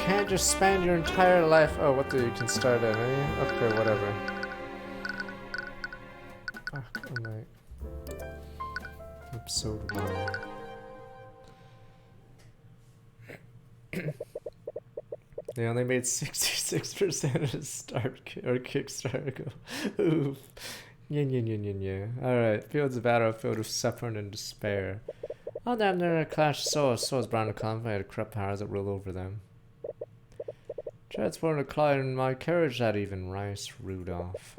can't just spend your entire life. Oh, what do you can start at? Eh? Okay, whatever. Fuck, I'm like episode 1. They only made 66% of the Kickstarter go. Oof. Yeah. Alright, fields of battle filled with suffering and despair. Oh damn, they're a clash of souls bound to conflict, corrupt powers that rule over them. Transporting a client in my carriage, that even Rice, Rudolph.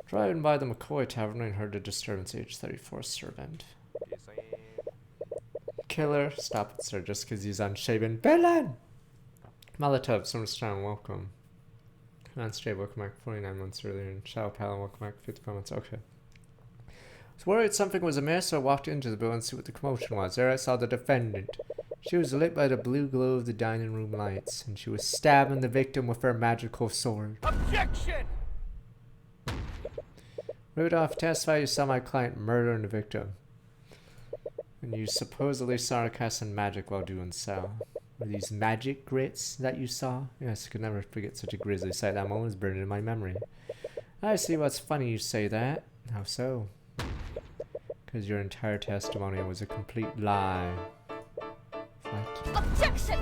Driving by the McCoy Tavern and heard a disturbance, age 34 servant. Killer, stop it sir, just cause he's unshaven. Villain! Molotov, Summerstone, welcome. Lance J, welcome back 49 months earlier, and Shao Palin, welcome back 54 months, okay. I was worried something was amiss, so I walked into the building to see what the commotion was. There I saw the defendant. She was lit by the blue glow of the dining room lights, and she was stabbing the victim with her magical sword. Objection! Rudolph, testify you saw my client murdering the victim. And you supposedly saw her casting magic while doing so. Were these magic grits that you saw? Yes, I could never forget such a grisly sight. That moment is burned in my memory. I see what's funny you say that. How so? Because your entire testimony was a complete lie. What? Objection!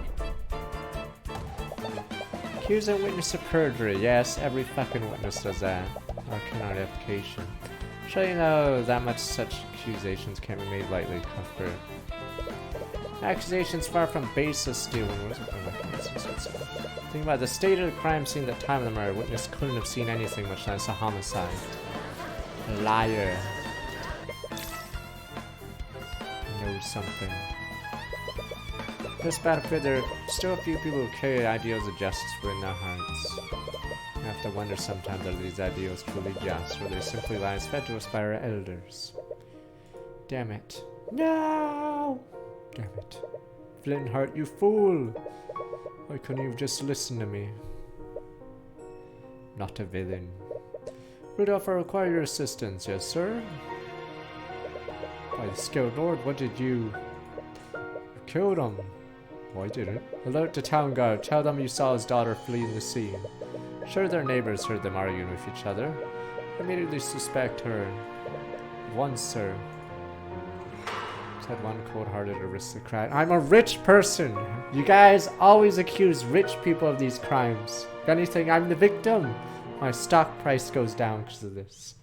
Accusing witness of perjury. Yes, every fucking witness does that. Our canard application. Sure you know that much such accusations can't be made lightly, Cuthbert. Accusations far from baseless stealing. What is it? Think about the state of the crime scene at the time of the murder. Witness couldn't have seen anything, much less a homicide. A liar. Knows something. This battlefield, there are still a few people who carry ideals of justice within their hearts. I have to wonder sometimes are these ideals truly just, or they simply lies fed to us by our elders. Damn it. No! Damn it. Flintheart, you fool! Why couldn't you have just listened to me? Not a villain. Rudolph, I require your assistance, yes, sir? By the skilled lord, what did you... You killed him. Oh, I didn't. Alert the town guard. Tell them you saw his daughter fleeing the scene. Sure, their neighbors heard them arguing with each other. Immediately suspect her. Once, sir. Said one cold-hearted aristocrat. I'm a rich person! You guys always accuse rich people of these crimes. If anything, I'm the victim. My stock price goes down because of this.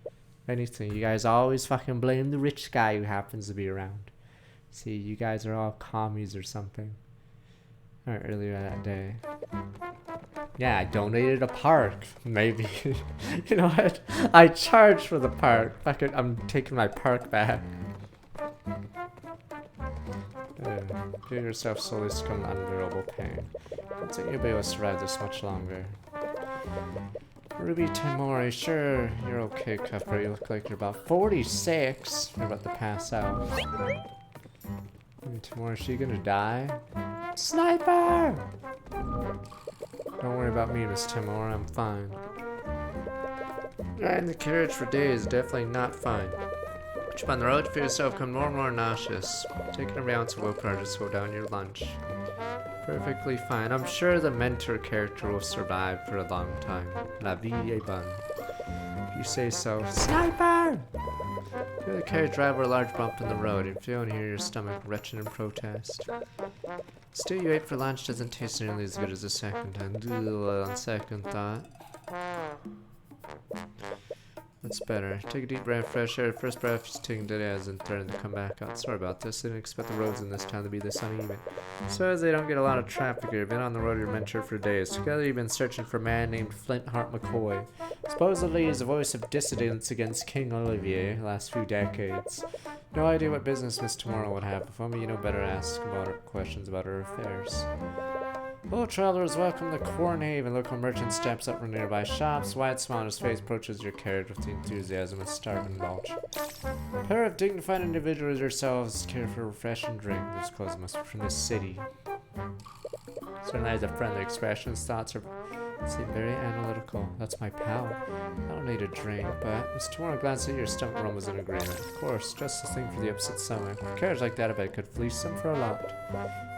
If anything, you guys always fucking blame the rich guy who happens to be around. See, you guys are all commies or something. Or earlier that day. Yeah, I donated a park. Maybe. You know what? I charged for the park. I'm taking my park back. Feel yourself slowly succumb to unbearable pain. I don't think you'll be able to survive this much longer. Ruby Tamori, sure, you're okay, Cuthbert. You look like you're about 46. You're about to pass out. Ruby Tamori, is she gonna die? Sniper! Don't worry about me, Miss Tamori, I'm fine. Riding the carriage for days, definitely not fine. But you're on the road to feel yourself become more and more nauseous. Taking a ounce of willpower to slow down your lunch. Perfectly fine. I'm sure the mentor character will survive for a long time. La vie est bonne. If you say so. Sniper! Feel the carriage drive over a large bump in the road and feel and hear your stomach retching in protest. Still, you ate for lunch doesn't taste nearly as good as the second time. On second thought. That's better. Take a deep breath, fresh air. First breath is taken today as in threatening to come back out. Sorry about this. I didn't expect the roads in this town to be this uneven. So as they don't get a lot of traffic here, you've been on the road your mentor for days. Together you've been searching for a man named Flintheart McCoy. Supposedly he's the voice of dissidents against King Olivier the last few decades. No idea what business Miss Tomorrow would have. If only you know better, ask about her questions about her affairs. Hello, travelers. Welcome to Cornhaven. Local merchant steps up from nearby shops. Wide smile on his face approaches your carriage with the enthusiasm of starving mulch. A pair of dignified individuals yourselves care for a refreshing drink. Those clothes must be from this city. Certainly has a friendly expression. His thoughts seem very analytical. That's my pal. I don't need a drink, but Miss Tomorrow glanced at your stomach rumbles in agreement. Of course, just the thing for the upset stomach. A carriage like that, I bet could fleece them for a lot.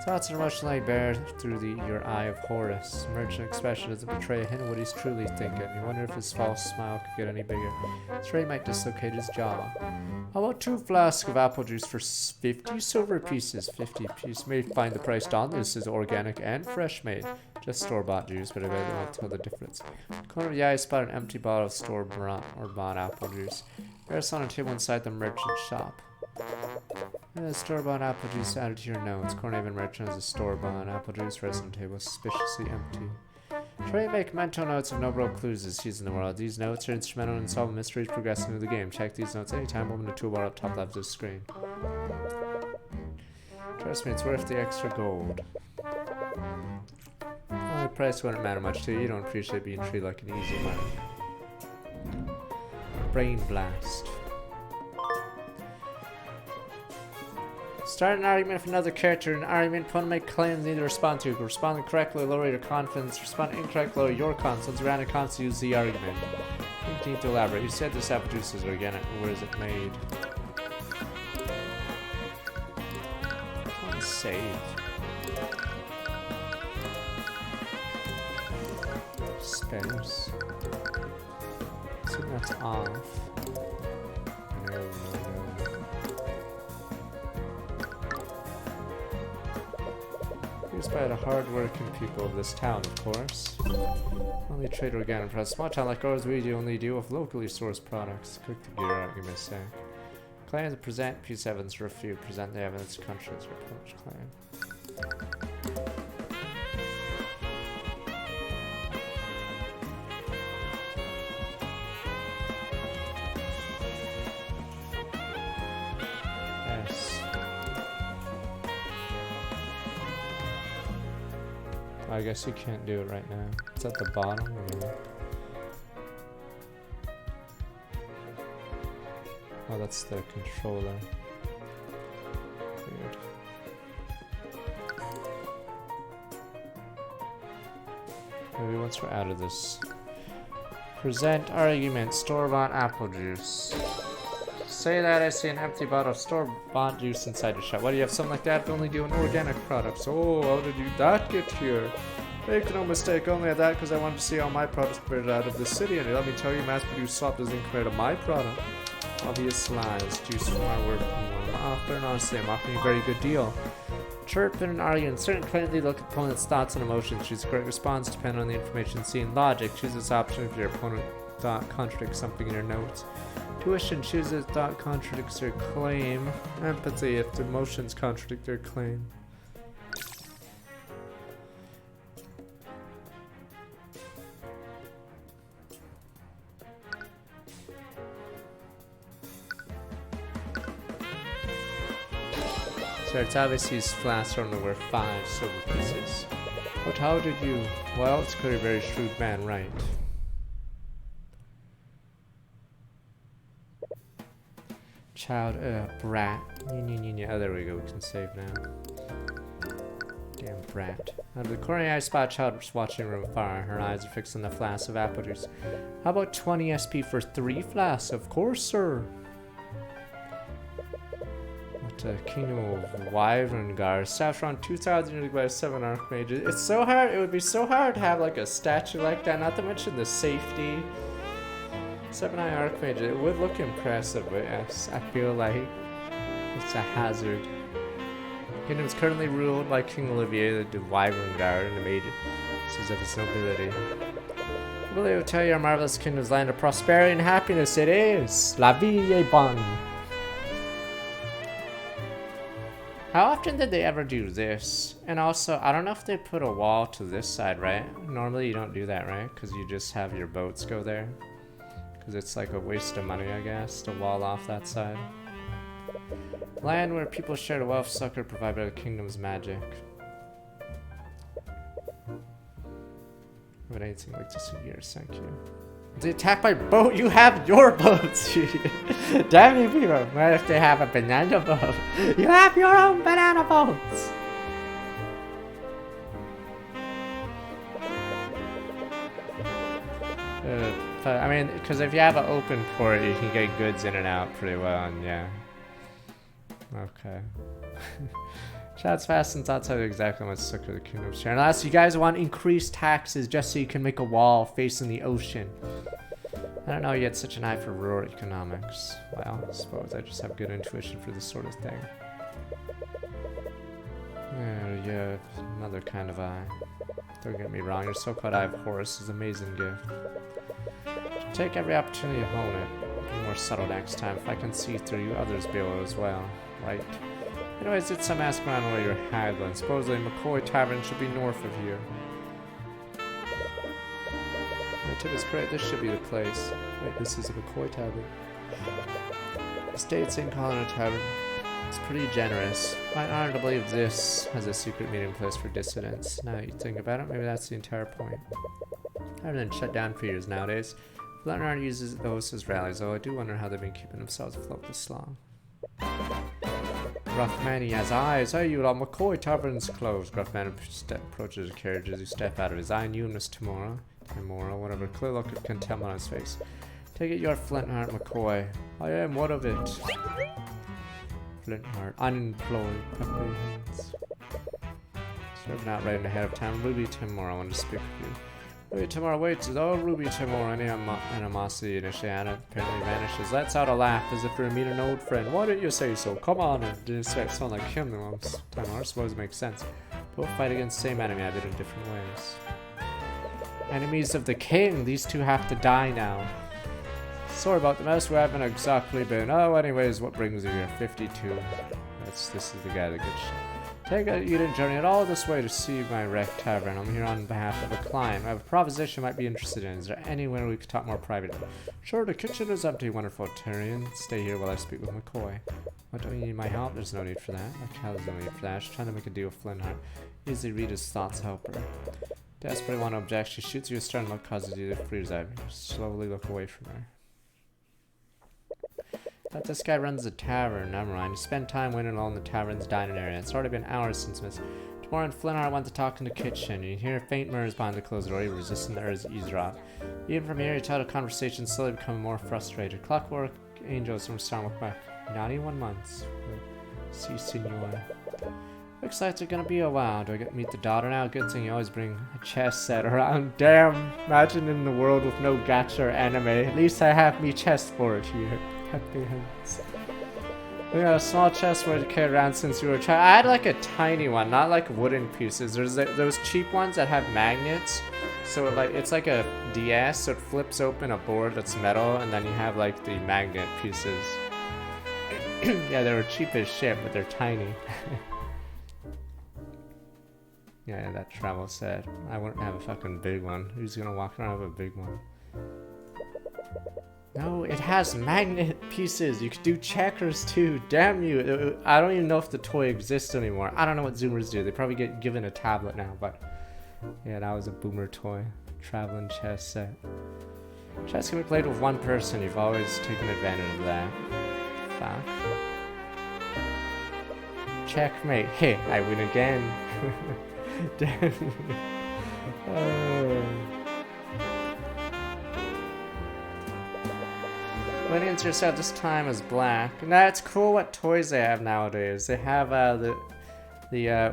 Thoughts are emotionally bare through your eye of Horus. Merchant expression doesn't betray a hint of what he's truly thinking. You wonder if his false smile could get any bigger. His ray might dislocate his jaw. How about 2 flasks of apple juice for 50 silver pieces? 50 pieces. May find the price on this is organic and fresh made. Just store-bought juice, but I bet they won't tell the difference. Corner of the eye, spot an empty bottle of store-bought or bought apple juice. There's on a table inside the merchant shop. Store-bought apple juice added to your notes. Cornhaven merchant has a store-bought apple juice resident table suspiciously empty. Try to make mental notes of no real clues as he's in the world. These notes are instrumental in solving mysteries progressing through the game. Check these notes anytime. Open the toolbar up top left of the screen. Trust me, it's worth the extra gold. Well, the price wouldn't matter much to you. You don't appreciate being treated like an easy mark. Brain blast. Start an argument with another character. An argument opponent make claims need to respond to. Respond correctly, lower your confidence. Respond incorrectly, lower your confidence. Random confidence, use the argument. You need to elaborate. You said this apple juice is organic. Where is it made? Save. Space. I think that's off. No. Used by the hard-working people of this town, of course. Only trade organic products. Small town like ours, we only deal with locally sourced products. Quick to get your argument, say. Claim to present piece evidence, refute. Present the evidence, countries, reproach, claim. Yes. I guess you can't do it right now. It's at the bottom. Or... oh, that's the controller. Weird. Maybe once we're out of this. Present argument. Store-bought apple juice. Say that I see an empty bottle of store-bought juice inside your shop. Why do you have something like that? Only doing organic products. Oh, how did you that get here? Make no mistake, only at that because I wanted to see all my products compared out of the city. And let me tell you, mass-produced slop doesn't compare to my product. Obvious lies. Juice from my word from one author, and honestly, I'm offering a very good deal. Chirp and an argument. Certain clearly look at opponent's thoughts and emotions. Choose the correct response depending on the information seen. Logic. Choose this option if your opponent thought contradicts something in your notes. Tuition. Choose a thought contradicts your claim. Empathy. If the emotions contradict your claim. So it's obvious these flasks are only worth 5 silver pieces. But how did you... well, it's clearly a very shrewd man, right? Child, brat. Oh, there we go, we can save now. Damn brat. Out of the corner I spot a child watching room fire. Her eyes are fixed on the flask of apple juice. How about 20 SP for 3 flasks? Of course, sir. Kingdom of Wyverngar. Staffed around 2,000 years by 7 archmages. It's so hard. It would be so hard to have like a statue like that. Not to mention the safety. 7-eye archmage. It would look impressive, but yes, I feel like it's a hazard. Kingdom is currently ruled by King Olivier the Wyverngar and the Maiden. This is of his nobility. I believe I will tell you our marvelous kingdom's land of prosperity and happiness. It is. La vie est bonne. How often did they ever do this? And also, I don't know if they put a wall to this side, right? Normally you don't do that, right? Because you just have your boats go there. Because it's like a waste of money, I guess, to wall off that side. Land where people share the wealth sucker provided by the kingdom's magic. But anything like this in years, thank you. They attack my boat. You have your boats. Damn you people. What if they have a banana boat? You have your own banana boats. I mean, because if you have an open port, you can get goods in and out pretty well, and yeah. Okay. Chat's fast since I'll tell you exactly what's stuck to the kingdom share. Unless you guys want increased taxes just so you can make a wall facing the ocean. I don't know, you had such an eye for rural economics. Well, I suppose I just have good intuition for this sort of thing. Yeah, you have another kind of eye. Don't get me wrong, your so-called eye of Horus is an amazing gift. Take every opportunity to hone it. Be more subtle next time. If I can see through you, others be able as well, right? Anyways, it's some ask around where you're haggling. Supposedly McCoy Tavern should be north of here. The tip is correct, this should be the place. Wait, this is a McCoy Tavern. The state's in calling a tavern. It's pretty generous. Quite honored to believe this has a secret meeting place for dissidents. Now that you think about it, maybe that's the entire point. I've been shut down for years nowadays. Leonard uses those as rallies, though I do wonder how they've been keeping themselves afloat this long. Gruffman, he has eyes. Hey, you lot, McCoy Tavern's closed. Gruffman approaches the carriage as you step out of his eye. You, Miss Tamora, whatever. Clear look of contempt on his face. Take it, you're Flintheart McCoy. I am, what of it? Flintheart, unemployed, apprehensions. Serve not right ahead of time. Ruby Tamora, I want to speak with you. Ruby Tamora waits as all Ruby Tamora, any animosity initially apparently vanishes. Lets out a laugh as if we were meeting an old friend. Why didn't you say so? Come on, and didn't sound like him. Tamora, I suppose it makes sense. Both fight against the same enemy, I did in different ways. Enemies of the king, these two have to die now. Sorry about the mess, we haven't exactly been. Oh, anyways, what brings you here? 52. This is the guy that gets shot. Take it, you didn't journey at all this way to see my wrecked tavern. I'm here on behalf of a client. I have a proposition you might be interested in. Is there anywhere we could talk more privately? Sure, the kitchen is empty, wonderful Tyrion. Stay here while I speak with McCoy. What, don't you need my help? There's no need for that. There's no need for that. She's trying to make a deal with Flintheart. Easily read his thoughts, help her. Desperately want to object. She shoots you a stern look, causes you to freeze out. You slowly look away from her. But this guy runs the tavern, never mind. You spend time waiting along the tavern's dining area. It's already been hours since Miss Tamora and Flintheart went to talk in the kitchen. You hear faint murmurs behind the closed door, resisting the urge to eavesdrop. Even from here, you tell the conversation slowly becoming more frustrated. Clockwork angels from Starmuck back. 91 months. Si, senor. Looks like it's gonna be a while. Do I get to meet the daughter now? Good thing you always bring a chess set around. Damn, imagine in the world with no gacha or anime. At least I have me chessboard here. Happy hands. We got a small chessboard to carry around since we were a child. I had like a tiny one, not like wooden pieces. There's those cheap ones that have magnets. So it's like a DS, so it flips open a board that's metal, and then you have like the magnet pieces. Yeah, they were cheap as shit, but they're tiny. Yeah, that travel set. I wouldn't have a fucking big one. Who's gonna walk around with a big one? No, it has magnet pieces. You could do checkers too. Damn you. I don't even know if the toy exists anymore. I don't know what Zoomers do. They probably get given a tablet now, but yeah, that was a boomer toy. Traveling chess set. Chess can be played with one person. You've always taken advantage of that. Fuck. Checkmate. Hey, I win again. Damn. Went into yourself this time as black. Now it's cool what toys they have nowadays. They have the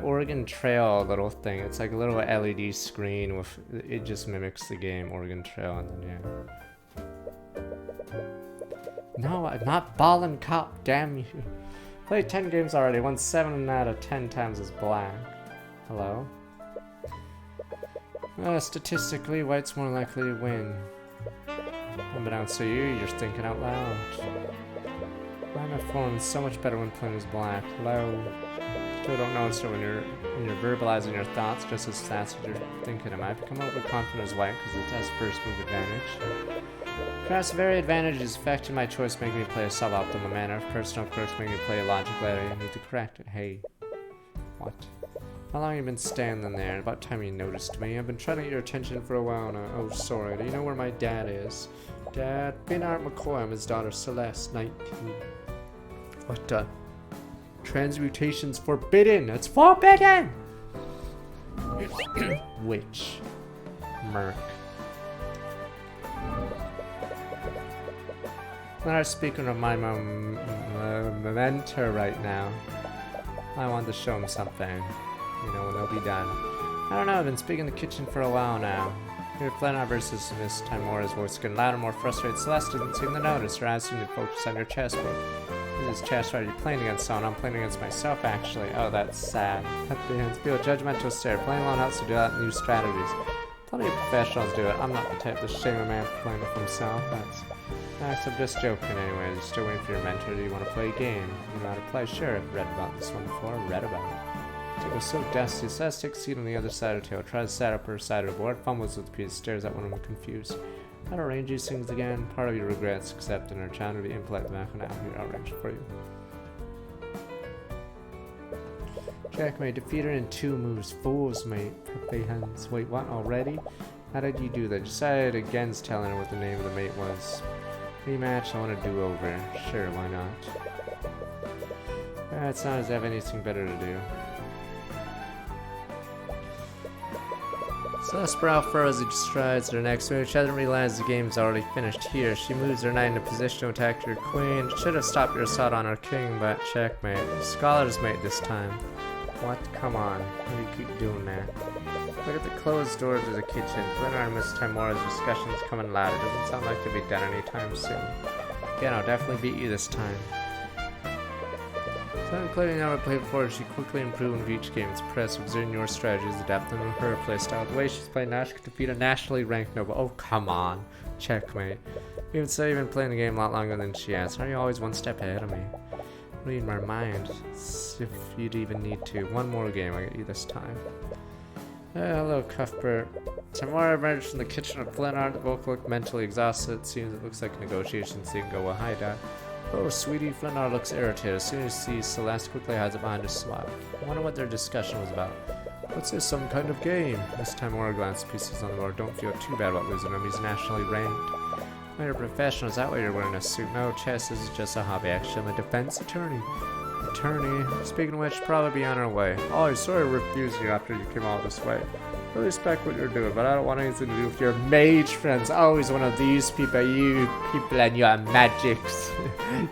Oregon Trail little thing. It's like a little LED screen with it just mimics the game Oregon Trail, and then yeah. No, I'm not ball and cop. Damn you! Played 10 games already. Won 7 out of 10 times as black. Hello. Statistically, white's more likely to win. Unbeknownst to you, you're thinking out loud. Why am I feeling so much better when playing as black? Hello. Still don't notice it when you're verbalizing your thoughts just as fast as you're thinking. Am I become overconfident as white because it has first move advantage? Perhaps the very advantage is affecting my choice, making me play a suboptimal manner. If personal quirks make me play a logically, I need to correct it. Hey. What? How long have you been standing there? About time you noticed me. I've been trying to get your attention for a while now. Oh, sorry. Do you know where my dad is? Dad, Bernard McCoy. I'm his daughter, Celeste, 19. What, transmutation's forbidden! It's forbidden! Witch. Merc. I'm not speaking of my mentor right now. I wanted to show them something. You know, when they'll be done. I don't know, I've been speaking in the kitchen for a while now. Your Flannar versus Miss Timora's voice getting louder, more frustrated. Celeste didn't seem to notice. Her eyes seemed to focus on your chessboard. This is chess already playing against someone. I'm playing against myself, actually. Oh, that's sad. At the hands feel a judgmental stare. Playing alone helps to do that new strategies. Plenty of professionals do it. I'm not the type to shame a man for playing with himself. That's nice. I'm just joking anyway. You're still waiting for your mentor. Do you want to play a game? You know how to play? Sure, I've read about this one before. Read about it. It was so dusty. Celeste takes a seat on the other side of the table. Tries to set up her side of the board. Fumbles with the piece. Stares at one of them confused. How to arrange these things again? Part of you regrets accepting her trying to be impolite back now. Here, I'll arrange it for you. Checkmate. Defeat her in 2 moves. Fools, mate. Perfect hands. Wait, what? Already? How did you do that? Decided against telling her what the name of the mate was. Rematch. I want a do-over. Sure, why not? It's not as if I have anything better to do. Celeste brow furrows as she strides her next move. She doesn't realize the game's already finished here. She moves her knight into position to attack your queen. Should have stopped your assault on her king, but checkmate. Scholar's mate this time. What? Come on. Why do you keep doing that? Look at the closed doors of the kitchen. Flannar and Miss Timora's discussions coming loud. It doesn't sound like they'll be done anytime soon. Again, I'll definitely beat you this time. So clearly never played before, she quickly improved with each game. It's impressive observing your strategies, adapting to her playstyle. The way she's playing now, she could defeat a nationally ranked noble. Oh, come on. Checkmate. You would say you've been playing the game a lot longer than she has. How are you always one step ahead of me? Read my mind. If you'd even need to. One more game, I'll get you this time. Hello, Cuthbert. Tamara emerged from the kitchen of Flannar. The both look mentally exhausted. It seems it looks like negotiations didn't go well. Hi, Dad. Oh, sweetie, Flannar looks irritated. As soon as he sees Celeste, quickly hides it behind a smile. I wonder what their discussion was about. What's this, some kind of game? This time, Tamara glanced pieces on the board. Don't feel too bad about losing him. He's nationally ranked. You're a professional. Is that why you're wearing a suit? No, chess is just a hobby, actually. I'm a defense attorney. Speaking of which, probably be on our way. Oh, I sort of refused you after you came all this way. I respect what you're doing, but I don't want anything to do with your mage friends. Always one of these people, you people and your magics.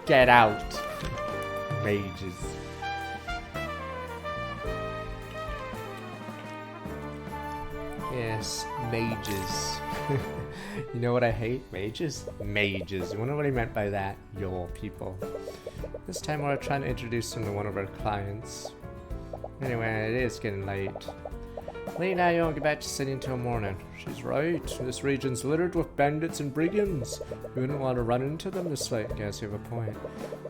Get out. Mages. Yes, mages. You know what I hate? Mages? Mages. You wonder what he meant by that? Your people. This time we're trying to introduce him to one of our clients. Anyway, it is getting late. Late now, you won't get back to city until morning. She's right. This region's littered with bandits and brigands. You wouldn't want to run into them this late. Guess you have a point.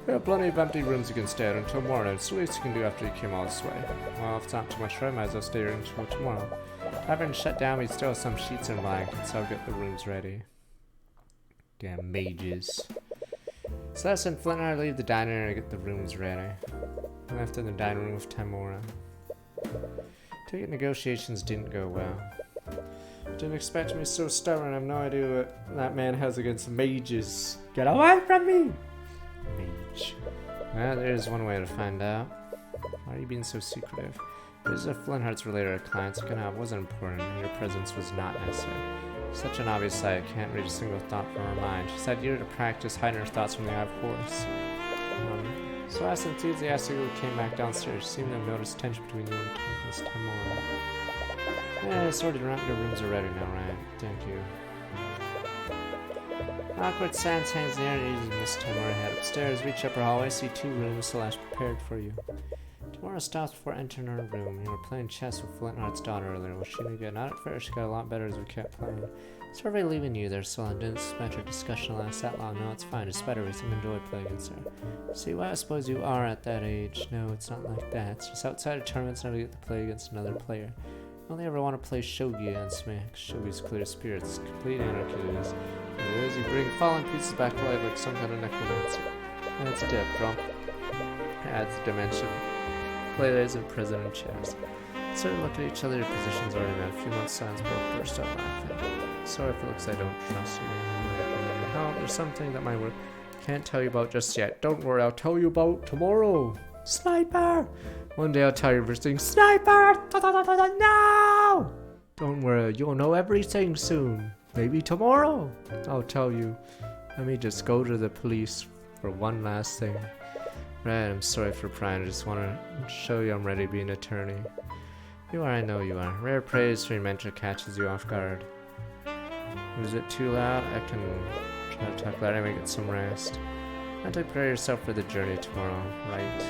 There are plenty of empty rooms you can stay at until morning. It's the least you can do after you came all this way. Well, if it's not too much for him, I might as well stay here until tomorrow. Tavern's shut down, we still have some sheets and blankets, so I'll get the rooms ready. Damn mages. Celeste and Flannar leave the diner and get the rooms ready. I left in the dining room with Timora. Ticket negotiations didn't go well. Didn't expect me so stubborn. I have no idea what that man has against mages. Get away from me! Mage. Well, there's one way to find out. Why are you being so secretive? This is a Flintheart's related to clients. It wasn't important. Your presence was not necessary. Such an obvious sight. I can't read a single thought from her mind. She said you to practice hiding her thoughts from the eye of horse. So as enthusiastically came back downstairs, she seemed to have noticed tension between you and Miss Timora. Yeah, sorted around. Your rooms are ready now, right? Thank you. Awkward silence hangs in the air and Miss Timora head upstairs. Reach up her hallway, see 2 rooms Celeste prepared for you. Timora stops before entering her room. You were playing chess with Flintheart's daughter earlier. Was she any good? Not at first. She got a lot better as we kept playing. Sorry for leaving you there, so I didn't expect our discussion to last that long. No, it's fine. It's better. We seem to enjoy playing against her. See, why I suppose you are at that age. No, it's not like that. It's just outside of tournaments, never get to play against another player. I only ever want to play shogi and smack. Shogi's clear spirits. Complete anarchy it is. It is. You bring fallen pieces back to life like some kind of necromancer. Adds depth, drop. Adds dimension. Players in prison and chairs. Certain look at each other, your positions already met. A few months silence, both burst out laughing. Sorry if it looks like I don't trust you. No, there's something that might work. Can't tell you about just yet. Don't worry, I'll tell you about tomorrow. Sniper! One day I'll tell you everything. Sniper! No! Don't worry, you'll know everything soon. Maybe tomorrow. I'll tell you. Let me just go to the police for one last thing. Right, I'm sorry for prying. I just want to show you I'm ready to be an attorney. You are, I know you are. Rare praise for your mentor catches you off guard. Was it too loud? I can try to talk louder and get some rest. And prepare yourself for the journey tomorrow, right?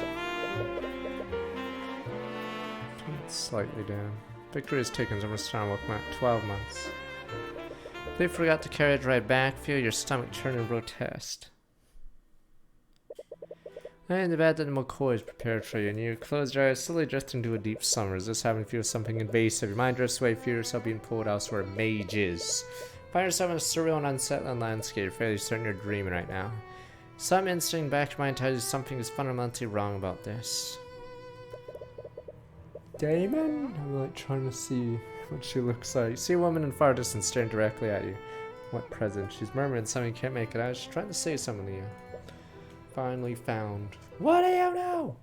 It's slightly down. Victory has taken over Starlock 12 months. They forgot to carry it right back. Feel your stomach turn in protest. And the bed that McCoy is prepared for you, and you close your eyes, slowly drift into a deep slumber. As this happens, feel something invasive. Your mind drifts away, feel yourself being pulled elsewhere. Mages. Find yourself in a surreal and unsettling landscape. You're fairly certain you're dreaming right now. Some instinct back to your mind tells you something is fundamentally wrong about this. Damon? I'm like trying to see what she looks like. You see a woman in far distance staring directly at you. What present? She's murmuring something you can't make it out. She's trying to say something to you. Finally found. What do you know?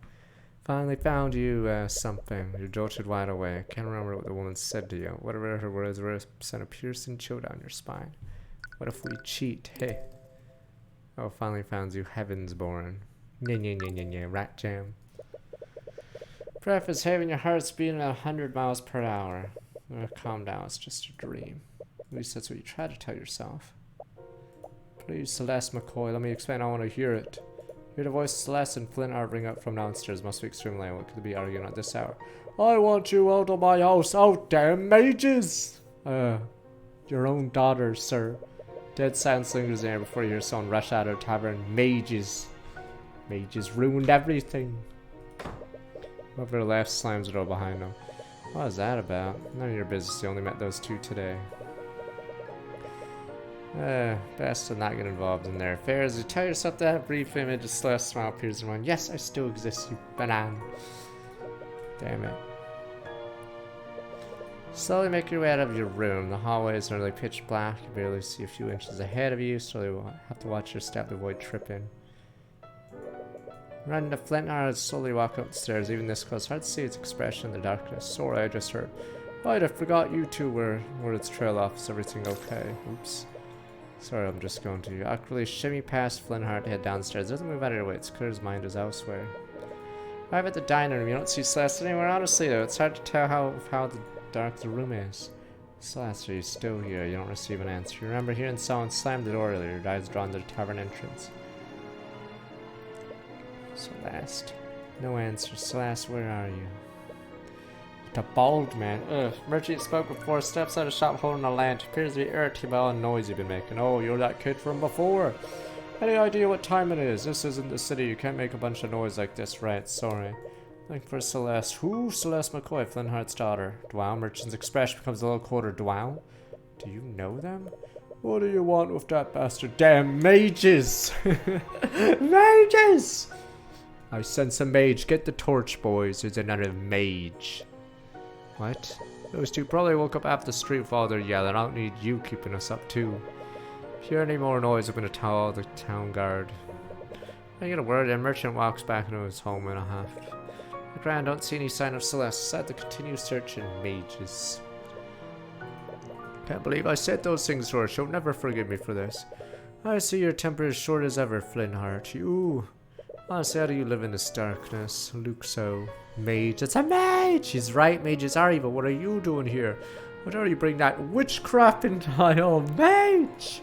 Finally found you something. You're jolted wide awake. Can't remember what the woman said to you. Whatever her words were, sent a piercing chill down your spine. What if we cheat? Hey. Oh, finally found you. Heaven's born. Nya, rat jam. Breath is heavy and your heart's beating at 100 miles per hour. Calm down, it's just a dream. At least that's what you try to tell yourself. Please, Celeste McCoy, let me explain. I want to hear it. Hear the voice of Celeste and Flintheart ring up from downstairs. Must be extremely late. What could they be arguing at this hour? I want you out of my house. Oh, damn mages! Your own daughter, sir. Dead silence lingers in there before you hear someone rush out of the tavern. Mages. Mages ruined everything. Whoever left slams the door behind them. What is that about? None of your business. You only met those two today. Best to not get involved in their affairs. You tell yourself that a brief image of Celeste's smile appears in mind. Yes, I still exist, you banana. Damn it. Slowly make your way out of your room. The hallway is nearly pitch black. You barely see a few inches ahead of you, so you will have to watch your step to avoid tripping. Run to Flintheart and slowly walk up the stairs. Even this close, hard to see its expression in the darkness. Sorry, I just heard. Right, I forgot you two were its trail off. Is everything okay? Oops. Sorry, I'm just going to awkwardly shimmy past Flintheart to head downstairs. Doesn't move out of your way. It's clear his mind is elsewhere. Arrive at the dining room. You don't see Celeste anywhere. Honestly, though, it's hard to tell how dark the room is. Celeste, are you still here? You don't receive an answer. You remember hearing someone slam the door earlier. Your eyes drawn to the tavern entrance. Celeste. No answer. Celeste, where are you? The bald man. Ugh. Merchant spoke before, steps out of the shop holding a lantern. Appears to be irritated by all the noise you've been making. Oh, you're that kid from before. Any idea what time it is? This isn't the city. You can't make a bunch of noise like this, right? Sorry. Looking for Celeste. Who? Celeste McCoy, Flintheart's daughter. Dwow. Merchant's expression becomes a little colder. Dwow? Do you know them? What do you want with that bastard? Damn mages! Mages! I sense a mage. Get the torch, boys. There's another mage. What? Those two probably woke up half the street while they're yelling. I don't need you keeping us up too. If you hear any more noise, I'm gonna tell the town guard. I get a word and Merchant walks back into his home in a huff. The ground don't see any sign of Celeste. Decide to continue searching mages. Can't believe I said those things to her. She'll never forgive me for this. I see your temper is short as ever, Flintheart. You. Honestly, how do you live in this darkness? Luxo. Mage. It's a mage! She's right, mages are evil. What are you doing here? What are you bring that witchcraft into my home? Mage!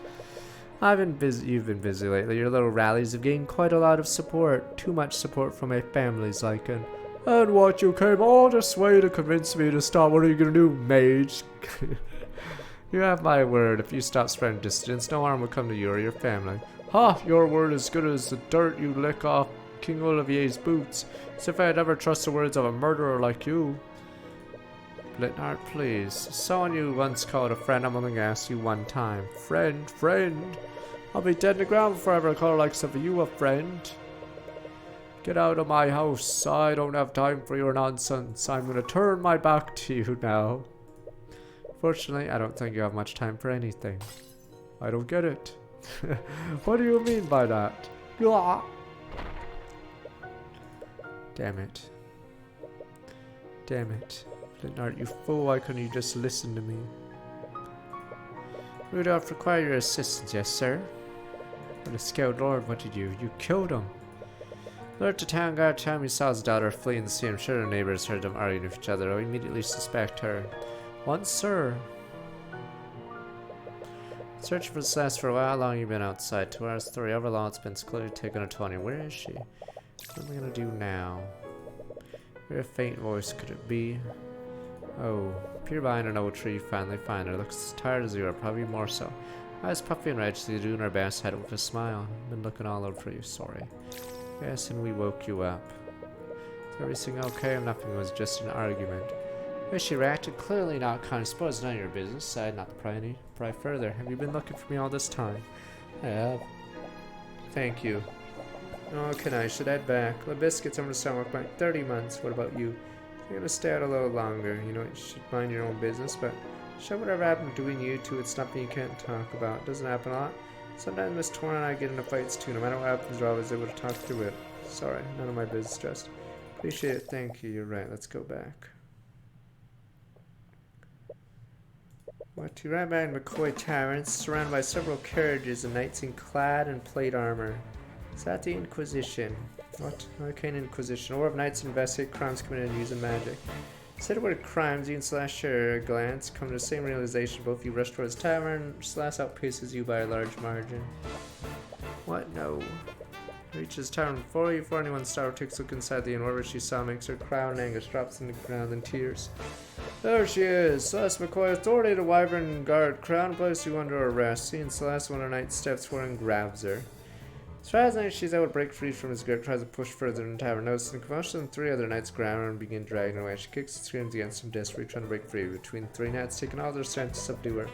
I've been busy. You've been busy lately. Your little rallies have gained quite a lot of support. Too much support from my family's liking. And what, you came all this way to convince me to stop? What are you gonna do, mage? You have my word. If you stop spreading distance, no harm will come to you or your family. Ha! Your word is good as the dirt you lick off King Olivier's boots. As if I'd ever trust the words of a murderer like you. Flintheart, please. Someone you once called a friend, I'm only gonna ask you one time. Friend. I'll be dead in the ground before I ever call like of you a friend. Get out of my house. I don't have time for your nonsense. I'm gonna turn my back to you now. Fortunately, I don't think you have much time for anything. I don't get it. What do you mean by that? Blah. Damn it. Flintheart, you fool, why couldn't you just listen to me? Rudolph, require your assistance, yes sir? But a scaled lord, what did you? You killed him. Alert to town guard. Time he saw his daughter flee in the sea. I'm sure her neighbors heard them arguing with each other. I immediately suspect her. Once, sir. Searching for Celeste for a while. How long have you been outside? 2 hours, 3. Over long it's been clearly taken a 20. Where is she? What am I gonna do now? Hear a faint voice. Could it be? Oh, peer behind an old tree. Finally find her. Looks as tired as you are. Probably more so. Eyes puffy and red. She's doing her best. Head with a smile. Been looking all over for you. Sorry. Yes, and we woke you up. Is everything okay? Nothing. It was just an argument. The way she reacted, clearly not kind. I suppose none of your business. Sighed, not the pry further. Have you been looking for me all this time? I have. Thank you. Oh, can I? Should head back. The biscuits, I'm gonna start work back 30 months. What about you? I'm gonna stay out a little longer. You know, you should mind your own business, but sure, whatever happened between you two, it's nothing you can't talk about. It doesn't happen a lot. Sometimes Miss Torn and I get into fights too. No matter what happens, we're always able to talk through it. Sorry, none of my business, just. Appreciate it. Thank you. You're right. Let's go back. What? You ran back in McCoy Tavern, surrounded by several carriages and knights in clad and plate armor. Is that the Inquisition? What? Arcane Inquisition. Or of knights investigate crimes committed using magic. Said the word crimes, you and Celeste share a glance, come to the same realization. Both of you rush towards the tavern. Celeste outpaces you by a large margin. What? No. Reaches the tavern before anyone starts, takes a look inside the inn. Whatever she saw makes her cry in anguish, drops in the ground in tears. There she is! Celeste McCoy, authority to Wyvern Guard. Crown place you under arrest. Seeing Celeste, one of the knights steps forward and grabs her. Surprisingly, she's able to break free from his grip, tries to push further in the tavern. Noticing the commotion, 3 other knights grab her and begin dragging her away. She kicks and screams against him, desperately trying to break free. Between 3 knights, taking all their strength to subdue her.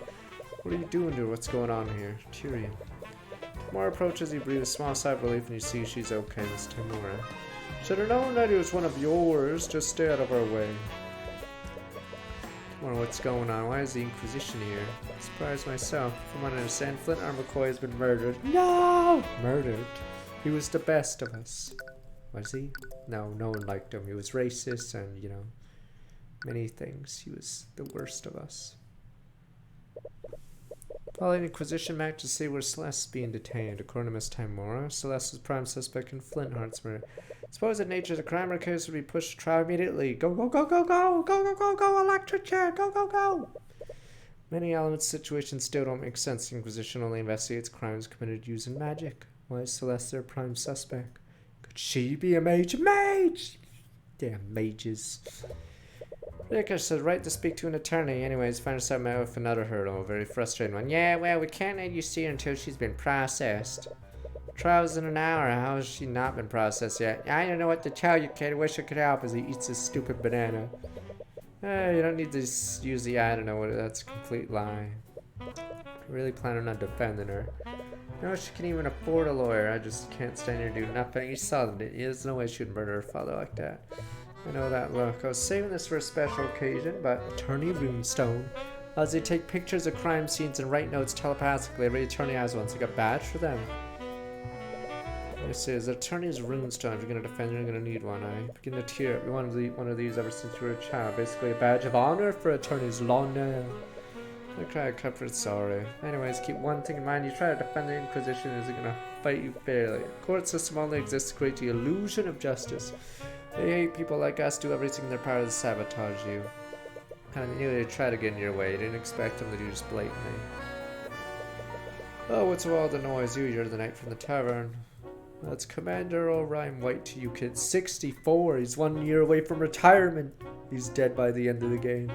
What are you doing to her? What's going on here? Tyrion. More approaches, you breathe a small sigh of relief and you see she's okay. Miss Timora. Should have known that he was one of yours. Just stay out of our way. Timora, what's going on? Why is the Inquisition here? I'm surprised myself. From what I understand, Flint or McCoy has been murdered. No! Murdered? He was the best of us. Was he? No, no one liked him. He was racist and, you know, many things. He was the worst of us. Following the Inquisition back to see where Celeste is being detained. According to Miss Timora, Celeste was prime suspect in Flintheart's murder. Suppose the nature of the crime or case would be pushed to trial immediately. Go, go, go, go, go! Go, go, go, go! Electric chair! Go, go, go! Many elements of the situation still don't make sense. The Inquisition only investigates crimes committed using magic. Why is Celeste their prime suspect? Could she be a mage? Mage! Damn mages. Ricker said, right to speak to an attorney. Anyways, find herself met with another hurdle, a very frustrating one. Yeah, well, we can't let you see her until she's been processed. Trial's in an hour. How has she not been processed yet? I don't know what to tell you, kid. I wish I could help as he eats this stupid banana. You don't need to use the I don't know what. That's a complete lie. I'm really planning on defending her. No, she can even afford a lawyer. I just can't stand here doing nothing. You saw them, didn't you? There's no way she'd murder her father like that. I know that look. I was saving this for a special occasion, but Attorney Runestone. As they take pictures of crime scenes and write notes telepathically, every attorney has one. It's like a badge for them. It says, Attorney's Runestone. If you're going to defend, you're going to need one. I begin to tear up. We wanted one of these ever since you were a child. Basically a badge of honor for attorneys. London. I cried, Cuthbert, sorry. Anyways, keep one thing in mind. You try to defend the Inquisition, is it going to fight you fairly? The court system only exists to create the illusion of justice. They hate people like us, do everything in their power to sabotage you. And you knew they'd try to get in your way. You didn't expect them to do this blatantly. Oh, what's all the noise? You're the knight from the tavern. That's Commander Orion White to you kids. 64. He's 1 year away from retirement. He's dead by the end of the game.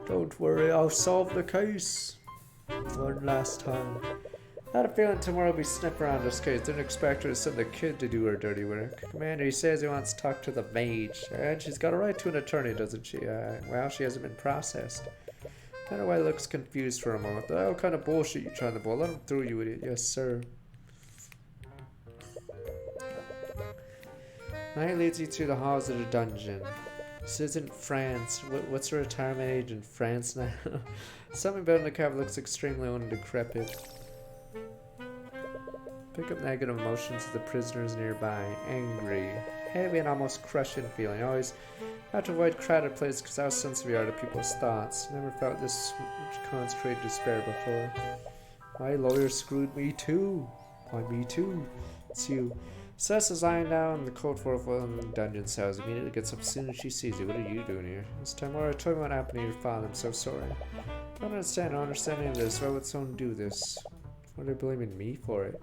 Don't worry, I'll solve the case. One last time. I had a feeling tomorrow will be sniffing around this case. Didn't expect her to send the kid to do her dirty work. Commander, he says he wants to talk to the mage. And she's got a right to an attorney, doesn't she? Well, she hasn't been processed. Kind of why looks confused for a moment. Oh, what kind of bullshit you trying to pull? Let him through, you idiot. Yes, sir. Now he leads you through the halls of the dungeon. This isn't France. What's the retirement age in France now? Something about the cab looks extremely old and decrepit. Pick up negative emotions of the prisoners nearby. Angry, heavy, and almost crushing feeling. Always have to avoid crowded places because how sensitive you are to people's thoughts. Never felt this much concentrated despair before. My lawyer screwed me too. Why me too? It's you. Celeste is lying down in the cold 4-foot dungeon cells. Immediately gets up as soon as she sees you. What are you doing here? This time, Laura, tell me what happened to your father. I'm so sorry. I don't understand any of this. Why would someone do this? Why are they blaming me for it?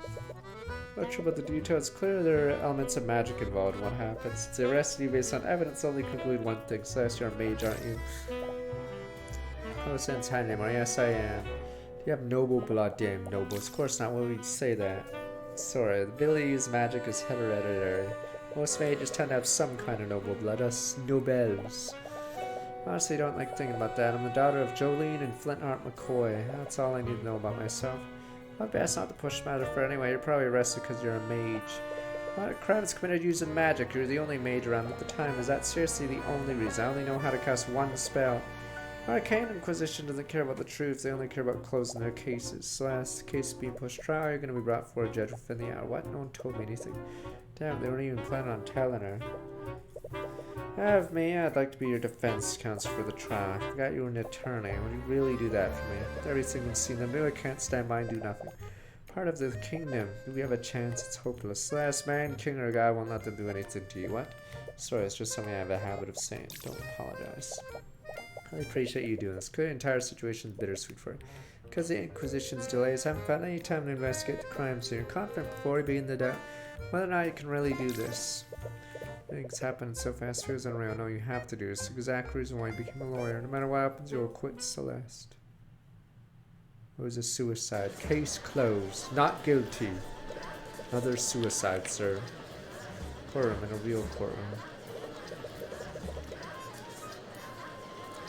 Not sure about the details. Clearly there are elements of magic involved in what happens. Since they arrested you based on evidence, only conclude one thing. Celeste, you're a mage, aren't you? Oh, since hi anymore. Yes, I am. You have noble blood, damn nobles. Of course not. Why would you say that? Sorry, the ability to use magic is hereditary. Most mages tend to have some kind of noble blood, us nobles. Honestly, I don't like thinking about that. I'm the daughter of Jolene and Flintheart McCoy. That's all I need to know about myself. I'd best not to push matter for anyway. You're probably arrested because you're a mage. A lot of crimes committed using magic. You're the only mage around at the time. Is that seriously the only reason? I only know how to cast one spell. Our Arcane Inquisition doesn't care about the truth. They only care about closing their cases. So as the case is being pushed trial, you're going to be brought before a judge within the hour. What? No one told me anything. Damn, they weren't even planning on telling her. Have me, I'd like to be your defense counsel for the trial. I forgot you were an attorney. Would you really do that for me? With everything we've seen, I really can't stand by and do nothing. Part of the kingdom. Do we have a chance? It's hopeless. The last man, king, or guy won't let them do anything to you. What? Sorry, it's just something I have a habit of saying. Don't apologize. I appreciate you doing this. The entire situation is bittersweet for you. Because the Inquisition's delays, I haven't found any time to investigate the crime scene. You're confident before you begin the doubt whether or not you can really do this. Things happen so fast, feels unreal. I know you have to do this. The exact reason why you became a lawyer. No matter what happens, you'll acquit Celeste. It was a suicide. Case closed. Not guilty. Another suicide, sir. Courtroom, in a real courtroom.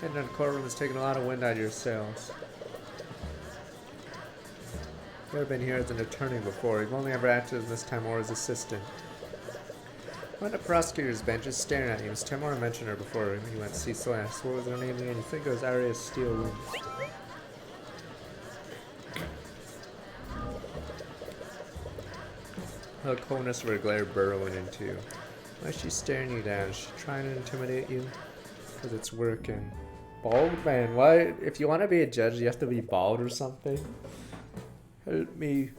And the courtroom has taken a lot of wind out of your sails. You've never been here as an attorney before. You've only ever acted as this time or as assistant. On the prosecutor's bench is staring at you. Miss Tamora mentioned her before you went to see Celeste. What was her name again? You think it was Arya Steelwind. The coldness of her glare burrowing into you. Why is she staring you down? Is she trying to intimidate you? Because it's working. Bald man, why? If you want to be a judge, you have to be bald or something. Help me.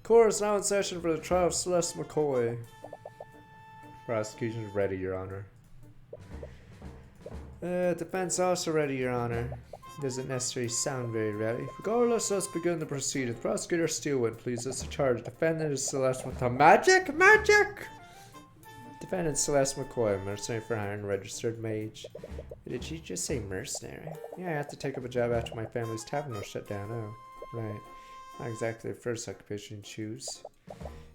Court is now in session for the trial of Celeste McCoy. Prosecution is ready, Your Honor. Defense also ready, Your Honor. Doesn't necessarily sound very ready. Regardless, let's begin the proceedings. Prosecutor Steelwind, please. This is the charge. Defendant is Celeste with the magic? Magic! Defendant Celeste McCoy, mercenary for hire and registered mage. Did she just say mercenary? Yeah, I have to take up a job after my family's tavern was shut down. Oh, right. Not exactly the first occupation you choose.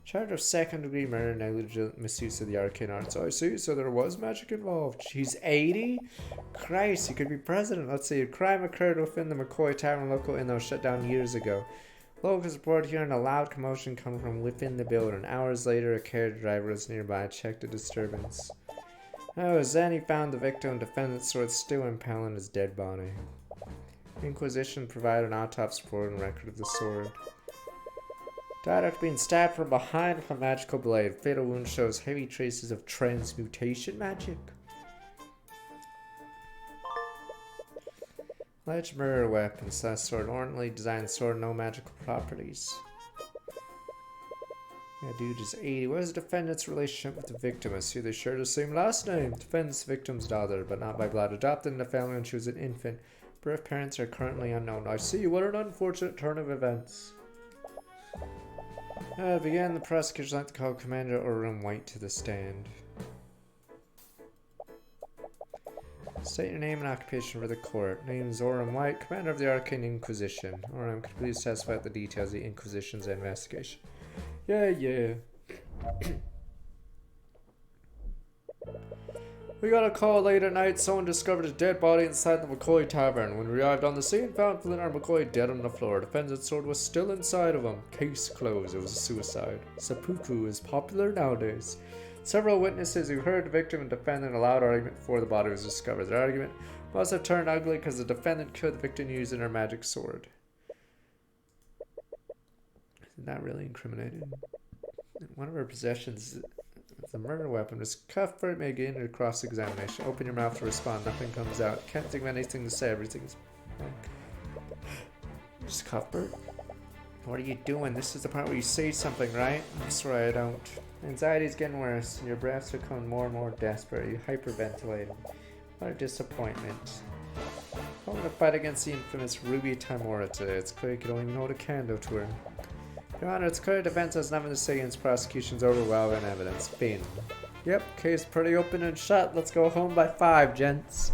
Charge of second-degree murder and negligent misuse of the arcane arts. Oh, I see. So there was magic involved. She's 80? Christ, he could be president. Let's see. A crime occurred within the McCoy Tavern local inn that was shut down years ago. Locals reported hearing a loud commotion coming from within the building. Hours later, a carriage driver was nearby, checked the disturbance. Oh, then he found the victim, defendant's sword still impaling his dead body. Inquisition provided an autopsy report and record of the sword. Died after being stabbed from behind with a magical blade. Fatal wound shows heavy traces of transmutation magic. Alleged murder weapon, sword, ornately designed sword, no magical properties. Yeah, dude is 80. What is the defendant's relationship with the victim? I see they share the same last name. Defendant's victim's daughter, but not by blood. Adopted in the family when she was an infant. Birth parents are currently unknown. I see. What an unfortunate turn of events. Begin. The prosecutors like to call Commander Orem White to the stand. State your name and occupation for the court. Name is Orem White, Commander of the Arcane Inquisition. Orem, could you please testify the details of the Inquisition's investigation? Yeah. We got a call late at night. Someone discovered a dead body inside the McCoy Tavern. When we arrived on the scene, found Flintheart McCoy dead on the floor. Defendant's sword was still inside of him. Case closed. It was a suicide. Seppuku is popular nowadays. Several witnesses who heard the victim and defendant a loud argument before the body was discovered. Their argument must have turned ugly because the defendant killed the victim using her magic sword. Isn't that really incriminating? One of her possessions, the murder weapon, is Cuthbert. May get into cross-examination. Open your mouth to respond. Nothing comes out. Can't think of anything to say. Everything's blank. Just Cuthbert? What are you doing? This is the part where you say something, right? I'm sorry, I don't. Anxiety's getting worse. Your breaths are becoming more and more desperate. You hyperventilating. What a disappointment. I'm gonna fight against the infamous Ruby Timora today. It's clear you don't even hold a candle to her. Your Honor, it's clear defense has nothing to say against prosecution's overwhelming evidence. Finn. Yep, case pretty open and shut. Let's go home by 5, gents.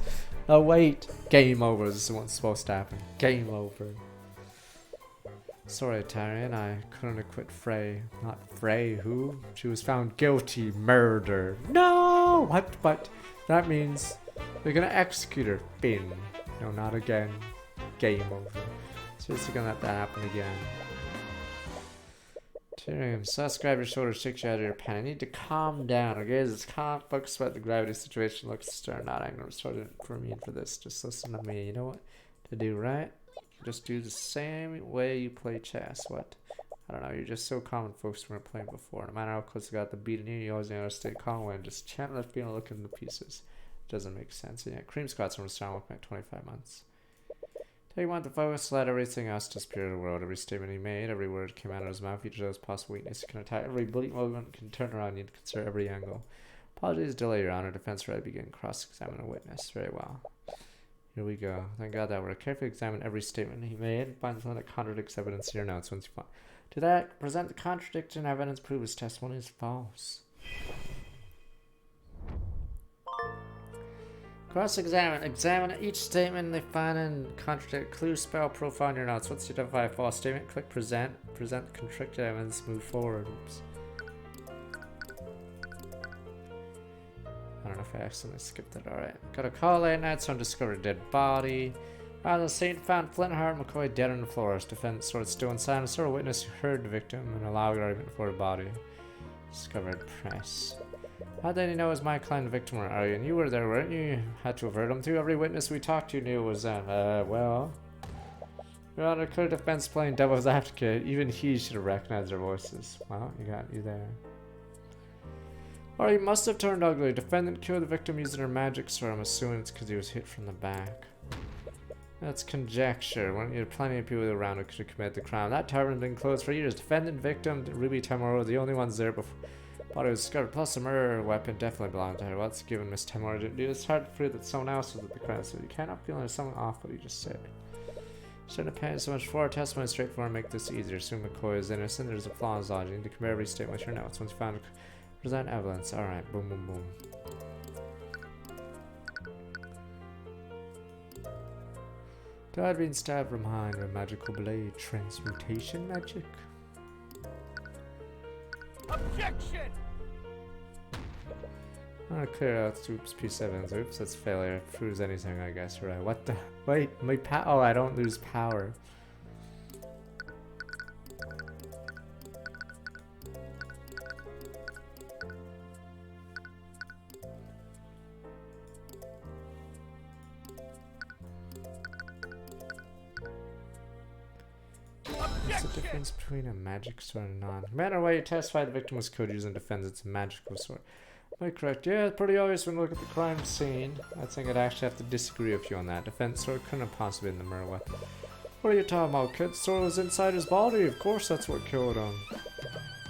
Oh wait. Game over. This is what's supposed to happen. Game over. Sorry, Tyrion, I couldn't acquit Frey. Not Frey, who? She was found guilty. Murder. No! What? But that means they're gonna execute her. Finn. No, not again. Game over. Seriously gonna let that happen again. Tyrion, sus, grab your shoulders, shake you out of your pen. I need to calm down, okay? It's calm, focus about the gravity situation. Look stern, not angry. Sorry for me for this. Just listen to me. You know what to do, right? Just do the same way you play chess. What? I don't know. You're just so calm and focused when we're playing before. No matter how close you got the beat in you, you always know how to stay calm and just channel that feeling, look in the pieces. Doesn't make sense. And yeah, Cream Scott's from Star Wars 25 months. Take one to focus, let everything else disappear in the world. Every statement he made, every word came out of his mouth, each of those possible weaknesses can attack. Every bullet movement can turn around. You need to consider every angle. Apologies, delay, Your Honor. Defense ready to begin. Cross-examine a witness. Very well. Here we go. Thank God that we're carefully examine every statement he made and find something that contradicts evidence in your notes once you find. To that, present the contradiction evidence, prove his testimony is false. Cross-examine. Examine each statement they find and contradict. Clue, spell, profile in your notes. Once you identify a false statement, click present. Present the contradicted evidence. Move forward. Oops. I don't know if I accidentally skipped it. Alright. Got a call late night, someone discovered a dead body. On the scene, found Flint, Hart, McCoy dead on the floor. Defendant sword still inside. A sort of witness who heard the victim and allowed argument for the body. Discovered press. How did he know it was my client, the victim, or Aryan? You were there, weren't you? Had to avert him too. Every witness we talked to knew it was them. Well. Your Honor, clear defense playing devil's advocate. Even he should have recognized their voices. Well, you got you there. Or he must have turned ugly. Defendant killed the victim using her magic sword. I'm assuming it's because he was hit from the back. That's conjecture. Weren't there plenty of people around who could have committed the crime? That tavern had been closed for years. Defendant, victim, Ruby Timora were the only ones there before body was discovered. Plus, the murder weapon definitely belonged to her. What's given Miss Timora didn't do? It's hard to prove that someone else was at the crime, so you cannot feel there's something off what you just said. Shouldn't have paid so much for our testimony straightforward and make this easier. Assume McCoy is innocent. There's a flaw in his logic. You need to compare every statement with your notes. Once you found present evidence. Alright, boom, boom, boom. Died being stabbed from behind with a magical blade. Transmutation magic? Objection! I'm gonna clear out oops, P7. Oops, that's failure. Proves anything, I guess. Right. What the? Wait, my oh, I don't lose power. What's the difference between a magic sword and non? No matter why you testify the victim was killed using defense, it's a magical sword. Am I correct? Yeah, it's pretty obvious when you look at the crime scene. I think I'd actually have to disagree with you on that. Defense sword couldn't have possibly been the murder weapon. What are you talking about? Kid's sword was inside his body. Of course that's what killed him.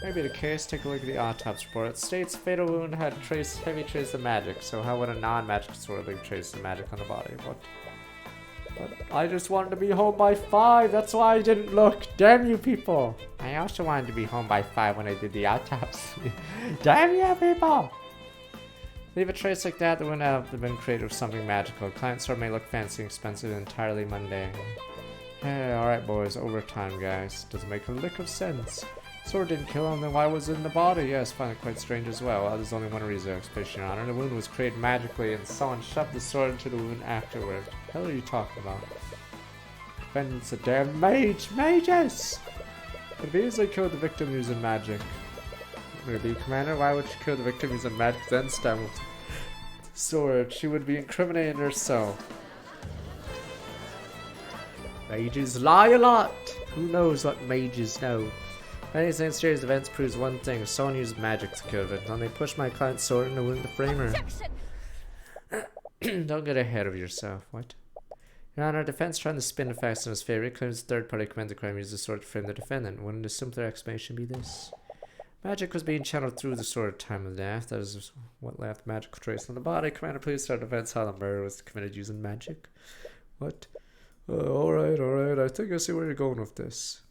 Maybe the case. Take a look at the autopsy report. It states fatal wound had heavy traces of magic. So how would a non-magic sword leave traces of magic on the body? What? But I just wanted to be home by 5. That's why I didn't look. Damn you people. I also wanted to be home by 5 when I did the autopsy. Damn you people. Leave a trace like that wouldn't have been created with something magical. Client sword may look fancy, expensive, and entirely mundane. Hey, alright boys, overtime guys. Doesn't make a lick of sense. Sword didn't kill him, then why was it in the body? Yes, find it quite strange as well. There's only one reason, explanation, Your Honor. The wound was created magically and someone shoved the sword into the wound afterward. What the hell are you talking about? Defendant's a damn mage! Mages! Could have easily killed the victim using magic. Maybe, Commander, why would she kill the victim using magic then stab with the sword? She would be incriminating herself. Mages lie a lot! Who knows what mages know? Many serious events proves one thing. Someone used magic to kill it. And they pushed my client's sword into the wound the framer. Don't get ahead of yourself. What? Your Honor, defense trying to spin the facts in his favor. It claims third-party commits the crime uses the sword to frame the defendant. Wouldn't a simpler explanation be this? Magic was being channeled through the sword at the time of death. That is what left magical trace on the body. Commander, please start defense how the murder was committed using magic. What? Alright. I think I see where you're going with this.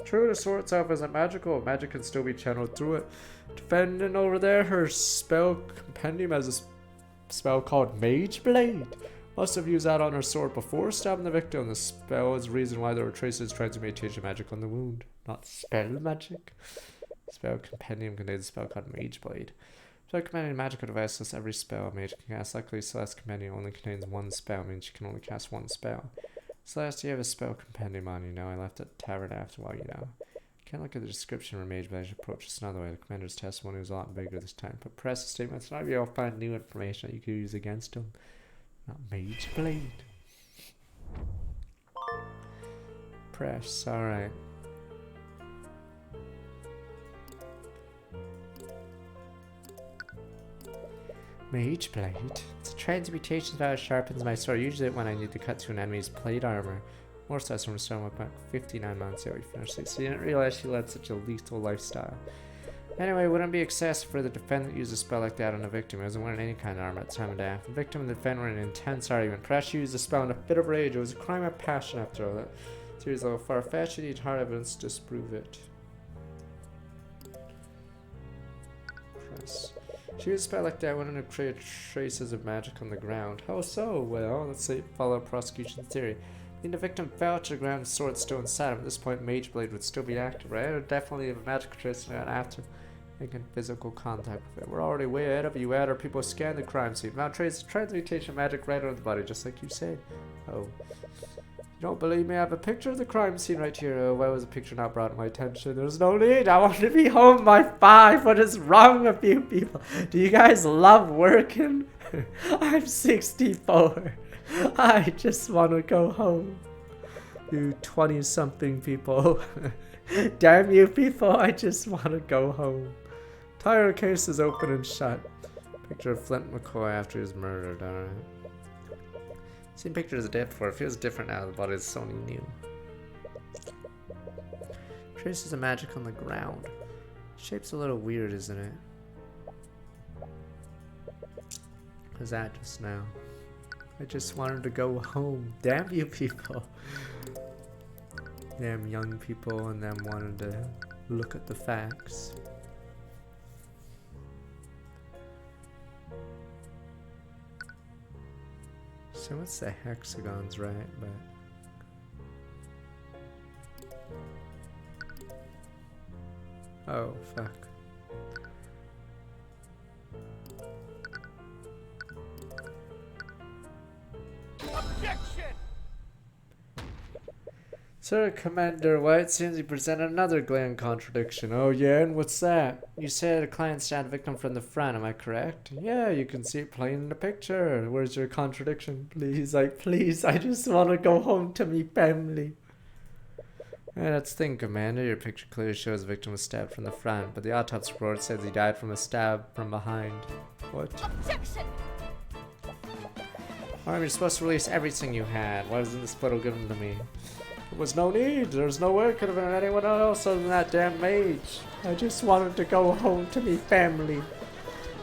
True, the sword itself isn't magical. Magic can still be channeled through it. Defendant over there, her spell compendium has a spell called Mage Blade. Must have used that on her sword before stabbing the victim. The spell is the reason why there were traces of transmutation magic on the wound, not spell magic. Spell compendium contains a spell called Mage Blade. Spell compendium magical device lists every spell a mage can cast. Luckily, Celeste compendium only contains one spell, means you can only cast one spell. Celeste, you have a spell compendium on you now. I left at the tavern after a while, you know. Can't look at the description of Mage Blade. I should approach this another way. The commander's testimony was a lot bigger this time. But press the statements, not be able to find new information that you could use against him. Not Mage Blade. Press, alright. Mage Blade? It's a transmutation that sharpens my sword. Usually when I need to cut through an enemy's plate armor. More stress from stone back 59 months ago. You finished it. So you didn't realize she led such a lethal lifestyle. Anyway, it wouldn't be excessive for the defendant to use a spell like that on a victim. He wasn't wearing any kind of armor at the time of death. The victim and the defendant were in an intense argument. Perhaps she used the spell in a fit of rage. It was a crime of passion after all. That theory is a little far-fetched. You need hard evidence to disprove it. Press. She used a spell like that wouldn't have created traces of magic on the ground. How so? Well, let's say follow prosecution theory. I mean, the victim fell to the ground, the sword still inside him. At this point, Mage Blade would still be active, right? It would definitely have a magical trace on it after making physical contact with it. We're already way ahead of you. Our people scanned the crime scene. Found traces of transmutation magic right on the body, just like you said. Oh. You don't believe me? I have a picture of the crime scene right here. Oh, why was the picture not brought to my attention? There's no need. I want to be home by 5. What is wrong with you people? Do you guys love working? I'm 64. I just want to go home. You 20-something people. Damn you people, I just want to go home. Entire case is open and shut. Picture of Flint McCoy after he was murdered, alright. Seen pictures of death before. It feels different now. The body is so new. Traces of magic on the ground. Shape's a little weird, isn't it? What was that just now? I just wanted to go home. Damn you people. Damn young people and them wanted to look at the facts. So what's the hexagons, right? But oh fuck. Objection! Sir Commander White seems you presented another glaring contradiction. Oh yeah, and what's that? You said a client stabbed victim from the front, am I correct? Yeah, you can see it plain in the picture. Where's your contradiction? Please, please, I just want to go home to me family. Yeah, that's the thing, Commander. Your picture clearly shows the victim was stabbed from the front, but the autopsy report says he died from a stab from behind. What? Objection! Alright, you're supposed to release everything you had. Why wasn't this photo given to me? There was no need. There's no way it could have been anyone else other than that damn mage. I just wanted to go home to me family.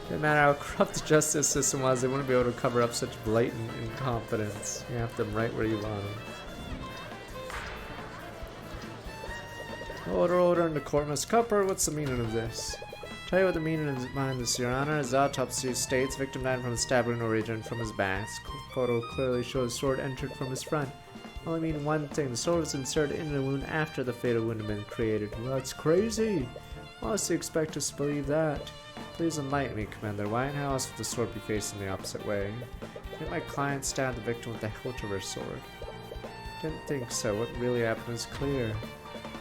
No matter how corrupt the justice system was, they wouldn't be able to cover up such blatant incompetence. You have them right where you want them. Order in the court, Miss Cuthbert. What's the meaning of this? Tell you what the meaning is behind this, Your Honor. As the autopsy states, victim died from a stab wound originating from his back. Photo clearly shows sword entered from his front. Only mean one thing, the sword was inserted into the wound after the fatal wound had been created. Well, that's crazy. Why does he expect us to believe that? Please enlighten me, Commander. Why and how else would the sword be facing the opposite way? Did my client stab the victim with the hilt of her sword? Didn't think so. What really happened is clear.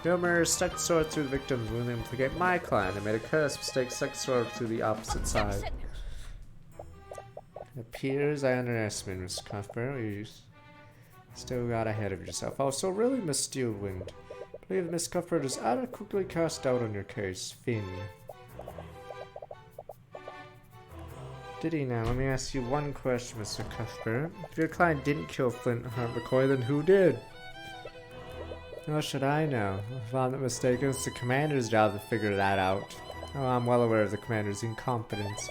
The murderer stuck the sword through the victim's wound and implicate my client. I made a careless mistake, stuck the sword through the opposite side. It appears I underestimated, Mr. Cuthbert. You still got ahead of yourself. Oh, so really, Miss Steelwind. I believe Miss Cuthbert is adequately cast doubt on your case. Finn. Did he now? Let me ask you one question, Mr. Cuthbert. If your client didn't kill Flint and Hunt McCoy, then who did? How should I know? If I'm not mistaken, it's the commander's job to figure that out. Oh, I'm well aware of the commander's incompetence.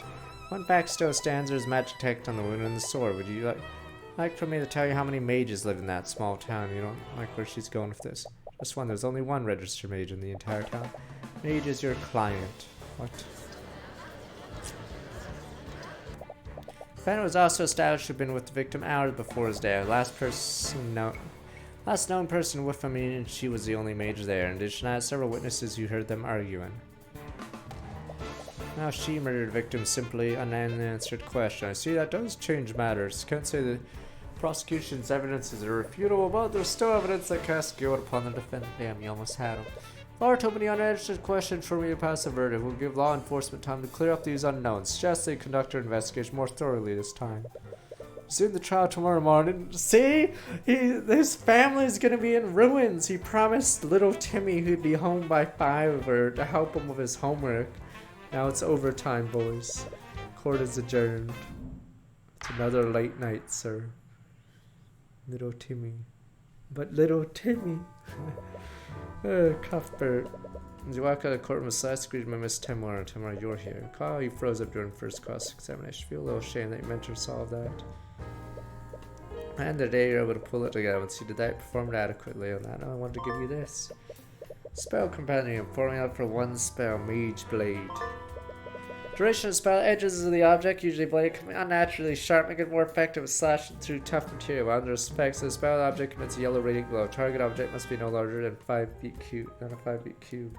One fact still stands: there's magic detect on the wound and the sword. Would you like for me to tell you how many mages live in that small town? You don't like where she's going with this? Just one. There's only one registered mage in the entire town. Mage is your client. What? Fenn was also established to have been with the victim hours before his death. Last known person with him, and she was the only mage there. In addition, I had several witnesses who heard them arguing. Now she murdered the victim, simply an unanswered question. I see that does change matters. Can't say the prosecution's evidence is irrefutable, but there's still evidence that casts guilt upon the defendant. Damn, you almost had him. Far too many unanswered questions for me to pass a verdict. We'll give law enforcement time to clear up these unknowns. Suggest they conduct their investigation more thoroughly this time. Resume the trial tomorrow morning. See? His family's gonna be in ruins. He promised little Timmy he'd be home by 5 or to help him with his homework. Now it's overtime, boys. Court is adjourned. It's another late night, sir. Little Timmy. But little Timmy. Cuthbert. As you walk out of the courtroom, a slight screech by Miss Timor. Timor, you're here. Carl, you froze up during first cross-examination. Feel a little shame that your mentor solved that. And the day you're able to pull it together. Once you did that, you performed adequately on that. Now I wanted to give you this. Spell Companion. Formula for one spell. Mage Blade. Duration of spell: edges of the object, usually blade, can be unnaturally sharp, make it more effective at slashing through tough material. Under effects, the spell object emits a yellow radiant glow. Target object must be no larger than 5 feet cube, not a 5 feet cube.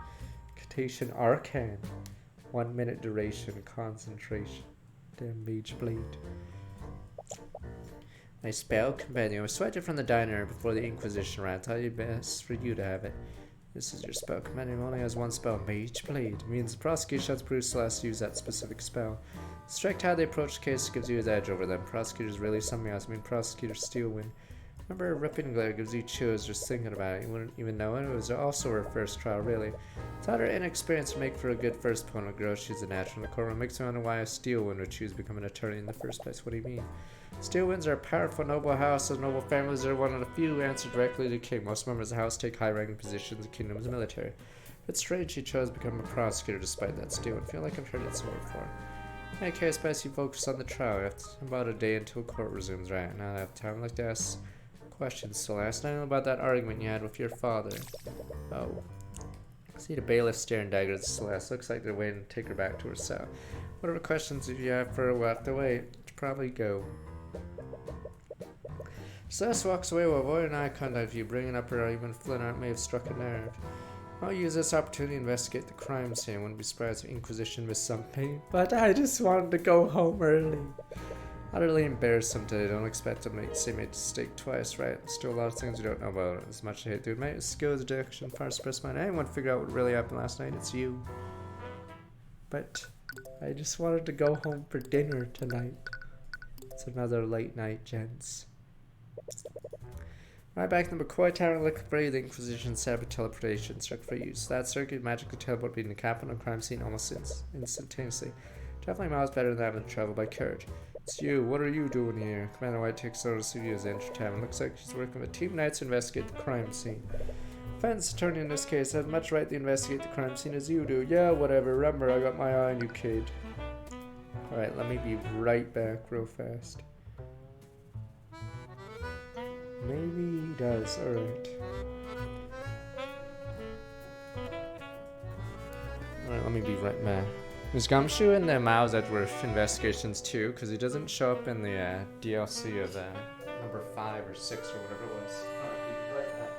Citation Arcane. 1 minute duration, concentration. Damn Mage Blade. My spell companion was selected from the diner before the Inquisition ran. I thought it'd be best for you to have it. This is your spell companion. Only has one spell, Mage Blade. It means the prosecution has to prove Celeste to use that specific spell. Strict how they approach the case gives you his edge over them. Prosecutors really something else. I mean, prosecutors still win. Remember, ripping glare gives you chills just thinking about it. You wouldn't even know it. It was also her first trial, really. Thought her inexperience would make for a good first opponent. Girl, she's a natural in the courtroom. Makes me wonder why a steel wind would choose to become an attorney in the first place. What do you mean? Steel winds are a powerful noble house. As noble families are one of the few who answer directly to the king. Most members of the house take high-ranking positions in the kingdom's military. It's strange she chose to become a prosecutor despite that steel wind. I feel like I've heard it somewhere before. In any case, best you focus on the trial. After about a day until court resumes, right? Now I have time. I'd like to ask questions. So last night about that argument you had with your father. Oh. See the bailiff staring dagger at Celeste. Looks like they're waiting to take her back to her cell. Whatever questions if you have for her, we'll have to wait. Probably go. Celeste walks away while avoiding eye contact with you, bringing up her argument. Flint may have struck a nerve. I'll use this opportunity to investigate the crime scene. I wouldn't be surprised if Inquisition missed something. But I just wanted to go home early. Utterly embarrassing today. Don't expect to make the same mistake twice, right? Still a lot of things you don't know about. As much as I hate to admit, skills, addiction, far suppressed mind. Anyone figure out what really happened last night? It's you. But I just wanted to go home for dinner tonight. It's another late night, gents. Right back in the McCoy Tower, looking for the Inquisition set up a teleportation circuit for use. That circuit magically teleport between the capital and crime scene almost instantaneously. Definitely miles better than having to travel by carriage. It's you. What are you doing here? Commander White takes notice of you as they enter town. Looks like she's working with Team Knights to investigate the crime scene. Defense attorney in this case has much right to investigate the crime scene as you do. Yeah, whatever. Remember, I got my eye on you, kid. Alright, let me be right back real fast. Maybe he does. Alright. Alright, let me be right back. Is Gumshoe in the Miles Edgeworth investigations too? Because he doesn't show up in the DLC of number 5 or 6 or whatever it was. Alright, be right back.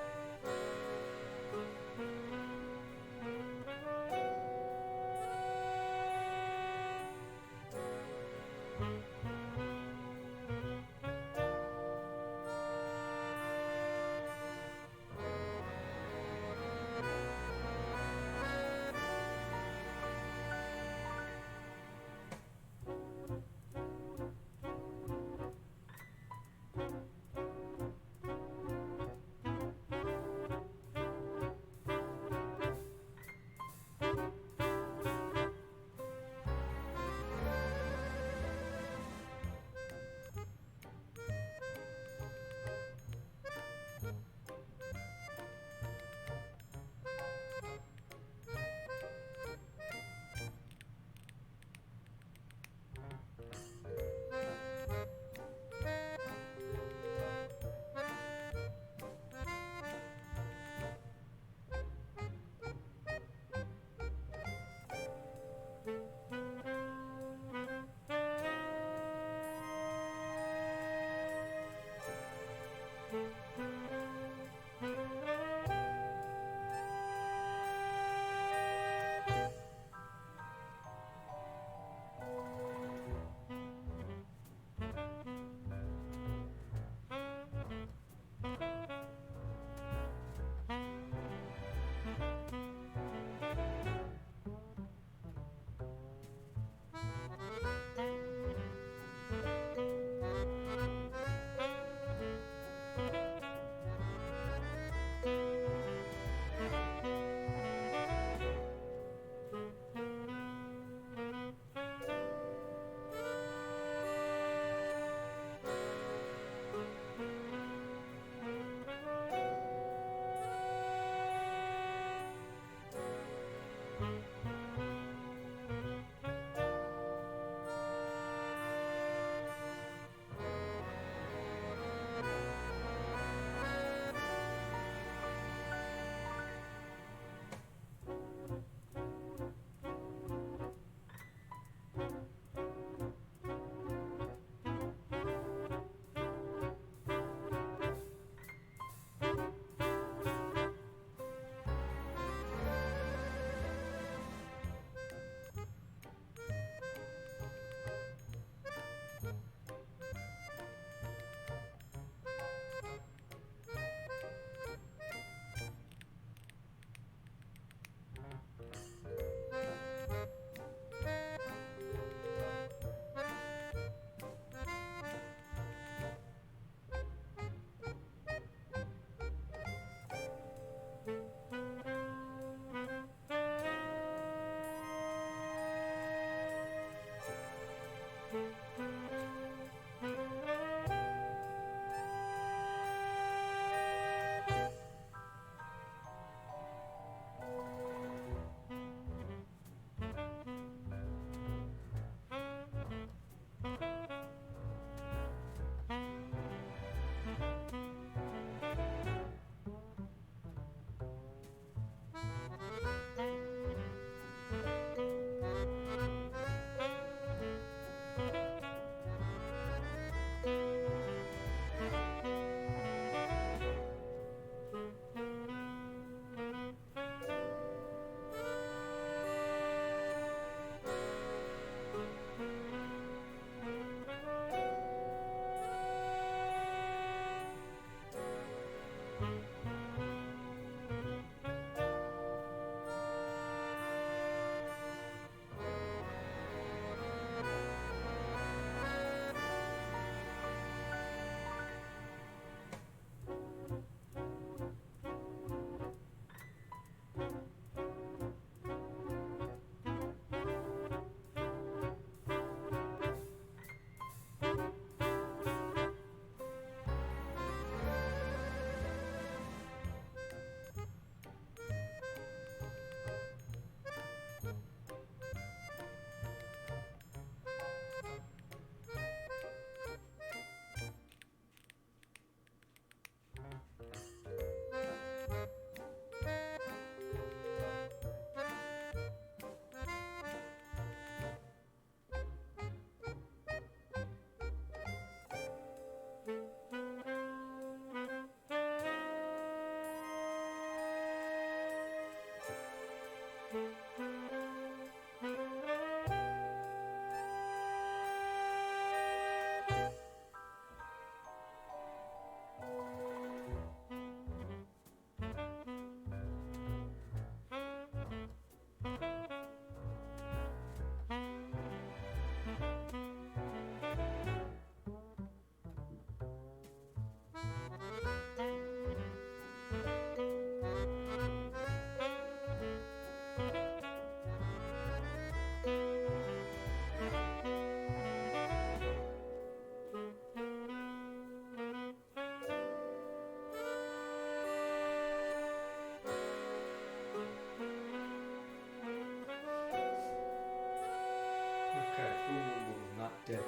Okay, ooh, not dead.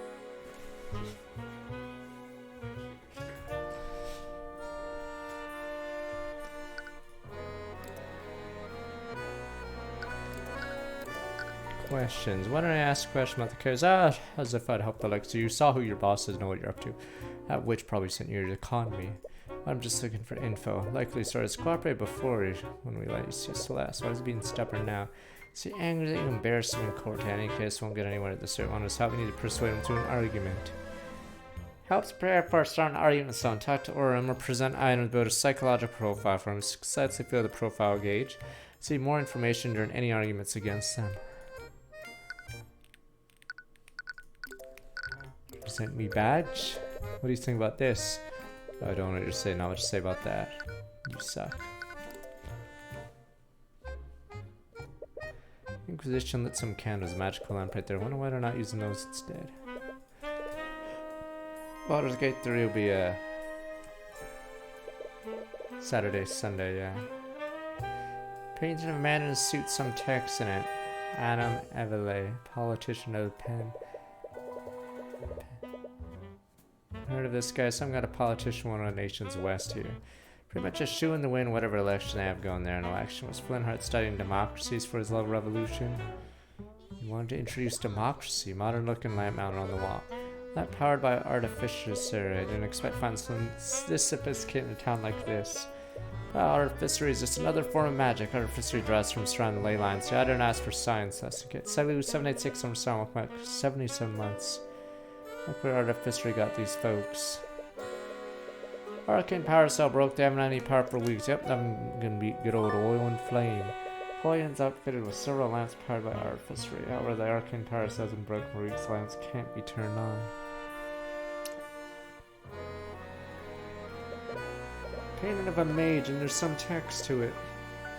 Questions. Why don't I ask a question about the case? As if I'd help the likes of you. Saw who your boss is, know what you're up to. That witch probably sent you to con me. I'm just looking for info. Likely started to cooperate before when we let you see Celeste. Why is he being stubborn now? Is he angry that you embarrassed him in court? In any case, won't get anywhere at the cert. Want us help? We need to persuade him to an argument. Helps prepare for a start an argument zone. Talk to Orem or present items, build a psychological profile for him. Successfully fill the profile gauge. See more information during any arguments against them. Present me badge. What do you think about this? Oh, I don't know what you're saying. Not what to say about that. You suck. Inquisition lit some candles. Magical lamp right there. Wonder why they're not using those instead. Baldur's Gate 3 will be Saturday, Sunday, yeah. Painting of a man in a suit, some text in it. Adam Evele, politician of the pen. Heard of this guy? Some kind of politician, one of the nation's west here. Pretty much a shoe in the wind, whatever election they have going there. In election was Flintheart studying democracies for his love revolution. He wanted to introduce democracy, modern looking lamp mounted on the wall. Not powered by artificer. I didn't expect to find something this sophisticated in a town like this. Artificery is just another form of magic. Artificery draws from surrounding ley lines. So I didn't ask for science. That's to get 786 on sound with 77 months. Look where artificery got these folks. Arcane power cell broke. They haven't had any power for weeks. Yep, I'm gonna be good old oil and flame. Poyon's outfitted with several lamps powered by artificery. However, the arcane power cells and broken for weeks. Lamps can't be turned on. Painting of a mage, and there's some text to it.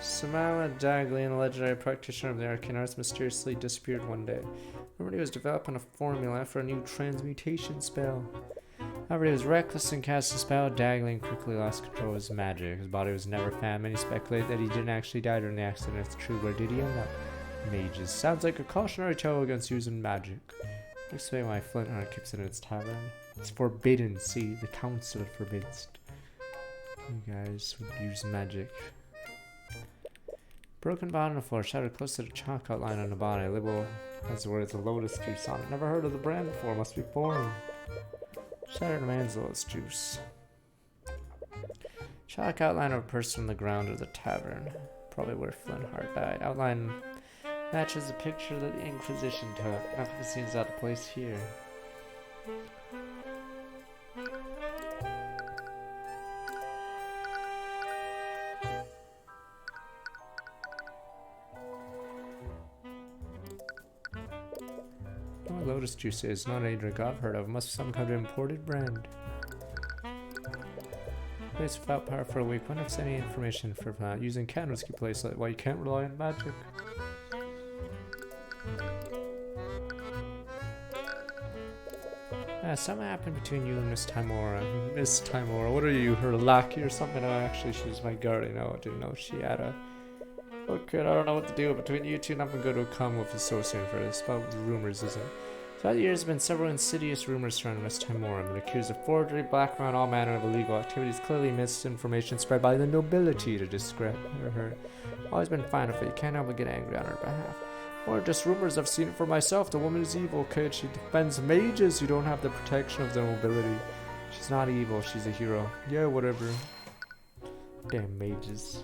Samara Daglian, a legendary practitioner of the arcane arts, mysteriously disappeared one day. Remember, he was developing a formula for a new transmutation spell. However, he was reckless and cast a spell. Daglian quickly lost control of his magic. His body was never found. Many speculate that he didn't actually die during the accident. If it's true, where did he end up? Mages. Sounds like a cautionary tale against using magic. Explain why Flintheart keeps it in its tavern. It's forbidden. See, the council forbids. You guys would use magic. Broken bottom on the floor, shattered close to the chalk outline on the body. Label has the words of lotus juice on it. Never heard of the brand before, must be foreign. Shattered man's lotus juice. Chalk outline of a person on the ground of the tavern. Probably where Flintheart died. Outline matches the picture that the Inquisition took. Nothing seems out of place here. Lotus juice is not a drink I've heard of. Must be some kind of imported brand. Place without power for a week. Wonder if there's any information for using candles to keep place like why you can't rely on magic. Something happened between you and Miss Timora. Miss Timora, what are you, her lackey or something? No, actually, she's my guardian. I didn't know she had a... Okay, I don't know what to do between you two. Nothing good will come with associating for this. About rumors, isn't it? Throughout the years, there have been several insidious rumors surrounding Miss Timora. Been accused of forgery, blackmail, all manner of illegal activities. Clearly, misinformation spread by the nobility to discredit her. Always been fine with it. You can't help but get angry on her behalf. Or just rumors. I've seen it for myself. The woman is evil, kid. She defends mages who don't have the protection of the nobility. She's not evil. She's a hero. Yeah, whatever. Damn mages.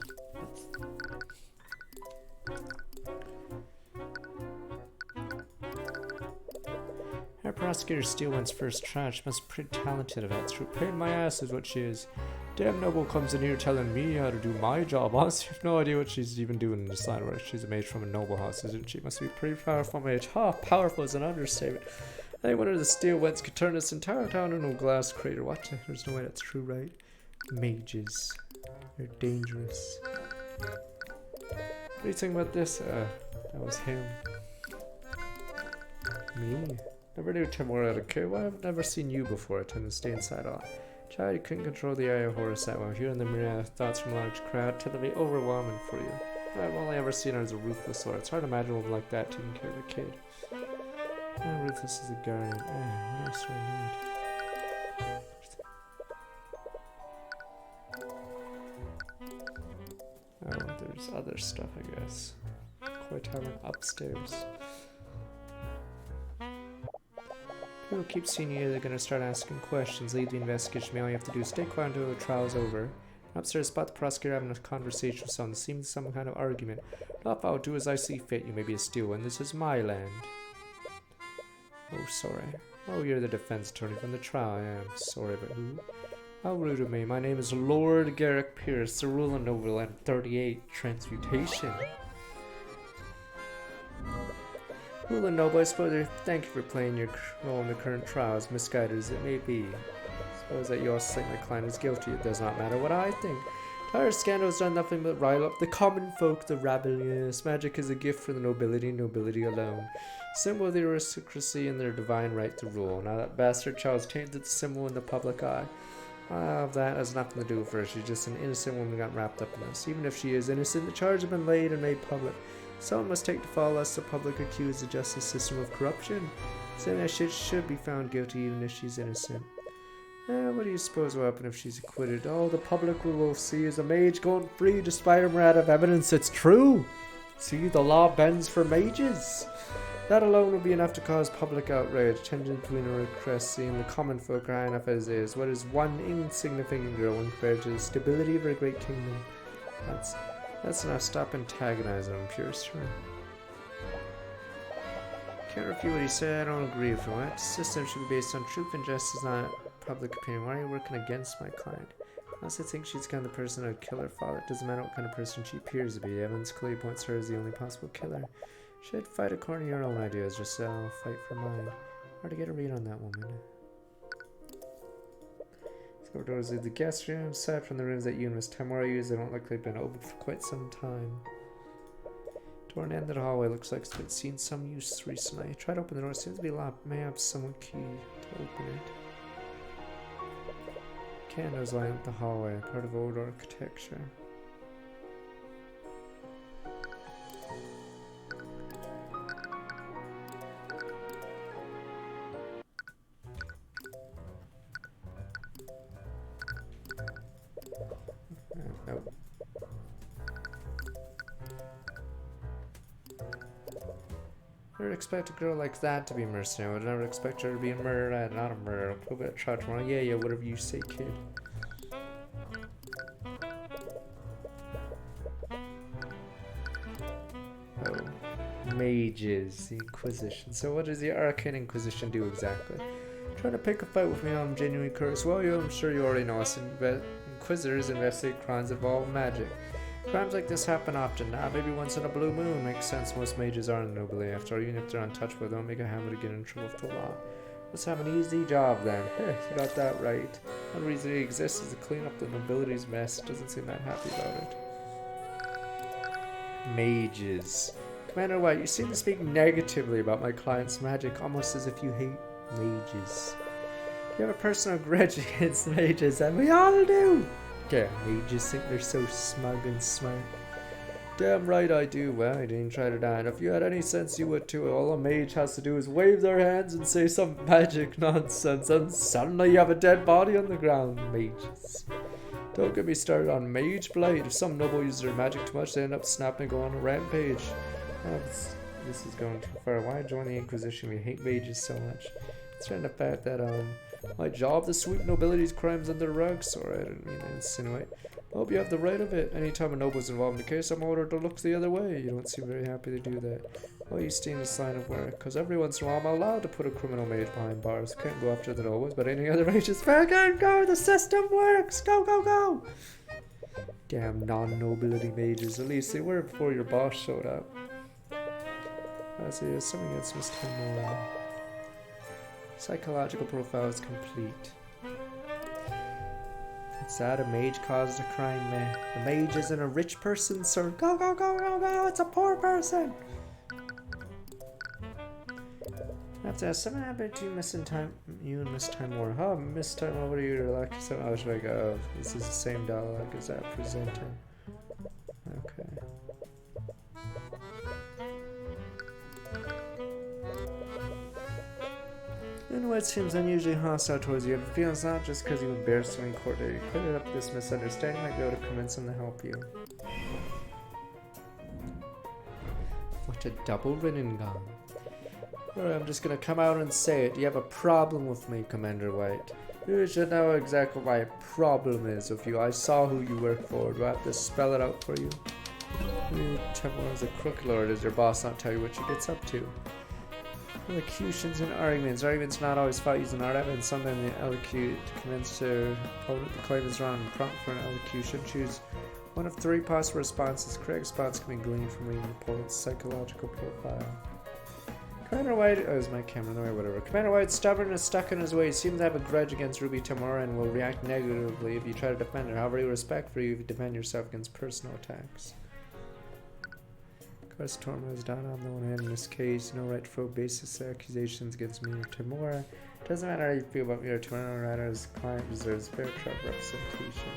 prosecutor Steele went's first trial. She must be pretty talented if that's true. Pain in my ass is what she is. Damn noble comes in here telling me how to do my job. Honestly, I have no idea what she's even doing in this line of work. She's a mage from a noble house, isn't she? Must be a pretty powerful mage. Ha, powerful is an understatement. I think one of the Steel Wents could turn this entire town into a glass crater. What? There's no way that's true, right? Mages. They're dangerous. What do you think about this? That was him. Me? Never knew Timur had a kid. Why I've never seen you before. I tend to stay inside a lot. Child, you couldn't control the eye of Horus that well. Hearing the myriad thoughts from a large crowd tend to be overwhelming for you. I've only ever seen her as a ruthless lord. It's hard to imagine a woman like that taking care of a kid. Oh, ruthless is a guardian. What else do I need? Oh, there's other stuff, I guess. Quite having upstairs. People keep seeing you, they're gonna start asking questions. Lead the investigation. All you have to do is stay quiet until the trial's over. Upstairs, spot the prosecutor having a conversation with someone. Seems some kind of argument. If I'll do as I see fit. You may be a Steel and this is my land. Oh, sorry. Oh, you're the defense attorney from the trial. I am sorry, but who? How rude of me. My name is Lord Garrick Pierce, the ruler noble and 38 transmutation. Ruler noble, I suppose. Thank you for playing your role in the current trial, as misguided as it may be. I suppose that you also think my client is guilty. It does not matter what I think. Entire scandal has done nothing but rile up the common folk, the rebellious. Magic is a gift for the nobility, nobility alone. Symbol of the aristocracy and their divine right to rule. Now that bastard Charles tainted the symbol in the public eye. That has nothing to do with her. She's just an innocent woman who got wrapped up in this. Even if she is innocent, the charge has been laid and made public. Someone must take the fall lest the public accuse the justice system of corruption. Saying that she should be found guilty even if she's innocent. What do you suppose will happen if she's acquitted? Oh, the public will see as a mage going free despite a myriad of evidence. It's true! See, the law bends for mages! That alone will be enough to cause public outrage. Tension between the aristocracy and the common folk are high enough as it is. What is one insignificant girl when compared to the stability of her great kingdom? That's enough. Stop antagonizing him, Pierce. Can't refute what he said. I don't agree with him. The system should be based on truth and justice, not public opinion. Why are you working against my client? I also think she's the kind of person who would kill her father. It doesn't matter what kind of person she appears to be. Evidence clearly points her as the only possible killer. Should fight according to your own ideas, just so I'll fight for mine. Hard to get a read on that woman. Let's go doors lead the guest room. Aside from the rooms that you and Miss Tamara use, they don't look like they've been open for quite some time. Door and end of the hallway looks like it's been seen some use recently. Try to open the door, seems to be locked. May have someone key to open it. Candles line up the hallway, part of old architecture. Nope. I would expect a girl like that to be mercenary. I would never expect her to be a murderer, not a murderer. I'll put it try tomorrow. Yeah, whatever you say, kid. Oh. Mages, the Inquisition. So what does the Arcane Inquisition do exactly? Trying to pick a fight with me, I'm genuinely curious. Well, I'm sure you already know us. Inquisitors investigate crimes involving magic. Crimes like this happen often. Maybe once in a blue moon. Makes sense. Most mages aren't nobility. After all, even if they're untouchable, they don't make a habit of getting in trouble with the law. Let's have an easy job then. You got that right. One reason it exists is to clean up the nobility's mess. Doesn't seem that happy about it. Mages. Commander White, you seem to speak negatively about my client's magic, almost as if you hate mages. You have a personal grudge against mages, and we all do! Yeah, mages think they're so smug and smart. Damn right I do. Well, I didn't try to die. And if you had any sense, you would too. All a mage has to do is wave their hands and say some magic nonsense, and suddenly you have a dead body on the ground. Mages. Don't get me started on mage blight. If some noble uses their magic too much, they end up snapping and go on a rampage. This is going too far. Why join the Inquisition? We hate mages so much. It's trying the fact that my job to sweep nobility's crimes under the rug. Sorry, I didn't mean to insinuate. Hope you have the right of it. Anytime a noble's involved in the case, I'm ordered to look the other way. You don't seem very happy to do that. Why you stay in this line of work? Because every once in a while I'm allowed to put a criminal mage behind bars. Can't go after the nobles, but any other mage is fair. Go! The system works! Go! Damn non-nobility mages. At least they were before your boss showed up. I see, something against Mr. Moore. Psychological profile is complete. Is that a mage caused a crime, man? The mage isn't a rich person, sir. Go! It's a poor person! I have to ask, something happened to you, you and Miss Timor. Oh, Miss Timor, what are you like? I was like, oh, this is the same dialogue as that presenter. Okay. Anyway, it seems unusually hostile towards you. I have a feeling it's not just because you embarrassed him in court. You cleared up this misunderstanding, might be able to convince him to help you. What a double Rinnegan. Alright, I'm just gonna come out and say it. You have a problem with me, Commander White. You should know exactly what my problem is with you. I saw who you work for. Do I have to spell it out for you? You Timor is a crook lord. Does your boss not tell you what she gets up to? Elocutions and arguments. Arguments not always fought using art evidence. Sometimes they elocute to convince their opponent the claim is wrong and prompt for an elocution. Choose one of 3 possible responses. Correct response can be gleaned from reading the opponent's psychological profile. Commander White, oh, is my camera in the way, whatever. Commander White's stubborn and stuck in his ways. Seems to have a grudge against Ruby Timora and will react negatively if you try to defend her. However, he will respect for you if you defend yourself against personal attacks. Of course, Torma is down on the one hand in this case. No right to throw baseless accusations against me or Timora. Doesn't matter how you feel about me or Timora, rather his client deserves fair trial representation.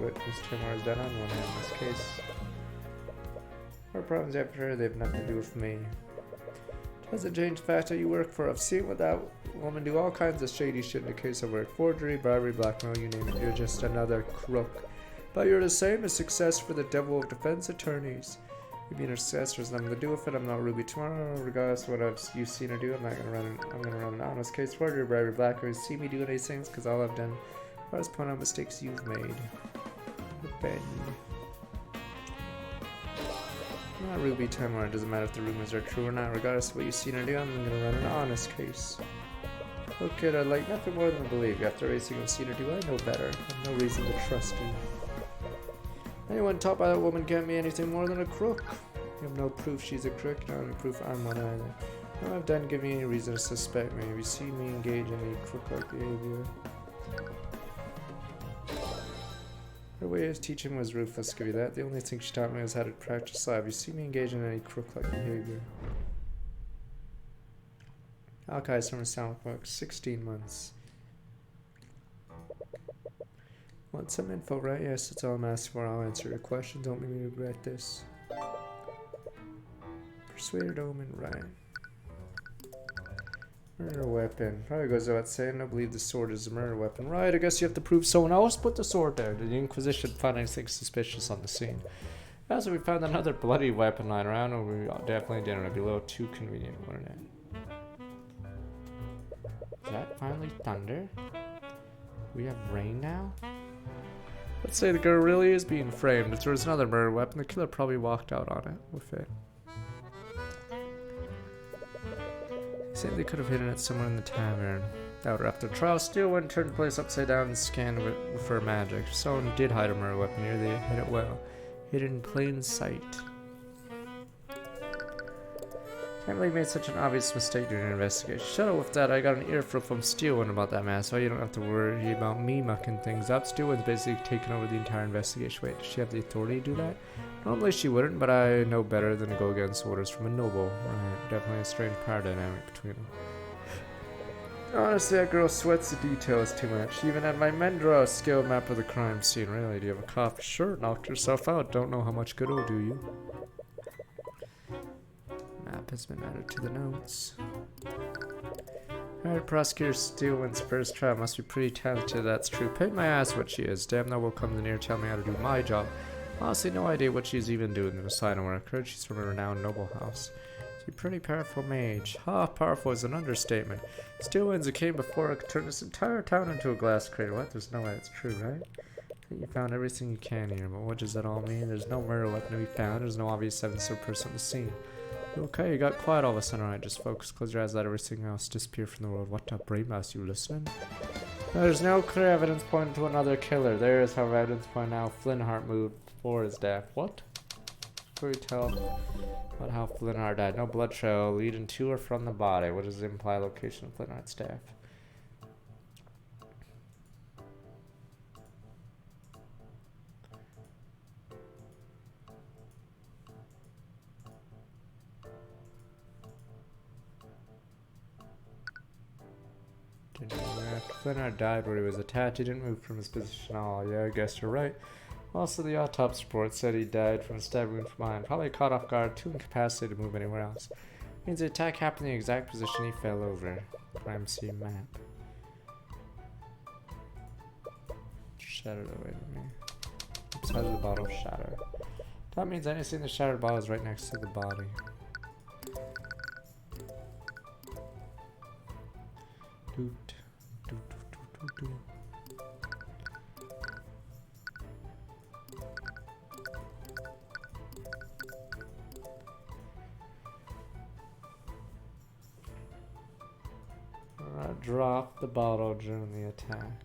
What Miss Timor has done on one hand in this case. Our problems after her, they have nothing to do with me. Doesn't change the fact that you work for. I've seen with that woman do all kinds of shady shit in the case of work. Forgery, bribery, blackmail, you name it. You're just another crook. But you're the same as success for the devil of defense attorneys. You being a success has nothing to do with it. I'm not Ruby tomorrow. Regardless of what you've seen her do, I'm gonna run an honest case. Forgery, bribery, blackmail. See me doing these things because all I've done is point out mistakes you've made. Ben. Not Ruby Timor. It doesn't matter if the rumors are true or not. Regardless of what you've seen her do, I'm gonna run an honest case. Look, kid, I'd like nothing more than to believe you. After everything I've seen her do, I know better. I have no reason to trust you. Anyone taught by that woman can't be anything more than a crook. You have no proof she's a crook, not any proof I'm one either. No, I've done give me any reason to suspect me. If you see me engage in any crook-like behavior. Her way of teaching was ruthless, give you that. The only thing she taught me was how to practice live. You see me engage in any crook-like behavior. Alkai's from a sound book, 16 months. Want some info, right? Yes, that's all I'm asking for. I'll answer your question. Don't make me regret this. Persuaded Omen, right. Murder weapon. Probably goes without saying. I believe the sword is a murder weapon. Right, I guess you have to prove someone else put the sword there. Did the Inquisition find anything suspicious on the scene? Also, we found another bloody weapon lying around, and we definitely didn't. It'd be a little too convenient, wouldn't it? Is that finally thunder? We have rain now? Let's say the girl really is being framed. If there was another murder weapon, the killer probably walked out on it with it. Saying they could have hidden it somewhere in the tavern. However, after the trial, Steel went and turned the place upside down and scanned it for magic. If someone did hide a murder weapon here, they hid it well. Hidden in plain sight. Can't believe you made such an obvious mistake during an investigation. Shut up with that. I got an earful from Steelwind about that man, so you don't have to worry about me mucking things up. Steelwind's basically taken over the entire investigation. Wait, does she have the authority to do that? Normally she wouldn't, but I know better than to go against orders from a noble. Right, definitely a strange power dynamic between them. Honestly, that girl sweats the details too much. She even had my men draw a scale map of the crime scene. Really, do you have a cough? Sure, knocked herself out. Don't know how much good it'll do you. Map has been added to the notes. Alright, Prosecutor Steelwind's first trial must be pretty talented, that's true. Paint my ass what she is. Damn, no one will come near tell me how to do my job. Honestly, no idea what she's even doing in the asylum where I heard she's from a renowned noble house. She's a pretty powerful mage. Powerful is an understatement. Steel winds that came before her could turn this entire town into a glass crater. What? There's no way it's true, right? You found everything you can here, but what does that all mean? There's no murder weapon to be found. There's no obvious evidence of a person on the scene. Okay, you got quiet all of a sudden. Alright, just focus. Close your eyes, let everything else disappear from the world. What up, brain mouse? You listening? There's no clear evidence pointing to another killer. There is, however, evidence pointing out Flintheart moved before his death. What? Can we tell about how Flintheart died? No blood trail leading to or from the body. What does the implied location of Flintheart's death? Flintheart died where he was attacked. He didn't move from his position at all. Yeah, I guess you're right. Also, the autopsy report said he died from a stab wound from behind. Probably caught off guard, too incapacitated to move anywhere else. Means the attack happened in the exact position he fell over. Crime scene map. Shattered away from me. Outside of the bottle shattered. That means anything in the shattered bottle is right next to the body. Doot. Dropped the bottle during the attack.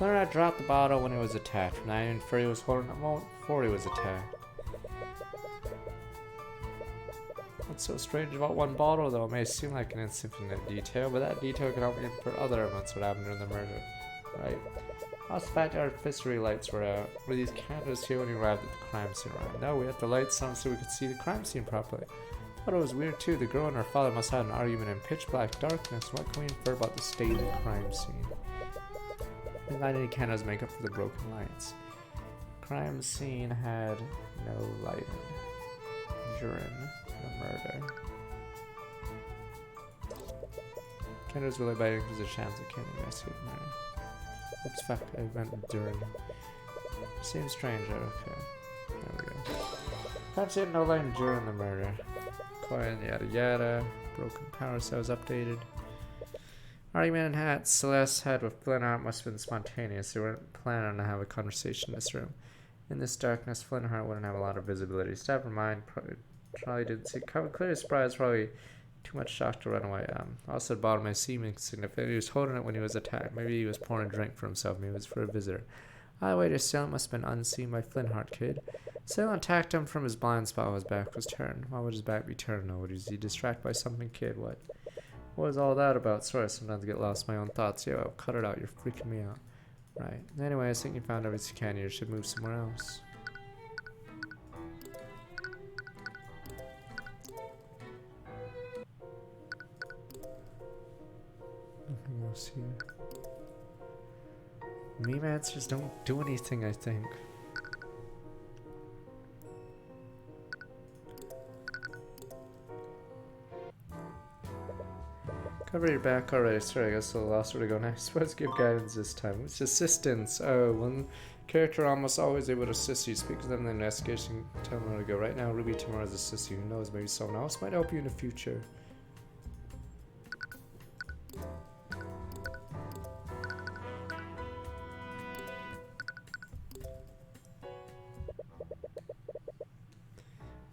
Leonard dropped the bottle when he was attacked. From that infer he was holding it before he was attacked. What's so strange about one bottle, though? It may seem like an insignificant detail, but that detail can help me infer other events what happened during the murder. Right? Also, the fact our artificial lights were out. Were these candles here when we arrived at the crime scene? Right? No, we had the lights on so we could see the crime scene properly. I thought it was weird too. The girl and her father must have had an argument in pitch black darkness. What can we infer about the state of the crime scene? Didn't light any candles make up for the broken lights. Crime scene had no lighting during the murder. Candles were lit by because the chance it can't investigate the murder. Oops, fuck, I meant during. Seems stranger, okay. There we go. Crime scene had no lighting during the murder. Coin, yada yada. Broken power cells updated. Argument in hat Celeste had with Flintheart must have been spontaneous. They weren't planning to have a conversation in this room. In this darkness, Flintheart wouldn't have a lot of visibility. Stab her mind probably didn't see. Clearly surprised, probably too much shock to run away. Also, the bottom may seem insignificant. He was holding it when he was attacked. Maybe he was pouring a drink for himself. Maybe it was for a visitor. Either way, the assailant must have been unseen by Flintheart kid. Assailant attacked him from his blind spot while his back was turned. Why would his back be turned? No, was he distracted by something, kid? What was all that about? Sorry, sometimes I get lost in my own thoughts. Yo, cut it out. You're freaking me out. Right. Anyway, I think you found everything you can. You should move somewhere else. Nothing else here. Meme answers don't do anything, I think. Cover your back already. Sorry, I guess I lost where to go next. Let's give guidance this time. It's assistance. Oh, one character almost always able to assist you. Speak to them in the investigation. Tell them where to go. Right now, Ruby tomorrow's assist you. Who knows? Maybe someone else might help you in the future.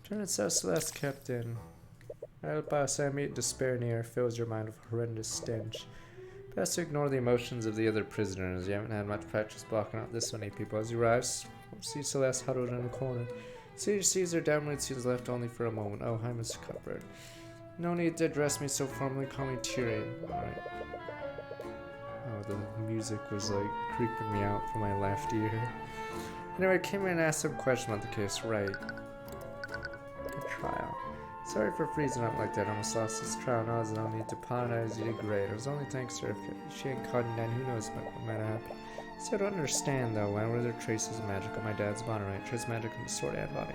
Turn itself Celeste kept in. Balsamic despair near fills your mind with a horrendous stench. Best to ignore the emotions of the other prisoners. You haven't had much practice blocking out this many people. As you arrive, see Celeste huddled in a corner. Sees her downward scenes left only for a moment. Oh, hi, Mr. Cuthbert. No need to address me so formally. Call me Tyrion. Alright. Oh, the music was like creeping me out from my left ear. Anyway, I came in and asked some questions about the case. Right. Good trial. Sorry for freezing up like that. I almost lost this trial. Now there's no need to apologize. You did great. It was only thanks to her. If she hadn't caught you down, who knows what might have happened. So I don't understand though. Why were there traces of magic on my dad's body? Right? Trace magic on the sword and body.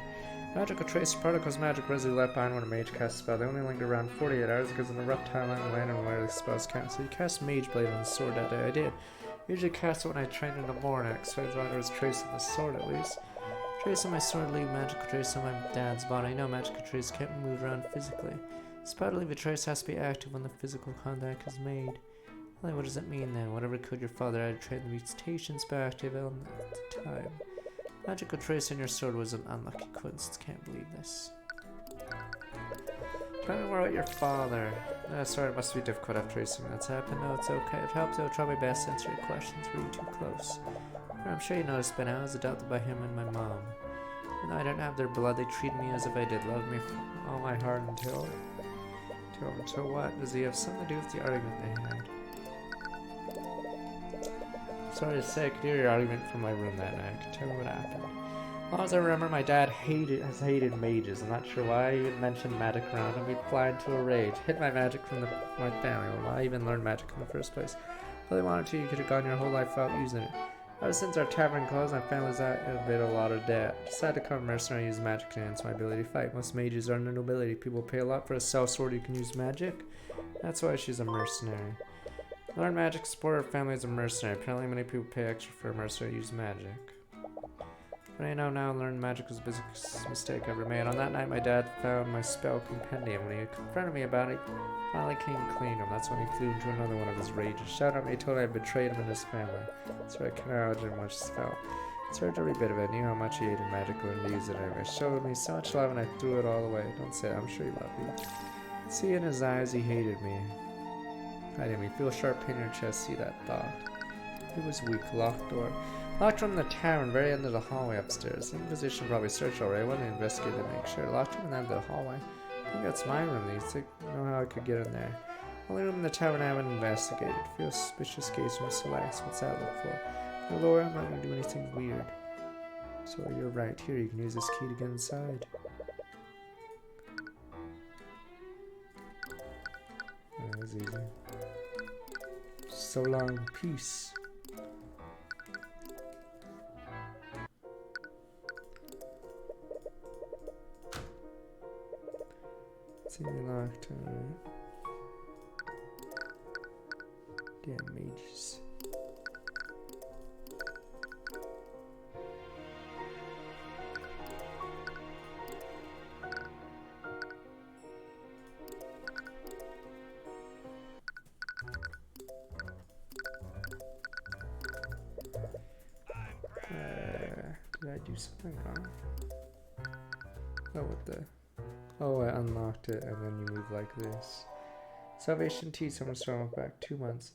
Magical trace particles magic residue left behind when a mage casts a spell. They only linger around 48 hours because in the rough timeline land and where the spells count. So you cast Mage Blade on the sword that day. I did. Usually cast it when I train in the morning, so I thought it was tracing the sword at least. Trace on my sword leave magical trace on my dad's body. No magical trace can't be moved around physically. This power to leave a trace has to be active when the physical contact is made. Well, what does that mean then? Whatever code your father had to train the mutations by active at the time. Magical trace on your sword was an unlucky coincidence. Can't believe this. Tell me more about your father. Sorry, it must be difficult after tracing that's happened. No, it's okay. It helps. I'll try my best to answer your questions. Were you too close? I'm sure you noticed by now I was adopted by him and my mom. Even though I don't have their blood, they treated me as if I did. Loved me from all my heart until what? Does he have something to do with the argument they had? Sorry to say, I could hear your argument from my room that night. I could tell you what happened. As long as I remember, my dad has hated mages. I'm not sure why I even mentioned magic around him. He'd fly into a rage. Hid my magic from my family. Well, why even learn magic in the first place? If you really wanted to, you could have gone your whole life without using it. Ever since our tavern closed, my family's in a bit of a lot of debt. I decided to become a mercenary and use magic to enhance my ability to fight. Most mages are under nobility. People pay a lot for a cell sword you can use magic. That's why she's a mercenary. Learn magic, support her family as a mercenary. Apparently many people pay extra for a mercenary to use magic. But I know now learning magic was the biggest mistake I ever made. On that night, my dad found my spell compendium. When he confronted me about it, he finally came clean him. That's when he flew into another one of his rages. Shouted at me, told me I betrayed him and his family. So I can't imagine how much this felt. I searched every bit of it. I knew how much he hated magic and used it anyway. Showed me so much love and I threw it all away. Don't say it. I'm sure he loved me. See in his eyes, he hated me. I didn't feel a sharp pain in your chest. See that thought. It was weak. Locked door. Locked room in the tavern, very end of the hallway upstairs. The Inquisition probably searched already. I wanted to investigate to make sure. Locked room in the end of the hallway. I think that's my room. You think know how I could get in there? Only room in the tavern I haven't investigated. Feel suspicious case from Celeste. What's that look for? No, Laura, I'm not going to do anything weird. So you're right. Here, you can use this key to get inside. That was easy. So long, peace. Seemingly locked, alright. Damn mages. Did I do something wrong? Oh, what the? Oh, I unlocked it and then you move like this. Salvation tea, someone's thrown back 2 months.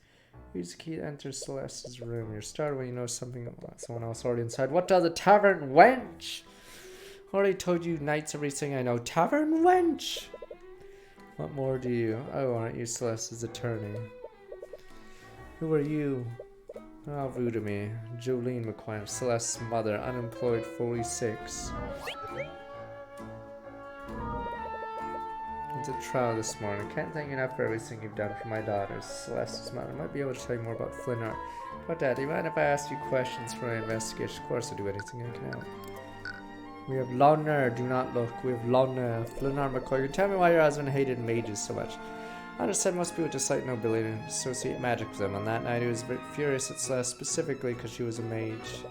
Use the key to enter Celeste's room. You're startled when you know someone else already inside. What does a tavern wench? Already told you knights everything I know. Tavern wench! What more do you? Oh, aren't you Celeste's attorney? Who are you? Oh, voodoo me. Jolene McQuine, Celeste's mother, unemployed, 46. It's a trial this morning. Can't thank you enough for everything you've done for my daughters. Celeste's mother. I might be able to tell you more about Flynn Art. But Dad, do you mind if I ask you questions for my investigation? Of course I'll do anything I can help. We have Lonner, do not look. We have Lonner, Flynn Art McCoy. You tell me why your husband hated mages so much. I understand most people dislike nobility and associate magic with them. On that night he was a bit furious at Celeste, specifically because she was a mage.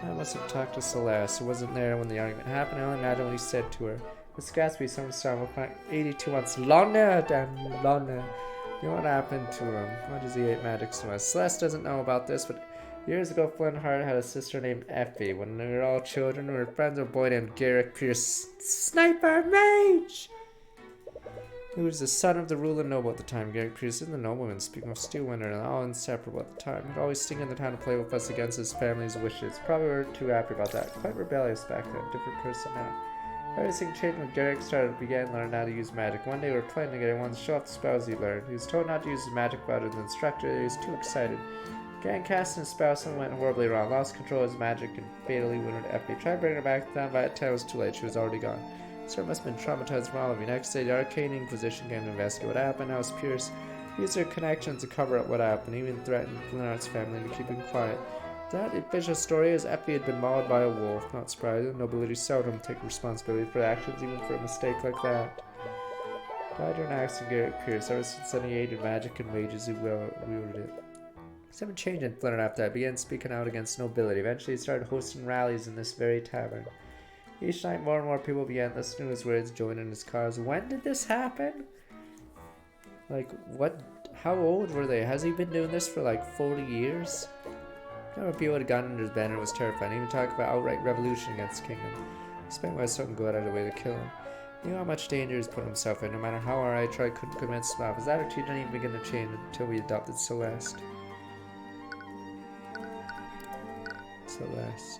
I must have talked to Celeste, who wasn't there when the argument happened. I only imagine what he said to her. This Gatsby, some star, 82 months. Lonner, damn you, Lonner. You know what happened to him? Why does he hate magic so much? Celeste doesn't know about this, but years ago, Flynn Hart had a sister named Effie. When they were all children, we were friends with a boy named Garrick Pierce. Sniper Mage! He was the son of the ruling noble at the time. Garrick Pierce and the nobleman, speaking of Steelwinder, and all inseparable at the time. He'd always sting in the town to play with us against his family's wishes. Probably weren't too happy about that. Quite rebellious back then. Different person now. Everything changed when Garrick began learning how to use magic. One day we were playing together and wanted to show off the spells he learned. He was told not to use his magic by the instructor. He was too excited. Began casting his spell, something went horribly wrong. Lost control of his magic and fatally wounded Effie. Tried bringing her back down, by that time it was too late. She was already gone. Sir must have been traumatized from all of you. Next day, the Arcane Inquisition came to investigate what happened. House Pierce used their connections to cover up what happened. He even threatened Glenart's family to keep him quiet. That official story is Effie had been mauled by a wolf. Not surprising. Nobility seldom take responsibility for actions, even for a mistake like that. Died during an accident, Garrick Pierce. Ever since then, he hated magic and mages who wielded it. Things have been changing, Flynn, after I began speaking out against nobility. Eventually, he started hosting rallies in this very tavern. Each night, more and more people began listening to his words, joining his cause. When did this happen? Like, what? How old were they? Has he been doing this for like 40 years? When people had gone under his banner, it was terrifying. He even talked about outright revolution against the kingdom. He spent was something good out of the way to kill him. He knew how much danger he's put himself in. No matter how hard I tried, couldn't convince him of. His attitude didn't even begin to change until we adopted Celeste. Celeste.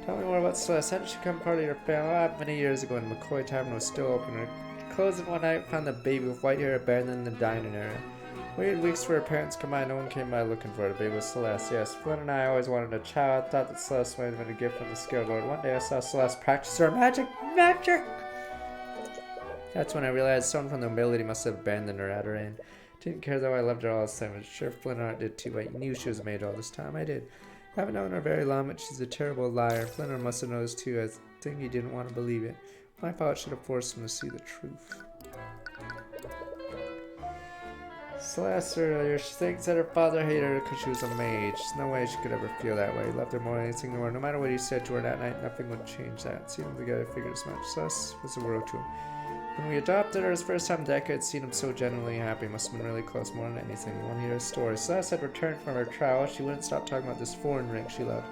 Tell me more about Celeste. How did she become part of your family? Many years ago, when the McCoy Tavern was still open. Her closing one night, found the baby with white hair abandoned in the dining area. Waited weeks for her parents to come by. No one came by looking for her. The baby was Celeste. Yes, Flynn and I always wanted a child. Thought that Celeste might have been a gift from the skill board. One day I saw Celeste practice her magic. That's when I realized someone from the nobility must have abandoned her at her end. Didn't care though. I loved her all the time. I'm sure Flynn and I did too. I knew she was a maid all this time. I did. I haven't known her very long, but she's a terrible liar. Flinner must have noticed too. I think he didn't want to believe it. My fault should have forced him to see the truth. Celeste earlier, she thinks that her father hated her because she was a maid. There's no way she could ever feel that way. He loved her more than anything in the world. No matter what he said to her that night, nothing would change that. Seeing them together, I figured as much. Celeste was the world to him. When we adopted her, his first time in decades, seen him so genuinely happy. Must have been really close, more than anything. You want to hear his story. Celeste had returned from her trial. She wouldn't stop talking about this foreign drink she loved.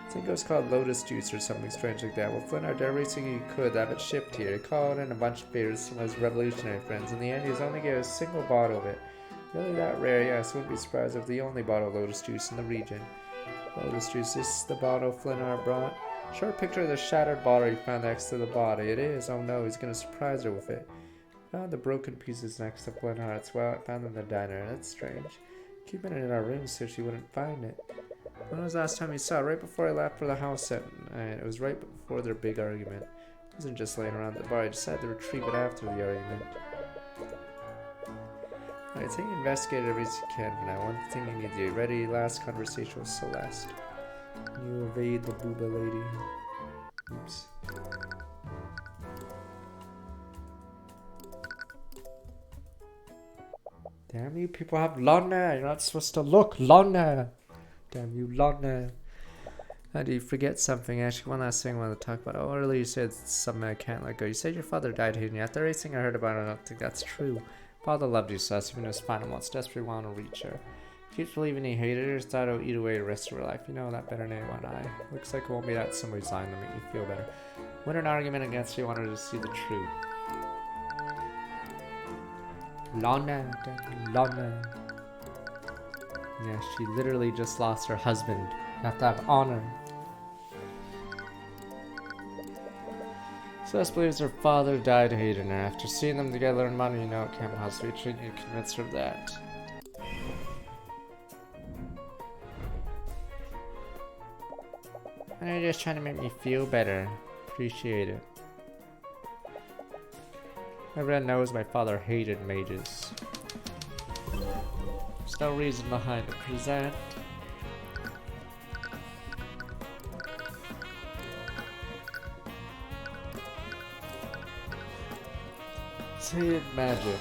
I think it was called Lotus Juice or something strange like that. Well, Flynn did everything he could to have it shipped here. He called in a bunch of favors from his revolutionary friends. In the end, he was only gave a single bottle of it. Really that rare, yes. Wouldn't be surprised if the only bottle of Lotus Juice in the region. Lotus Juice, this is the bottle Flynn brought. Short picture of the shattered bottle he found next to the body. It is. Oh no, he's gonna surprise her with it. Found the broken pieces next to Flynn Hart's. Well, I found them in the diner. That's strange. Keeping it in our room so she wouldn't find it. When was the last time you saw it? Right before I left for the house at night. It was right before their big argument. It wasn't just laying around at the bar. I decided to retrieve it after the argument. I think you investigated everything you can for now. One thing you need to do. Ready? Last conversation with Celeste. You evade the booba lady. Oops. Damn you, people have long hair. You're not supposed to look long hair. Damn you, long hair. How do you forget something? Actually, one last thing I wanted to talk about. Oh, earlier you said something I can't let go. You said your father died hating you. After everything I heard about it, I don't think that's true. Father loved you, Celeste, even in his final months, desperately wanted to reach her. Keeps believing he hated her, thought it would eat away the rest of her life. You know that better than anyone. Looks like it won't be that somebody's lying to make you feel better. Win an argument against you, wanted to see the truth. Lana. Yeah, she literally just lost her husband. You have to have honor. Celeste believes her father died hating her. After seeing them together in money, you know it can't possibly be true. You convince her of that. And you're just trying to make me feel better. Appreciate it. Everyone knows my father hated mages. There's no reason behind it. Present. Hated magic.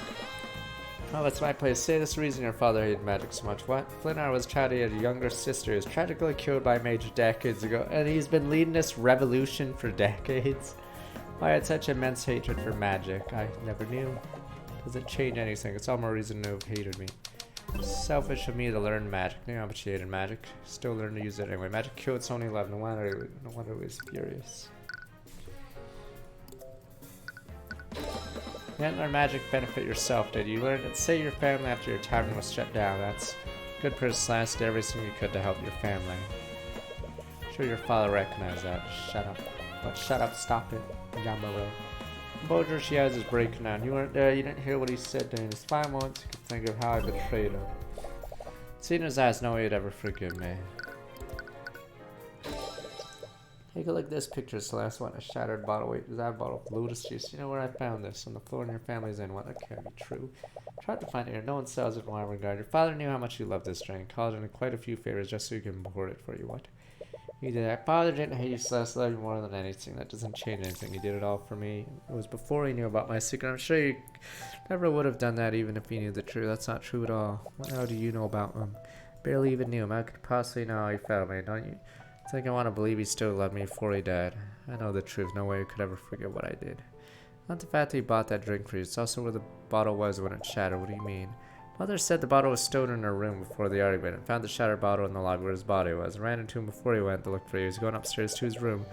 Oh, that's my place. Say this reason your father hated magic so much. What? Flynn was child. He had a younger sister who was tragically killed by a mage decades ago, and he's been leading this revolution for decades. Why I had such immense hatred for magic? I never knew. Doesn't change anything. It's all more reason to have hated me. Selfish of me to learn magic. Knew how much he hated magic. Still learned to use it anyway. Magic killed its only love. No wonder he was furious. You didn't learn magic benefit yourself, did you? You learned it to save your family after your tavern was shut down. That's good for Celeste. Did everything you could to help your family. I'm sure your father recognized that. Shut up. But shut up, stop it. Yamaro. Boulder she has is breaking down. You weren't there, you didn't hear what he said during his final moments. You could think of how I betrayed him. Seeing his eyes, no way he'd ever forgive me. Take a look at this picture, Celeste. What a shattered bottle. Wait, is that a bottle of Lotus Juice? You know where I found this? On the floor in your family's inn. What? That can't be true. Tried to find it here. No one sells it in my regard. Your father knew how much you loved this drink. Called in quite a few favors just so you can import it for you. What? He did that. Father didn't hate you, Celeste. Loved you more than anything. That doesn't change anything. He did it all for me. It was before he knew about my secret. I'm sure you never would have done that even if he knew the truth. That's not true at all. What how do you know about him? Barely even knew him. How could you possibly know how he felt, man? Don't you think I want to believe he still loved me before he died? I know the truth. No way I could ever forget what I did. Not the fact that he bought that drink for you. It's also where the bottle was when it shattered. What do you mean? Mother said the bottle was stolen in her room before the argument and found the shattered bottle in the lobby where his body was. Ran into him before he went to look for you. He was going upstairs to his room.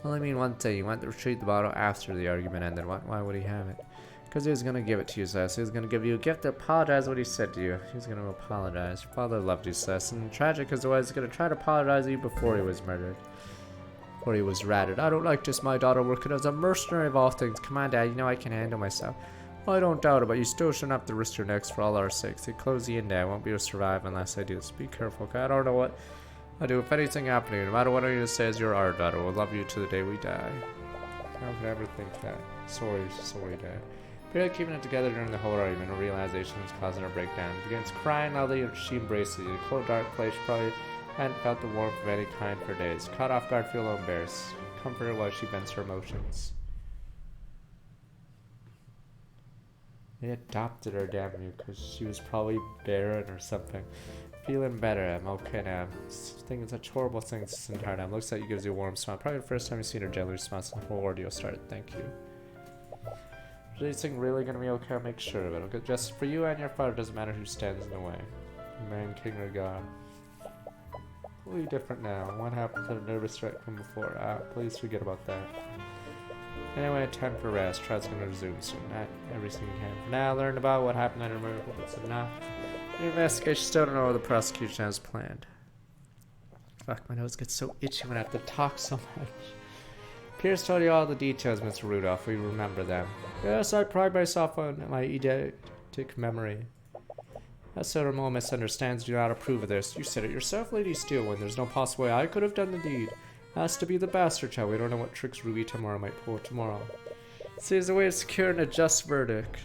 Well, I mean one thing. He went to retrieve the bottle after the argument ended. Why would he have it? Because he was going to give it to you, Celeste. He was going to give you a gift to apologize for what he said to you. He was going to apologize. Your father loved you, Celeste. And tragic as it was, he was going to try to apologize to you before he was murdered. Before he was ratted. I don't like just my daughter working as a mercenary of all things. Come on, Dad. You know I can handle myself. Well, I don't doubt it, but you still shouldn't have to risk your necks for all our sakes. They close the in, Dad. I won't be able to survive unless I do this. Be careful, okay? I don't know what I do. If anything happened to you, no matter what anyone says, you're our daughter. We'll love you to the day we die. How could I ever think that? Sorry, Dad. Barely keeping it together during the whole argument, a realization was causing her breakdown. She begins crying loudly and she embraces you. In a cold, dark place, she probably hadn't felt the warmth of any kind for days. Caught off guard, feel embarrassed. Comfort her while she vents her emotions. They adopted her, damn you, because she was probably barren or something. Feeling better, I'm okay now. Thinking such horrible things this entire time. Looks like you gives you a warm smile. Probably the first time you've seen her gently smile since the whole ordeal started. Thank you. Is anything really gonna be okay? I'll make sure of it. Okay, just for you and your father, doesn't matter who stands in the way. Man, king or god. Completely different now. What happened to the nervous wreck from before? Please forget about that. Anyway, time for rest. Trial's gonna resume soon. Not everything you can. For now, learn about what happened at her murder. That's enough. The investigation still don't know what the prosecution has planned. Fuck, my nose gets so itchy when I have to talk so much. Pierce told you all the details, Mr. Rudolph. We remember them. Yes, I pride myself on my eidetic memory. That's so Ramon misunderstands. Do not approve of this. You said it yourself, Lady Steelwind. There's no possible way I could have done the deed. Has to be the bastard child. We don't know what tricks Ruby tomorrow might pull tomorrow. See, there's a way of securing a just verdict.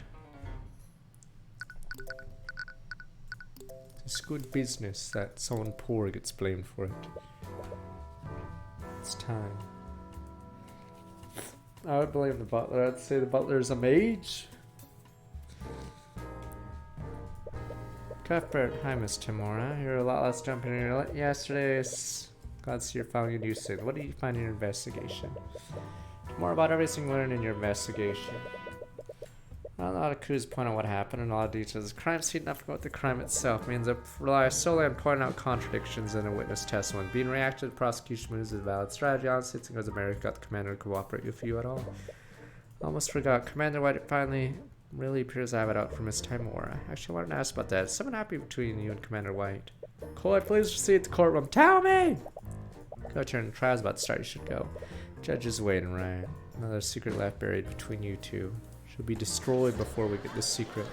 It's good business that someone poor gets blamed for it. It's time. I would blame the butler. I'd say the butler is a mage. Cuthbert, hi Miss Timora. You're a lot less jumping in your yesterday. Glad to see you're following a new thing. What did you find in your investigation? More about everything learned in your investigation. A lot of clues point out what happened and a lot of details. The crime scene, nothing about the crime itself, means it relies solely on pointing out contradictions in a witness testimony. Being reacted to the prosecution moves is a valid strategy. Honestly, it's because America got the commander to cooperate with you at all. Almost forgot. Commander White finally really appears to have it out for Miss Timora. Actually, I wanted to ask about that. Is someone happy between you and Commander White? Cole, please proceed to the courtroom. Tell me! Go turn. The trial's about to start. You should go. Judge is waiting, right? Another secret left buried between you two. Should be destroyed before we get this secret.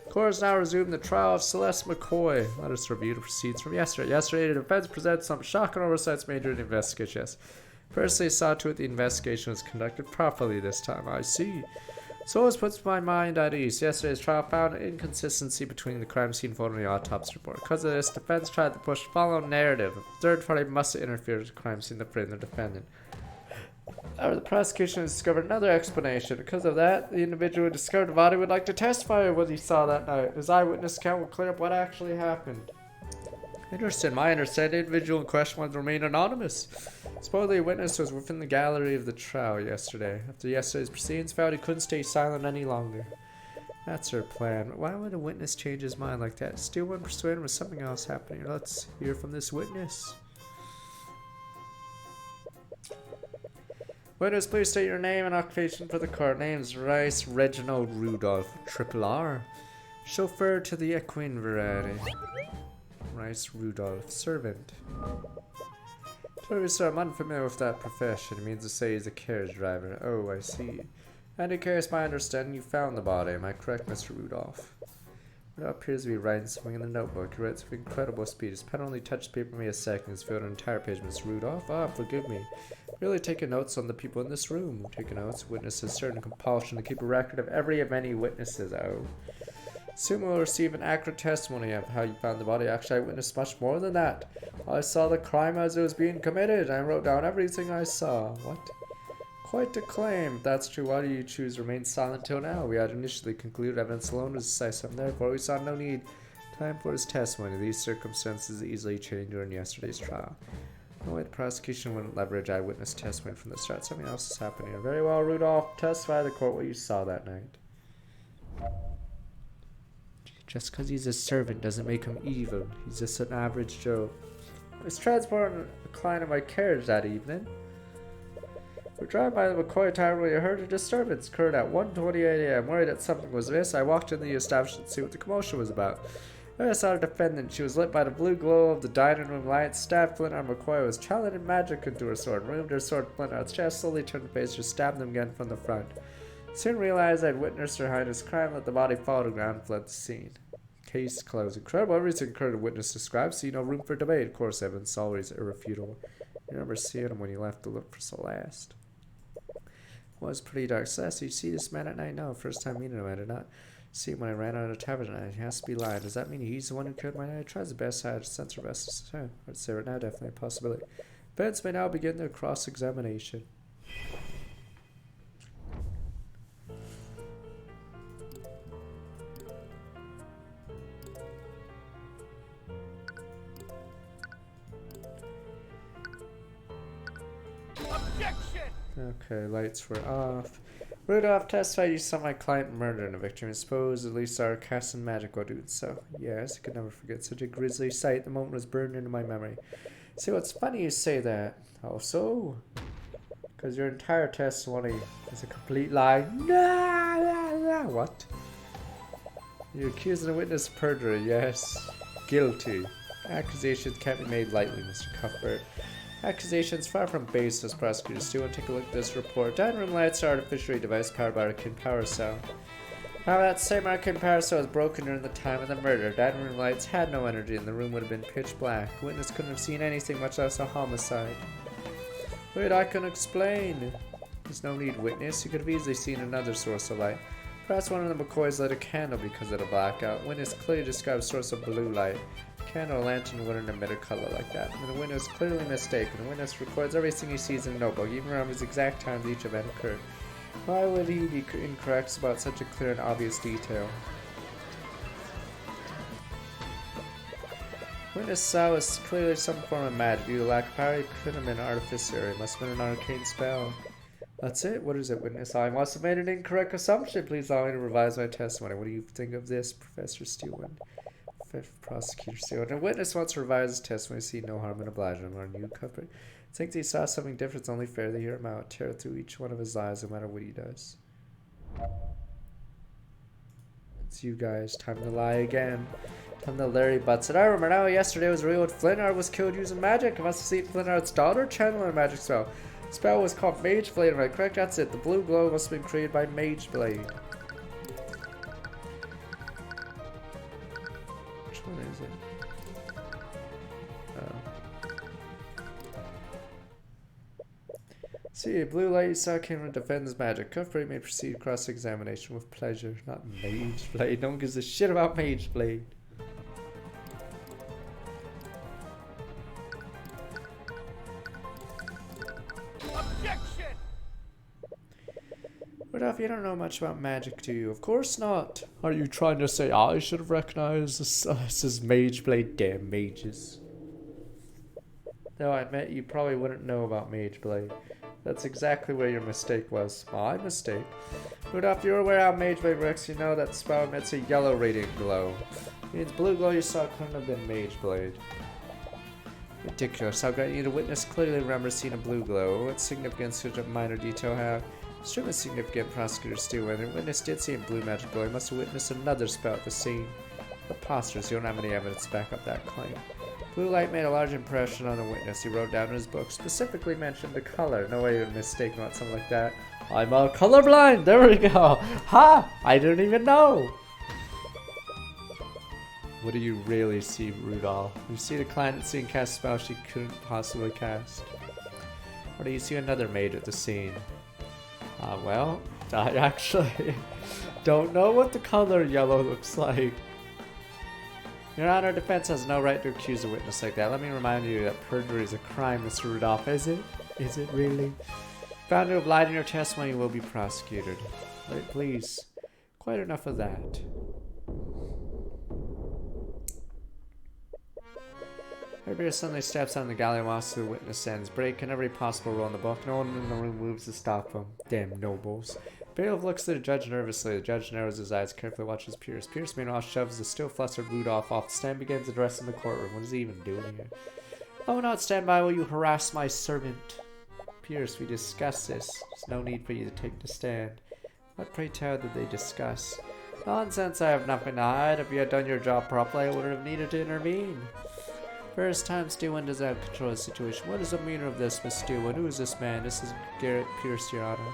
Court has now resumed the trial of Celeste McCoy. Let us review the proceedings from yesterday. Yesterday, the defense presented some shocking oversights made during the investigation. Yes. First, they saw to it the investigation was conducted properly this time. I see. So this puts my mind at ease. Yesterday's trial found an inconsistency between the crime scene photo and the autopsy report. Because of this, defense tried to push the following narrative. A third party must have interfered with the crime scene to frame the defendant. However, the prosecution has discovered another explanation. Because of that, the individual who discovered the body would like to testify on what he saw that night. His eyewitness account will clear up what actually happened. Interesting. My understanding, the individual in question wanted to remain anonymous. Supposedly, a witness was within the gallery of the trial yesterday. After yesterday's proceedings, found he couldn't stay silent any longer. That's her plan. But why would a witness change his mind like that? Still one persuaded with something else happening. Let's hear from this witness. Witness, please state your name and occupation for the court. Name's Rice Reginald Rudolph, Triple R. Chauffeur to the equine variety. Rice Rudolph, servant. Sorry, sir, I'm unfamiliar with that profession. It means to say he's a carriage driver. Oh, I see. And in case my understanding, you found the body. Am I correct, Mr. Rudolph? Rudolph appears to be writing something in the notebook. He writes with incredible speed. His pen only touched paper for me a second. He's filled an entire page, Mr. Rudolph. Ah, forgive me. Really taking notes on the people in this room. Taking notes. Witnesses certain compulsion to keep a record of every of any witnesses. Oh. Soon we'll receive an accurate testimony of how you found the body. Actually, I witnessed much more than that. I saw the crime as it was being committed. I wrote down everything I saw. What? Quite a claim. If that's true, why do you choose to remain silent till now? We had initially concluded evidence alone was decisive, and therefore we saw no need. Time for his testimony. These circumstances easily changed during yesterday's trial. No way the prosecution wouldn't leverage eyewitness testimony from the start. Something else is happening. Very well, Rudolph. Testify to the court what you saw that night. Just because he's a servant doesn't make him evil. He's just an average Joe. I was transporting a client in my carriage that evening. We're driving by the McCoy Tower when I heard a disturbance occurred at 1:28 a.m. Worried that something was amiss, I walked into the establishment to see what the commotion was about. When I saw the defendant, she was lit by the blue glow of the dining room light. Stabbed Flint on McCoy was channeling magic into her sword. Removed her sword Flint out its chest, slowly turned to face her, stabbed him again from the front. Soon realized I'd witnessed her heinous crime, let the body fall to the ground, fled the scene. Case closed. Incredible everything occurred, a witness described. See no room for debate. Of course, evidence always irrefutable. You remember seeing him when you left to look for Celeste. It was pretty dark. Celeste, did you see this man at night? No, first time meeting him. I did not see him when I ran out of the tavern at night. He has to be lying. Does that mean he's the one who killed my night? He tries the best I had sense her best. I'd say right now, definitely a possibility. Defense may now begin their cross-examination. Okay, lights were off. Rudolph testified you saw my client murdering a victim and supposedly saw casting magic while doing so. Yes, I could never forget such a grisly sight. The moment was burned into my memory. See, what's funny you say that. Oh, so? Because your entire testimony is a complete lie. What? You're accusing a witness of perjury, yes. Guilty. Accusations can't be made lightly, Mr. Cuthbert. Accusations far from baseless, prosecutors. Do you want to take a look at this report? Dining room lights are artificially device powered by arcane power cell. Now that same arcane power cell was broken during the time of the murder. Dining room lights had no energy and the room would have been pitch black. Witness couldn't have seen anything, much less a homicide. Wait, I can explain. There's no need, witness. You could have easily seen another source of light. Perhaps one of the McCoys lit a candle because of the blackout. Witness clearly described a source of blue light. Candle or lantern wouldn't emit a color like that. And the witness is clearly mistaken. The witness records everything he sees in a notebook, even around his exact times each event occurred. Why would he be incorrect about such a clear and obvious detail? Witness saw was clearly some form of magic. Due to lack of power, he couldn't have been an artificer. It must have been an arcane spell. That's it? What is it, witness? I must have made an incorrect assumption. Please allow me to revise my testimony. What do you think of this, Professor Stewart? Prosecutor Stewart. A witness wants to revise his testimony. See no harm in obliging him. Aren't you, Cuthbert? Think that he saw something different. It's only fair to hear him out. Tear through each one of his lies, no matter what he does. It's you guys. Time to lie again. Time to Larry butts it. I remember now. Yesterday was real. Flintheart was killed using magic. I must have seen Flintheart's daughter channeling a magic spell. The spell was called Mage Blade. Am I correct? That's it. The blue glow must have been created by Mage Blade. What is it? See, a blue light you saw came from defense magic. Cuthbert may proceed cross-examination with pleasure. Not Mage Blade. No one gives a shit about Mage Blade. Objection! Rudolph, you don't know much about magic, do you? Of course not. Are you trying to say I should have recognized this as Mage Blade? Damn mages. Though I admit you probably wouldn't know about Mage Blade. That's exactly where your mistake was. My mistake. Rudolph, you're aware how Mage Blade works. You know that the spell emits a yellow radiant glow. It means blue glow you saw couldn't have been Mage Blade. Ridiculous. How great you to witness clearly remember seeing a blue glow. What significance should a minor detail have? Extremely significant, Prosecutor Stewart. When the witness did see a blue magic glow, he must have witnessed another spell at the scene. Preposterous. You don't have any evidence to back up that claim. Blue light made a large impression on the witness. He wrote down in his book, specifically mentioned the color. No way you would mistake about something like that. I'm colorblind! There we go! Ha! I didn't even know! What do you really see, Rudolph? You see the client seeing cast a spell she couldn't possibly cast. Or do you see another maid at the scene? Well, I actually don't know what the color yellow looks like. Your Honor, defense has no right to accuse a witness like that. Let me remind you that perjury is a crime, Mr. Rudolph. Is it? Is it really? Found to have lied in your testimony, you will be prosecuted. Right, please. Quite enough of that. Everybody suddenly steps on the galley and walks to the witness stands, breaking every possible rule in the book. No one in the room moves to stop them. Damn nobles. Bailiff looks at the judge nervously. The judge narrows his eyes, carefully watches Pierce. Pierce, meanwhile, shoves the still flustered Rudolph off the stand, begins addressing the courtroom. What is he even doing here? I will not stand by while you harass my servant. Pierce, we discussed this. There's no need for you to take the stand. What, pray tell, did they discuss? Nonsense, I have nothing to hide. If you had done your job properly, I wouldn't have needed to intervene. First time, Steelwind does have control of the situation. What is the meaning of this, Miss Steelwind? Who is this man? This is Garrett Pierce, Your Honor.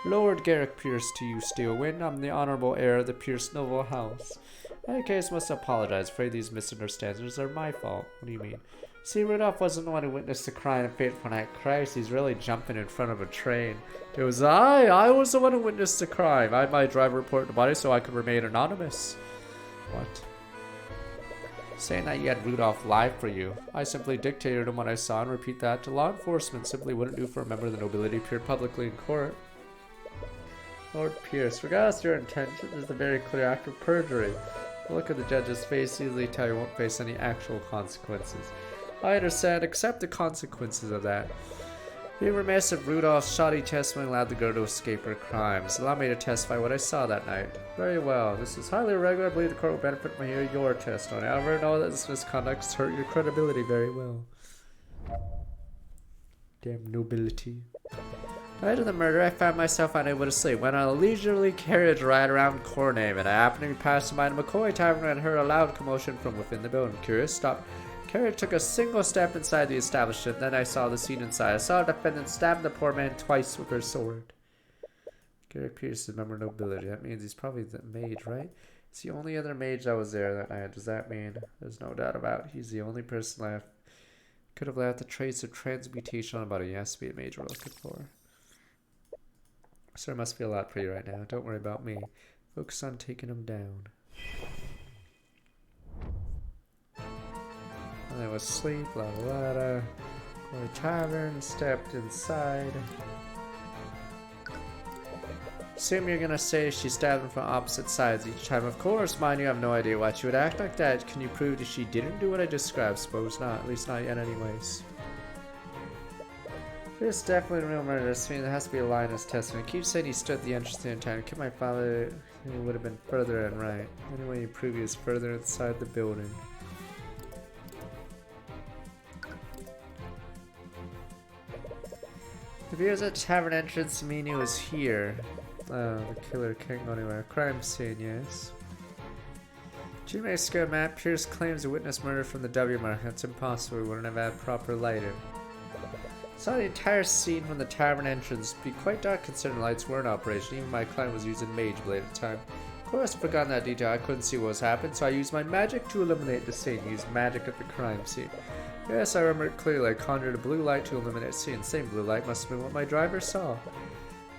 Lord Garrett Pierce to you, Steelwind. I'm the honorable heir of the Pierce noble house. In any case, must apologize. Afraid these misunderstandings are my fault. What do you mean? See, Rudolph wasn't the one who witnessed the crime and fateful night. Christ, he's really jumping in front of a train. It was I was the one who witnessed the crime. I had my driver report the body so I could remain anonymous. What? Saying that you had Rudolph lie for you. I simply dictated him what I saw and repeat that to law enforcement. Simply wouldn't do for a member of the nobility to appear publicly in court. Lord Pierce, regardless of your intention, this is a very clear act of perjury. The look at the judge's face easily tell you won't face any actual consequences. I understand, accept the consequences of that. Being remiss if Rudolph's shoddy testimony allowed the girl to escape her crimes. Allow me to testify what I saw that night. Very well. This is highly irregular. I believe the court will benefit from hearing your testimony. However, know that this misconduct has hurt your credibility very well. Damn nobility. The night of the murder, I found myself unable to sleep. Went on a leisurely carriage ride around Cornhaven. I happened to be passing by the McCoy Tavern and heard a loud commotion from within the building. Curious, stopped. Carriage took a single step inside the establishment. Then I saw the scene inside. I saw a defendant stab the poor man twice with her sword. Garrett Pierce is a member of nobility. That means he's probably the mage, right? It's the only other mage that was there that night. Does that mean? There's no doubt about it. He's the only person left. Could have left a trace of transmutation on the body. He has to be a mage we're looking for. Sir must feel a lot for you right now. Don't worry about me. Focus on taking him down. And I was asleep, la la la. Going to tavern, stepped inside. Assume you're gonna say she stabbed him from opposite sides each time. Of course, mind you, I have no idea why she would act like that. Can you prove that she didn't do what I described? Suppose not, at least not yet anyways. There's definitely a real murder. I mean, there has to be a lie in his testimony. He keeps saying he stood at the entrance to the town. Killed my father, he would have been further and right. Anyway, you prove he was further inside the building. If he was at the tavern entrance, mean he was here. Oh, the killer can't go anywhere. Crime scene, yes. G-Make's map. Pierce claims to witness murder from the W mark. That's impossible. We wouldn't have had proper lighting. Saw the entire scene from the tavern entrance. Be quite dark considering lights were in operation. Even my client was using Mage Blade at the time. Of course, I forgot that detail. I couldn't see what was happening, so I used my magic to eliminate the scene. Used magic at the crime scene. Yes, I remember it clearly. I conjured a blue light to illuminate the scene. Same blue light must have been what my driver saw.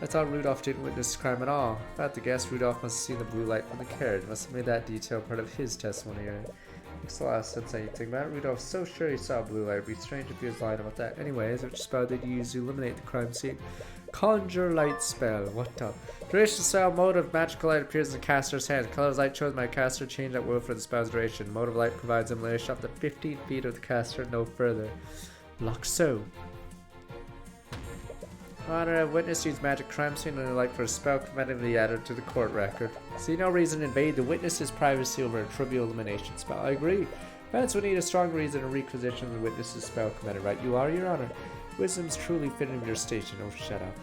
I thought Rudolph didn't witness the crime at all. If I had to guess, Rudolph must have seen the blue light from the carriage. Must have made that detail part of his testimony. Makes a lot of sense when you think about it. Rudolph's so sure he saw blue light. It'd be strange if he was lying about that. Anyways, which spell did you use to eliminate the crime scene? Conjure light spell. What up? Duration spell. Mode of magical light appears in the caster's hand. Color of light chose my caster. Change at will for the spell's duration. Mode of light provides illumination up to 15 feet of the caster, no further. Lock so. Honor, a witness used magic crime scene and light for a spell preventing the added to the court record. See no reason to invade the witness's privacy over a trivial elimination spell. I agree. Defense would need a strong reason to requisition the witness's spell commander, right? You are, Your Honor. Wisdom's truly fitting of your station. Oh, shut up.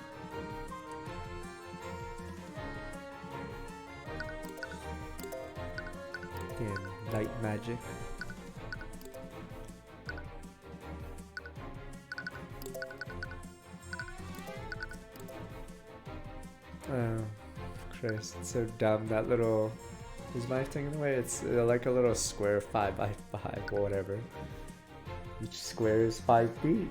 Damn, light magic. Oh, Christ, it's so dumb. That little... Is my thing in the way? It's like a little square 5x5 or whatever. Each square is 5 feet.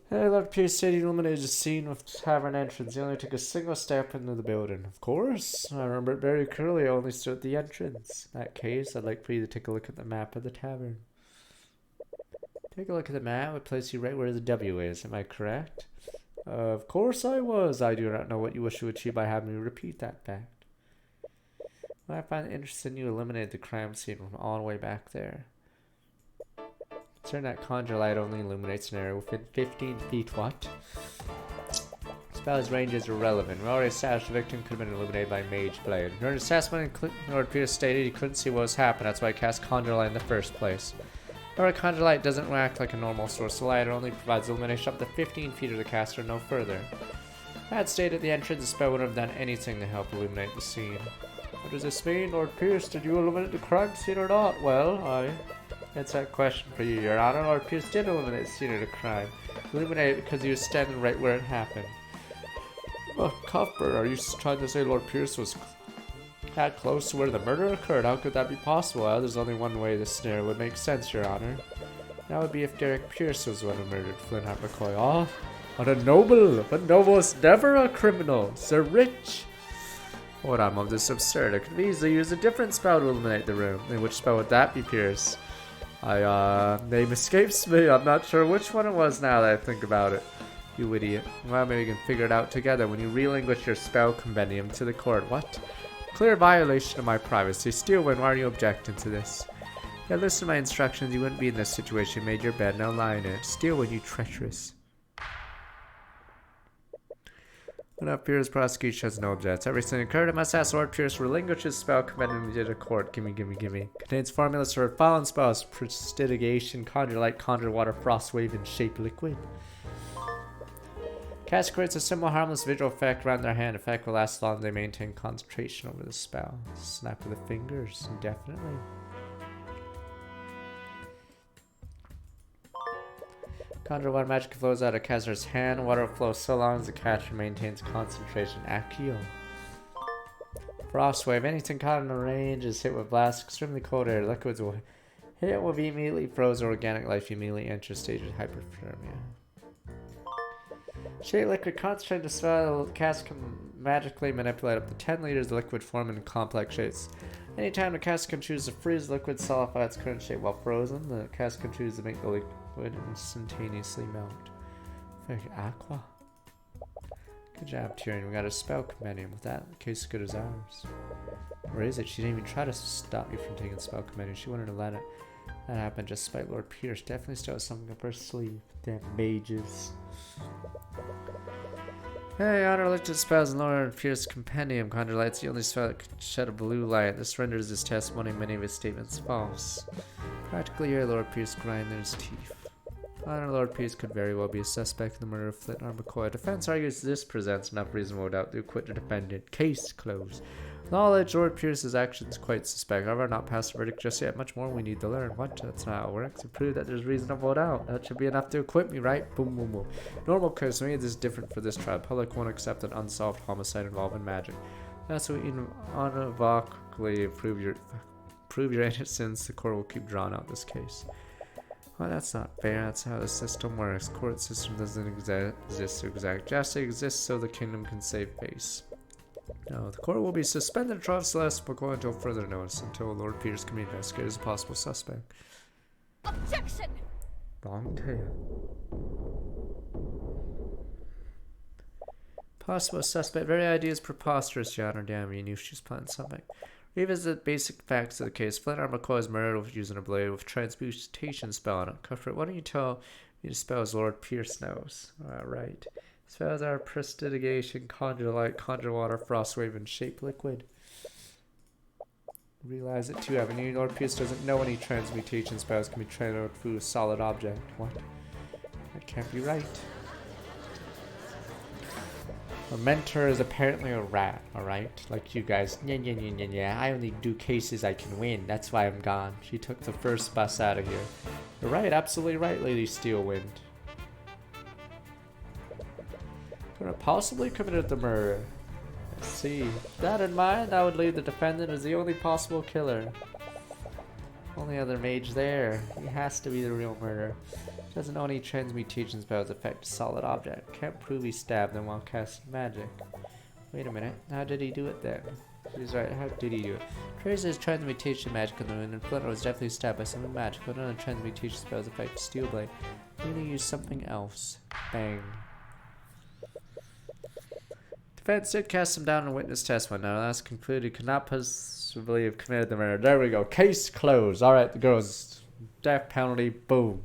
Hey, Lord Pierce said he illuminated the scene with the tavern entrance. He only took a single step into the building. Of course, I remember it very clearly. I only stood at the entrance. In that case, I'd like for you to take a look at the map of the tavern. Take a look at the map. It would place you right where the W is. Am I correct? Of course I was. I do not know what you wish to achieve by having me repeat that fact. What I find interesting, you eliminated the crime scene from all the way back there. Concern that conjure light only illuminates an area within 15 feet. What? Spell's range is irrelevant. We already established the victim could have been illuminated by Mage Blade. During assessment, Lord Pierce stated he couldn't see what was happening. That's why he cast conjure light in the first place. However, conjure light doesn't act like a normal source of light. It only provides illumination up to 15 feet of the caster, no further. If I had stayed at the entrance, the spell wouldn't have done anything to help illuminate the scene. What does this mean, Lord Pierce? Did you illuminate the crime scene or not? Well, that's that question for you, Your Honor. Lord Pierce did illuminate the scene of the crime. Illuminate it because he was standing right where it happened. Well, Cuthbert, are you trying to say Lord Pierce was that close to where the murder occurred? How could that be possible? Well, there's only one way this scenario would make sense, Your Honor. That would be if Derek Pierce was the one who murdered Flintheart McCoy. Oh, what a noble! But noble is never a criminal. Sir Rich! What I'm of this absurd. I could easily use a different spell to illuminate the room. And which spell would that be, Pierce? Name escapes me. I'm not sure which one it was now that I think about it. You idiot. Well, maybe we can figure it out together when you relinquish your spell compendium to the court. What? Clear violation of my privacy. Steelwind, why are you objecting to this? Yeah, listen to my instructions. You wouldn't be in this situation. You made your bed, now lie in it. Steelwind, you treacherous. When up Pierce prosecution has no objects. Everything occurred. I must ask Lord Pierce relinquish his spell compendium to the court. Gimme. Contains formulas for fallen spells, prestidigitation, conjure light, conjure water, frost wave, and shape liquid. Cast creates a simple harmless visual effect around their hand. Effect will last as long as they maintain concentration over the spell. Snap of the fingers, indefinitely. Conjure water magic flows out of caster's hand. Water will flow so long as the caster maintains concentration. Accio. Frost wave. Anything caught in the range is hit with blast. Extremely cold air. Liquids will hit will be immediately frozen. Organic life immediately enters stage of hyperthermia. Shade liquid. Concentrate the spell. The caster can magically manipulate up to 10 liters of liquid form in complex shapes. Anytime the caster can choose to freeze liquid, solidify its current shape while frozen, the caster can choose to make the liquid instantaneously melt. Aqua. Good job, Tyrion. We got a spell compendium with that. Case as good as ours. Or is it? She didn't even try to stop you from taking the spell compendium. She wanted to let it that happen just despite Lord Pierce. Definitely still has something up her sleeve. Damn mages. Hey, Honor looked at spells in Lord Pierce's compendium. Conjure light's the only spell that could shed a blue light. This renders his testimony many of his statements false. Practically here, Lord Pierce grinded his teeth. Honor Lord Pierce could very well be a suspect in the murder of Flintheart McCoy. Defense argues this presents enough reasonable doubt to acquit the defendant. Case closed. Knowledge, Lord Pierce's actions quite suspect. However, not past the verdict just yet. Much more we need to learn. What? That's not how it works. To prove that there's reasonable doubt. That should be enough to acquit me, right? Boom, boom, boom. Normal case made this different for this trial. Public won't accept an unsolved homicide involving magic. That's what unequivocally prove your innocence. The court will keep drawing out this case. Well, that's not fair. That's how the system works. Court system doesn't exist to exact justice. It exists so the kingdom can save face. No, the court will be suspended trial Celeste McCoy until further notice, until Lord Pierce can be investigated as a possible suspect. Objection! Long tail. Possible suspect. Very idea is preposterous, Your Honor. Damn, you knew she was planning something. Revisit basic facts of the case. Flintheart McCoy is murdered with using a blade with transmutation spell on it. Cuthbert, why don't you tell me the spells Lord Pierce knows? Alright. Spells are prestidigitation, conjure light, conjure water, frost wave, and shape liquid. Realize it too, haven't you? Lord Pierce doesn't know any transmutation spells can be transferred through a solid object. What? That can't be right. Her mentor is apparently a rat, alright? Like you guys. Yeah. I only do cases I can win. That's why I'm gone. She took the first bus out of here. You're right, absolutely right, Lady Steelwind. Could have possibly committed the murder. Let's see. With that in mind, I would leave the defendant as the only possible killer. Only other mage there. He has to be the real murderer. Doesn't know any transmutation spells affect a solid object. Can't prove he stabbed them while casting magic. Wait a minute, how did he do it then? He's right, how did he do it? Traces transmutation magic in the room, and Flutter was definitely stabbed by something magical. None of the transmutation spells affect Steel Blade. I'm gonna use something else. Bang. Defense did cast him down in a witness test one. Now that's concluded. Could not possibly have committed the murder. There we go. Case closed. Alright, the girl's death penalty. Boom.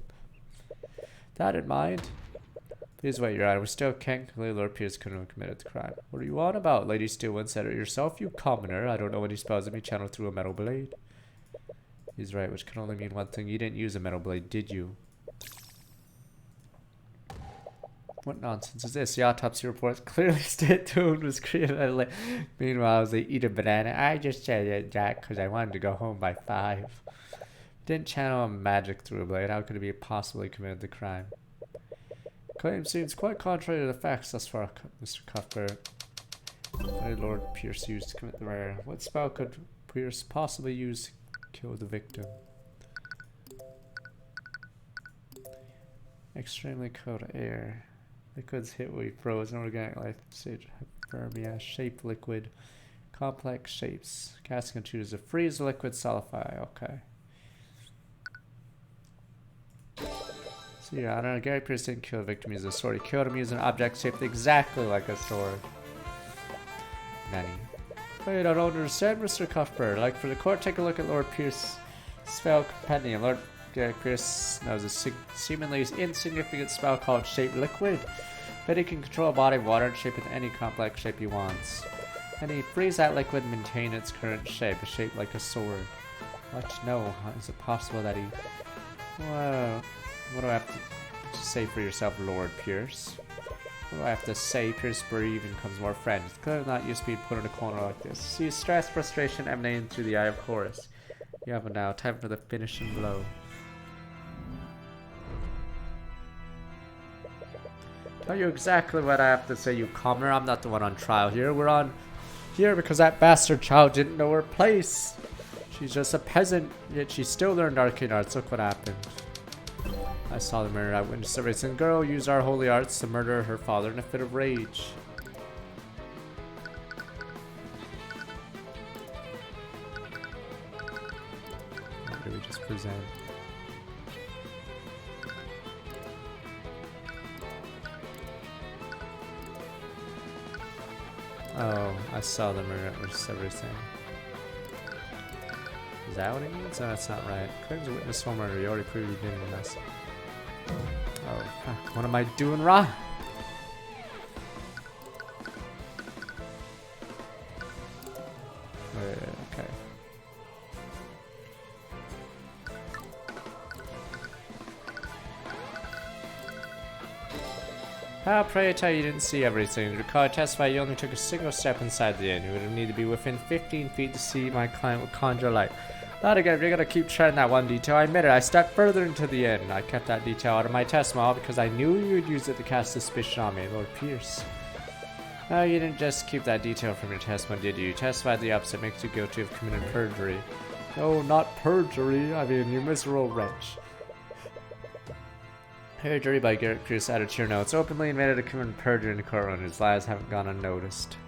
That in mind. Please wait, Your Honor. We still can't conclude Lord Pierce couldn't have committed the crime. What are you on about? Lady Steelwind said it yourself, you commoner. I don't know any spells that me channel through a metal blade. He's right, which can only mean one thing. You didn't use a metal blade, did you? What nonsense is this? The autopsy reports clearly state the wound was created. Meanwhile, as they eat a banana, I just said it, Jack, because I wanted to go home by 5. Didn't channel a magic through a blade. How could it be possibly committed the crime? Claim seems quite contrary to the facts thus far, Mr. Cuthbert. What did Lord Pierce use to commit the murder? What spell could Pierce possibly use to kill the victim? Extremely cold air. Liquids hit will be frozen, organic life stage, hyperthermia, shape liquid, complex shapes. Casting and choose to freeze the liquid, solidify. Okay. So yeah, I don't know. Gary Pierce didn't kill the victim using a sword. He killed him using an object shaped exactly like a sword. Nanny. Wait, I don't understand, Mr. Cuthbert. Like for the court, take a look at Lord Pierce's spell compendium. Lord Gary Pierce knows a seemingly insignificant spell called Shape Liquid, but he can control a body of water and shape it in any complex shape he wants. And he frees that liquid and maintain its current shape, a shape like a sword. What? No. Is it possible that he... Whoa. What do I have to say for yourself, Lord Pierce? What do I have to say? Pierce breathes and becomes more friends. It's clearly not used to being put in a corner like this. See stress, frustration emanating through the eye of Horus. You have it now. Time for the finishing blow. Tell you exactly what I have to say, you commoner. I'm not the one on trial here. We're on here because that bastard child didn't know her place. She's just a peasant, yet she still learned arcane arts. Look what happened. I saw the murder. I witnessed a racing girl use our holy arts to murder her father in a fit of rage. What do we just present? Oh, I saw the murder. It was everything. Is that what it means? No, that's not right. Claims a witness for murder. You already proved you didn't with us. Oh, fuck. What am I doing wrong? Okay. How pray tell you didn't see everything. Recall testify you only took a single step inside the inn. You would have needed to be within 15 feet to see my client would conjure light. Not again, you're gonna keep treading that one detail. I admit it, I stepped further into the inn. I kept that detail out of my testimony because I knew you would use it to cast suspicion on me, Lord Pierce. No, you didn't just keep that detail from your testimony, did you? You testified the opposite makes you guilty of committing perjury. No, not perjury. I mean, you miserable wretch. Perjury by Garrett Pierce added to your notes. Openly admitted to committing perjury in the courtroom. His lies haven't gone unnoticed.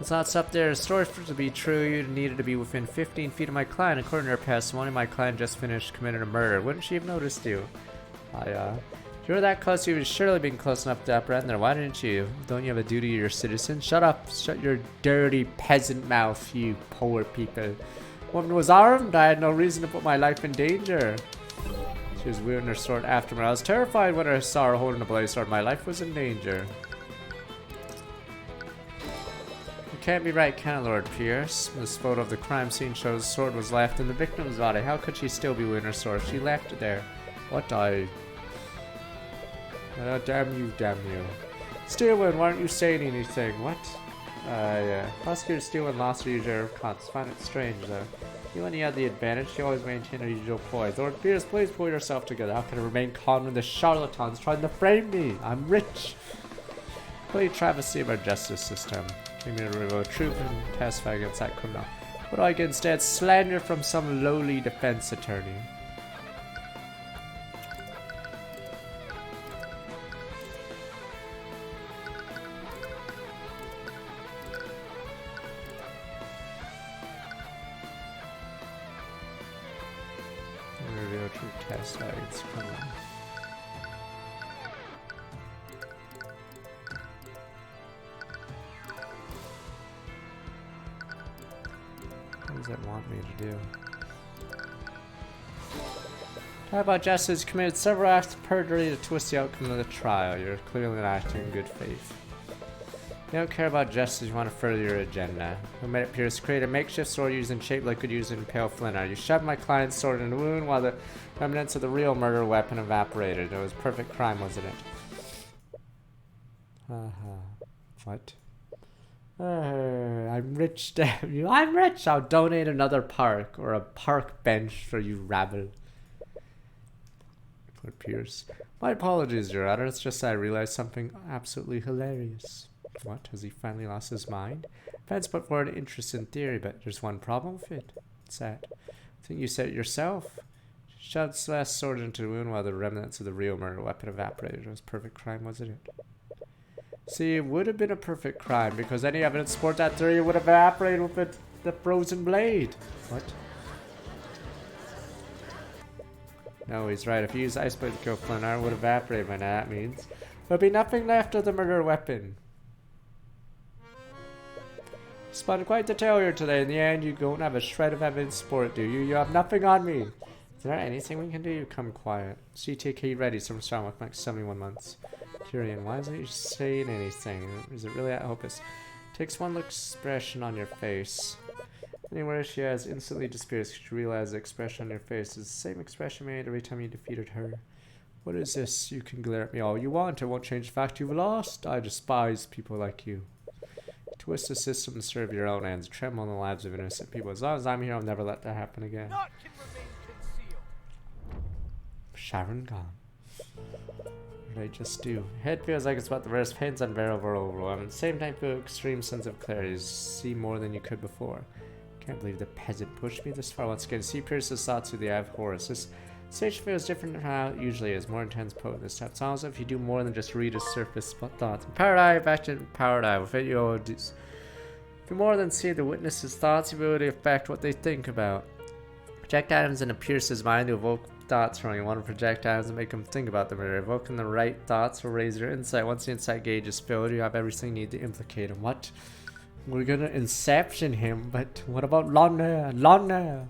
Let's not stop there. The story for it to be true, you needed to be within 15 feet of my client. According to her testimony, my client just finished committing a murder. Wouldn't she have noticed you? If you were that close, you would surely been close enough to apprehend her. Why didn't you? Don't you have a duty to your citizens? Shut up. Shut your dirty peasant mouth, you poor people. Woman was armed. I had no reason to put my life in danger. She was wielding her sword after me. I was terrified when I saw her holding a blade sword. My life was in danger. You can't be right, can it, Lord Pierce? This photo of the crime scene shows the sword was left in the victim's body. How could she still be wielding her sword? She left it there. What damn you, damn you. Steelwind, why aren't you saying anything? What? Yeah. Prosecutor Steelwind lost her usual cons. Find it strange, though. You when you had the advantage, you always maintain her usual poise. Lord Pierce, please pull yourself together. How can I remain calm when the charlatans trying to frame me? I'm rich. Complete travesty of our justice system. Came here to reveal truth and testify against that criminal. What do I get instead? Slander from some lowly defense attorney. test eggs. Come on. What does it want me to do? How about Justice committed several acts of perjury to twist the outcome of the trial? You're clearly not acting in good faith. You don't care about justice, you want to further your agenda. Who made it Pierce create a makeshift sword using shaped liquid used in pale flint? You shoved my client's sword in the wound while the remnants of the real murder weapon evaporated. It was perfect crime, wasn't it? What? I'm rich, damn you. I'm rich! I'll donate another park, or a park bench for you rabble. Poor Pierce. My apologies, Your Honor. It's just that I realized something absolutely hilarious. What? Has he finally lost his mind? Fans put forward an interesting theory, but there's one problem with it. What's that? I think you said it yourself. Shoved Celeste's sword into the wound while the remnants of the real murder weapon evaporated. It was perfect crime, wasn't it? See, it would have been a perfect crime because any evidence to support that theory would have evaporated with the frozen blade. What? No, he's right. If you use ice blade to kill Flinar, it would evaporate by now. That means there'll be nothing left of the murder weapon. You spun quite the tale here today. In the end, you don't have a shred of evidence to support, do you? You have nothing on me. Is there anything we can do? You come quiet. CTK ready. Some strong with next 71 months. Tyrion, why isn't you saying anything? Is it really that hopeless? Takes one look expression on your face. Anywhere she has instantly disappears because you realize the expression on your face is the same expression made every time you defeated her. What is this? You can glare at me all you want. It won't change the fact you've lost. I despise people like you. Twist the system to serve your own ends. Tremble on the lives of innocent people. As long as I'm here, I'll never let that happen again. Naught can remain concealed. Sharon gone. What did I just do? Head feels like it's about the rarest pains unbearable overwhelm. At the same time, feel an extreme sense of clarity. See more than you could before. Can't believe the peasant pushed me this far once again. See Pierce's thoughts through the eye of Horus. This stage feels different from how it usually is. More intense, potent this time. It's almost as if you do more than just read his surface thoughts. Empowered Eye, back to Empowered Eye. With it, you'll do more than see the witness's thoughts. You ability to affect what they think about. Project items into Pierce's mind to evoke thoughts from you. Want to project items and make them think about the murder. Evoking the right thoughts will raise your insight. Once the insight gauge is filled, you have everything you need to implicate him. What? We're gonna inception him, but what about Lana? Lana!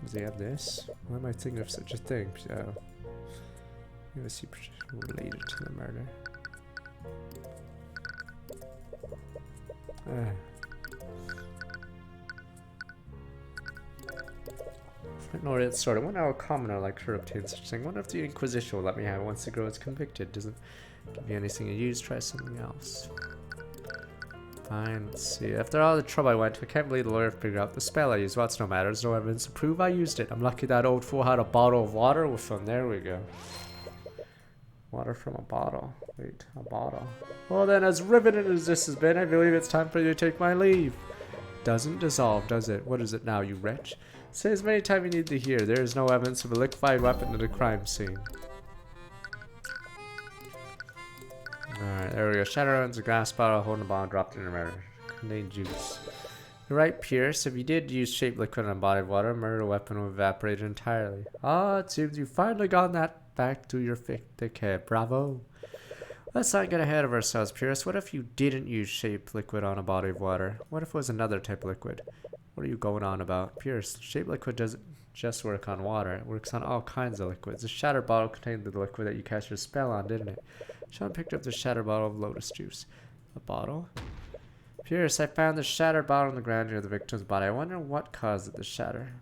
Does he have this? Why am I thinking of such a thing? So, let's see, related to the murder. Ignore it, sort of. I wonder how a commoner like her obtains such a thing. I wonder if the Inquisition will let me have it once the girl is convicted. Doesn't give you anything to use, try something else. Fine, let's see. After all the trouble I went to, I can't believe the lawyer figured out the spell I used. Well, it's no matter. There's no evidence to prove I used it. I'm lucky that old fool had a bottle of water with him. There we go. Water from a bottle. Wait, a bottle. Well then, as riveting as this has been, I believe it's time for you to take my leave. Doesn't dissolve, does it? What is it now, you wretch? Say as many times you need to hear. There is no evidence of a liquefied weapon at the crime scene. Alright, there we go. Shadow owns a glass bottle holding a bottle dropped in the murder. Contained juice. You're right, Pierce. If you did use shaped liquid in a body of water, a murder weapon would evaporate entirely. Ah, it seems you've finally gotten that back to your thick head. Bravo. Let's not get ahead of ourselves, Pierce. What if you didn't use shaped liquid on a body of water? What if it was another type of liquid? What are you going on about? Pierce, shaped liquid doesn't just work on water. It works on all kinds of liquids. The shattered bottle contained the liquid that you cast your spell on, didn't it? Sean picked up the shattered bottle of lotus juice. A bottle? Pierce, I found the shattered bottle on the ground near the victim's body. I wonder what caused it to shatter.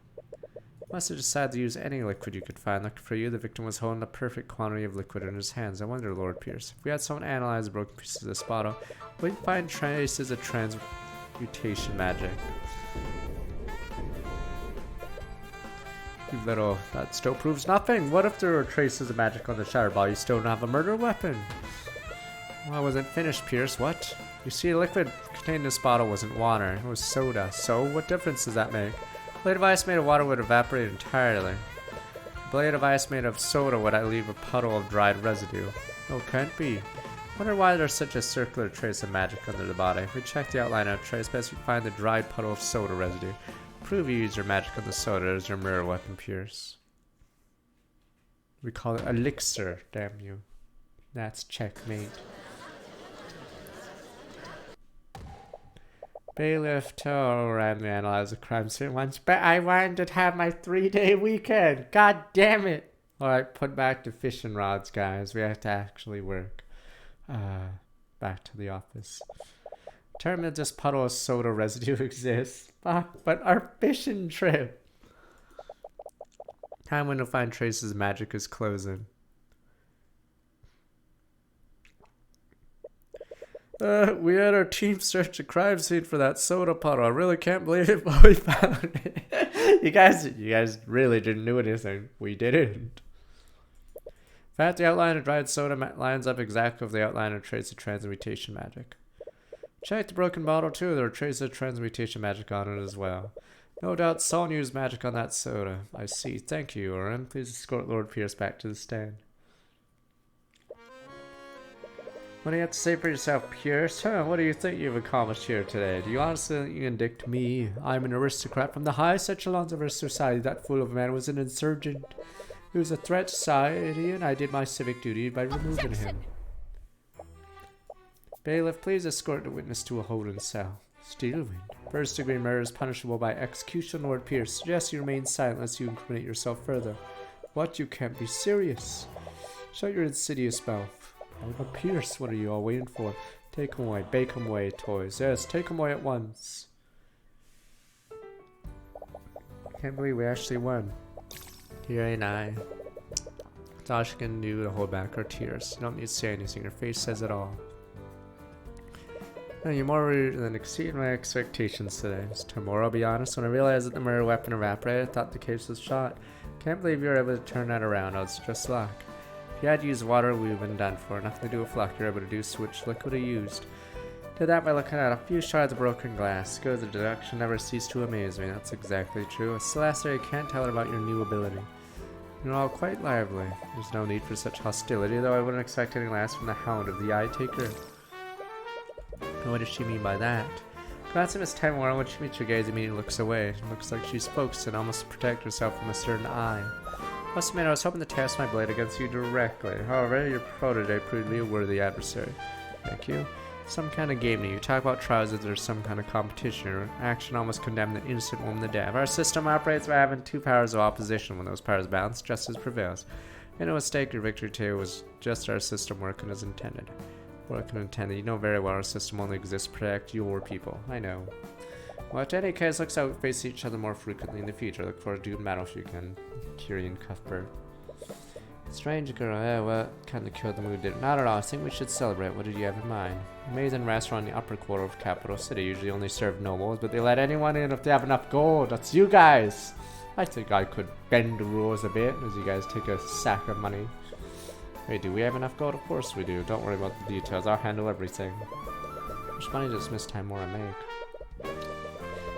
Must have decided to use any liquid you could find. Lucky for you, the victim was holding a perfect quantity of liquid in his hands. I wonder, Lord Pierce, if we had someone analyze the broken pieces of this bottle, would we find traces of transmutation magic? You little... That still proves nothing. What if there were traces of magic on the shattered bottle? You still don't have a murder weapon. Well, I wasn't finished, Pierce. What? You see, the liquid contained in this bottle wasn't water. It was soda. So, what difference does that make? A blade of ice made of water would evaporate entirely. A blade of ice made of soda would leave a puddle of dried residue. Oh, can't be. Wonder why there's such a circular trace of magic under the body. If we check the outline of the trace, best we find the dried puddle of soda residue. Prove you use your magic on the soda as your mirror weapon, Pierce. We call it elixir, damn you. That's checkmate. Bailiff Toe randomly analyzed the crime scene once, but I wanted to have my 3-day weekend. God damn it. Alright, put back to fishing rods, guys. We have to actually work. Back to the office. Determine that this puddle of soda residue exists. Fuck, but our fishing trip. Time window find traces of magic is closing. We had our team search a crime scene for that soda puddle. I really can't believe it, but we found it. You guys really didn't do anything. We didn't. In fact, the outline of dried soda lines up exactly with the outline of trace of transmutation magic. Check the broken bottle too. There are traces of transmutation magic on it as well. No doubt Son used magic on that soda. I see. Thank you, Oren. Please escort Lord Pierce back to the stand. What do you have to say for yourself, Pierce? What do you think you've accomplished here today? Do you honestly think you can dict me? I'm an aristocrat from the highest echelons of our society. That fool of a man was an insurgent. He was a threat to society, and I did my civic duty by removing him. Bailiff, please escort the witness to a holding cell. Steelwind. First degree murder is punishable by execution, Lord Pierce. Suggest you remain silent lest you incriminate yourself further. What? You can't be serious. Shut your insidious mouth. Oh, Pierce, what are you all waiting for? Take him away. Bake him away, toys. Yes, take him away at once. Can't believe we actually won. Here ain't I. That's all she can do to hold back her tears. You don't need to say anything. Her face says it all. You're more rude than exceeding my expectations today. Tomorrow, I'll be honest, when I realized that the murder weapon evaporated, I thought the case was shot. Can't believe you were able to turn that around. I was just luck. If you had used water, we would have been done for. Nothing to do with luck. You're able to deduce which liquid I used. Did that by looking at a few shards of broken glass. Good, the deduction never ceased to amaze me. That's exactly true. A Celestial can't tell her about your new ability. You're all quite lively. There's no need for such hostility, though I wouldn't expect any less from the Hound of the Eye Taker. What does she mean by that? Glancing Miss Timora, when she meets your gaze, immediately looks away. It looks like she's focused and almost to protect herself from a certain eye. Must admit, I was hoping to test my blade against you directly. However, your protege proved to be a worthy adversary. Thank you. Some kind of game to you. Talk about trials as if there's some kind of competition or action almost condemn the innocent woman to death. Our system operates by having two powers of opposition. When those powers balance, justice prevails. Made no mistake, your victory today was just our system working as intended. Working intended. You know very well our system only exists to protect your people. I know. Well, in any case, looks like we face each other more frequently in the future. Look forward to doing battle if you can. Tyrion Cuthbert. Strange girl, well, kind of killed the mood, didn't? Not at all. I think we should celebrate. What did you have in mind? Amazing restaurant in the upper quarter of capital city. Usually only serve nobles, but they let anyone in if they have enough gold. That's you guys. I think I could bend the rules a bit as you guys take a sack of money. Wait, do we have enough gold? Of course we do. Don't worry about the details. I'll handle everything. How much money does Miss Timora make?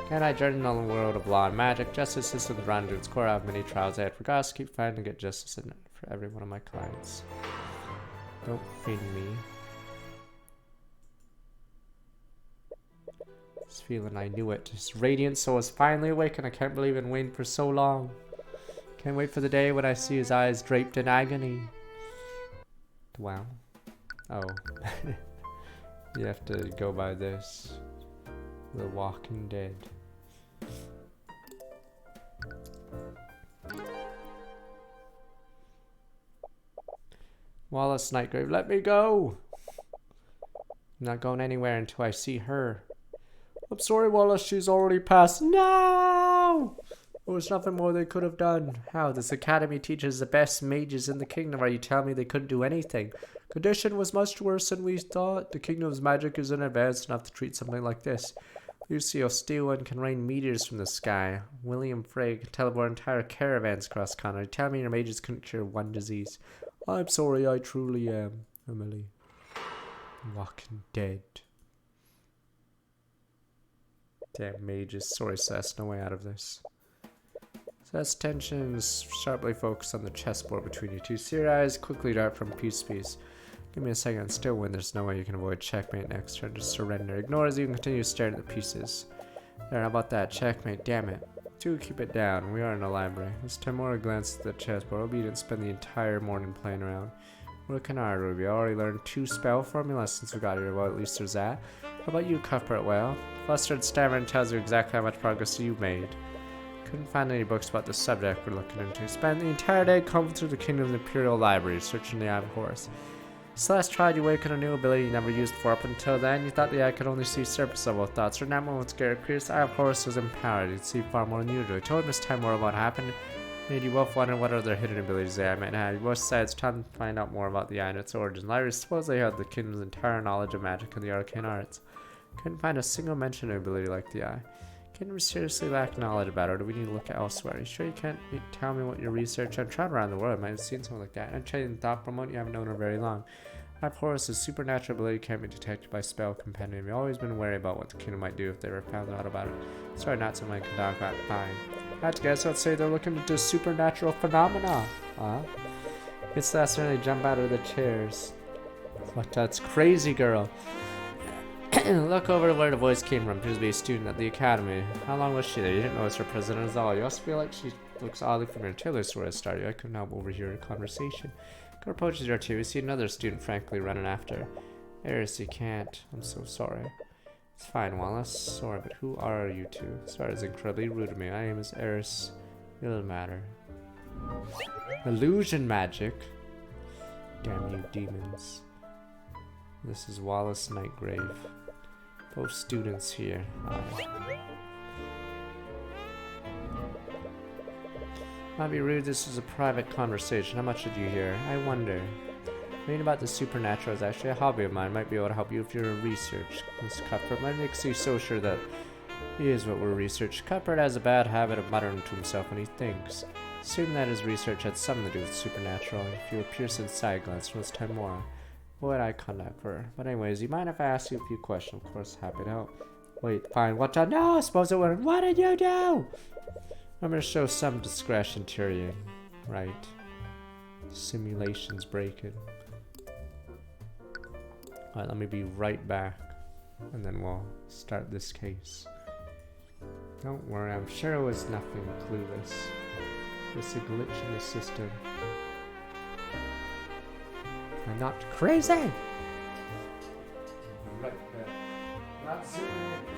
Can I journey in the world of law and magic? Justice systems run to its core. I have many trials ahead. For gods, keep fighting to get justice in it for every one of my clients. Don't feed me. This feeling, I knew it. This radiant soul is finally awake, and I can't believe it waited for so long. Can't wait for the day when I see his eyes draped in agony. Wow. Oh. You have to go by this. The Walking Dead. Wallace Nightgrave, let me go! I'm not going anywhere until I see her. I'm sorry, Wallace, she's already passed. No! There was nothing more they could have done. How? This academy teaches the best mages in the kingdom. Are you telling me they couldn't do anything? Condition was much worse than we thought. The kingdom's magic isn't advanced enough to treat something like this. Lucio Steelwind can rain meteors from the sky. William Frey can teleport entire caravans across continent. Tell me your mages couldn't cure one disease. I'm sorry, I truly am, Emily. Walking Dead. Damn mages. Sorry, Seth, no way out of this. Seth's tension is sharply focused on the chessboard between you two. See your eyes quickly dart from piece to piece. Give me a second. Still win. There's no way you can avoid checkmate next turn. Just surrender. Ignore as you can continue staring at the pieces. There, how about that? Checkmate. Damn it. Do keep it down. We are in a library. As Tamora glanced at the chessboard, Obi didn't spend the entire morning playing around. Working hard, Ruby. I already learned 2 spell formulas since we got here. Well, at least there's that. How about you, Cuthbert? Well, flustered stammering tells you exactly how much progress you made. Couldn't find any books about the subject we're looking into. Spent the entire day combing through the Kingdom's Imperial Library, searching the Eye of Horus. Celeste tried you awaken a new ability you never used before. Up until then, you thought the eye could only see surface level thoughts. From that moment, Scared Pierce, Eye of Horus was empowered. You'd see far more than usual. Told Miss Timora what happened. Made you both wonder what other hidden abilities the eye might have. You both decided it's time to find out more about the eye and its origin. Library supposedly had the kingdom's entire knowledge of magic and the arcane arts. Couldn't find a single mention of ability like the eye. Kingdom seriously lack knowledge about it, or do we need to look elsewhere? You sure you can't tell me what your research? I've traveled around the world. I might have seen something like that. I'm trading thought from what you haven't known her very long. Eye of Horus' supernatural ability can't be detected by spell compendium. You've always been wary about what the kingdom might do if they ever found out about it. Sorry, not something I can talk about. Fine. I have to guess, let's say they're looking into supernatural phenomena. Huh? It's that's when they jump out of the chairs. What? That's crazy, girl. Look over to where the voice came from. Appears to be a student at the academy. How long was she there? You didn't notice her president at all. You also feel like she looks oddly familiar. Taylor's where it started. I couldn't help overhear her conversation. Go approaches your two. We see another student frankly running after her. Eris, you can't. I'm so sorry. It's fine, Wallace. Sorry, but who are you two? Sorry, it's incredibly rude to me. My name is Eris. It doesn't matter. Illusion magic. Damn you, demons. This is Wallace Nightgrave. Both students here. Might be rude, this is a private conversation. How much did you hear? I wonder. Reading about the supernatural is actually a hobby of mine. Might be able to help you if you're in research. Mr. Cuthbert, what makes you so sure that he is what we're researching? Cuthbert has a bad habit of muttering to himself when he thinks. Assume that his research had something to do with supernatural. If you were Pearson's side glance from his Timora. Avoid eye contact for her. But anyways, you mind if I ask you a few questions? Of course, happy to help. Wait, fine. What the? No, I suppose it wouldn't. What did you do? I'm gonna show some discretion, Tyrion. Right. Simulation's breaking. Alright, let me be right back. And then we'll start this case. Don't worry, I'm sure it was nothing clueless. It's a glitch in the system. I'm not crazy! Right there. Not zooming in.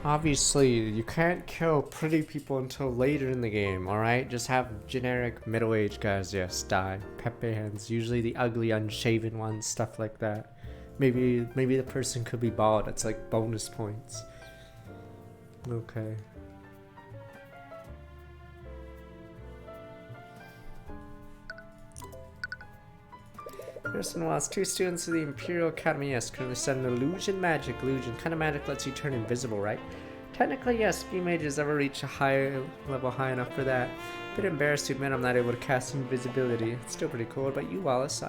Obviously, you can't kill pretty people until later in the game, alright? Just have generic middle-aged guys just die. Pepe hands, usually the ugly, unshaven ones, stuff like that. Maybe the person could be bald, it's like bonus points. Okay. Person lost 2 students of the Imperial Academy. Yes, currently studying illusion magic. Illusion kind of magic lets you turn invisible, right? Technically, yes. Few mages ever reach a high level high enough for that. Bit embarrassed to admit I'm not able to cast invisibility. It's still pretty cool. But you, Wallace,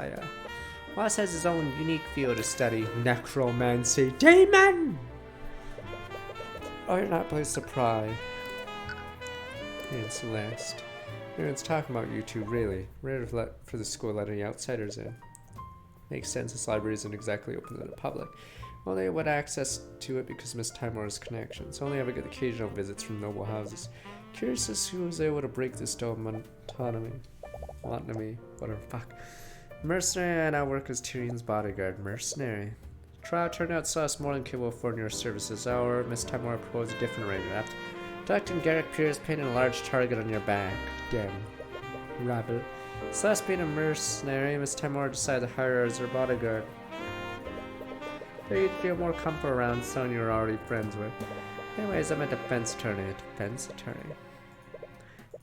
Wallace has his own unique field to study. Necromancy. Demon! Oh, you're not placed to pry. And Celeste. Everyone's talking about you two, really. Rare for the school let any outsiders in. Makes sense, this library isn't exactly open to the public. Only would access to it because of Miss Timore's connections. Only ever get occasional visits from noble houses. Curious as to who was able to break this dome autonomy. Whatever, fuck. Mercenary, I now work as Tyrion's bodyguard. Mercenary. Trial turned out saw us more than capable for your services. However, Miss Timore proposed a different arrangement. After Dr. Garrick Pierce painted a large target on your back. Damn. Rabbit. Celeste being a mercenary, Miss Timore decided to hire her as her bodyguard. So you'd feel more comfort around someone you're already friends with. Anyways, I'm a defense attorney.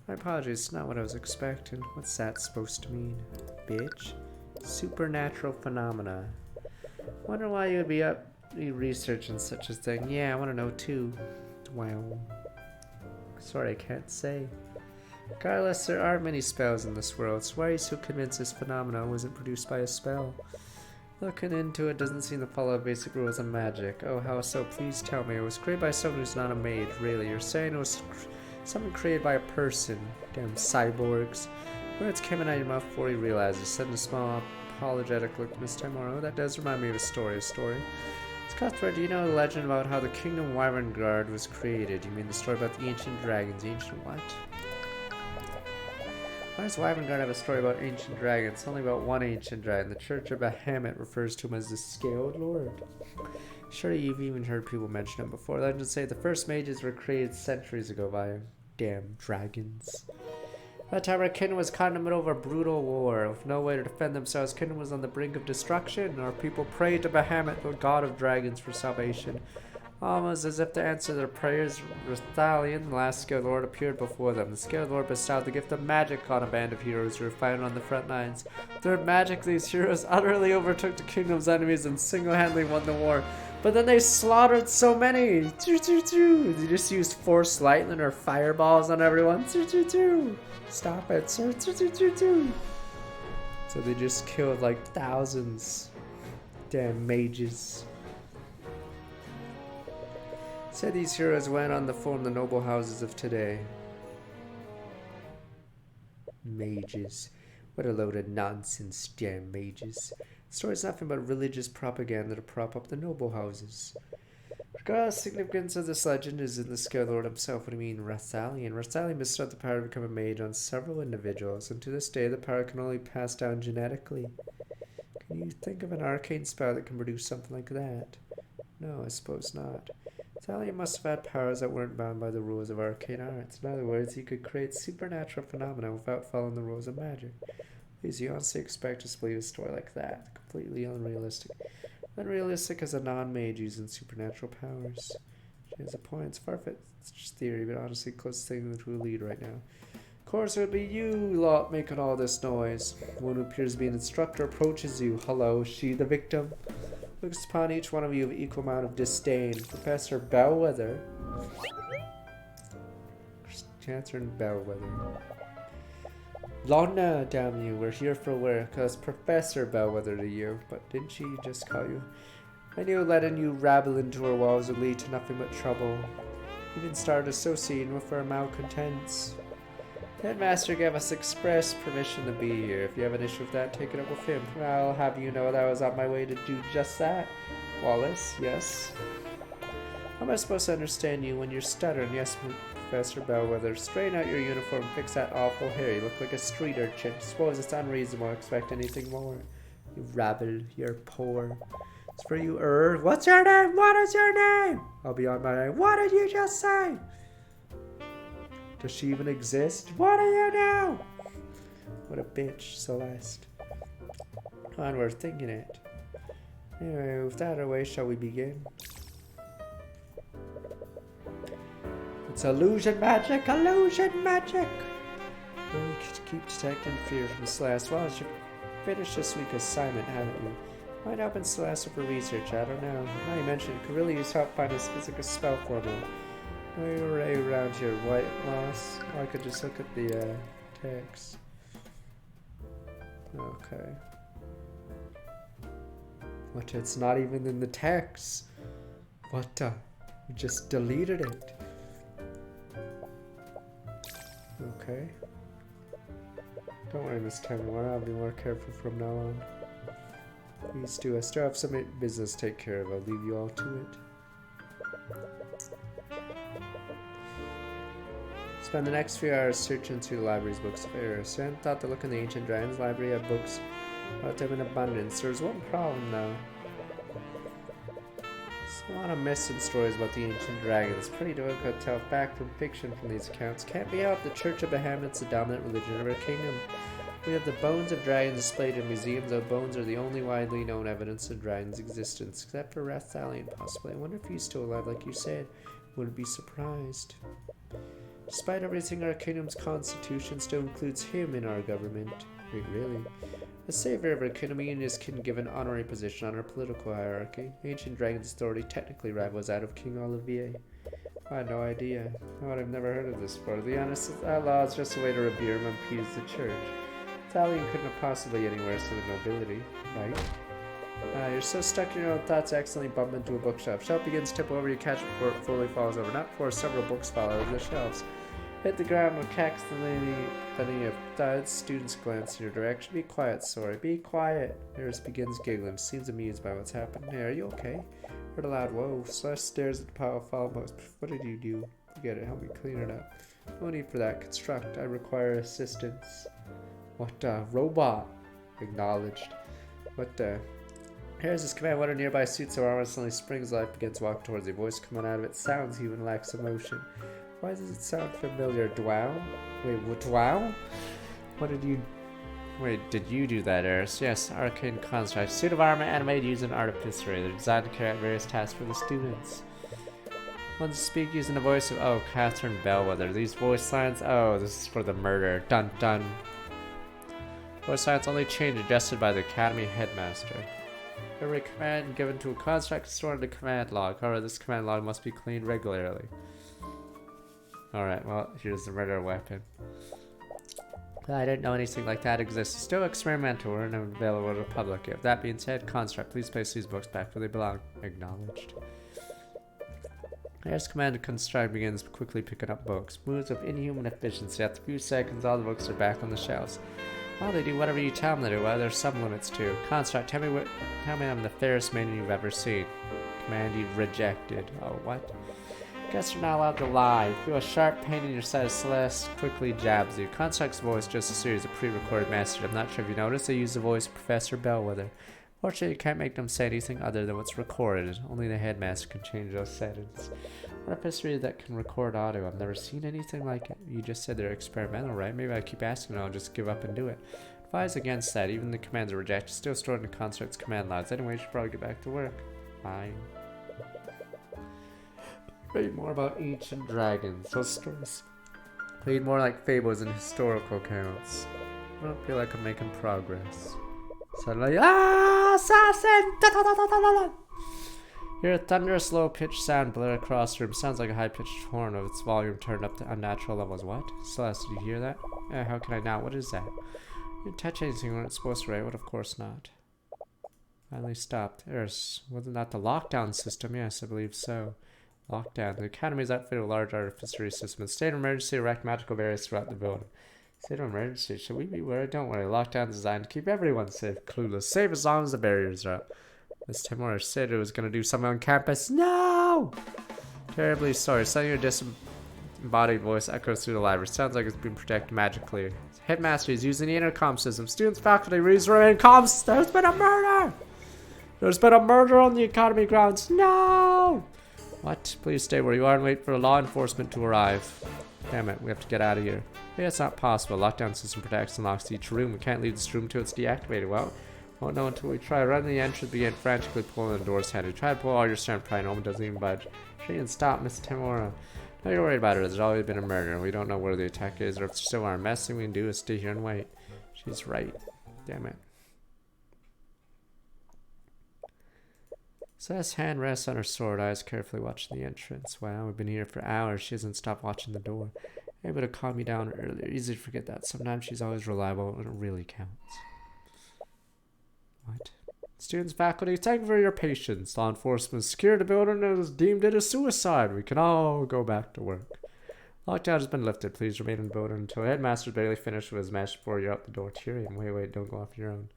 My apologies, it's not what I was expecting. What's that supposed to mean? Bitch? Supernatural phenomena. Wonder why you'd be up researching such a thing. Yeah, I want to know too. Wow. Sorry, I can't say. Regardless, there are many spells in this world, so why are you so convinced this phenomenon wasn't produced by a spell? Looking into it doesn't seem to follow basic rules of magic. Oh, how so? Please tell me. It was created by someone who's not a mage, really. You're saying it was something created by a person. Damn cyborgs. Words came out of your mouth before you realized it. Sudden small apologetic look to Miss Timore. Oh, that does remind me of a story. Cuthbert, do you know the legend about how the Kingdom Wyvern Guard was created? You mean the story about the ancient dragons? Ancient what? Why does Wyvern Guard have a story about ancient dragons? Only about one ancient dragon. The Church of Bahamut refers to him as the Scaled Lord. Sure, you've even heard people mention him before. Legends say the first mages were created centuries ago by damn dragons. That time our kingdom was caught in the middle of a brutal war. With no way to defend themselves, kingdom was on the brink of destruction. Our people prayed to Bahamut, the god of dragons, for salvation. Almost as if to answer their prayers, Rathalion, the last Scaled Lord, appeared before them. The Scaled Lord bestowed the gift of magic on a band of heroes who were fighting on the front lines. Through magic, these heroes utterly overtook the kingdom's enemies and single-handedly won the war. But then they slaughtered so many! They just used force lightning or fireballs on everyone. Stop it. So they just killed like thousands. Damn mages. Said these heroes went on to form the noble houses of today. Mages. What a load of nonsense, damn mages. The story's nothing but religious propaganda to prop up the noble houses. Regardless of the significance of this legend is in the Scaled Lord himself. What do you mean, Rathalion? Rathalion bestowed the power to become a mage on several individuals, and to this day the power can only pass down genetically. Can you think of an arcane spell that can produce something like that? No, I suppose not. Rathalion must have had powers that weren't bound by the rules of arcane arts. In other words, he could create supernatural phenomena without following the rules of magic. Please, you honestly expect us to believe a story like that? Completely unrealistic. Unrealistic as a non-mage using supernatural powers. She has a point. It's far-fetched theory, but honestly close thing to a lead right now. Of course, it would be you lot making all this noise. One who appears to be an instructor approaches you. Hello, she the victim? Looks upon each one of you with equal amount of disdain. Professor Bellwether. Chancellor Bellwether. Lorna, damn you, we're here for work. That's Professor Bellwether to you, but didn't she just call you? I knew letting you rabble into her walls would lead to nothing but trouble. Even started associating with her malcontents. The headmaster gave us express permission to be here. If you have an issue with that, take it up with him. I'll have you know that I was on my way to do just that. Wallace, yes? How am I supposed to understand you when you're stuttering? Yes, Professor Bellwether. Straighten out your uniform and fix that awful hair. You look like a street urchin. Suppose it's unreasonable to expect anything more. You rabble, you're poor. It's for you, What's your name? What is your name? I'll be on my name. What did you just say? Does she even exist? What do you know? What a bitch, Celeste. Come on, we're thinking it. Anyway, with that away, shall we begin? It's illusion magic, illusion magic! Well, you keep detecting fear from Celeste. Well, you finished this week's assignment, haven't you? Might help in Celeste for research, I don't know. Now you mentioned it could really use help find a specific spell formula. We're around here, White Moss. I could just look at the text. Okay. What? It's not even in the text. What? You just deleted it. Okay. Don't worry, Miss Cameron. I'll be more careful from now on. Please do. I still have some business to take care of. I'll leave you all to it. Spend the next few hours searching through the library's books of errors. I hadn't thought to look in the Ancient Dragons library at books about them in abundance. There's one problem though. There's a lot of myths and stories about the Ancient Dragons. It's pretty difficult to tell fact from fiction from these accounts. Can't be helped. The Church of Bahamut's the dominant religion of our kingdom. We have the bones of dragons displayed in museums, though bones are the only widely known evidence of dragons' existence, except for Rathalion, possibly. I wonder if he's still alive, like you said. Wouldn't be surprised. Despite everything, our kingdom's constitution still includes him in our government. Wait, really? The savior of our kingdom, Ian is given an honorary position on our political hierarchy. Ancient Dragon's authority technically rivals that of King Olivier. I had no idea. Oh, I've never heard of this before. To be honest, that law is just a way to revere and appease the church. Italian couldn't have possibly get any worse than the nobility, right? You're so stuck in your own thoughts, accidentally bump into a bookshelf. Shelf begins to tip over, you catch it before it fully falls over. Not before several books fall out of the shelves. Hit the ground with cackling, letting your tired students glance in your direction. Be quiet, Sorry. Be quiet. Eris begins giggling. Seems amused by what's happened. Hey, are you okay? Heard a loud whoa. Celeste stares at the pile of file books. What did you do? Forget it. Help me clean it up. No need for that. Construct. I require assistance. What, robot? Acknowledged. What, Here's his command. What a nearby suits of armor suddenly springs life, begins to walk towards you. Voice coming out of it sounds even lacks emotion. Why does it sound familiar? Dwow? Wait, what? Dwow? What did you... Wait, did you do that, Eris? Yes, arcane construct. Suit of armor animated using artificery. They're designed to carry out various tasks for the students. Ones speak using the voice of... Oh, Catherine Bellwether. These voice lines... Oh, this is for the murder. Dun dun. Voice lines only change adjusted by the Academy Headmaster. Every command given to a construct is stored in the command log. However, this command log must be cleaned regularly. Alright, well, here's the murder weapon. I didn't know anything like that existed. Still experimental and available to the public. If that being said, construct, please place these books back where they belong. Acknowledged. As command to construct begins quickly picking up books. Moves with inhuman efficiency. After a few seconds, all the books are back on the shelves. Well, they do whatever you tell them to do. Well, there's some limits too. Construct, tell me I'm the fairest maiden you've ever seen. Command you rejected. Oh, what? Guess you're not allowed to lie. Feel a sharp pain in your side as Celeste quickly jabs you. Construct's voice just a series of pre-recorded messages. I'm not sure if you noticed, they use the voice of Professor Bellwether. Fortunately, you can't make them say anything other than what's recorded. Only the headmaster can change those settings. Artificery that can record audio. I've never seen anything like it. You just said they're experimental, right? Maybe I keep asking and I'll just give up and do it. Advise against that. Even the commands are rejected. Still stored in the construct's command logs. Anyway, you should probably get back to work. Fine. Read more about ancient dragons. Those stories read more like fables and historical accounts. I don't feel like I'm making progress. Suddenly, assassin! Hear a thunderous, low-pitched sound blare across the room. Sounds like a high-pitched horn of its volume turned up to unnatural levels. What? Celeste, did you hear that? How can I not? What is that? You didn't touch anything when it's supposed to, right? What? Of course not. Finally stopped. Wasn't that the lockdown system? Yes, I believe so. Lockdown. The Academy is outfitted with a large artificery system. In state of emergency, erect magical barriers throughout the building. State of emergency? Should we be worried? Don't worry. Lockdown is designed to keep everyone safe. Clueless. Safe as long as the barriers are up. Miss Timora said it was going to do something on campus. No! Terribly sorry. Suddenly your disembodied voice echoes through the library. Sounds like it's being protected magically. Headmaster is using the intercom system. Students, faculty, reads remain calm. There's been a murder! There's been a murder on the Academy grounds. No! What? Please stay where you are and wait for law enforcement to arrive. Damn it, we have to get out of here. Hey, it's not possible. Lockdown system protects and locks each room. We can't leave this room until it's deactivated. Well, won't know until we try. Run to the entrance, begin frantically pulling the doors handed. Try to pull all your strength, probably no one doesn't even budge. She can stop, Miss Tamora. No, you're worried about her. There's always been a murder. We don't know where the attack is or if it's still our mess. Thing we can do is stay here and wait. She's right. Damn it. Seth's hand rests on her sword, eyes carefully watching the entrance. Wow, we've been here for hours. She hasn't stopped watching the door. Able to calm me down earlier. Easy to forget that. Sometimes she's always reliable when it really counts. What? Students, faculty, thank you for your patience. Law enforcement secured the building and has deemed it a suicide. We can all go back to work. Lockdown has been lifted. Please remain in the building until headmaster's barely finished with his match before you're out the door. Tyrion, wait, don't go off your own.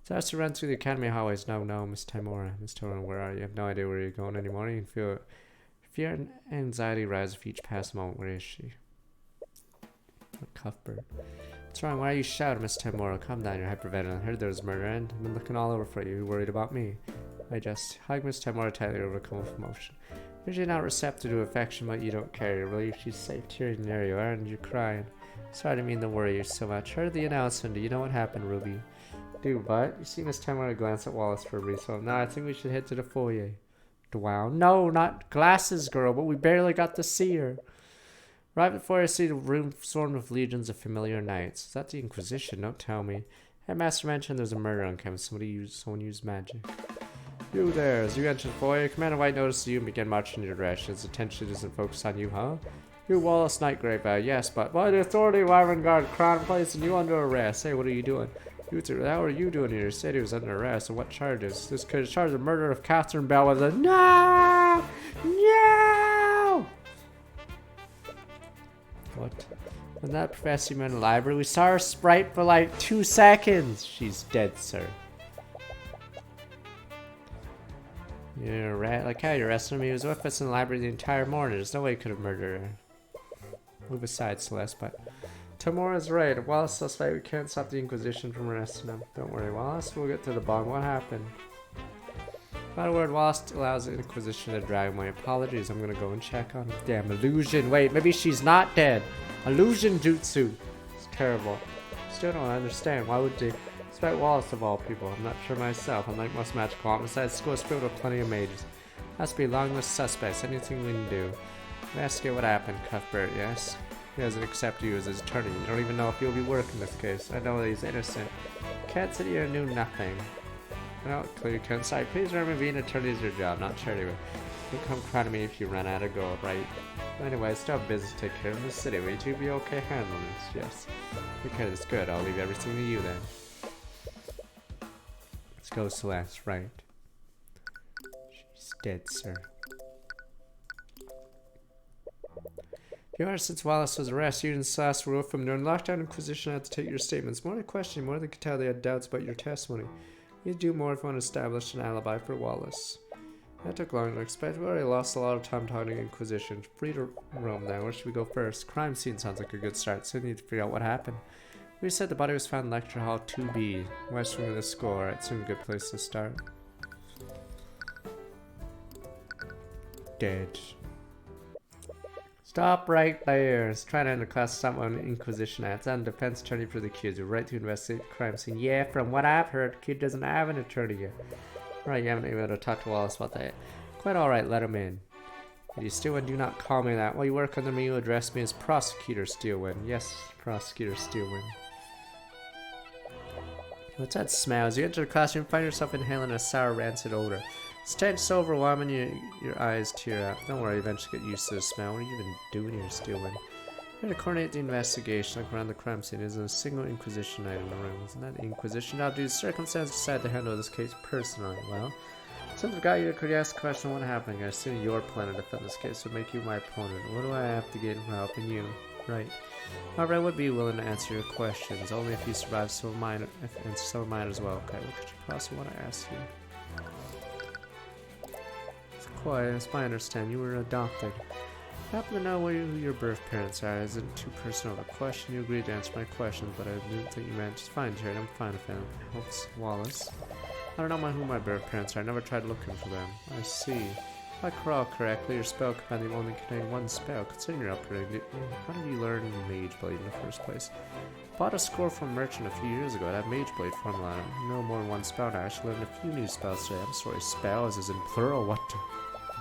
So as to run through the academy hallways. No, Miss Tamora. Miss Tamora, where are you? I have no idea where you're going anymore. You can feel fear and anxiety rise with each past moment. Where is she? Cuthbert. What's wrong? Why are you shouting, Miss Tamora? Calm down, you're hyperventilating. I heard there was murder and I've been looking all over for you. You're worried about me. I just hug Miss Tamora tightly, overcome with emotion. Usually not receptive to affection, but you don't care. You believe she's safe. Tyrion, there you are, and you're crying. Sorry to mean to worry you so much. Heard the announcement. Do you know what happened, Ruby? Do what? You see Miss Tamora glance at Wallace for a brief moment. No, I think we should head to the foyer. Wow. No, not glasses, girl, but we barely got to see her. Right before I see the room swarmed with legions of familiar knights. Is that the Inquisition? Don't tell me. Headmaster mentioned there's a murder on campus. Someone used magic. You there, as you enter the foyer, Commander White notices you and began marching in your direction. His attention isn't focused on you, huh? You Wallace Nightgrave, yes, but by the authority of Iron Guard, Crown placing you under arrest. Hey, what are you doing? How are you doing here? You said he was under arrest. On what charges? This could charge the murder of Catherine Bell with a no! What? When that professor came in the library, we saw her sprite for like 2 seconds. She's dead, sir. You're right. Like how you're arresting me. He was with us in the library the entire morning. There's no way he could have murdered her. Move aside, Celeste, but Tamora's right. If Wallace is suspect, we can't stop the Inquisition from arresting him. Don't worry, Wallace. We'll get to the bottom. What happened? Not a word. Wallace allows the Inquisition to drag him. My apologies. I'm gonna go and check on him. Damn, illusion. Wait, maybe she's not dead. Illusion jutsu. It's terrible. Still don't understand. Why would they suspect Wallace of all people? I'm not sure myself. Unlike most magical homicides, school is filled with plenty of mages. Has to be a long list of suspects. Anything we can do. Investigate what happened, Cuthbert, yes? He doesn't accept you as his attorney. You don't even know if you'll be working this case. I know that he's innocent. Can't sit here and do nothing. No, clear consent. Please remember being an attorney is your job, not charity work. Don't come cry to me if you run out of gold, right? Anyway, I still have business to take care of in the city. Will you two be okay handling this? Yes. Take care of this. Good. I'll leave everything to you then. Let's go, Celeste. Right. She's dead, sir. You are since Wallace was arrested. You and Celeste were with him during lockdown. Inquisition had to take your statements. More than questioning, more than could tell they had doubts about your testimony. You'd do more if you want to establish an alibi for Wallace. That took longer than expected. We already lost a lot of time talking to Inquisition. Free to roam now. Where should we go first? Crime scene sounds like a good start, so we need to figure out what happened. We said the body was found in Lecture Hall 2B, west wing of the school. Alright, seems a good place to start. Dead. Stop right there. It's trying to end the class someone Inquisition acts. I'm defense attorney for the accused. You're right to investigate the crime scene. Yeah, from what I've heard, the kid doesn't have an attorney yet. Right, you haven't been able to talk to Wallace about that. Quite alright, let him in. If you still do not call me that. While you work under me, you address me as Prosecutor Steelwind. Yes, Prosecutor Steelwind. What's that smell? As you enter the classroom, find yourself inhaling a sour, rancid odor. Stench so overwhelming your eyes tear up. Don't worry, eventually get used to the smell. What are you even doing here, Steelwind? You're to coordinate the investigation. Look around the crime scene. There's a single Inquisition knight in the room. Isn't that the Inquisition? Now, due to circumstances, decided to handle this case personally. Well, since I've got you, could you ask the question what happened? I assume your plan to defend this case would make you my opponent. What do I have to gain from helping you? Right. However, I would be willing to answer your questions, only if you survive so mine, and so mine as well. Okay, what could you possibly want to ask you? Quite, as I understand, you were adopted. I happen to know who your birth parents are. It isn't too personal of a question. You agreed to answer my question, but I didn't think you meant just fine, Jared. I'm fine with that. Helps Wallace. I don't know who my birth parents are. I never tried looking for them. I see. If I recall correctly, your spell compendium only contained one spell. Considering your upbringing, how did you learn Mage Blade in the first place? Bought a score from a merchant a few years ago. I have Mage Blade formula on it. No more than one spell now. I actually learned a few new spells today. I'm sorry, spells is in plural. What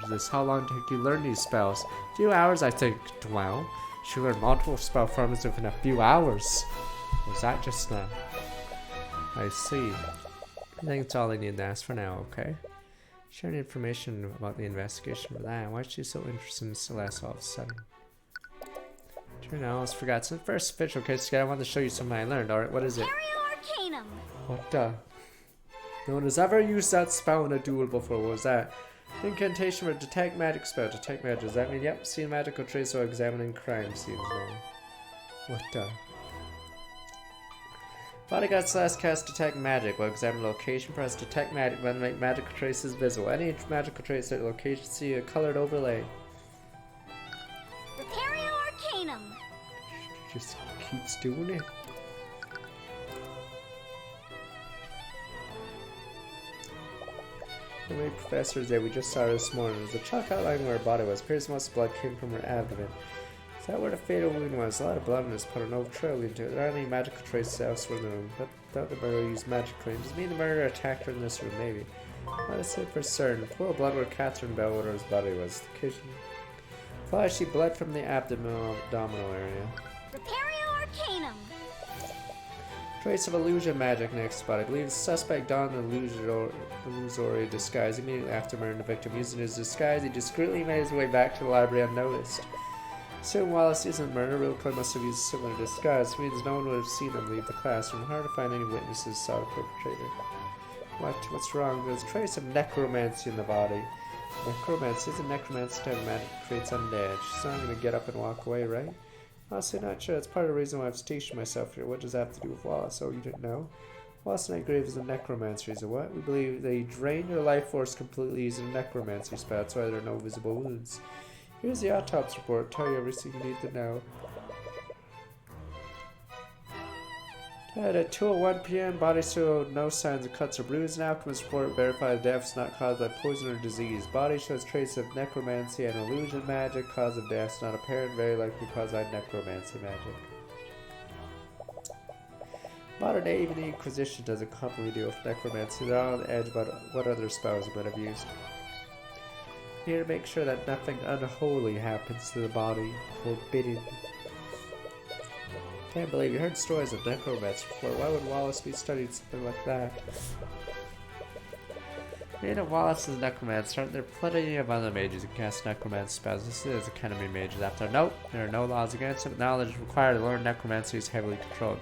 is this? How long did you learn these spells? A few hours, I think. Well, she learned multiple spell formulas within a few hours. Was that just now? I see. I think it's all I need to ask for now, okay? Sharing information about the investigation for that. Why is she so interested in Celeste all of a sudden? Turn out, I almost forgot. So the first official case together, I wanted to show you something I learned. Alright, what is it? Arcanum. What the? No one has ever used that spell in a duel before. What was that? Incantation for detect magic spell. Detect magic. Does that mean, yep, see a magical trace or examining crime scenes now? What the? Bodyguard Celeste cast detect magic. While examine location, press detect magic then make magical traces visible. Any magical trace at location, see a colored overlay. Arcanum. Just keeps doing it. The way Professor is there, we just saw her this morning. There was a chalk outline where her body was. Appears most blood came from her abdomen. Is that where the fatal wound was? A lot of blood has put an old trail into it. There aren't any magical traces elsewhere in the room. But thought the murderer used magic claims. Does it mean the murderer attacked her in this room? Maybe. Not to say for certain. Pool of blood where Catherine Bellwether's body was. The kitchen. Plus, she bled from the abdominal area. Arcanum. Trace of illusion magic next spot. I believe the suspect donned an illusory disguise immediately after murdering the victim. Using his disguise, he discreetly made his way back to the library unnoticed. Soon Wallace isn't murdered. Real must have used a similar disguise. It means no one would have seen him leave the classroom. Hard to find any witnesses saw the perpetrator. What's wrong? There's a trace of necromancy in the body. Necromancy? Isn't necromancy type of magic that creates undead? She's not going to get up and walk away, right? Honestly, not sure. That's part of the reason why I've stationed myself here. What does that have to do with Wallace? Oh, you didn't know? Wallace Nightgrave is a necromancer. He's a what? We believe they drain your life force completely using a necromancy spell. That's why there are no visible wounds. Here's the autopsy report. Tell you everything you need to know. At 2:01 p.m., body showed no signs of cuts or bruises. An alchemist report verified death is not caused by poison or disease. Body shows traces of necromancy and illusion magic. Cause of death is not apparent, very likely caused by necromancy magic. Modern day, even the Inquisition doesn't commonly deal with necromancy. They're on the edge about what other spells you might have used. Here to make sure that nothing unholy happens to the body. Forbidden. Can't believe you heard stories of necromancy before. Why would Wallace be studying something like that? Being a Wallace is a necromancer, aren't there plenty of other mages who cast necromancy spells? This is Academy mages after. Nope, there are no laws against it, but knowledge required to learn necromancy is heavily controlled.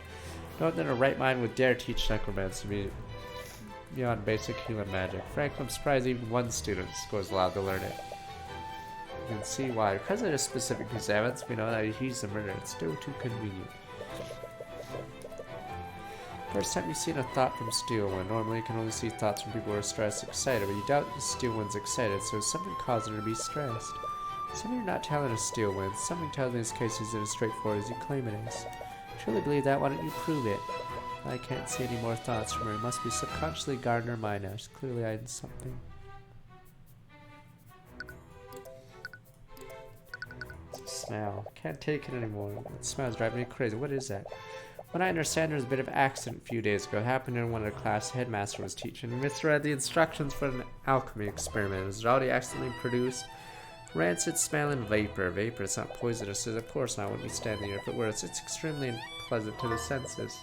No one in a right mind would dare teach necromancy beyond basic human magic. Frankly, I'm surprised even one student was allowed to learn it. You can see why. Because of this specific piece of evidence, we know that he's the murderer. It's still too convenient. First time you've seen a thought from Steel Wind. Normally you can only see thoughts from people who are stressed, excited, but you doubt the Steel Wind's excited, so something causing her to be stressed. Something you're not telling us, Steel Wind. Something tells me this case isn't as straightforward as you claim it is. Truly believe that? Why don't you prove it? I can't see any more thoughts from her. It must be subconsciously guarding her mind now. She's clearly hiding something. It's a smell. Can't take it anymore. It smells driving me crazy. What is that? When I understand, there was a bit of accident a few days ago. It happened in one of the class the headmaster was teaching. He misread the instructions for an alchemy experiment. It was already accidentally produced rancid smelling vapor. Vapor, it's not poisonous. So of course not. I wouldn't be standing here if it were. It's extremely unpleasant to the senses.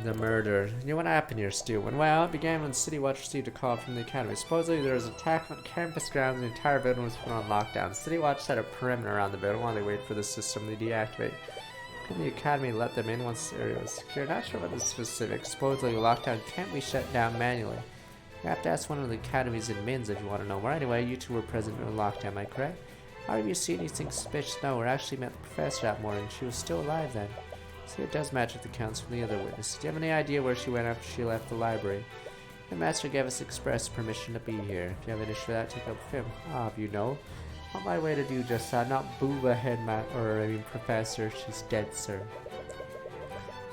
The murder. You know what happened here, Stu? Well, it began when City Watch received a call from the Academy. Supposedly there was an attack on campus grounds and the entire building was put on lockdown. City Watch set a perimeter around the building while they waited for the system to deactivate. Couldn't the Academy let them in once the area was secure? Not sure about the specifics. Supposedly the lockdown can't be shut down manually. You have to ask one of the Academy's admins if you want to know more. Anyway, you two were present in the lockdown, am I correct? How have you seen anything suspicious? No, we actually met the professor that morning. She was still alive then. See, it does match with the accounts from the other witnesses. Do you have any idea where she went after she left the library? The master gave us express permission to be here. If you have an issue with that, take up with him. Ah, you know. On my way to do just that. Not Booba professor. She's dead, sir.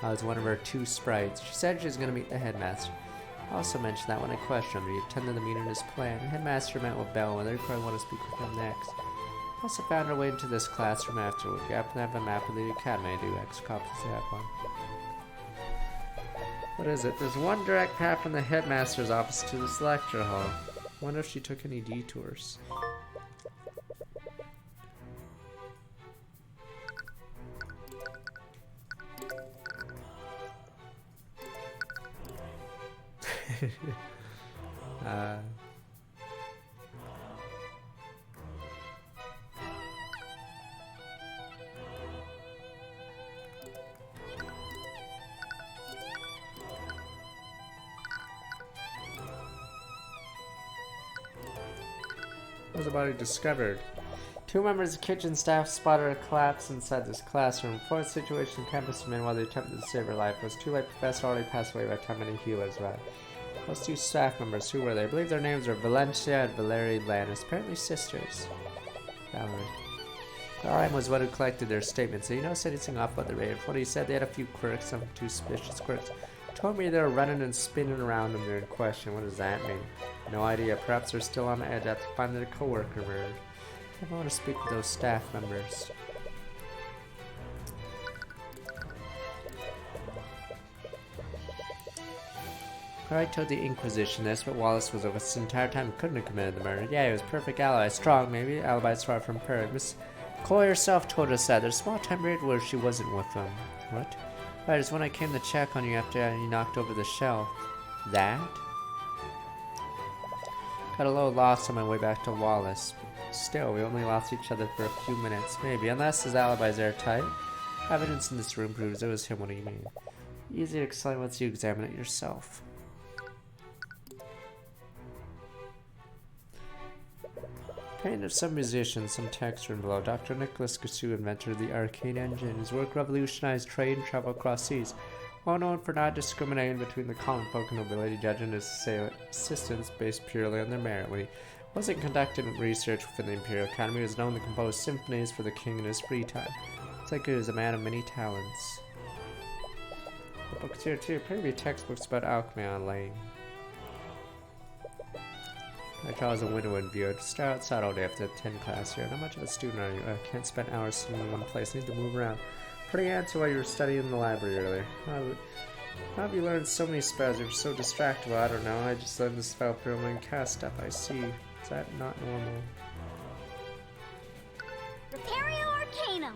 as one of her 2 sprites. She said she was going to meet the headmaster. I also mentioned that when I questioned him, he attended the meeting as planned. The headmaster met with Bell, and they probably want to speak with him next. I also found our way into this classroom afterward. You happen to have a map of the academy? I do. X copies have one. What is it? There's one direct path from the headmaster's office to this lecture hall. I wonder if she took any detours. What was the body discovered? 2 members of kitchen staff spotted a collapse inside this classroom. Before the situation, campus men while they attempted to save her life. It was too late. Professor already passed away by the time any healers arrived. Those 2 staff members, who were they? I believe their names are Valencia and Valerie Lannis, apparently sisters. Valerie. Tyrion was one who collected their statements, so he knows anything off about the raid. From what he said, they had a few quirks, some 2 suspicious quirks. Told me they were running and spinning around them during question. What does that mean? No idea. Perhaps they're still on the edge after finding their co-worker murdered. I want to speak with those staff members. I told the Inquisition this, but Wallace was with us the entire time and couldn't have committed the murder. Yeah, he was a perfect ally. Strong, maybe. Alibi's far from perfect. Miss Chloe herself told us that. There's a small time period where she wasn't with them. What? Right, it's when I came to check on you after you knocked over the shelf. That? Got a little lost on my way back to Wallace. Still, we only lost each other for a few minutes. Maybe, unless his alibi's airtight. Evidence in this room proves it was him. What do you mean? Easy to explain once you examine it yourself. Painting of some musicians, some text written below. Dr. Nicholas Gussu invented the arcane engine. His work revolutionized trade and travel across seas. Well known for not discriminating between the common folk and nobility, judging his assistants based purely on their merit. When he wasn't conducting research within the Imperial Academy, he was known to compose symphonies for the king in his free time. It's like he was a man of many talents. The books here too. Appear to be textbooks about alchemy online. I draw as a window and view. Just stare outside all day after 10 class here. Not much of a student are you? I can't spend hours sitting in one place. I need to move around. Pretty answer while you were studying in the library earlier. How have you learned so many spells? You're so distractible. I don't know. I just learned the spell pyramid and cast stuff. I see. Is that not normal? Repario Arcanum.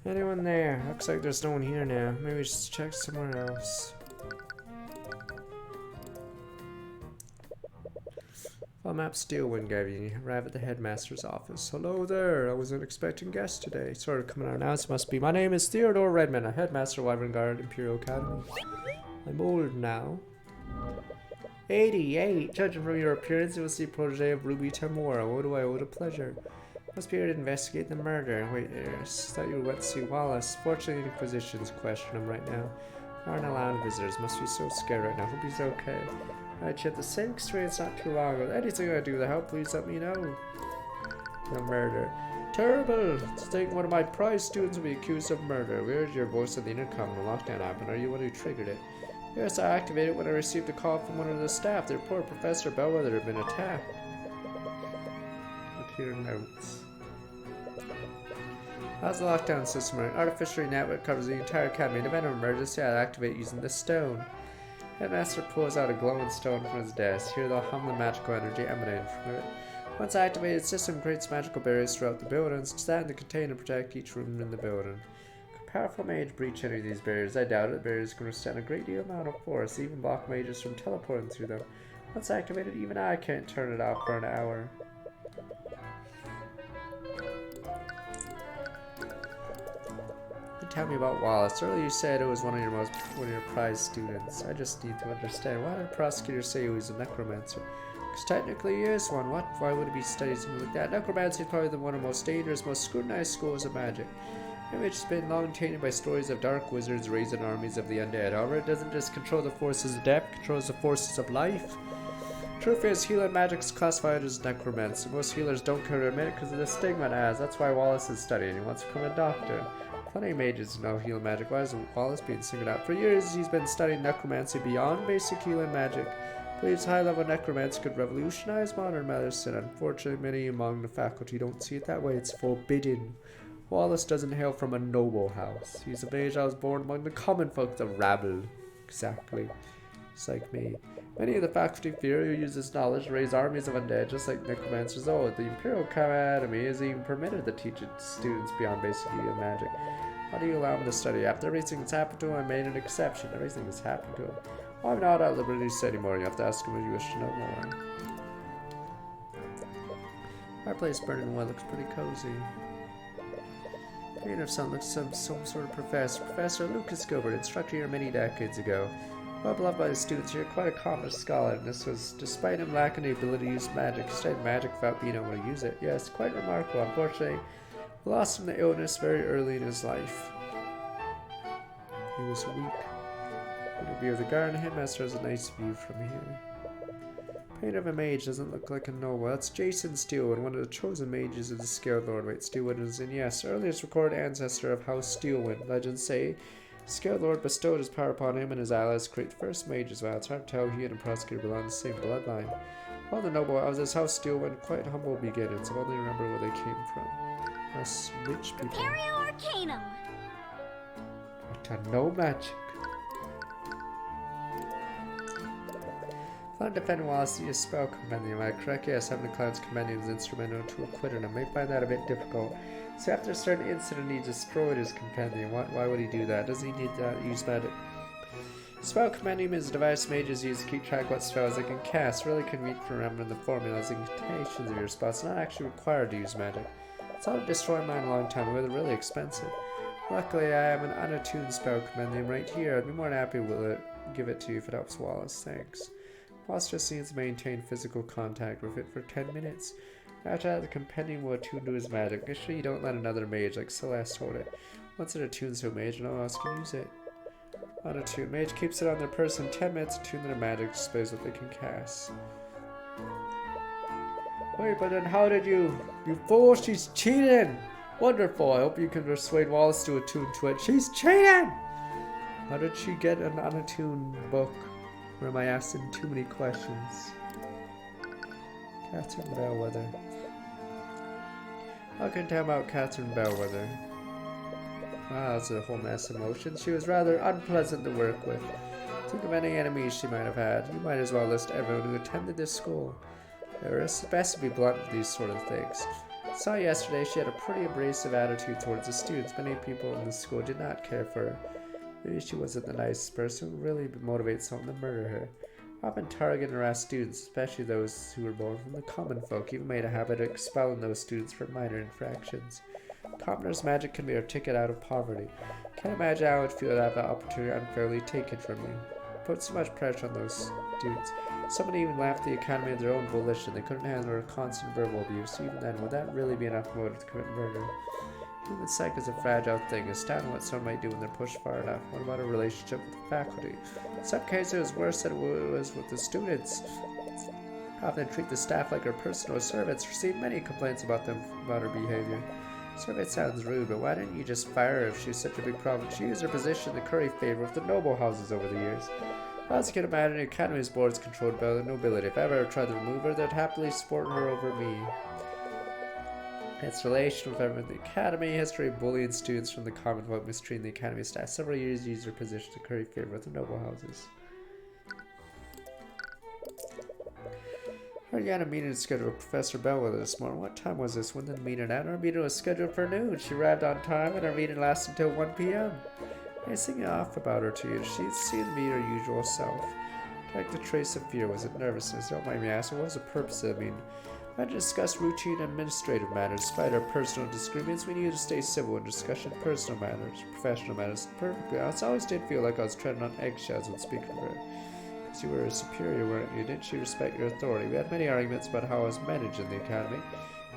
Anyone there? Looks like there's no one here now. Maybe we should check somewhere else. Well, map Steelwind gave you. Arrive at the headmaster's office. Hello there. I wasn't expecting guests today. Sort of coming out now. It must be. My name is Theodore Redmond, a headmaster of Wyvern Guard Imperial Academy. I'm old now. 88. Judging from your appearance, you must be a protege of Ruby Tamora. What do I owe the pleasure? Must be here to investigate the murder. Wait there. I thought you went to see Wallace. Fortunately, the Inquisition's questioning him right now. We aren't allowing visitors. Must be so scared right now. Hope he's okay. Alright, you had the same experience not too long ago. Anything I do to help, please let me know. The murder. Terrible! To think one of my prize students will be accused of murder. We heard your voice on the intercom when the lockdown happened. Are you one who triggered it? Yes, I activated it when I received a call from one of the staff. The report Professor Bellwether had been attacked. Look here notes. How's the lockdown system running? Artificial network covers the entire academy. In the event of emergency, I'll activate it using the stone. Headmaster pulls out a glowing stone from his desk. Here they'll hum the magical energy emanating from it. Once activated, the system creates magical barriers throughout the buildings, designed to contain and protect each room in the building. Could powerful mage breach any of these barriers? I doubt it. The barriers can withstand a great deal amount of force, even block mages from teleporting through them. Once activated, even I can't turn it off for an hour. Tell me about Wallace. Earlier you said it was one of your prized students. I just need to understand. Why did the prosecutor say he was a necromancer? Because technically he is one. What? Why would he be studying something like that? Necromancy is probably one of the most dangerous, most scrutinized schools of magic. Image has been long tainted by stories of dark wizards raising armies of the undead. However, it doesn't just control the forces of death, it controls the forces of life. Truth is, healing magic is classified as necromancy. Most healers don't care to admit it because of the stigma it has. That's why Wallace is studying. He wants to become a doctor. Plenty of mages know heal magic. Why is Wallace being singled out? For years, he's been studying necromancy beyond basic healing magic. Believes high-level necromancy could revolutionize modern medicine. Unfortunately, many among the faculty don't see it that way. It's forbidden. Wallace doesn't hail from a noble house. He's a mage that was born among the common folk, the rabble. Exactly. It's like me. Many of the faculty fear he'll use this knowledge to raise armies of undead, just like necromancers old. The Imperial Academy has even permitted to teach its students beyond basic healing magic. How do you allow him to study? After everything that's happened to him, I made an exception. Everything that's happened to him. Well, I'm not at liberty to say anymore. You have to ask him if you wish to know more. Fireplace burning wood looks pretty cozy. Painter of Sun looks some sort of professor. Professor Lucas Gilbert, instructor here many decades ago. Well beloved by his students here, quite accomplished scholar, and this was despite him lacking the ability to use magic. He studied magic without being able to use it. Yes, quite remarkable. Unfortunately, we lost him to illness very early in his life. He was weak. The view of the garden, headmaster has a nice view from here. Painter of a mage doesn't look like a noble. That's Jason Steelwood, one of the chosen mages of the Scale Lord. Wait, Steelwood is in, yes, earliest recorded ancestor of House Steelwind. Legends say Scale Lord bestowed his power upon him and his allies to create the first mages. Wow, it's hard to tell he and the prosecutor belong to the same bloodline. All the noble of this House Steelwind, quite humble beginnings. I only remember where they came from. Us rich people. Imperio Arcanum. What a no magic. Clown defend Wallace use spell compendium. Am I correct? Yes, having the clown's compendium is instrumental to acquitting him. May find that a bit difficult. So after a certain incident, he destroyed his compendium. Why would he do that? Does he need to use magic? Spell compendium is a device mages use to keep track of what spells they can cast. Really convenient for remembering the formulas and connotations of your spells. Not actually required to use magic. I thought it destroyed mine a long time ago. They're really expensive. Luckily, I have an unattuned spell compendium right here. I'd be more than happy to give it to you if it helps Wallace. Thanks. Wallace just needs to maintain physical contact with it for 10 minutes. After that, the compendium will attune to his magic. Make sure you don't let another mage like Celeste hold it. Once it attunes to a mage, no one else can use it. Unattuned. Mage keeps it on their person 10 minutes, attune to their magic, displays what they can cast. Wait, but then how did you... You fool, she's cheating! Wonderful, I hope you can persuade Wallace to attune to it. She's cheating! How did she get an unattuned book? Or am I asking too many questions? Catherine Bellwether. How can I tell about Catherine Bellwether? Wow, that's a whole mess of emotions. She was rather unpleasant to work with. Think of any enemies she might have had. You might as well list everyone who attended this school. It's best to be blunt with these sort of things. I saw yesterday she had a pretty abrasive attitude towards the students. Many people in the school did not care for her. Maybe she wasn't the nicest person who really motivates someone to murder her. Often target and harass students, especially those who were born from the common folk, even made a habit of expelling those students for minor infractions. Commoner's magic can be our ticket out of poverty. Can't imagine how I would feel to have that opportunity unfairly taken from me. Put so much pressure on those students. Someone even left the academy of their own volition. They couldn't handle her constant verbal abuse. Even then, would that really be enough motive to commit murder? Human psyche is a fragile thing. Astounding what someone might do when they're pushed far enough. What about a relationship with the faculty? In some cases, it was worse than it was with the students. Often treat the staff like her personal servants. Received many complaints about her behavior. Sorry if it sounds rude, but why didn't you just fire her if she's such a big problem? She used her position to curry favor with the noble houses over the years. As you can imagine, the academy's board is controlled by the nobility. If I ever tried to remove her, they'd happily support her over me. Its relation with everyone in the academy, history of bullying students from the Commonwealth, mistreating the academy staff. Several years used her position to curry favor with the noble houses. Heard you had a meeting scheduled with Professor Bellwether this morning. What time was this? When did the meeting end? Our meeting was scheduled for noon. She arrived on time and our meeting lasted until 1 p.m. I was thinking off about her to you. She seemed to be her usual self. Like the trace of fear. Was it nervousness? Don't mind me asking. What was the purpose of the meeting? I had to discuss routine administrative matters. Despite our personal disagreements, we needed to stay civil in discussion personal matters, professional matters. Perfectly. I always did feel like I was treading on eggshells when speaking to her. Perhaps you were a superior, weren't you? Didn't she respect your authority? We had many arguments about how I was managed in the academy.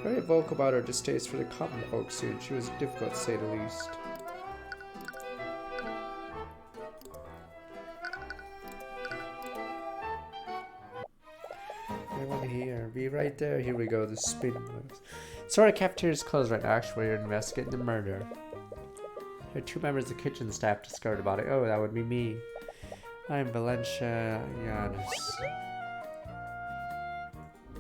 Very vocal about her distaste for the common folk student. She was difficult to say the least. Anyone here? Be right there. Here we go. The spin moves. Sorry, cafeteria's closed right now. Actually, we're investigating the murder. There are 2 members of the kitchen staff discovered about it. Oh, that would be me. I'm Valencia Yanis.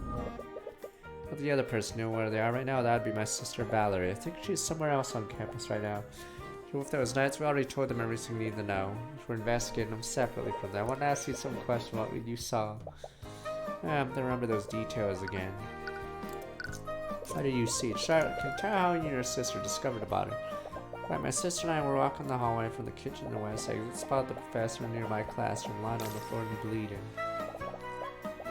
Well, the other person know where they are right now. That'd be my sister Valerie. I think she's somewhere else on campus right now. If those nights, we already told them everything we need to know. We're investigating them separately from them. I want to ask you some question about what you saw. I have to remember those details again. How did you see it? Charlotte, can you tell how you and your sister discovered about it? Right, my sister and I were walking the hallway from the kitchen to the west exit, spotted the professor near my classroom, lying on the floor and bleeding.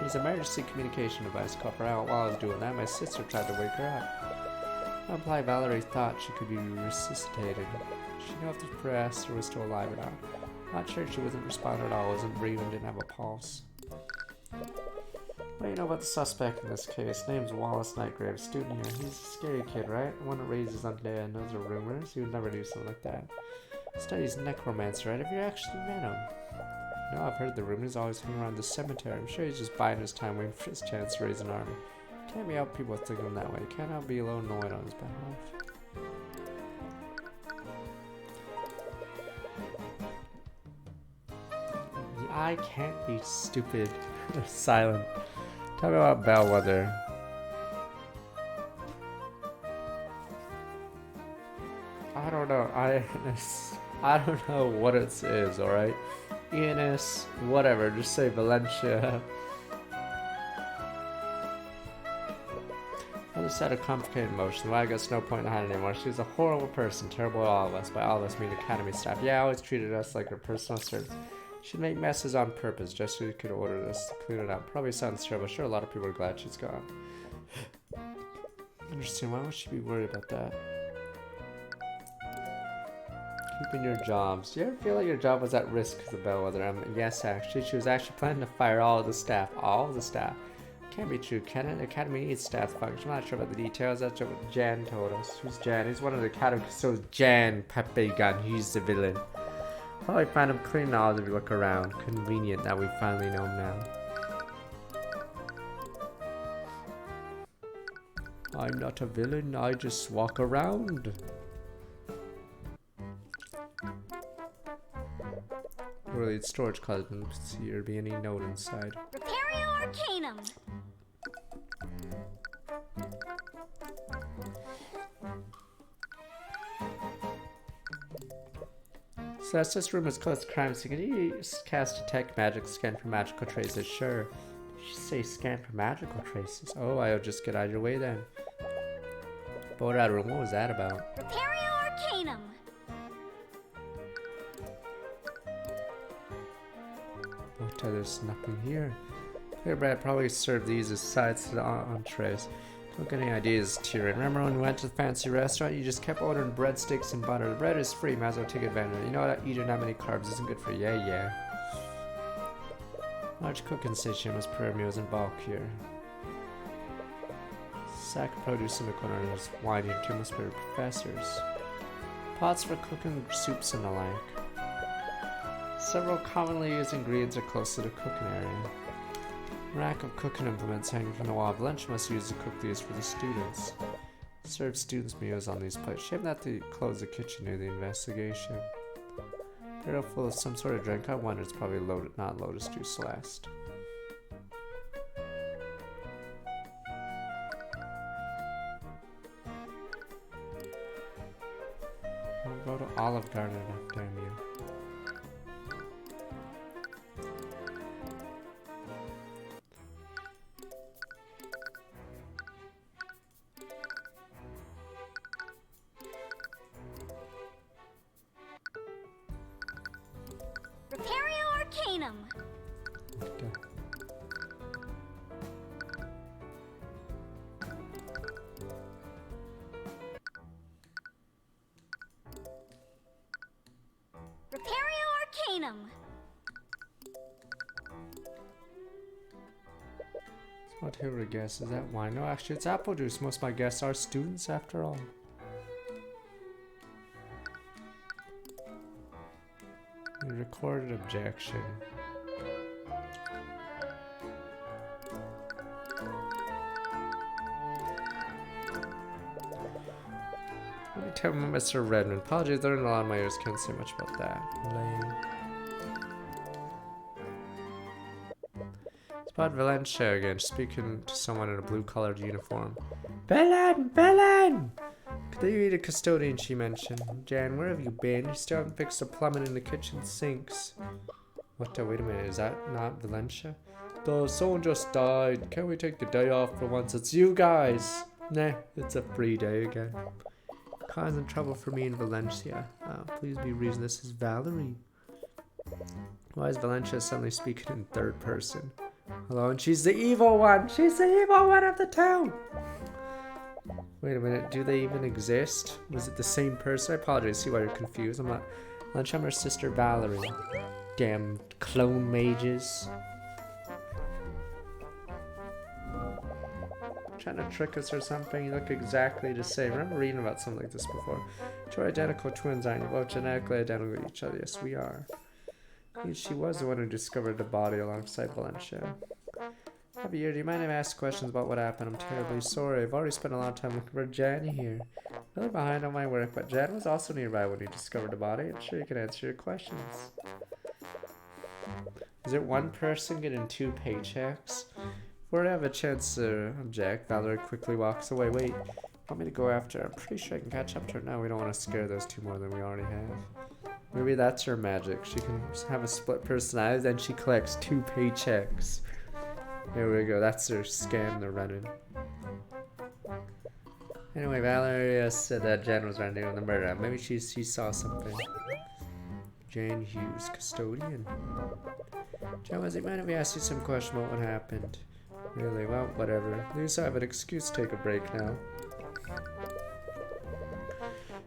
His emergency communication device caught her out. While I was doing that, my sister tried to wake her up. I implied Valerie thought she could be resuscitated. She knew if the professor was still alive or not. Not sure she wasn't responding at all, wasn't breathing, didn't have a pulse. What do you know about the suspect in this case? Name's Wallace Nightgrave, student here. He's a scary kid, right? The one that raises undead. Those are rumors. He would never do something like that. Studies necromancer, right? Have you actually met him? No, I've heard the rumors. Always hanging around the cemetery. I'm sure he's just biding his time, waiting for his chance to raise an army. Can't be out people think of him that way. Can't out be alone annoyed on his behalf. I can't be stupid. Silent. Tell me about Bellwether. I don't know. I don't know what it is, alright? ENS, whatever. Just say Valencia. I just had a complicated emotion. Well, I guess no point in hiding anymore. She was a horrible person. Terrible to all of us. By all of us, I mean academy staff. Yeah, always treated us like her personal servants. She'd make messes on purpose just so we could order us to clean it up. Probably sounds terrible. Sure, a lot of people are glad she's gone. Interesting. Why would she be worried about that? Keeping your jobs. Do you ever feel like your job was at risk because of Bellwether? Yes, actually. She was actually planning to fire all of the staff. All of the staff. Can't be true, can it? The academy needs staff function. I'm not sure about the details. That's what Jan told us. Who's Jan? He's one of the academy. So Jan Pepe Gun. He's the villain. Probably find him cleaning all if you look around. Convenient that we finally know him now. I'm not a villain, I just walk around. Really, it's storage closet. Let's see there be any note inside. Repario Arcanum. So that's this room is close to crime scene. Can you cast detect magic, scan for magical traces? Sure. Did you say scan for magical traces? Oh, I'll just get out of your way then. Boat out room, what was that about? Repario Arcanum. What? There's nothing here. Here, Brad probably served these as sides to the entrees. Don't get any ideas, Tyrion. Remember when we went to the fancy restaurant? You just kept ordering breadsticks and butter. The bread is free, might as well take advantage of it. You know what? Eating that many carbs isn't good for you. Yeah. Large cooking station was per meals in bulk here. Sack of produce in the corner. There's wine here too, must be professors. Pots for cooking soups and the like. Several commonly used ingredients are close to the cooking area. Rack of cooking implements hanging from the wall. Lunch must use to cook these for the students. Serve students meals on these plates. Shame that they closed the kitchen near the investigation. Barrel full of some sort of drink. I wonder it's probably not lotus juice last. I'll go to Olive Garden, damn you. Repario Arcanum. What the? Repario Arcanum. What who would guess? Is that wine? No, actually it's apple juice. Most of my guests are students after all. We recorded objection. Let me tell Mr. Redmond. Apologies, they're in a lot of my ears. Can't say much about that. Lame. Spot Valencia again, speaking to someone in a blue-collared uniform. Belen! Belen! Could you eat a custodian, she mentioned. Jan, where have you been? You still haven't fixed the plumbing in the kitchen sinks. What the? Wait a minute, is that not Valencia? Though someone just died. Can't we take the day off for once? It's you guys! Nah, it's a free day again. Causing trouble for me in Valencia. Oh, please be reason. This is Valerie. Why is Valencia suddenly speaking in third person? Hello, and she's the evil one! She's the evil one of the town! Wait a minute, do they even exist? Was it the same person? I apologize, see why you're confused. I'm not. I'm her sister Valerie. Damn clone mages. Trying to trick us or something? You look exactly the same. I remember reading about something like this before. Two identical twins, aren't you? Both genetically identical to each other. Yes, we are. She was the one who discovered the body alongside Valencia. Javier, do you mind if I ask questions about what happened? I'm terribly sorry. I've already spent a lot of time looking for Jan here. Really behind on my work, but Jan was also nearby when you discovered the body. I'm sure you can answer your questions. Is it one person getting 2 paychecks? Before I have a chance to object, Valerie quickly walks away. Wait, you want me to go after her? I'm pretty sure I can catch up to her now. We don't want to scare those 2 more than we already have. Maybe that's her magic. She can have a split personality, then she collects 2 paychecks. There we go. That's their scam they're running. Anyway, Valerie said that Jan was running on the murder. Maybe she saw something. Jan Hughes, custodian. Jan, was it mind if we ask you some question about what happened? Really? Well, whatever. At least I have an excuse to take a break now.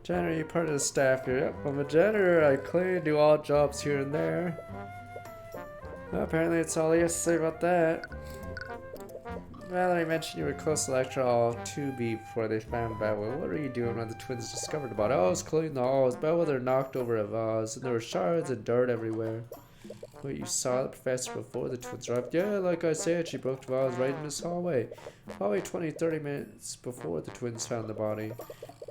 Jan, are you part of the staff here? Yep, I'm a janitor. I clean, do odd jobs here and there. Well, apparently it's all he has to say about that. Valerie mentioned you were close to lecture all 2B before they found Bellwether. What were you doing when the twins discovered about it? Oh, I was cleaning the halls. Bellwether knocked over a vase, and there were shards and dirt everywhere. Wait, you saw the professor before the twins arrived? Yeah, like I said, she broke the vase right in this hallway. Probably 20-30 minutes before the twins found the body.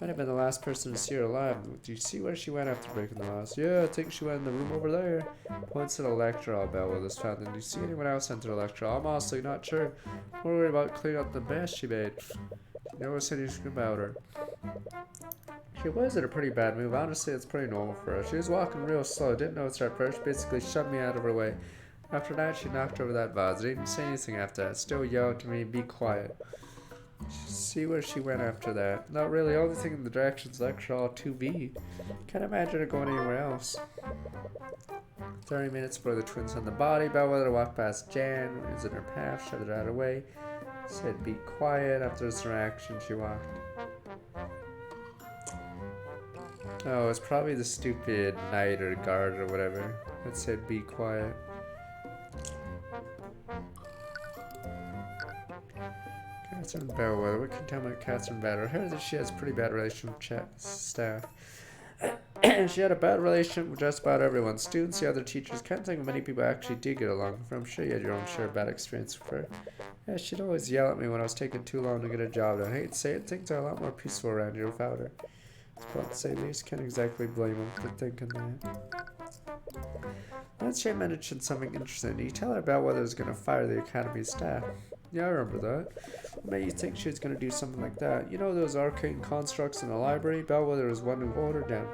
Might have been the last person to see her alive. Do you see where she went after breaking the vase? Yeah, I think she went in the room over there. Points to the lecture hall. Bellwether's found. And do you see anyone else enter the lecture hall? I'm honestly not sure. We're worried about cleaning up the mess she made. Notice anything about her. She was in a pretty bad mood. Honestly, it's pretty normal for her. She was walking real slow. Didn't notice her at first. Basically shoved me out of her way. After that, she knocked over that vase. Didn't say anything after that. Still yelled to me, be quiet. See where she went after that. Not really. Only thing in the directions lecture hall 2B. Can't imagine her going anywhere else. 30 minutes before the twins found the body, Bellwether walked past Jan, who was in her path, shoved her out of the way. Said be quiet. After this interaction, she walked. Oh, it's probably the stupid knight or guard or whatever that said be quiet. Catherine Bellwether. What can you tell me about Catherine Bellwether? I heard that she has a pretty bad relationship with staff. She had a bad relationship with just about everyone. Students, the other teachers. Can't think of many people actually did get along with her. I'm sure you had your own share of bad experience with her. Yeah, she'd always yell at me when I was taking too long to get a job done. I hate to say it, things are a lot more peaceful around here without her. But to say least, can't exactly blame them for thinking that. Once she mentioned something interesting. Did you tell her about whether was going to fire the academy staff? Yeah, I remember that. What made you think she was going to do something like that? You know those arcane constructs in the library? Bellwether was one who ordered them.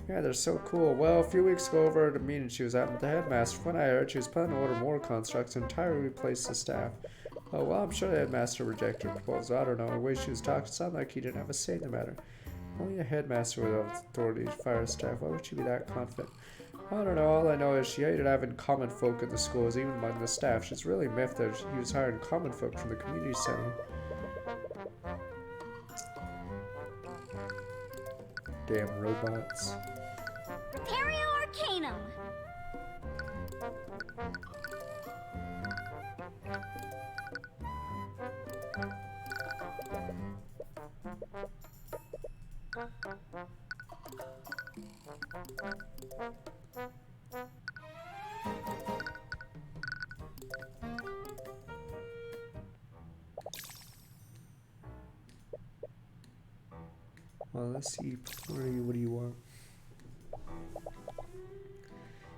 Yeah, they're so cool. Well, a few weeks ago over at a meeting she was at with the headmaster, when I heard she was planning to order more constructs to entirely replace the staff. Oh, well, I'm sure the headmaster rejected her proposal. I don't know. The way she was talking sounded like he didn't have a say in the matter. Only a headmaster would have authority to fire staff. Why would she be that confident? I don't know. All I know is she hated having common folk in the schools, even among the staff. She's really miffed that he was hiring common folk from the community center. Damn robots. Imperio Arcanum. let's see. What do you want?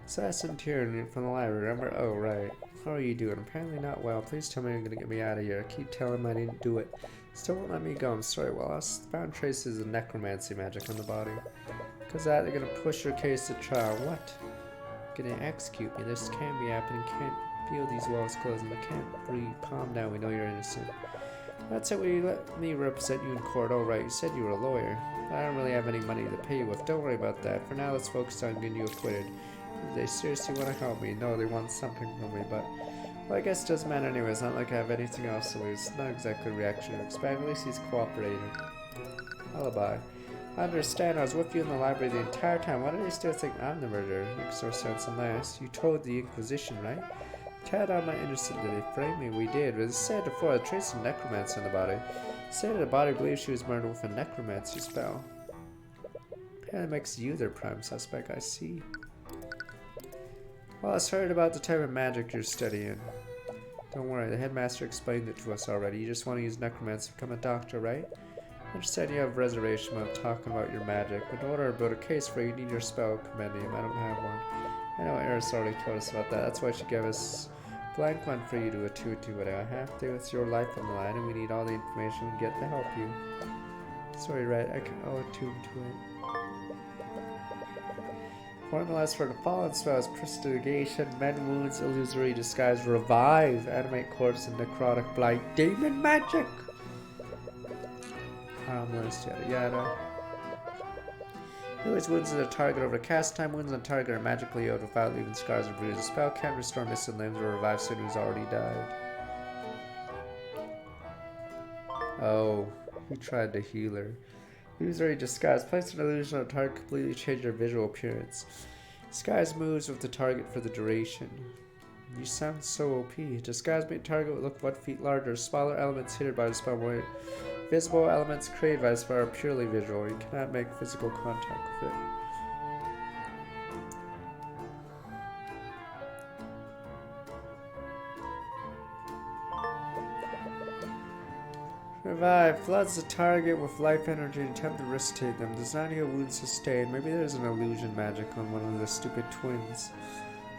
Assassin Tyrion from the library, remember? Oh, right. How are you doing? Apparently not well. Please tell me you're gonna get me out of here. I keep telling him I didn't do it. Still won't let me go. I'm sorry. Well, I found traces of necromancy magic on the body. Because that, they're gonna push your case to trial. What? Gonna execute me. This can't be happening. Can't feel these walls closing. I can't breathe. Calm down. We know you're innocent. That's it. Will you let me represent you in court? All right. You said you were a lawyer. I don't really have any money to pay you with. Don't worry about that. For now, let's focus on getting you acquitted. They seriously want to help me. No, they want something from me, but well, I guess it doesn't matter anyway. It's not like I have anything else to lose. Not exactly a reaction to expect. At least he's cooperating. Alibi. I understand. I was with you in the library the entire time. Why do they still think I'm the murderer? Makes no sense unless you told the Inquisition, right? Tad on my innocent that they framed me. We did. But it said before the trace of necromancy in the body. It said that the body believes she was murdered with a necromancy spell. Yeah, that makes you their prime suspect. I see. Well, I heard about the type of magic you're studying. Don't worry, the headmaster explained it to us already. You just want to use necromancy to become a doctor, right? I understand you have reservation about talking about your magic, but in order to build a case for you, need your spell compendium. I don't have one. I know Eris already told us about that. That's why she gave us a blank one for you to attune to it. I have to. It's your life on the line, and we need all the information we can get to help you. Sorry, right? I can attune to it. Formulas for the fallen spells: prestidigitation, mend wounds, illusory disguise, revive, animate corpse, and necrotic blight, demon magic. Harmless, yada yada. Heals wounds of the target over cast time. Wounds on target are magically healed without leaving scars or bruises. The spell can't restore missing limbs or revive someone who's already died. Oh, he tried to heal her. Illusory disguise. Place an illusion on a target, completely change their visual appearance. Disguise moves with the target for the duration. You sound so OP. Disguise made target will look 1 feet larger. Smaller elements hidden by the spell more visible. Elements created by the spell are purely visual. You cannot make physical contact with it. Revive. Floods the target with life energy and attempt to resuscitate them. Does not heal wounds sustained. Maybe there's an illusion magic on one of the stupid twins.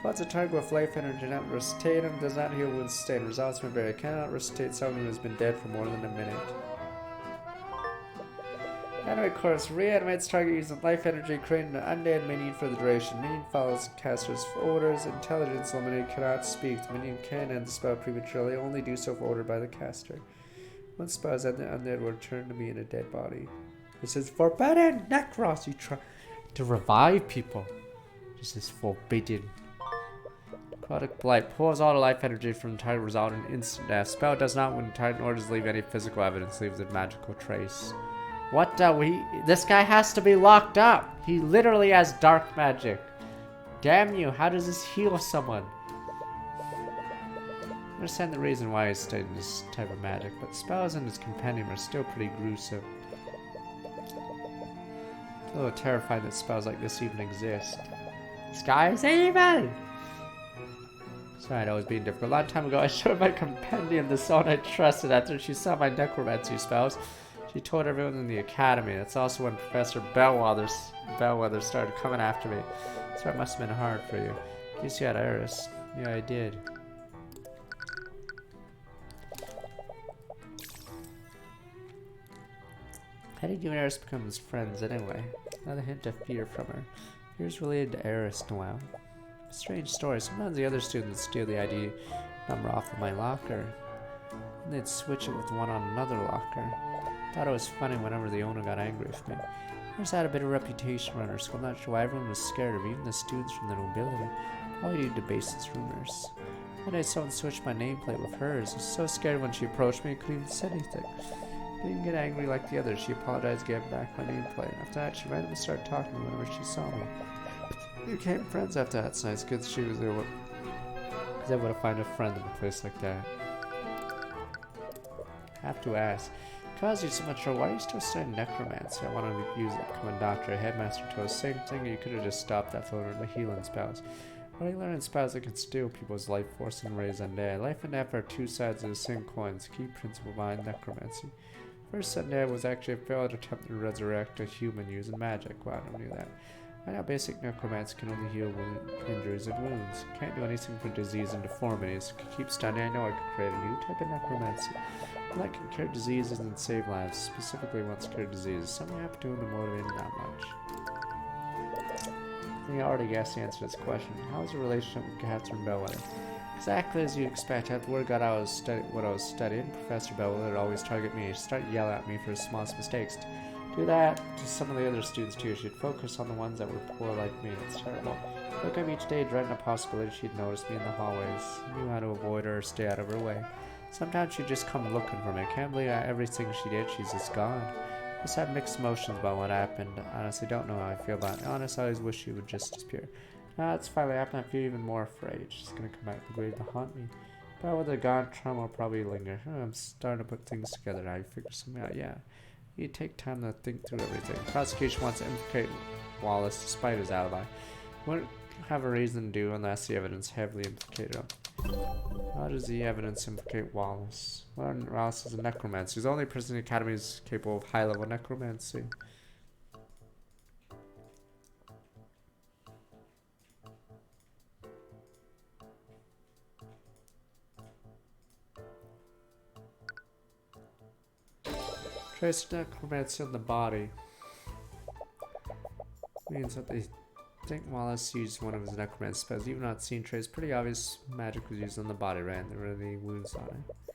Floods the target with life energy and attempt to resuscitate them. Does not heal wounds sustained. Results may vary. Cannot resuscitate someone who has been dead for more than a minute. Animate course. Reanimates target using life energy, creating an undead minion for the duration. Minion follows caster's orders. Intelligence limited. Cannot speak. The minion can end the spell prematurely. Only do so if ordered by the caster. Once spells end, the undead will return to me in a dead body. This is forbidden! Necros! You try to revive people. This is forbidden. Necrotic Blight. Pulls all the life energy from the target, resulting in instant death. Spell does not, when the target orders, leave any physical evidence. Leaves a magical trace. What the? This guy has to be locked up. He literally has dark magic. Damn you, how does this heal someone? I understand the reason why he's studying this type of magic, but spells in his compendium are still pretty gruesome. I'm a little terrified that spells like this even exist. This guy is evil! Sorry, I was being difficult. A long time ago, I showed my compendium to someone I trusted after she saw my necromancy spells. She told everyone in the academy. That's also when Professor Bellwether started coming after me. So it must have been hard for you. At least you had Eris. Yeah, I did. How did you and Eris become friends anyway? Another hint of fear from her. Fear's related to Eris Noel. Strange story. Sometimes the other students steal the ID number off of my locker. And they'd switch it with one on another locker. Thought it was funny whenever the owner got angry with me. Eris had a bit of reputation around her school. Not sure why everyone was scared of her, even the students from the nobility. Probably due to baseless rumors. One day someone switched my nameplate with hers. I was so scared when she approached me, I couldn't even say anything. Didn't get angry like the others. She apologized, gave back my nameplate. After that, she randomly started talking to me whenever she saw me. We became friends after that. It's nice, good she was there. Because I would have found a friend in a place like that. Have to ask. Caused you so much trouble. Why are you still studying necromancy? I wanted to use it to become a doctor. A headmaster told us the same thing. You could have just stopped that for the healing spells. Why are you learning spells that can steal people's life force and raise undead? Life and death are two sides of the same coin. It's a key principle behind necromancy. First Sunday was actually a failed attempt to resurrect a human using magic. Wow, I never knew that. I know basic necromancy can only heal injuries and wounds. Can't do anything for disease and deformities. Could keep studying. I know I could create a new type of necromancy. One that can cure diseases and save lives. Specifically wants to cure diseases. Something happened to him to motivate him that much. I think I already guessed the answer to this question. How is your relationship with Catherine Bellwether? Exactly as you expect. After word got out what I was studying, Professor Bellwether would always target me. She'd start yelling at me for the smallest mistakes. Do that to some of the other students too. She'd focus on the ones that were poor like me. It's terrible. Look up each day, dreading a possibility she'd notice me in the hallways. Knew how to avoid her or stay out of her way. Sometimes she'd just come looking for me. I can't believe everything she did, she's just gone. I just have mixed emotions about what happened. I honestly don't know how I feel about it. Honestly, I always wish she would just disappear. Now it's finally happened, I feel even more afraid. She's gonna come back to the grave to haunt me. But with her gone, trauma will probably linger. I'm starting to put things together now. You figure something out, yeah. You take time to think through everything. Prosecution wants to implicate Wallace despite his alibi. Wouldn't have a reason to do unless the evidence heavily implicated him. How does the evidence implicate Wallace? Well, Wallace is a necromancer. He's the only person in the academy is capable of high-level necromancy. Trace necromancy on the body. Means that they think Wallace used one of his necromancy spells. Even not seen trace, pretty obvious magic was used on the body, right? There were any wounds on it.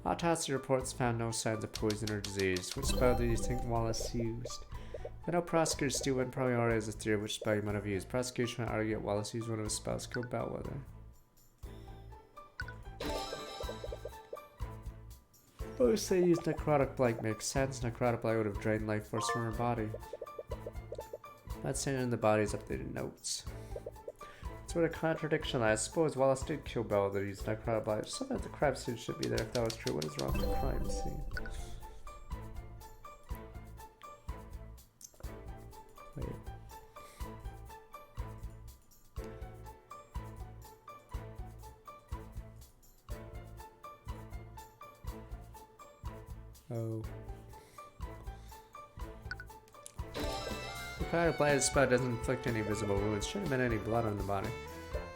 Autopsy reports found no signs of poison or disease. Which spell do you think Wallace used? I know prosecutors still wouldn't probably already has a theory of which spell he might have used. Prosecution would argue that Wallace used one of his spells to kill Bellwether. Both say use necrotic blight makes sense. Necrotic blight would have drained life force from her body. That's saying in the body's updated notes. That's where the contradiction lies. I suppose Wallace did kill Bellwether using necrotic blight. Sometimes the crime scene should be there if that was true. What is wrong with the crime scene? Wait. Oh. The kind of blighted spell doesn't inflict any visible wounds. Shouldn't have been any blood on the body.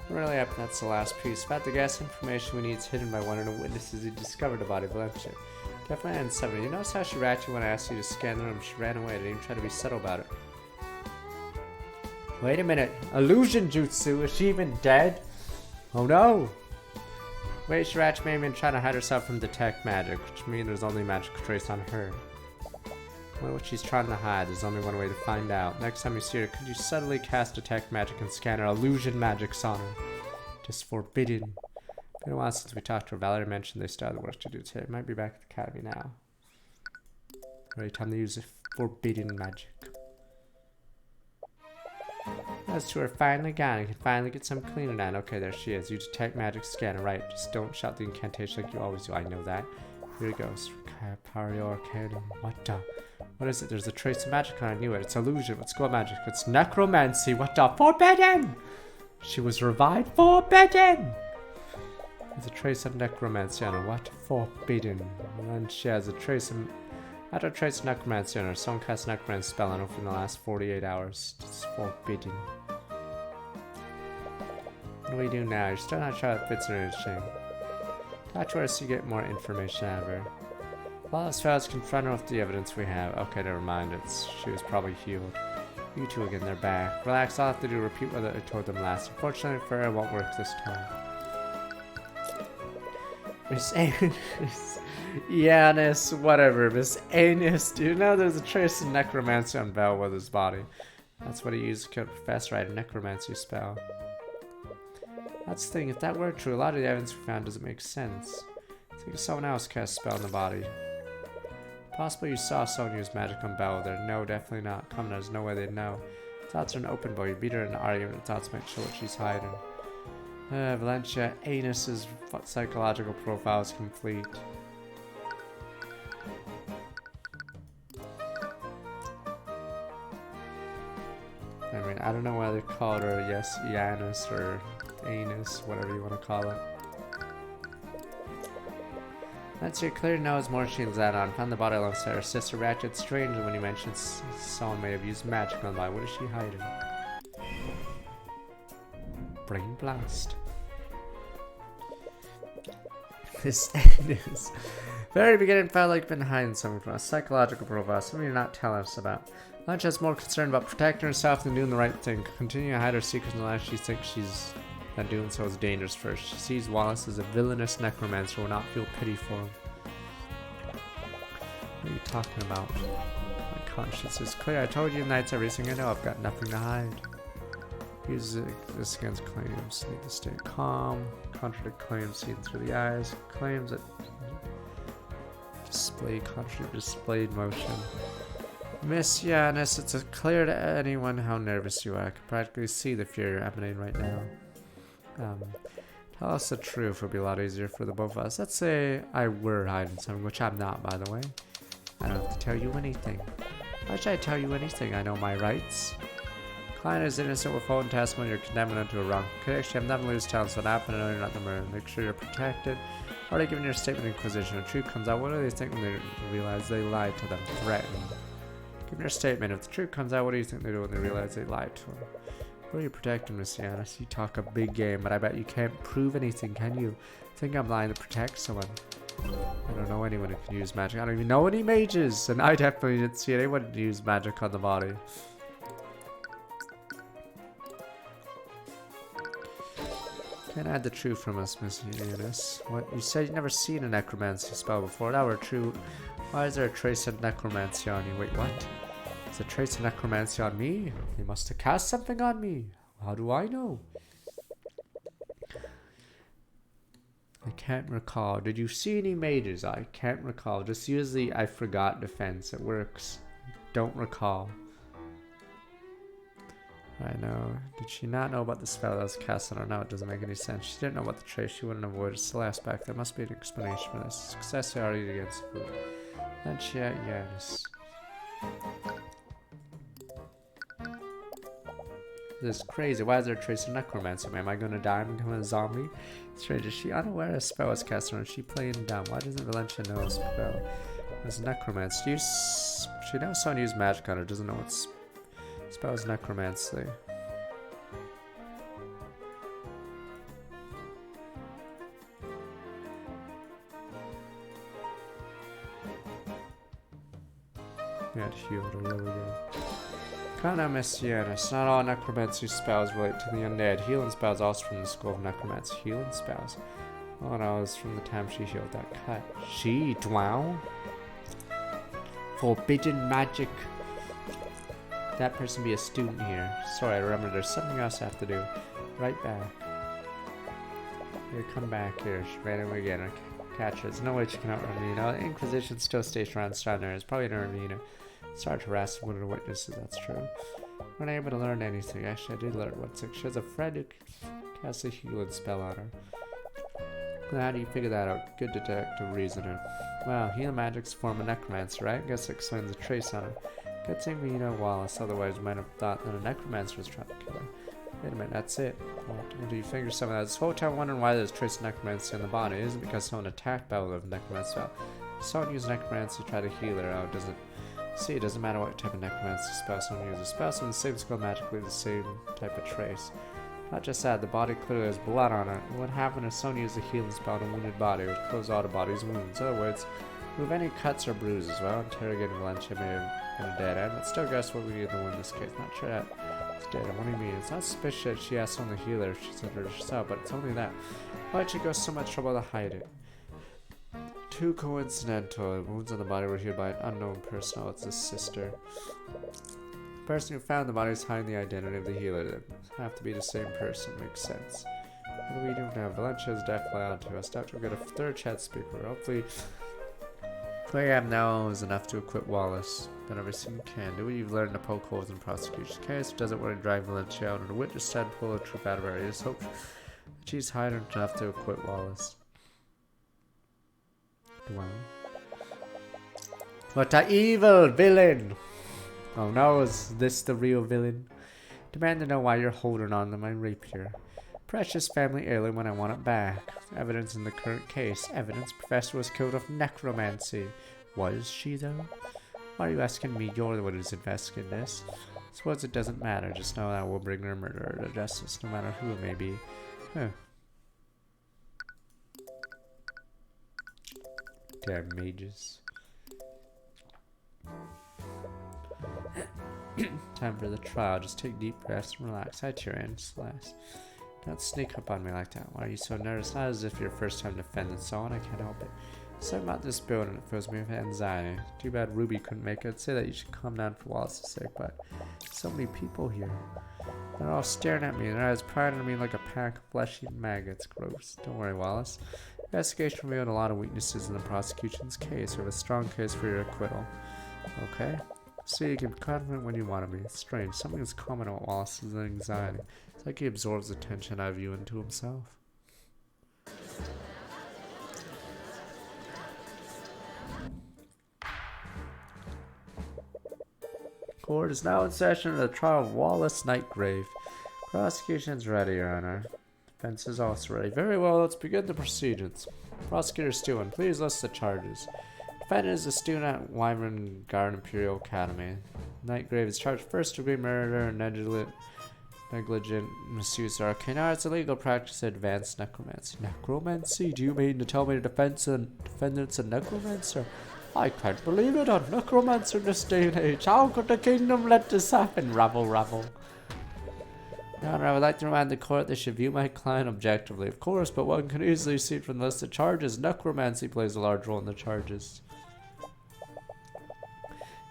Really up, that's the last piece. About the gas information we need is hidden by one of the witnesses who discovered the body bloodshed. Definitely on 70. You notice how she ratchet when I asked you to scan the room? She ran away. Didn't even try to be subtle about it. Wait a minute. Illusion jutsu? Is she even dead? Oh no! Wait, Shirach may have been trying to hide herself from detect magic, which means there's only magic trace on her. Well, what she's trying to hide, there's only one way to find out. Next time you see her, could you subtly cast detect magic and scan her illusion magics on her? Just forbidden. Been a while since we talked to her. Valerie mentioned they still have the work to do today. Might be back at the academy now. Alright, time to use the forbidden magic. As to her finally gone, you can finally get some cleaning done. Okay, there she is. You detect magic scanner, right? Just don't shout the incantation like you always do. I know that. Here it goes. Power Arcanum. What is it? There's a trace of magic on it. I knew it. It's illusion. Let's go magic. It's necromancy. What the? Forbidden! She was revived. Forbidden! There's a trace of necromancy on her. What? Forbidden. And then she has a trace of... After a trace of necromancy on her, someone cast necromancy spell on her within the last 48 hours. It's forbidden. What do we do now? You're still not sure if it fits or anything. Talk to her so you get more information out of her. Wallace fails to confront her with the evidence we have. Okay, never mind. She was probably healed. You two again, they're back. Relax, all I have to do is repeat what I told them last. Unfortunately for her, it won't work this time. Miss Anus. Yanis, whatever. Miss Anus. Do you know there's a trace of necromancy on Bellwether's body? That's what he used to kill the professor. I had a necromancy spell. That's the thing. If that were true, a lot of the evidence we found doesn't make sense. I think someone else cast a spell on the body. Possibly you saw someone use magic on Bellwether. No, definitely not. Come, there's no way they'd know. Thoughts are an open boy. You beat her in an argument. The thoughts might show what she's hiding. Valencia Anus's psychological profile is complete. I mean, I don't know why they called her, yes, Janus or Anus, whatever you want to call it. Valencia clearly knows more she's let on. Found the body alongside her sister. Reacted strangely when he mentioned someone may have used magic on the body. What is she hiding? Brain blast. This is very beginning felt like been hiding something from a psychological profile, something you're not telling us about. Luncha's more concerned about protecting herself than doing the right thing. Continuing to hide her secrets unless she thinks she's that doing so is dangerous for her. She sees Wallace as a villainous necromancer who will not feel pity for him. What are you talking about? My conscience is clear. I told you tonight's everything I know. I've got nothing to hide. Use this against claims. Need to stay calm. Contradict claims seen through the eyes. Claims that contradict displayed motion. Miss Yanis, it's clear to anyone how nervous you are. I can practically see the fear emanating right now. Tell us the truth. It'll be a lot easier for the both of us. Let's say I were hiding something, which I'm not, by the way. I don't have to tell you anything. Why should I tell you anything? I know my rights. Client is innocent with phone testimony. You're condemning him to a wrong conviction. I'm nothing to lose. Tell us what happened. I know you're not the murderer. Make sure you're protected. Already given your statement in Inquisition. The truth comes out. What do they think when they realize they lied to them? Threatened. Give your statement. If the truth comes out, what do you think they do when they realize they lied to them? What are you protecting, Miss Yanis? You talk a big game, but I bet you can't prove anything, can you? Think I'm lying to protect someone. I don't know anyone who can use magic. I don't even know any mages, and I definitely didn't see anyone use magic on the body. Can't hide the truth from us, Miss Yanis. What? You said you'd never seen a necromancy spell before. That were true. Why is there a trace of necromancy on you? Wait, what? Is a trace of necromancy on me? They must have cast something on me. How do I know? I can't recall. Did you see any mages? I can't recall. Just use the I forgot defense. It works. Don't recall. I know. Did she not know about the spell that was cast on her? No, it doesn't make any sense. She didn't know about the trace. She wouldn't have avoided the last back. There must be an explanation for this. Success already against food. Then she had yes. This is crazy. Why is there a trace of necromancy? Am I gonna die and become a zombie? Strange, is she unaware a spell was cast on her? Is she playing dumb? Why doesn't Valencia know a spell? There's necromancy. She knows someone used magic on her, doesn't know what spell is necromancy. Yeah, it healed her, there we go. Kana Messianis. Not all necromancy spells relate to the undead. Healing spells also from the school of necromancy. Healing spells. Oh no, it was from the time she healed that cut. She drowned? Forbidden magic. That person be a student here. Sorry, I remember there's something else I have to do. Right back. Here, come back here. She ran away again. I catch her. There's no way she can outrun me. You know, the Inquisition still stays around Strandner. It's probably an arena. Start to harass one of the witnesses, that's true. We're not able to learn anything. Actually, I did learn one thing. She has a friend who casts a healing spell on her. Well, how do you figure that out? Good detective reasoner. Wow, healing magic's a form of necromancer, right? Guess it explains the trace on her. Good thing we know Wallace, otherwise we might have thought that a necromancer was trying to kill her. Wait a minute, that's it. What do you figure some of that? This whole time wondering why there's trace of necromancy in the body. It isn't because someone attacked Bella with necromancy spell. If someone used necromancy to try to heal her out, doesn't see, it doesn't matter what type of necromancy spell someone uses. Spells from the same skill magically the same type of trace. Not just that, the body clearly has blood on it. What happened if someone used a healing spell on a wounded body? It would close all the body's wounds. In other words, remove any cuts or bruises. Well, interrogating Valencia may have been a dead end, but still guess what we need to win this case. Not sure that it's dead. What do you mean? It's not suspicious she asked someone to heal her if she said it herself, but it's only that. Why'd she go so much trouble to hide it? Too coincidental. Wounds on the body were healed by an unknown person. Oh, it's his sister. The person who found the body is hiding the identity of the healer. They have to be the same person. Makes sense. What do we do now? Valencia is definitely onto us. Doctor, we'll get a third chat speaker. Hopefully, what we have now is enough to acquit Wallace. Done everything you can. Do what you've learned to poke holes in prosecution's case. Doesn't want to drive Valencia out, and the witness said pull the truth out of her. I just hope she's hiding enough to acquit Wallace. Wow. What a evil villain! Oh no, is this the real villain? Demand to know why you're holding on to my rapier. Precious family heirloom when I want it back. Evidence in the current case. Evidence professor was killed of necromancy. Was she though? Why are you asking me? You're the one who's investigating this. Suppose it doesn't matter. Just know that we'll bring her murderer to justice, no matter who it may be. Huh. Damn mages. Time for the trial. Just take deep breaths and relax. Hi, Tyrion. Slash. Don't sneak up on me like that. Why are you so nervous? Not as if your first time defending someone. I can't help it. Something about this building, it fills me with anxiety. Too bad Ruby couldn't make it. I'd say that you should calm down for Wallace's sake, but so many people here. They're all staring at me, their eyes prying at me like a pack of flesh-eating maggots. Gross. Don't worry, Wallace. Investigation revealed a lot of weaknesses in the prosecution's case. We have a strong case for your acquittal. Okay? So you can be confident when you want to be. It's strange. Something is common about Wallace's anxiety. It's like he absorbs the tension out of you into himself. Court is now in session in the trial of Wallace Nightgrave. Prosecution's ready, Your Honor. Defense is also ready. Very well, let's begin the proceedings. Prosecutor Stewart, please list the charges. Defendant is a student at Wyvern Garden Imperial Academy. Nightgrave is charged first-degree murder and negligent misuse of arcane arts, illegal practice, and advanced necromancy. Necromancy? Do you mean to tell me the defendant's a necromancer? I can't believe it, a necromancer in this day and age. How could the kingdom let this happen? Rabble, rabble. Your Honor, I would like to remind the court they should view my client objectively, of course, but one can easily see from the list of charges, necromancy plays a large role in the charges.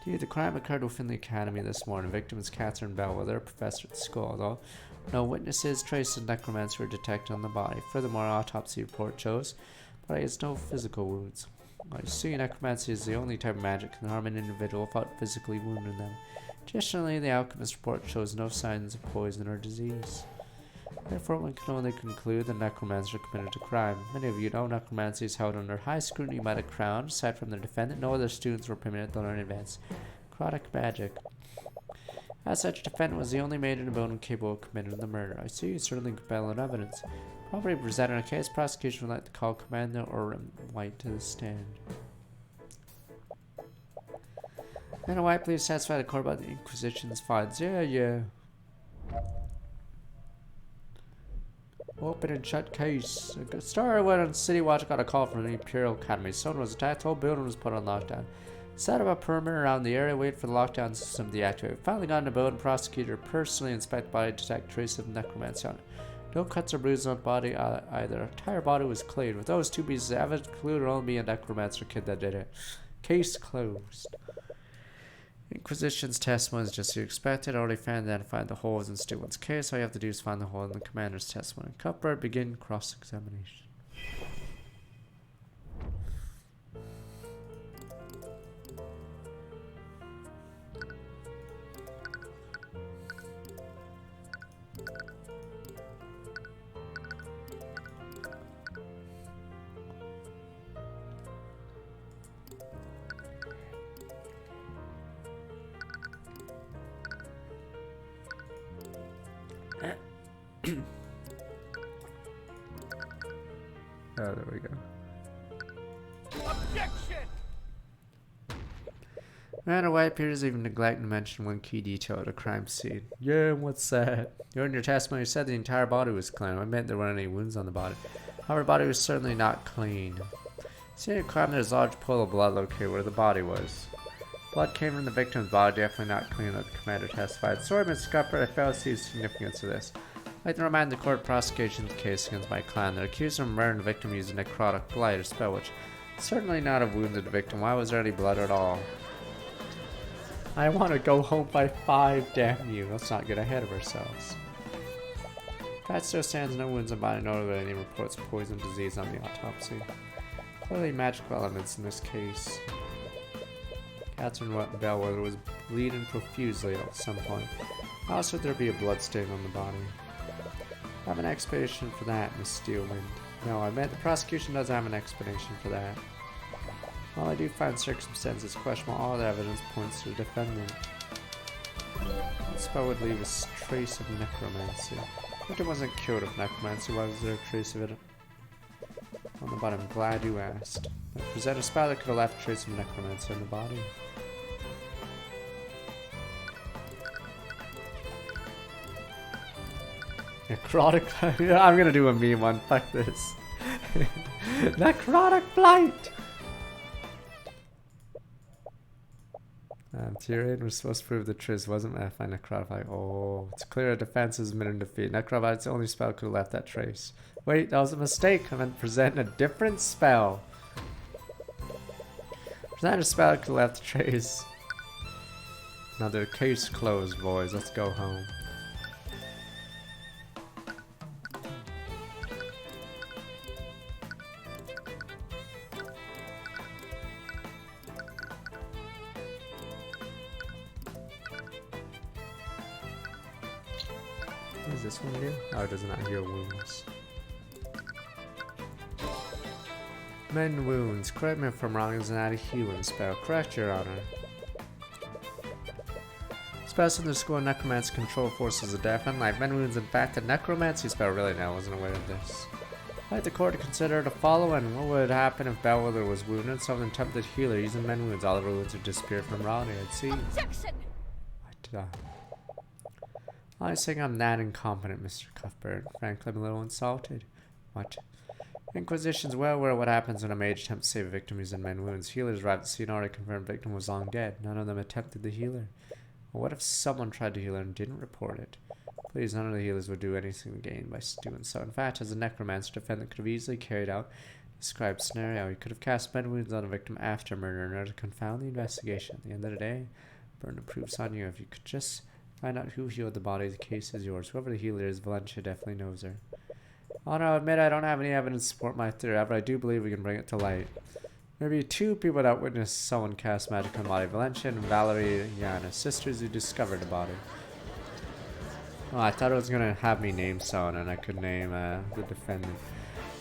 Indeed, the crime occurred within the academy this morning. Victim is Catherine Bellwether, a professor at school, although no witnesses, traces of necromancy were detected on the body. Furthermore, autopsy report shows the body has no physical wounds. I see necromancy is the only type of magic that can harm an individual without physically wounding them. Additionally, the alchemist report shows no signs of poison or disease. Therefore, one can only conclude the necromancer committed a crime. Many of you know necromancy is held under high scrutiny by the Crown. Aside from the defendant, no other students were permitted to learn advanced necrotic magic. As such, the defendant was the only mage in the building capable of committing the murder. I see certainly compelling evidence. Probably presented a case, prosecution would like to call Commander or White to the stand. Commander White, please satisfy the court about the Inquisition's findings. Yeah. Open and shut case. A story went on City Watch got a call from the Imperial Academy. Someone was attacked, the whole building was put on lockdown. Set up a perimeter around the area, wait for the lockdown system to deactivate. Finally got in the building, prosecutor personally inspect the body to detect traces of necromancy on it. No cuts or bruises on the body either. The entire body was clean. With those two pieces of evidence, concluded only be a necromancer kid that did it. Case closed. Inquisition's testimony is just as you expected. Already found and identified the holes in Stewart's case. All you have to do is find the hole in the commander's testimony. Cuthbert, begin cross-examination. Oh, there we go. Objection! Commander White appears to even neglect to mention one key detail of the crime scene. Yeah, what's that? During your testimony, you said the entire body was clean. I meant there weren't any wounds on the body. However, the body was certainly not clean. Seeing a crime, there's a large pool of blood located where the body was. Blood came from the victim's body, definitely not clean, like the commander testified. Sorry, Mr. Cuthbert, I failed to see the significance of this. I'd like to remind the court prosecution's case against my client. They're accused of murdering the victim using necrotic blight or spell, which certainly not have wounded the victim. Why was there any blood at all? I want to go home by 5, damn you. Let's not get ahead of ourselves. Fact still stands, no wounds on body, nor were any reports of poison disease on the autopsy. Clearly magical elements in this case. Catherine Bellwether was bleeding profusely at some point. How should there be a blood stain on the body? I have an explanation for that, Miss Steelwind. No, I meant the prosecution doesn't have an explanation for that. While I do find circumstances questionable, all the evidence points to the defendant. This spell would leave a trace of necromancy. But it wasn't killed of necromancy. Why was there a trace of it on the body? I'm glad you asked. Present a spell that could have left a trace of necromancy on the body. Necrotic. Yeah, I'm gonna do a meme one. Fuck this. Necrotic blight. Tyrion was supposed to prove the Triss wasn't left by Necrotic. Oh, it's clear a defense has been in defeat. Necrotic's only spell could have left that trace. Wait, that was a mistake. I meant present a different spell. Present a spell that could have left the trace. Another case closed, boys. Let's go home. What does this one do? Oh, it does not heal wounds. Mend wounds. Correct me if I'm wrong, is an added healing spell. Correct, Your Honor. Spells in the school of necromancy control forces of death and life. Mend wounds, in fact, a necromancy spell. Really, no, I wasn't aware of this. I'd like the court to consider the following. What would happen if Bellwether was wounded? Someone attempted to heal her using mend wounds. All of her wounds would disappear from Raleigh, I'd see. Objection! What did I think I'm that incompetent, Mr. Cuthbert. Frankly, I'm a little insulted. What? Inquisition's well aware of what happens when a mage attempts to save a victim using mend wounds. Healers arrived at the scene already confirmed the victim was long dead. None of them attempted to heal her. Well, what if someone tried to heal her and didn't report it? Please, none of the healers would do anything to gain by doing so. In fact, as a necromancer, defendant could have easily carried out the described scenario. He could have cast mend wounds on a victim after murder in order to confound the investigation. At the end of the day, burden of proof's on you. If you could just find out who healed the body, the case is yours. Whoever the healer is, Valencia definitely knows her. I'll admit I don't have any evidence to support my theory, but I do believe we can bring it to light. Maybe two people that witnessed someone cast magic on the body, Valencia and Valerie Yana, sisters who discovered the body. Oh, I thought it was going to have me name someone and I could name the defendant.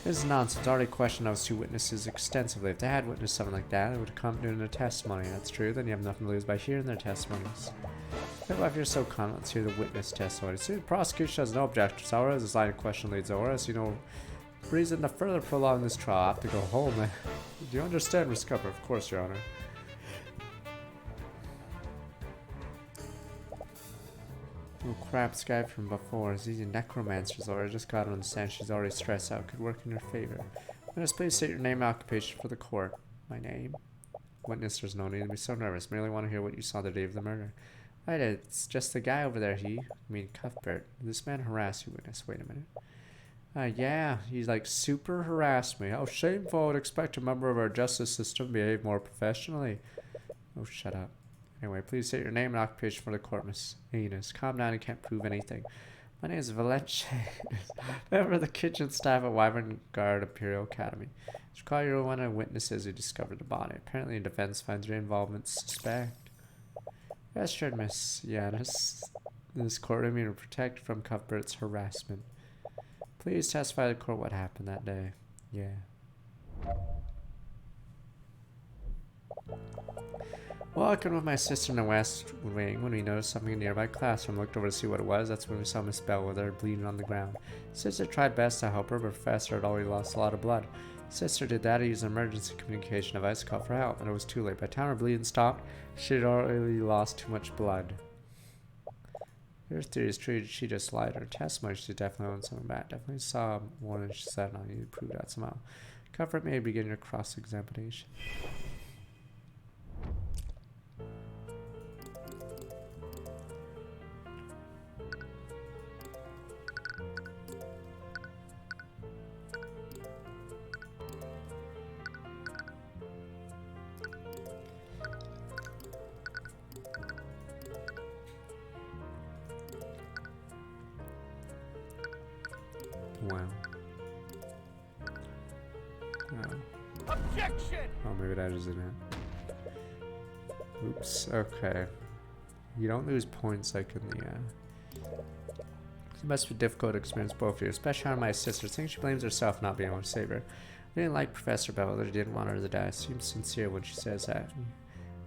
This is nonsense. I already questioned those two witnesses extensively. If they had witnessed something like that, it would have come during their testimony. That's true, then you have nothing to lose by hearing their testimonies. If you're so confident, let's hear the witness testimony. See, the prosecution has no objections. However, as this line of question leads over, as you know, reason to further prolong this trial, I have to go home. Do you understand, Miss Cuthbert? Of course, Your Honor. Oh crap, this guy from before is using necromancer's order. I just got to understand she's already stressed out. Could work in her favor. Witness, please state your name and occupation for the court. My name? Witness, there's no need to be so nervous. Merely want to hear what you saw the day of the murder. Right, it's just the guy over there. I mean Cuthbert. Did this man harass you, witness? Wait a minute. Yeah, he's like super harassed me. How shameful. I would expect a member of our justice system to behave more professionally. Oh, shut up. Anyway, please state your name and occupation for the court, Miss Enos. Calm down, I can't prove anything. My name is Valencia. Member of the kitchen staff at Wyvern Guard Imperial Academy. Just call your one of witnesses who discovered the body. Apparently, the defense finds your involvement suspect. Rest assured, Miss Yanis. This courtroom you to protect from Cuthbert's harassment. Please testify to the court what happened that day. Yeah. Walking with my sister in the west wing when we noticed something in the nearby classroom. Looked over to see what it was. That's when we saw Miss Bellwether bleeding on the ground. Sister tried best to help her, but Professor had already lost a lot of blood. Sister did that to use an emergency communication device to call for help, and it was too late. By the time her bleeding stopped, she had already lost too much blood. Your theory is true. She just lied. Her testimony, she definitely owned something bad. Definitely saw more than she said, and I need to prove that somehow. Cuthbert may begin your cross-examination. Wow. Oh. Objection! Oh, maybe that isn't it. Oops. Okay. You don't lose points like in the, It must be difficult to experience both of you, especially on my sister. I think she blames herself not being able to save her. I didn't like Professor Bellwether. Didn't want her to die. Seems sincere when she says that.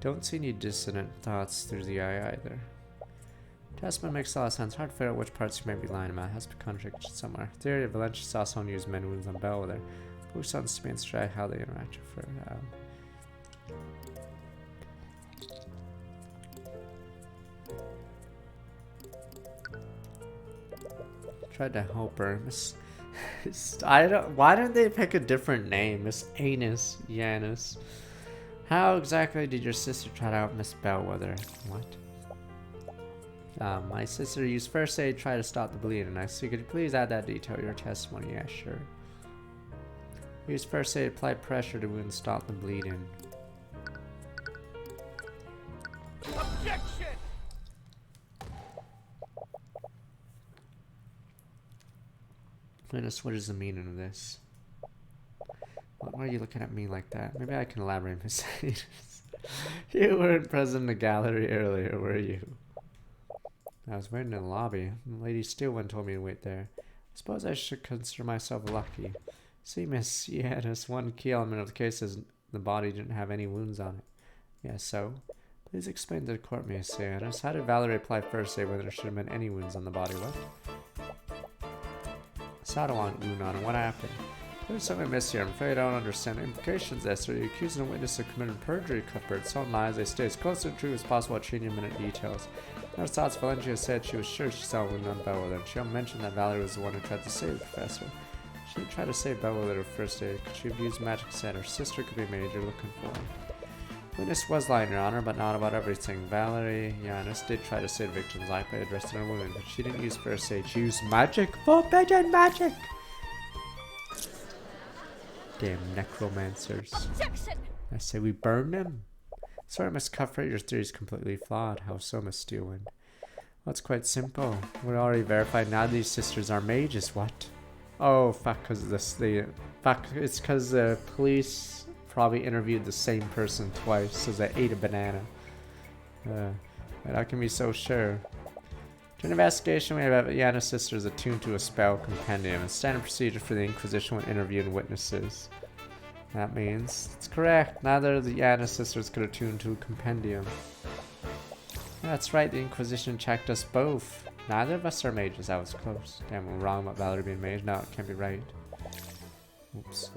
Don't see any dissonant thoughts through the eye either. Testament makes a lot of sense. Hard to figure out which parts you may be lying about. It has to be contradicted somewhere. Theory of Valencia saw someone use men wounds on Bellwether. Blue Suns to be instructed how they interact with her. Tried to help her. Miss I don't why didn't they pick a different name? Miss Anus Yanis. How exactly did your sister try to out Miss Bellwether? What? My sister used first aid to try to stop the bleeding. I see. Could you please add that detail to your testimony? Yeah, sure. Used first aid, apply pressure to wound, stop the bleeding. Objection! Goodness, what is the meaning of this? Why are you looking at me like that? Maybe I can elaborate, Miss Anus. You weren't present in the gallery earlier, were you? I was waiting in the lobby. Lady Steelwind told me to wait there. I suppose I should consider myself lucky. See, Miss Yanis, one key element of the case is the body didn't have any wounds on it. Yes, so? Please explain to the court, Miss Yanis. How did Valerie apply first aid when there should have been any wounds on the body? What? Saw a long wound on it. What happened? There's something missed here. I'm afraid I don't understand the implications, Esther. You're accusing a witness of committing perjury, Cuthbert. Some lies, they stay as close to the truth as possible, treating minute details. Nurse thoughts Valencia said she was sure she saw a wound on Bellwether, and she mentioned that Valerie was the one who tried to save the professor. She didn't try to save Bellwether with first aid. Could she have used magic set? Her sister could be major looking for her. Witness was lying, Your Honor, but not about everything. Valerie Yanis did try to save the victim's life by addressing her wound, but she didn't use first aid. She used magic? Forbidden magic! Damn necromancers. Objection! I say we burn them? Sorry, Miss Cuthbert, your theory is completely flawed. How so, Miss Steelwind? Well, it's quite simple. We already verified now these sisters are mages. What? Oh, fuck, because it's because the police probably interviewed the same person twice as they ate a banana. But I can be so sure. During investigation, we have Yanis sisters attuned to a spell compendium, a standard procedure for the Inquisition when interviewing witnesses. That means it's correct. Neither of the Yanis sisters could attune to a compendium. That's right, the Inquisition checked us both. Neither of us are mages. I was close. Damn, we're wrong about Valerie being mage. No, it can't be right. Oops.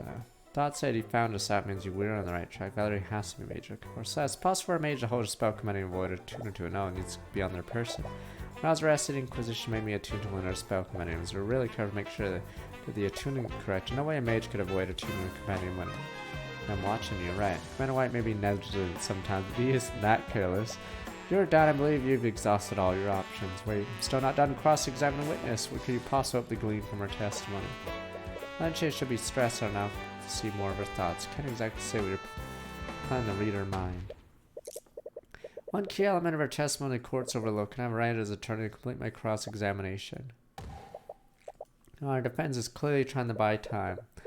Dot said he found us out means you were on the right track. Valerie has to be mage, of course. So it's possible for a mage to hold a spell commanding a void or tune to it. No, it needs to be on their person. When I was arrested, the Inquisition made me attune to one of their spell compendiums. We're really careful to make sure that the attuning correct. No way a mage could avoid attuning a compendium when I'm watching you, right? Commander White may be negligent sometimes, but he isn't that careless. You're done. I believe you've exhausted all your options. Wait, I'm still not done cross-examining a witness. What could you possibly glean from her testimony? Valencia should be stressed enough to see more of her thoughts. Can't exactly say what you're planning to read her mind. One key element of her testimony the court's overlooked. Can I have a right as attorney to complete my cross-examination? Our defense is clearly trying to buy time. I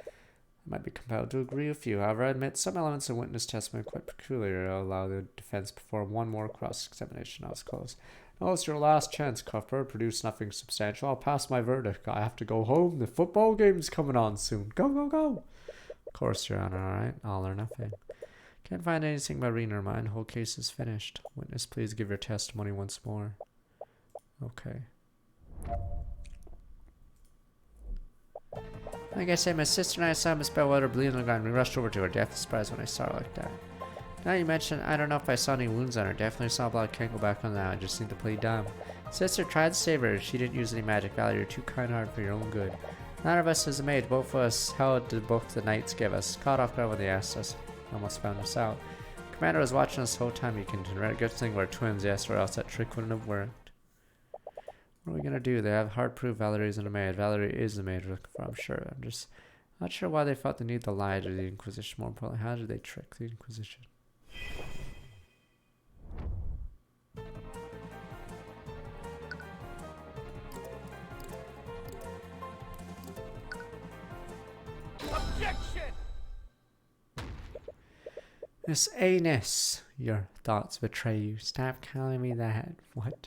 might be compelled to agree with you. However, I admit some elements of witness testimony are quite peculiar. I'll allow the defense to perform one more cross-examination. I was close. No, it's your last chance, Cuthbert. Produce nothing substantial. I'll pass my verdict. I have to go home. The football game's coming on soon. Go, go, go. Of course, Your Honor. All right. All or nothing. Can't find anything by reading her mind. The whole case is finished. Witness, please give your testimony once more. Okay. Like I said, my sister and I saw Miss Bellwether bleeding on the ground. We rushed over to her. Deathly surprised when I saw her like that. Now you mentioned, I don't know if I saw any wounds on her. Definitely saw blood. Can't go back on that. I just need to play dumb. Sister tried to save her. She didn't use any magic. Valerie, you're too kind-hearted for your own good. Neither of us is a mage. Both of us held the book the knights gave us. Caught off guard when they asked us. Almost found us out. Commander was watching us the whole time. You continued. Good thing we're twins, yes, or else that trick wouldn't have worked. What are we gonna do? They have hard proof Valerie isn't a maid. Valerie is the maid we're looking for, I'm sure. I'm just not sure why they felt the need to lie to the Inquisition. More importantly, how did they trick the Inquisition? Objection! Miss Anus, your thoughts betray you. Stop calling me that. What?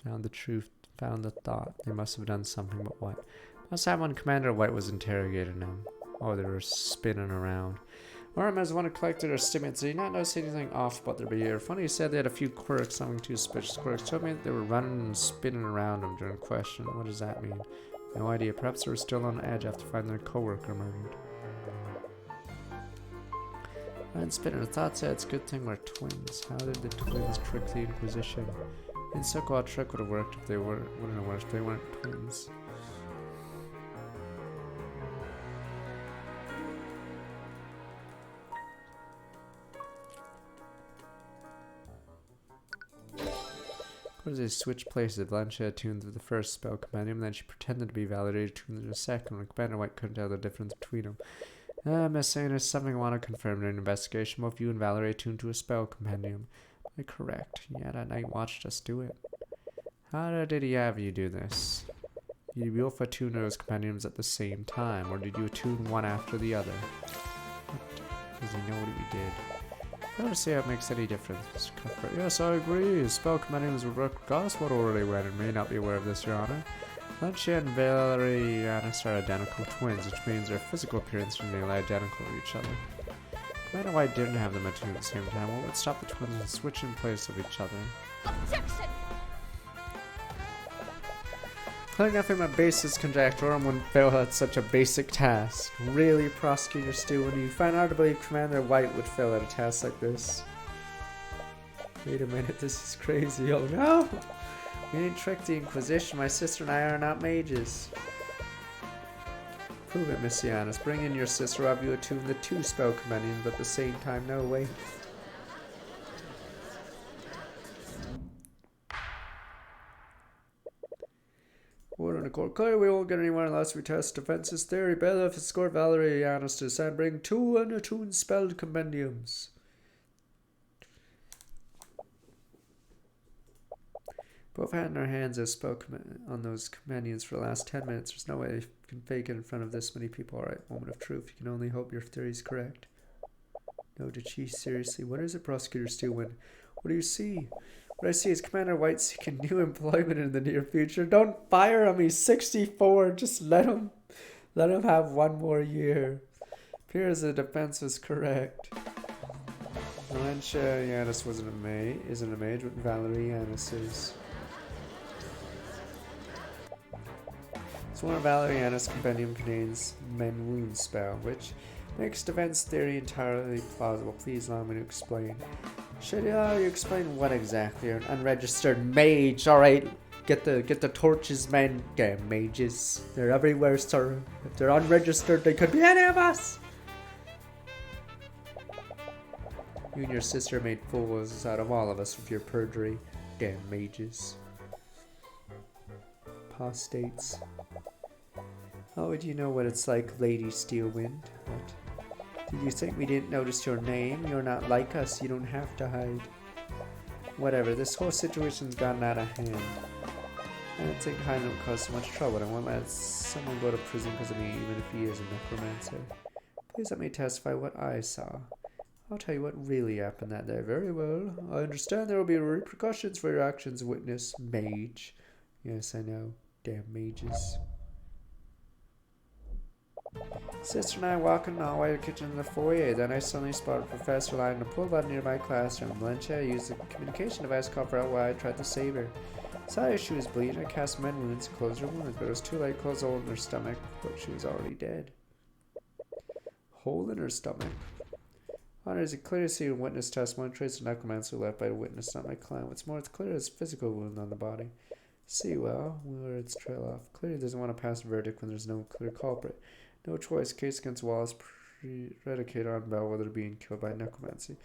Found the truth. Found the thought. They must have done something, but what? Must have when Commander White was interrogating them. Oh, they were spinning around. Orm has one who collected their stimulants. Did he not notice anything off about their behavior? Funny, he said they had a few quirks, something too suspicious. Quirks told me that they were running and spinning around him during question. What does that mean? No idea. Perhaps they were still on edge after finding their co-worker murdered. And spinning. I thought so. It's a good thing we're twins. How did the twins trick the Inquisition? In so-called a trick would have worked if they wouldn't have worked if they weren't twins. What does they switch places? Valencia attuned to the first spell compendium, then she pretended to be validated tuned to the second when Commander White couldn't tell the difference between them. Miss Sainer, something I want to confirm during an investigation. Both you and Valerie attuned to a spell compendium. Am I correct? Yeah, that night watched us do it. How did he have you do this? Did you both attune those compendiums at the same time, or did you attune one after the other? Does he know what we did? I don't see how it makes any difference. Cuthbert. Yes, I agree. Spell compendiums would work regardless what order they went and may not be aware of this, Your Honor. Valencia and Valerianus are identical twins, which means their physical appearance is nearly identical to each other. Commander White didn't have them attuned at the same time. What would stop the twins from switching in place of each other? Objection! I think nothing but basis conjecture wouldn't fail at such a basic task. Really, Prosecutor Stu, when you find hard to believe Commander White would fail at a task like this. Wait a minute, this is crazy. Oh no! We didn't trick the Inquisition. My sister and I are not mages. Prove it, Miss Giannis. Bring in your sister. Have you attuned the two spell compendiums at the same time? No way. Order in the court. Clearly, we won't get anywhere unless we test defense's theory. Bailiff escort Valerie Giannis to decide. Bring two unattuned spell compendiums. Both had in our hands as spoke on those compendiums for the last 10 minutes. There's no way they can fake it in front of this many people. Alright, moment of truth. You can only hope your theory is correct. No, did she seriously? What is it, Prosecutor Stewin? What do you see? What I see is Commander White seeking new employment in the near future. Don't fire him. He's 64. Just let him have one more year. Appears the defense was correct. Valencia Giannis isn't a mage, but Valerie Giannis is. So one of Valerie Giannis' compendium contains Men Wound spell, which makes defense theory entirely plausible. Please allow me to explain. Should you explain what exactly? You're an unregistered mage. Alright, get the torches, men. Damn mages. They're everywhere, sir. If they're unregistered, they could be any of us. You and your sister made fools out of all of us with your perjury. Damn mages. Apostates. How would you know what it's like, Lady Steelwind? What? Did you think we didn't notice your name? You're not like us. You don't have to hide. Whatever. This whole situation's gotten out of hand. I don't think hiding will cause so much trouble. I won't let someone go to prison because of me, even if he is a necromancer. Please let me testify what I saw. I'll tell you what really happened that day. Very well. I understand there will be repercussions for your actions, witness, mage. Yes, I know. Damn mages. Sister and I walking all the way to the kitchen in the foyer. Then I suddenly spotted Professor lying in a pool bed nearby classroom. Valencia used the communication device to cover out while I tried to save her. Saw she was bleeding. I cast Men Wounds to close her wounds, but it was too late. Closed a hole in her stomach, but she was already dead. Hole in her stomach. Honor, is it clear to see in witness testimony trace of necromancer left by the witness, not my client. What's more, it's clear as physical wound on the body. See, well, where its trail off. Clearly doesn't want to pass a verdict when there's no clear culprit. No choice. Case against Wallace predicated on Bellwether being killed by necromancy.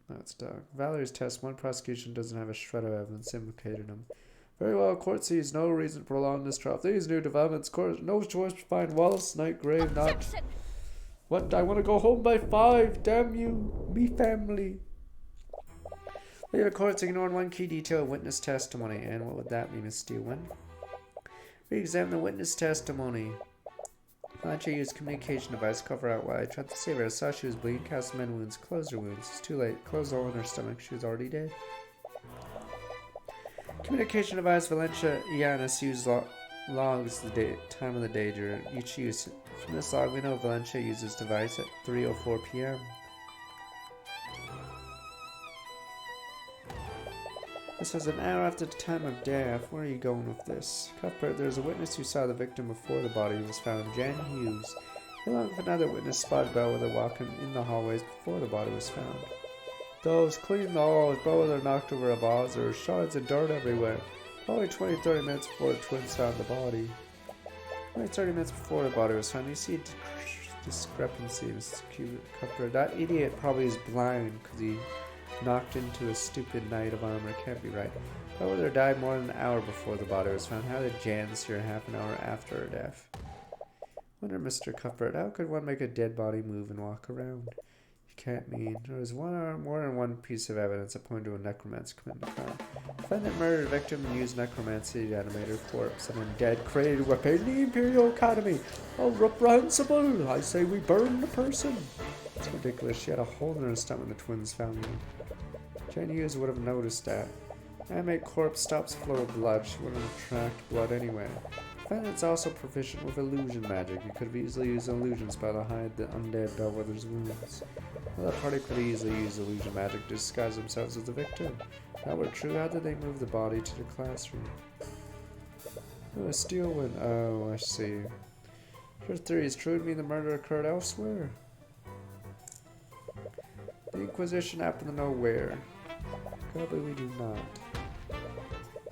That's dog. Valerie's testimony. Prosecution doesn't have a shred of evidence implicating him. Very well. Court sees no reason to prolong this trial. These new developments. Court no choice to find Wallace, Nightgrave, not. What? I want to go home by 5. Damn you, me family. The court's ignoring one key detail of witness testimony. And what would that mean, Miss Steelman? Re-examine the witness testimony. Valencia used communication device to cover out why I tried to save her. I saw she was bleeding, cast Men Wounds, closed her wounds. It's too late. Closed the hole in her stomach. She was already dead. Communication device. Valencia Giannis used log is the time of the day during each use. From this log, we know Valencia used this device at 3:04 p.m. This was an hour after the time of death. Where are you going with this? Cuthbert, there's a witness who saw the victim before the body was found, Jan Hughes. Along with another witness spotted Bellwether walking in the hallways before the body was found. Those clean the halls, Bellwether knocked over a vase, there were shards of dirt everywhere. Probably 20-30 minutes before the twins found the body. 20-30 minutes before the body was found, you see discrepancy, Mrs. Cuthbert. That idiot probably is blind because he knocked into a stupid knight of armor. Can't be right. Bellwether died more than an hour before the body was found. How did Jan's here half an hour after her death? Wonder, Mr. Cuthbert, how could one make a dead body move and walk around? You can't mean. There was more than one piece of evidence that pointed to a necromancer committing the crime. Defendant murdered victim and used necromancy to animate her corpse. An undead created weapon in the Imperial Academy. Oh, reprehensible! I say we burn the person. It's ridiculous. She had a hole in her stomach when the twins found her. Jane Hughes would have noticed that. Animate corpse stops flow of blood. She wouldn't attract blood anyway. Defendant's also proficient with illusion magic. You could have easily used an illusion spell to hide the undead Bellwether's wounds. The other party could easily use illusion magic to disguise themselves as the victim. If that were true, how did they move the body to the classroom? Oh, a steel one. Oh, I see. Your theory is true to mean the murder occurred elsewhere. The Inquisition happened to know where. Probably we do not.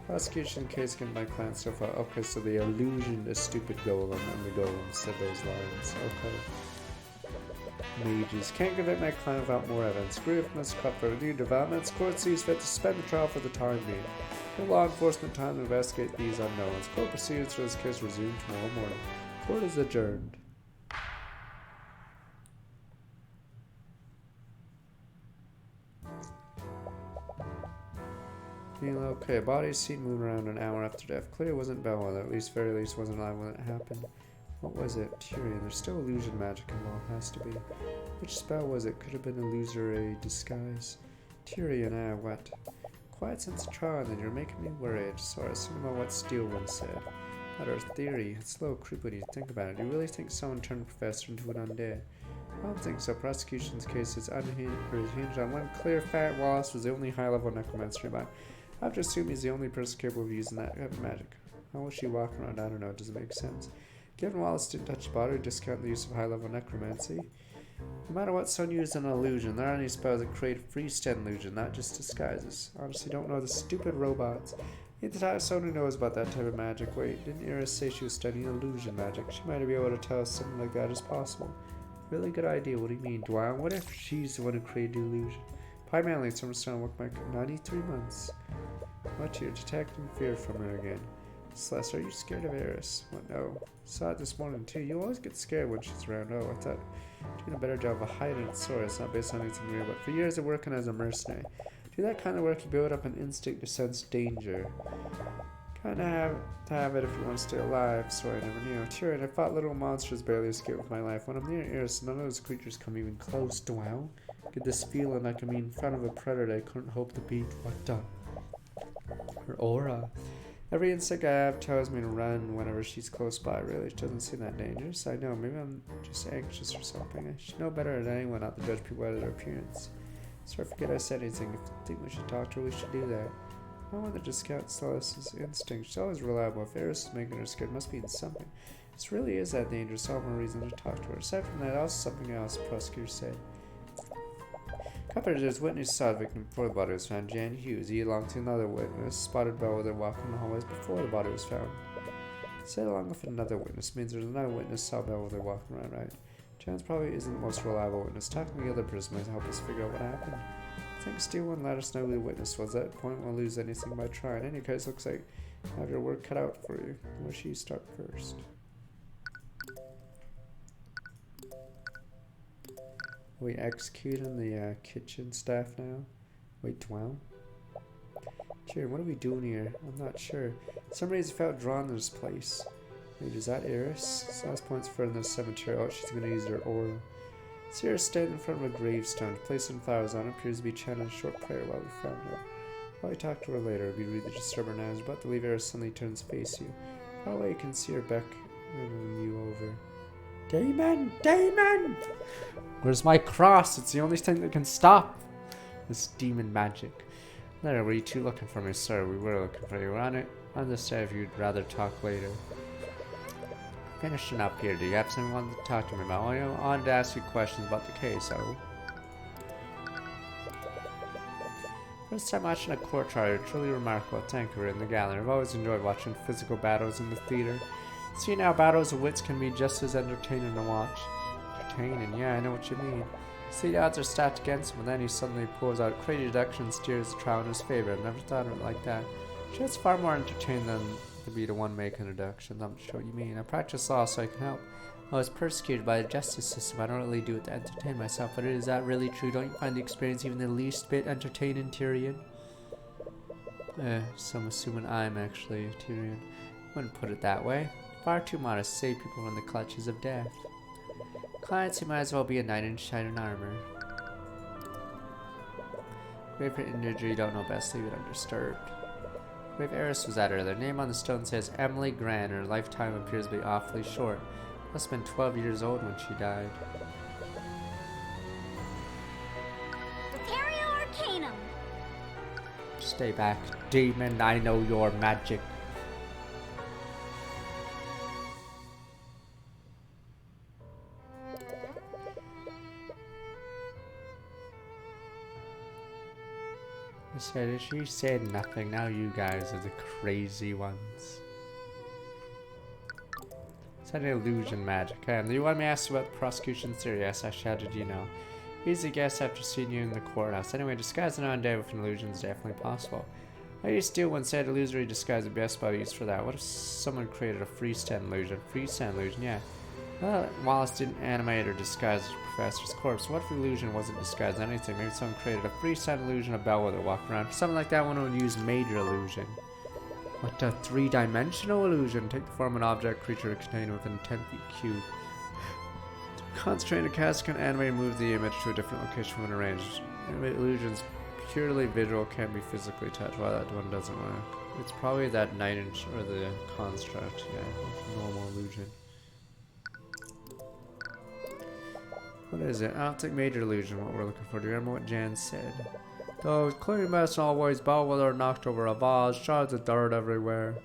Prosecution case against my client so far. Okay, so they illusioned a stupid golem and the golem said those lines. Okay. Mages. Can't convict my client without more evidence. Agree with Ms. Cuthbert. New developments. Court sees fit to suspend the trial for the time being. No law enforcement time to investigate these unknowns. Court proceedings for this case resume tomorrow morning. Court is adjourned. Okay, a body is seen moving around an hour after death. Clearly wasn't Bellwether, at least very least wasn't alive when it happened. What was it? Tyrion. There's still illusion magic involved, has to be. Which spell was it? Could have been illusory disguise. Tyrion, what? Quiet since the trial, then you're making me worried. So I assume about what Steelwind said. About her theory. It's a little creepy when you think about it. Do you really think someone turned Professor into an undead? I don't think so. Prosecution's case is unhinged on one clear fact. Wallace was the only high-level necromancer nearby. I have to assume he's the only person capable of using that kind of magic. How will she walk around? I don't know. It doesn't make sense. Given Wallace didn't touch the body, discount the use of high-level necromancy. No matter what, someone used an illusion. There aren't any spells that create freestanding illusion, not just disguises. Honestly, don't know the stupid robots. Need to talk to someone who knows about that type of magic. Wait, didn't Iris say she was studying illusion magic? She might be able to tell us something like that is possible. Really good idea. What do you mean, Dwyer? What if she's the one who created the illusion? Primarily, someone's trying to work my 93 months. What, you're detecting fear from her again? Celeste, are you scared of Eris? What, no. Saw it this morning too. You always get scared when she's around. Oh, I thought doing a better job of hiding it. Sorry, it's not based on anything real, but for years of working as a mercenary. Do that kind of work, you build up an instinct to sense danger. Kinda have to have it if you want to stay alive. Sorry, I never knew. Tyrion, I fought little monsters barely escaped with my life. When I'm near Eris, none of those creatures come even close to wow. Get this feeling like I'm in front of a predator I couldn't hope to beat. What the? Her aura. Every instinct I have tells me to run whenever she's close by. Really, it doesn't seem that dangerous. I know, maybe I'm just anxious or something. I should know better than anyone not to judge people by their appearance. Sorry, forget I said anything. If you think we should talk to her, we should do that. I don't want to discount Celeste's instinct. She's always reliable. If Eris is making her scared, it must be in something. This really is that dangerous. All more reason to talk to her. Aside from that, also something else, the prosecutor said. Cuthbert, witness saw the victim before the body was found. Jan Hughes, he along to another witness, spotted Bellwether walking in the hallways before the body was found. Said along with another witness means there's another witness saw Bellwether walking around, right? Jan's probably isn't the most reliable witness. Talking to the other person might help us figure out what happened. I think Steelwind let us know who the witness was. At that point, we'll lose anything by trying. In any case, looks like you have your work cut out for you. Where should you start first? Are we executing the kitchen staff now? Wait, well. Tyrion, what are we doing here? I'm not sure. For some reason I felt drawn to this place. Wait, is that Eris? Celeste points further in the cemetery. Oh, she's going to use her aura. See her standing in front of a gravestone. Placing flowers on it appears to be chanting a short prayer while we found her. Probably talk to her later. It'd be rude to disturb her now. As about to leave, Eris suddenly turns to face you. Oh wait, you can see her back. You over. Damon! Damon! Where's my cross? It's the only thing that can stop this demon magic. There, were you two looking for me, sir? We were looking for you. We're on it. On the stair if you'd rather talk later. Finishing up here. Do you have something you wanted to talk to me about? I wanted to ask you questions about the case, so. First time watching a courtyard, truly remarkable. Thank you, in the gallery. I've always enjoyed watching physical battles in the theater. See now, battles of wits can be just as entertaining to watch. Entertaining, yeah, I know what you mean. See, the odds are stacked against him, and then he suddenly pulls out crazy deduction and steers the trial in his favor. I've never thought of it like that. Sure, it's far more entertaining than to be the one making deductions. I'm sure what you mean. I practice law so I can help. I was persecuted by the justice system. I don't really do it to entertain myself, but is that really true? Don't you find the experience even the least bit entertaining, Tyrion? Some assuming I'm actually Tyrion. Wouldn't put it that way. Far too modest to save people from the clutches of death. Clients, he might as well be a knight in shining armor. Grave for injury, don't know best, leave it undisturbed. Grave heiress was at her. Their name on the stone says Emily Grant. Her lifetime appears to be awfully short. Must have been 12 years old when she died. Ontario Arcanum. Stay back, demon. I know your magic. She said nothing. Now you guys are the crazy ones. It's an illusion magic. Do you want me to ask you about the prosecution's theory? Yes, I shouted, you know. Easy guess after seeing you in the courthouse. Anyway, disguising on day with an illusion is definitely possible. I used to once said illusory disguise would be best spot used for that. What if someone created a freestand illusion? Freestand illusion, yeah. Well, Wallace didn't animate or disguise the professor's corpse. What if the illusion wasn't disguised as anything? Maybe someone created a freestand illusion of Bellwether walking around. Something like that, one would use major illusion. What a three-dimensional illusion. Take the form of an object, creature, contained within 10 feet cube. Concentrate a cast can animate and move the image to a different location when arranged. Animate illusions purely visual, can't be physically touched. Well, that one doesn't work. It's probably that 9-inch or the construct, yeah, normal illusion. What is it? I don't think major illusion what we're looking for. Do you remember what Jan said? Those clean mess always Bellwether knocked over a vase, shards of dirt everywhere.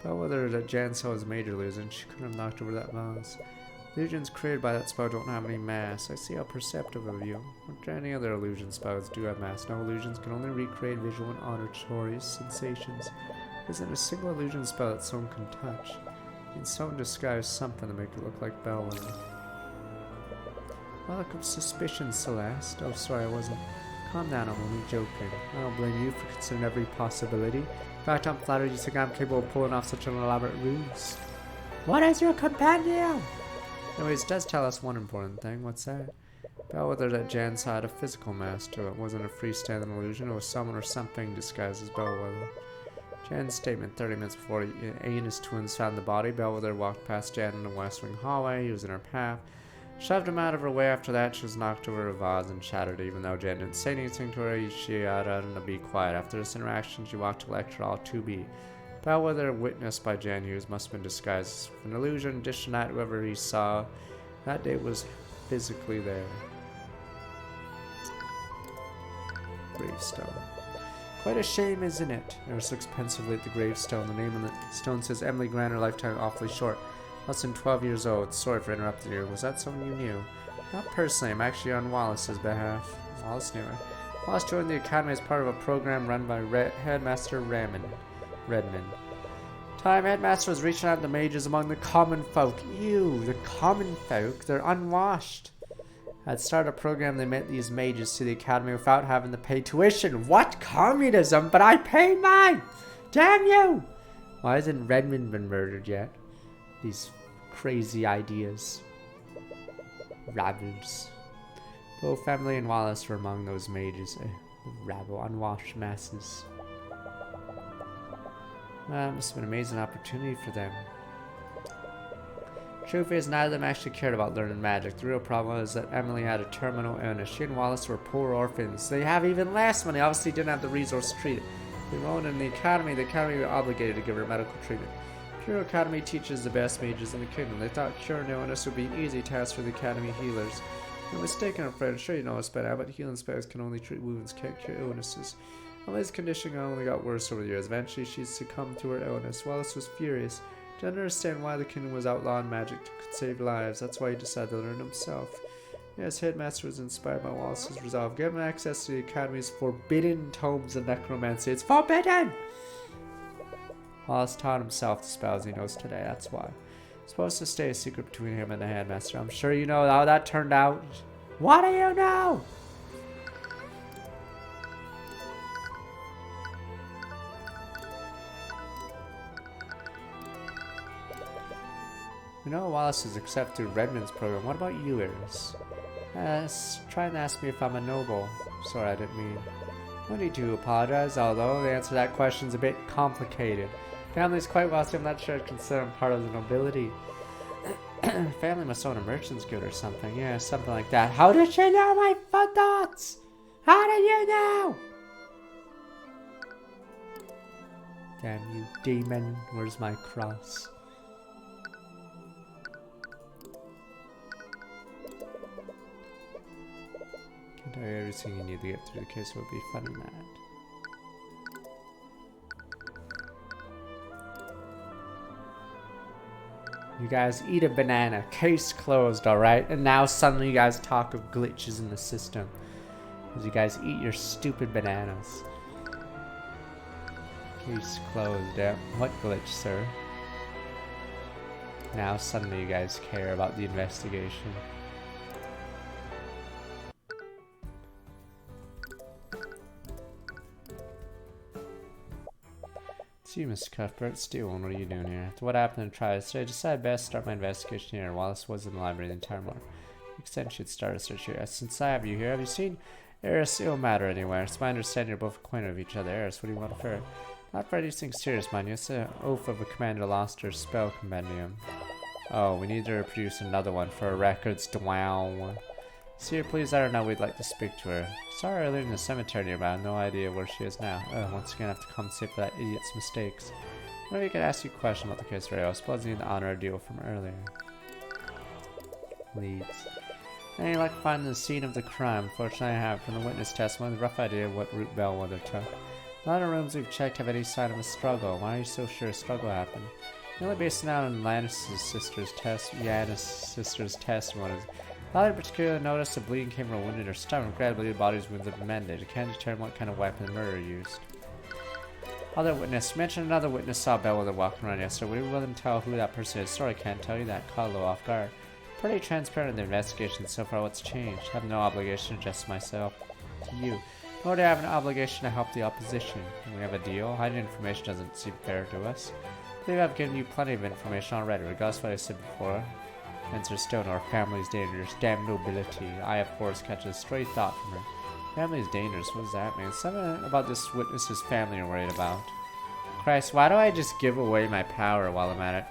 Bellwether that Jan saw was major illusion. She couldn't have knocked over that vase. Illusions created by that spell don't have any mass. I see how perceptive of you. What any other illusion spells do have mass? No illusions can only recreate visual and auditory sensations. There isn't a single illusion spell that someone can touch. You can someone disguise something to make it look like Bellwether. Well, look of suspicion, Celeste. Oh, sorry, I wasn't. Calm down, I'm only joking. I don't blame you for considering every possibility. In fact, I'm flattered you think I'm capable of pulling off such an elaborate ruse. What is your companion? Anyways, it does tell us one important thing. What's that? Bellwether that Jan saw had a physical mask to it. It wasn't a freestanding illusion. It was someone or something disguised as Bellwether. Jan's statement 30 minutes before he and his twins found the body. Bellwether walked past Jan in the west wing hallway. He was in her path. Shoved him out of her way. After that, she was knocked over a vase and shattered. Even though Jan didn't say anything to her, she ordered him to be quiet. After this interaction, she walked to lecture all to be. Bellwether, witnessed by Jan Hughes, must have been disguised as an illusion. Addition that whoever he saw that day was physically there. Gravestone. Quite a shame, isn't it? Nurse looks pensively at the gravestone. The name on the stone says Emily Grant, her lifetime awfully short. Less than 12 years old. Sorry for interrupting you. Was that someone you knew? Not personally. I'm actually on Wallace's behalf. Wallace knew her. Wallace joined the academy as part of a program run by Headmaster Redmond. Time Headmaster was reaching out to mages among the common folk. Ew, the common folk? They're unwashed. Had started a program that met these mages to the academy without having to pay tuition. What communism? But I pay mine! Damn you! Why hasn't Redmond been murdered yet? These crazy ideas. Rabbles. Both family and Wallace were among those mages. Rabble, unwashed masses. Well, it must have been an amazing opportunity for them. Truth is, neither of them actually cared about learning magic. The real problem is that Emily had a terminal illness. She and Wallace were poor orphans. They have even less money. Obviously didn't have the resource to treat it. They enrolled in the academy. The academy were obligated to give her medical treatment. Hero Academy teaches the best mages in the kingdom. They thought curing illness would be an easy task for the Academy healers. You're mistaken, I'm afraid. I'm sure you know this by now, but healing spells can only treat wounds, can't cure illnesses. Emily's condition only got worse over the years. Eventually, she succumbed to her illness. Wallace was furious. Didn't understand why the kingdom was outlawing magic could save lives. That's why he decided to learn himself. Yes, Headmaster was inspired by Wallace's resolve. Give him access to the Academy's forbidden tomes of necromancy. It's forbidden! Wallace taught himself the spells he knows today, that's why. It's supposed to stay a secret between him and the Headmaster. I'm sure you know how that turned out. What do you know? You know Wallace is accepted to Redmond's program. What about you, Iris? Try and ask me if I'm a noble. Sorry, I didn't mean. No need to apologize, although the answer to that question's a bit complicated. Family's quite wealthy. I'm not sure I'd consider him part of the nobility. Family must own a merchant's guild or something. Yeah, something like that. How did you know my thoughts? How did you know? Damn you, demon. Where's my cross? Can't tell you everything you need to get through the case would be funny mad. You guys eat a banana. Case closed, alright? And now suddenly you guys talk of glitches in the system. Because you guys eat your stupid bananas. Case closed, yeah. What glitch, sir? Now suddenly you guys care about the investigation. See you, Mr. Cuthbert. Steele, what are you doing here? After what happened in the trial today, I decided best to start my investigation here. Wallace was in the library the entire morning. The extent should start a search here. Since I have you here, have you seen Eris Illmatter anywhere? It's my understanding you're both acquainted with each other. Eris, what do you want for her? Not for anything serious, mind you. It's an oath of a commander lost her spell compendium. Oh, we need to produce another one for our records. Wow. See her, please. I don't know. We'd like to speak to her. Saw her earlier in the cemetery nearby. I have no idea where she is now. Once again, I have to compensate for that idiot's mistakes. Maybe I could ask you a question about the case, Ray. I suppose you need to honor a deal from earlier. Leads. Any luck finding the scene of the crime? Fortunately, I have. From the witness testimony, a rough idea of what route Bellwether took. A lot of rooms we've checked have any sign of a struggle. Why are you so sure a struggle happened? Only based it on Yanis' sister's testimony. Neither particularly noticed the bleeding came from a wound in her stomach. Gradually, the body's wounds have been mended. It can't determine what kind of weapon the murderer used. Other witness. Mentioned another witness saw Bellwether walking around yesterday. Would you let them tell who that person is? Sorry, I can't tell you that. Caught a little off guard. Pretty transparent in the investigation so far. What's changed? I have no obligation to just myself to you. Nor do I have an obligation to help the opposition. Can we have a deal? Hiding information doesn't seem fair to us. I believe I've given you plenty of information already. Regardless of what I said before. Answer still, our family's dangerous. Damn nobility. I, of course, catch a stray thought from her. Family's dangerous? What does that mean? Something about this witness's family you're worried about. Christ, why do I just give away my power while I'm at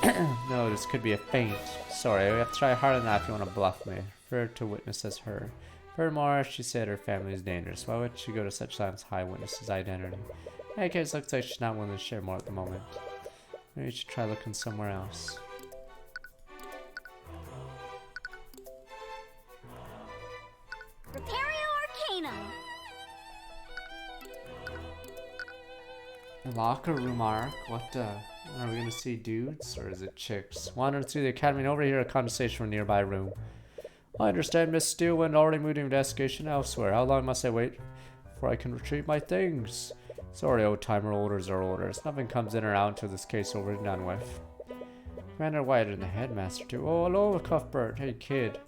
it? No, this could be a feint. Sorry, we have to try harder than that if you want to bluff me. Refer to witness as her. Furthermore, she said her family is dangerous. Why would she go to such lengths to hide witness's identity? In any case, looks like she's not willing to share more at the moment. Maybe you should try looking somewhere else. Repario Arcanum. Locker room arc? What are we gonna see dudes or is it chicks? Wandering through the academy and overhear a conversation from a nearby room. I understand Miss Steelwind already moved the investigation elsewhere. How long must I wait before I can retrieve my things? Sorry, old timer, orders are orders. Nothing comes in or out until this case is over and done with. Commander White and the headmaster too. Oh, hello, Cuthbert. Hey, kid.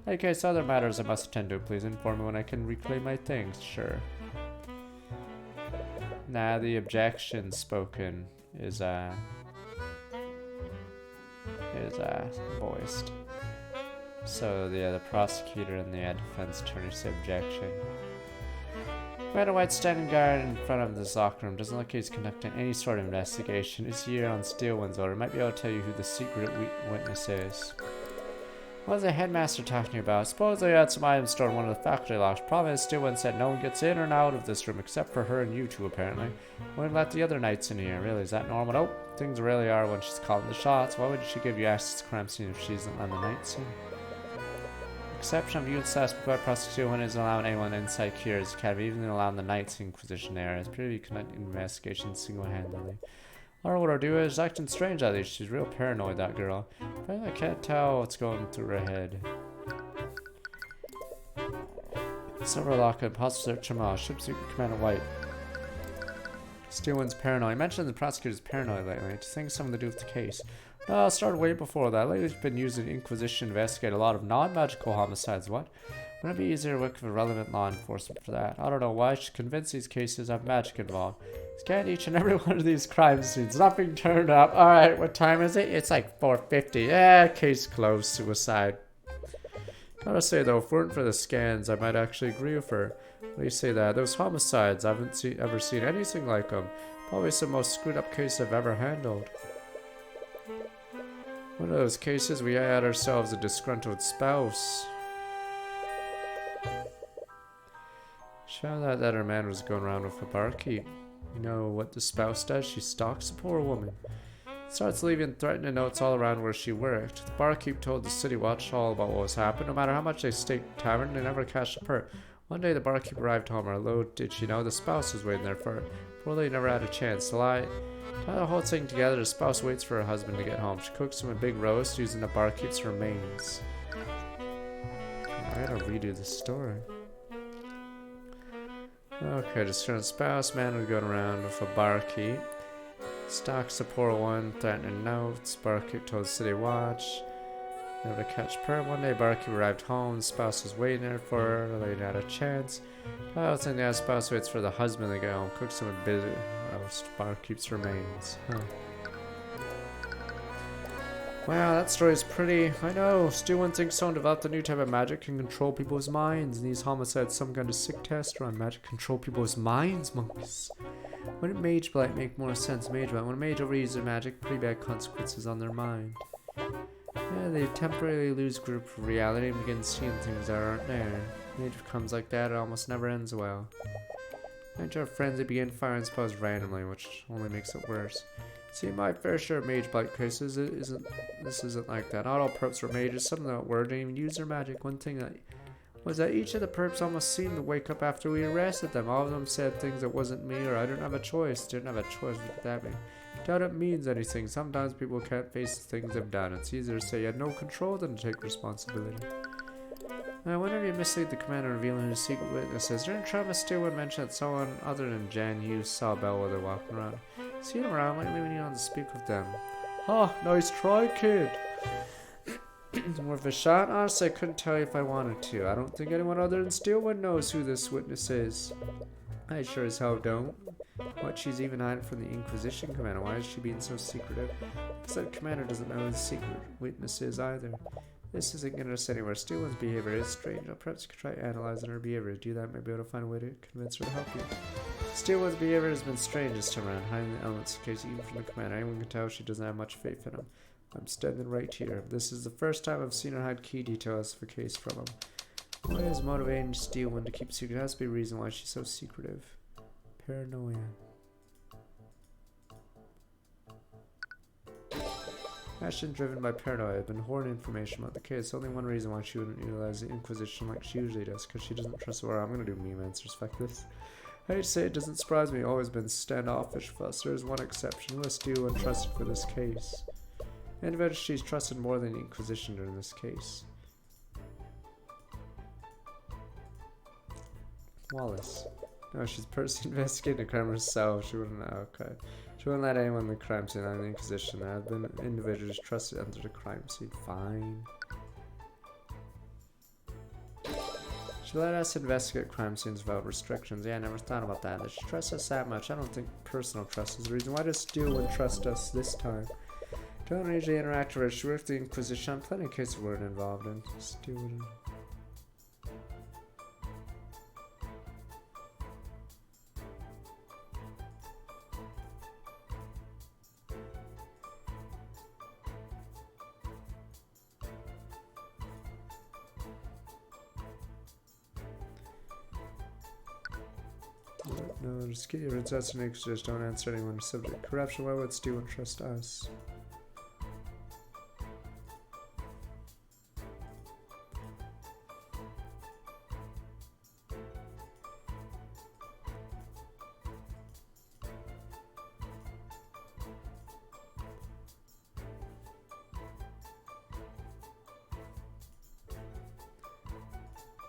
In any case, other matters I must attend to. Please inform me when I can reclaim my things. Sure. Nah, the objection spoken is voiced. So the prosecutor and the defense attorney say objection. Commander White standing guard in front of this locker room. Doesn't look like he's conducting any sort of investigation. Is here on Steelwind's order. Might be able to tell you who the secret witness is. What's the headmaster talking about? Suppose they had some items stored in one of the faculty locks. Problem is, Stillwin said no one gets in or out of this room except for her and you two, apparently. Wouldn't let the other knights in here. Really, is that normal? Nope. Things really are when she's calling the shots. Why would she give you access to the crime scene if she isn't on the night scene? Exception of youth slash by prosecution isn't allowing anyone inside Kira's academy, even allowing the Knights Inquisition there. It's pretty conducting investigations single-handedly. I don't know what her do is acting strange at least. She's real paranoid, that girl. But I can't tell what's going through her head. Silver Lock and Imposter Search Jamal. Ship Secret Commander White. Steelwin's paranoid. I mentioned the prosecutor's paranoid lately. Do you think something to do with the case? No, I started way before that. Lately, she's been using the Inquisition to investigate a lot of non-magical homicides. What? Wouldn't it be easier to work with relevant law enforcement for that? I don't know why. She's convinced these cases have magic involved. Scan each and every one of these crime scenes. Nothing turned up. Alright, what time is it? It's like 4:50. Yeah, case closed. Suicide. Gotta say though, if it weren't for the scans, I might actually agree with her. What do you say that? Those homicides, I haven't ever seen anything like them. Probably some most screwed up case I've ever handled. One of those cases we had ourselves a disgruntled spouse. She found out that her man was going around with a barkeep. You know what the spouse does? She stalks the poor woman. Starts leaving threatening notes all around where she worked. The barkeep told the city watch all about what was happening. No matter how much they staked the tavern, they never cashed the perk. One day the barkeep arrived home, or little did she know the spouse was waiting there for her. Poor lady never had a chance to lie. Tie the whole thing together, the spouse waits for her husband to get home. She cooks him a big roast using the barkeep's remains. I gotta redo the story. Okay, discerned spouse, man was going around with a barkeep. Stalks the poor one, threatening notes. Barkeep told the city watch. Never catch per. One day, barkeep arrived home. The spouse was waiting there for her. The lady had a chance. I think the spouse waits for the husband to get home. Cooks him a busy roast. Barkeep's remains. Huh. Wow, that story's pretty. I know. Steelwin thinks someone developed a new type of magic can control people's minds. And these homicides, some kind of sick test run. Magic control people's minds, monks. Wouldn't Mage Blight make more sense? Mage Blight. When a mage overuses their magic, pretty bad consequences on their mind. Yeah, they temporarily lose grip of reality and begin seeing things that aren't there. Mage becomes like that, it almost never ends well. Mage are friends, they begin firing spells randomly, which only makes it worse. See, my fair share of Mage Blight cases, this isn't like that. Not all perps were mages, some that were didn't even use their magic. One thing that was that each of the perps almost seemed to wake up after we arrested them. All of them said things that wasn't me or I didn't have a choice. Didn't have a choice, what did that mean? Doubt it means anything. Sometimes people can't face the things they've done. It's easier to say you had no control than to take responsibility. I wonder if you mislead the commander revealing his secret witnesses. During Travis Stewart mentioned that someone other than Jan Hughes saw Bellwether walking around. See them around lately when you don't speak with them. Huh, nice try, kid. Worth a shot? Honestly, I couldn't tell you if I wanted to. I don't think anyone other than Steelwood knows who this witness is. I sure as hell don't. What, she's even hiding from the Inquisition commander? Why is she being so secretive? Because that commander doesn't know who the secret witness is either. This isn't getting us anywhere. Steelwood's behavior is strange. Perhaps you could try analyzing her behavior. To do that, maybe able to find a way to convince her to help you. Steelwood's behavior has been strange this time around, hiding the elements in case even from the commander. Anyone can tell she doesn't have much faith in him. I'm standing right here. This is the first time I've seen her hide key details of a case from him. What is motivating Steelwood to keep secret? There has to be a reason why she's so secretive. Paranoia. Action driven by paranoia. I've been hoarding information about the case. Only one reason why she wouldn't utilize the Inquisition like she usually does, because she doesn't trust the world. I'm gonna do meme answers. Fuck this. I hate to say it doesn't surprise me. Always been standoffish with us. There is one exception. Let's do untrusted for this case. And eventually she's trusted more than the Inquisition during this case. Wallace. No, she's personally investigating the crime herself. She wouldn't know. Okay. She wouldn't let anyone in the crime scene on the Inquisition. There have been individuals trusted under the crime scene. Fine. She let us investigate crime scenes without restrictions. Yeah, I never thought about that. Does she trust us that much? I don't think personal trust is the reason. Why does Steelwood trust us this time? Don't usually interact with her. She worked the Inquisition on plenty of cases we weren't involved in. Steelwood. No, just get your princess and just don't answer anyone subject. Corruption, why would Steven trust us?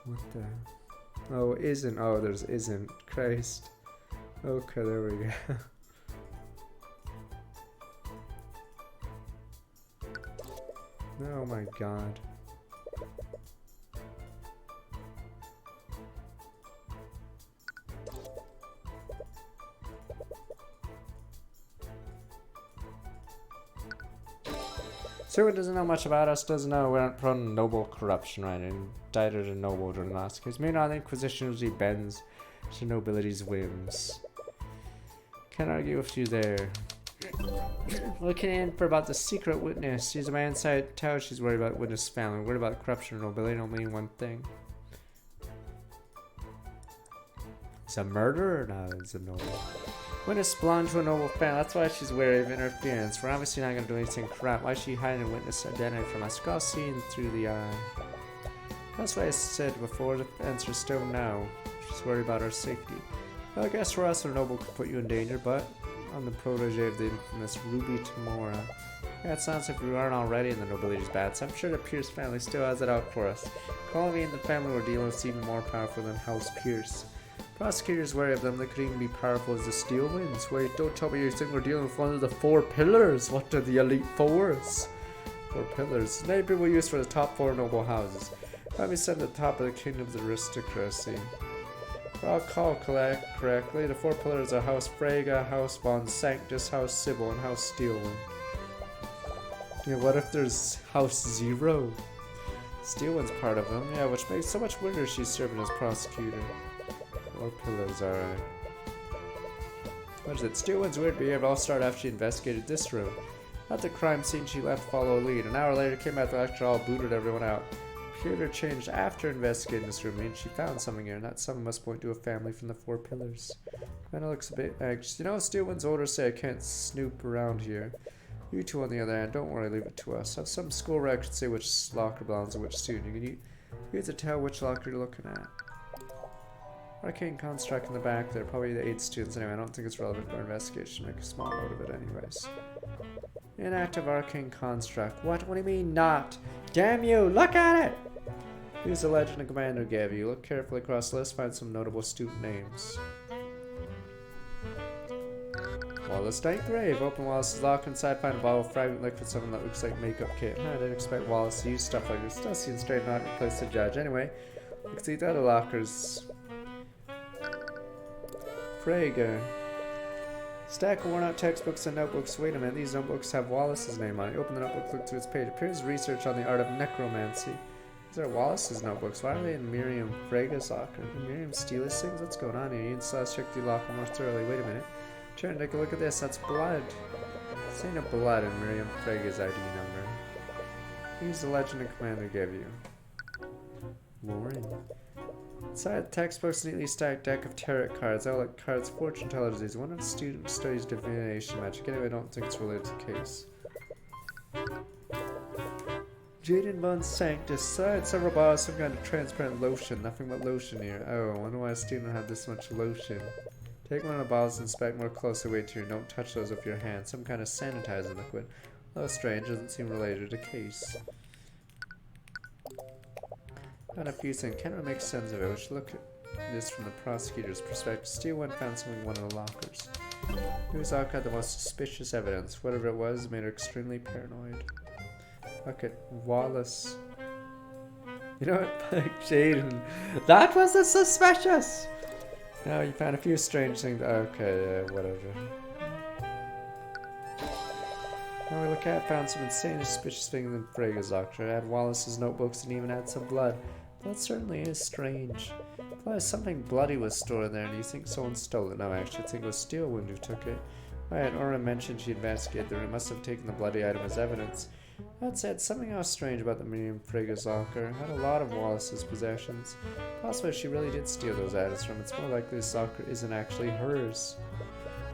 What the? Oh, isn't. Oh, there's isn't. Christ. Okay, there we go. Oh my god. Tyrion doesn't know much about us, doesn't know we aren't prone to noble corruption, right? Indicted and noble during the last case. Maybe not the Inquisition usually bends to nobility's whims. Can't argue with you there. Looking in for about the secret witness. She's a man inside town. She's worried about witness family. Worried about corruption and nobility don't mean one thing. Is a murderer? No, it's a noble. Witness belongs to a noble family. That's why she's wary of interference. We're obviously not going to do anything corrupt. Why is she hiding a witness identity from us? Cross seen through the eye. That's why I said before the answer is still no. She's worried about our safety. Well, I guess for us, a noble could put you in danger, but I'm the protege of the infamous Ruby Tamora. Yeah, it sounds like we aren't already in the nobility's bad, so I'm sure the Pierce family still has it out for us. Calling me and the family we're dealing with is even more powerful than House Pierce. Prosecutors wary of them. They could even be powerful as the Steel Winds. Wait, don't tell me you think we're dealing with one of the 4 pillars. What are the elite 4s? 4 pillars. Name people used for the top 4 noble houses. Let me send the top of the kingdom's aristocracy. If I recall correctly, the 4 pillars are House Freyga, House Von Sanctus, House Sybil, and House Steelwind. Yeah, what if there's House Zero? Steelwind's part of them, yeah, which makes so much wonder she's serving as prosecutor. 4 pillars, alright. What is it? Steelwind's weird behavior all started after she investigated this room. At the crime scene, she left follow a lead. An hour later, came back to the lecture hall, booted everyone out. Behavior changed after investigating this room, means she found something here, and that something must point to a family from the 4 pillars. Kinda looks a bit anxious. You know, Steelwind's orders say I can't snoop around here. You two, on the other hand, don't worry, leave it to us. Have some school records say which locker belongs to which student. You can use to tell which locker you're looking at. Arcane construct in the back there, probably the 8 students anyway. I don't think it's relevant to our investigation. Make a small note of it anyways. Inactive arcane construct. What? What do you mean not? Damn you! Look at it! Who's the legend the commander gave you? Look carefully across the list, find some notable student names. Wallace Knight Grave. Open Wallace's locker inside, find a bottle of fragment liquid, something that looks like makeup kit. I didn't expect Wallace to use stuff like this. Does seem straight, not a place to judge. Anyway, let's see the other lockers. Freyga. Stack of worn out textbooks and notebooks. Wait a minute, these notebooks have Wallace's name on it. Open the notebook, look through its page. Appears research on the art of necromancy. These are Wallace's notebooks. Why are they in Miriam Freyga's locker? Did Miriam steal his things? What's going on here? You need to check the locker more thoroughly. Wait a minute. Turn and take a look at this. That's blood. This ain't a blood in Miriam Freyga's ID number. Who's the legend and commander gave you? Lauren. Inside the textbook's neatly stacked deck of tarot cards. I like cards, fortune teller disease. One of the students studies divination magic. Anyway, I don't think it's related to the case. Jaden Von Sanctus. Inside several bottles, some kind of transparent lotion. Nothing but lotion here. Oh, I wonder why a student had this much lotion. Take one of the bottles and inspect more closely. Wait here. Don't touch those with your hands. Some kind of sanitizer liquid. Though strange, doesn't seem related to the case. Found a few things. Can't really make sense of it. We should look at this from the prosecutor's perspective. Steelwind found something in one of the lockers. Whose locker had the most suspicious evidence? Whatever it was made her extremely paranoid. Look at Wallace. You know what, Jaden? That was a suspicious! No, you found a few strange things. Okay, whatever. Now we look at found some insane suspicious things in Freyga's locker. It had Wallace's notebooks and even had some blood. That certainly is strange. Plus, something bloody was stored there, and you think someone stole it? No, actually, I think it was Steelwind who took it. Alright, Aura mentioned she investigated the room. Must have taken the bloody item as evidence. That said, something else strange about the Miriam Fraga's locker. It had a lot of Wallace's possessions. Possibly she really did steal those items from. It's more likely this locker isn't actually hers.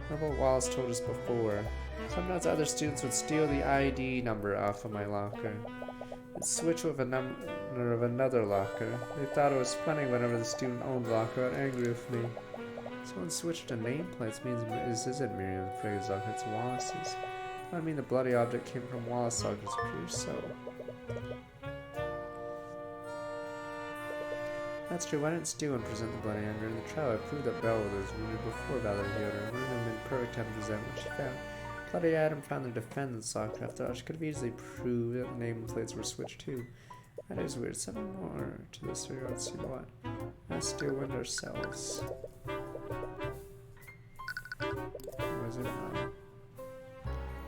Remember what Wallace told us before. Sometimes other students would steal the ID number off of my locker and switch with a number of another locker. They thought it was funny whenever the student owned the locker got angry with me. Someone switched to nameplates means this isn't Miriam Fraga's locker, it's Wallace's. I mean the bloody object came from Wallace's locker, it's pure so. That's true, why didn't Stew and present the bloody hand during the trial? I proved that Belle was wounded before Valerie healed her, and would have been perfect time to present what she found. Bloody Adam found the defendant's locker. After all, she could have easily proved that the nameplates were switched too. That is weird. Something more to this figure. Let's see what. Let's do it ourselves. Was it now?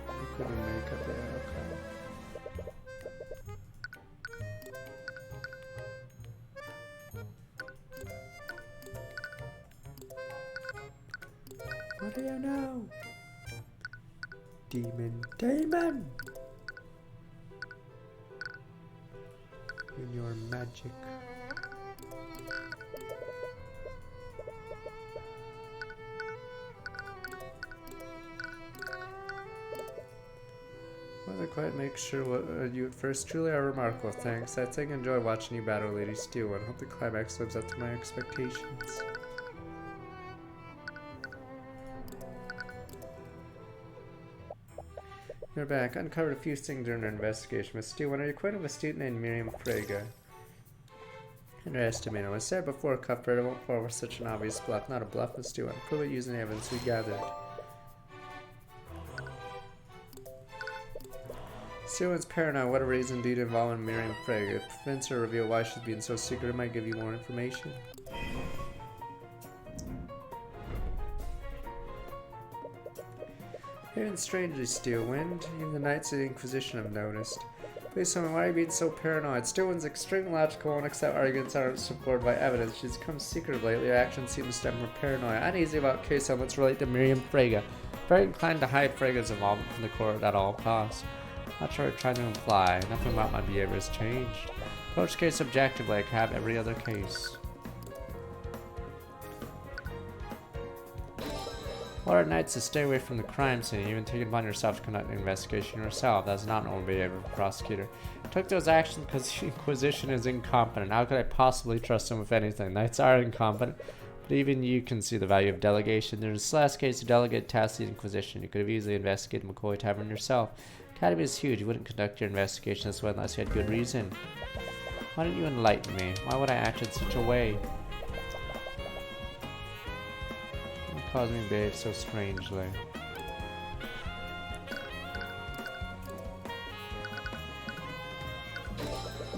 We couldn't make up there, okay. What do you know? Demon! In your magic. Wasn't quite make sure what you at first. Truly are remarkable, thanks. I think I enjoy watching you battle Lady Steel and hope the climax lives up to my expectations. You're back. Uncovered a few things during our investigation with Stu. When are you acquainted with a student named Miriam Fraga? Underestimated. I said before, Cuthbert, I won't fall for such an obvious bluff. Not a bluff with Stu. I'll prove it using the evidence we gathered. Stu's paranoid. What a reason due to involve in Miriam Fraga. It prevents her to reveal why she's being so secret. It might give you more information. Even strangely, Steelwind. Even the Knights of the Inquisition have noticed. Please tell me, why are you being so paranoid? Steelwind's extremely logical, won't accept arguments aren't supported by evidence. She's become secretive lately. Her actions seem to stem from paranoia. Uneasy about case elements relate to Miriam Fraga. Very inclined to hide Fraga's involvement from the court at all costs. Not sure what you're trying to imply. Nothing about my behavior has changed. Approach the case objectively, like I have every other case. Order Knights to stay away from the crime scene, even take it upon yourself to conduct an investigation yourself. That's not normal behavior of a prosecutor. I took those actions because the Inquisition is incompetent. How could I possibly trust them with anything? Knights are incompetent, but even you can see the value of delegation. In this last case, you delegate tasks to the Inquisition. You could have easily investigated McCoy Tavern yourself. The Academy is huge. You wouldn't conduct your investigation this way unless you had good reason. Why didn't you enlighten me? Why would I act in such a way? Caused me to behave so strangely.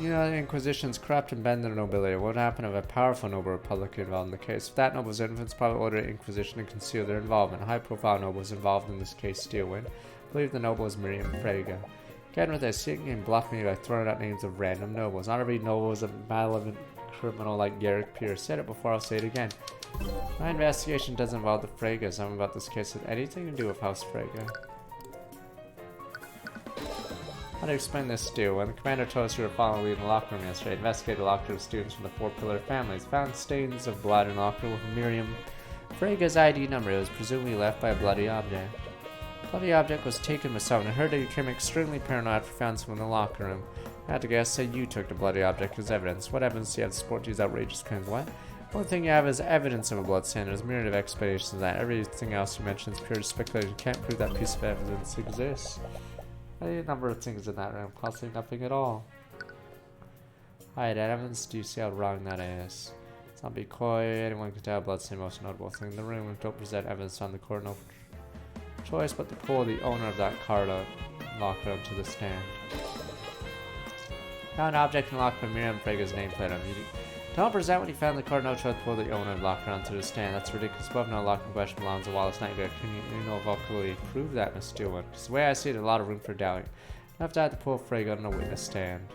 You know, the Inquisition's corrupt and bend the nobility. What would happen if a powerful noble republic involved in the case? If that noble's influence, probably order the Inquisition to conceal their involvement. A high-profile noble was involved in this case, Steelwind. I believe the noble is Miriam Fraga. Again with this, you can bluff me by throwing out names of random nobles. Not every noble is a malevolent criminal like Garrick Pierce. Said it before, I'll say it again. My investigation doesn't involve the Fragas. I'm about this case with anything to do with House Fraga. How do you explain this, Stu? When the commander told us you were following the lead in the locker room yesterday, investigated the locker of students from the Four Pillar families, found stains of blood in the locker with Miriam Fraga's ID number. It was presumably left by a bloody object. The bloody object was taken with someone. I heard that you became extremely paranoid after found someone in the locker room. I had to guess that you took the bloody object as evidence. What evidence do you have to support these outrageous claims? What? The only thing you have is evidence of a blood stain. There's a myriad of explanations of that. Everything else you mention is pure speculation. You can't prove that piece of evidence exists. I need a number of things in that room, possibly nothing at all. Hide evidence. Do you see how wrong that is? Let's not be coy. Anyone can tell blood stain, most notable thing in the room. Don't present evidence on the court. No choice but to pull the owner of that card locker onto the stand. Found an object in the locker with Miriam Fraga's nameplate on. Don't present when you found the card, no choice to pull the owner of the locker onto the stand. That's ridiculous. Above no locker in question belongs to Wallace Knight. Can you know vocally prove that, Miss Steelwind? Because the way I see it, a lot of room for doubting. Enough to have to pull Fraga on a witness stand.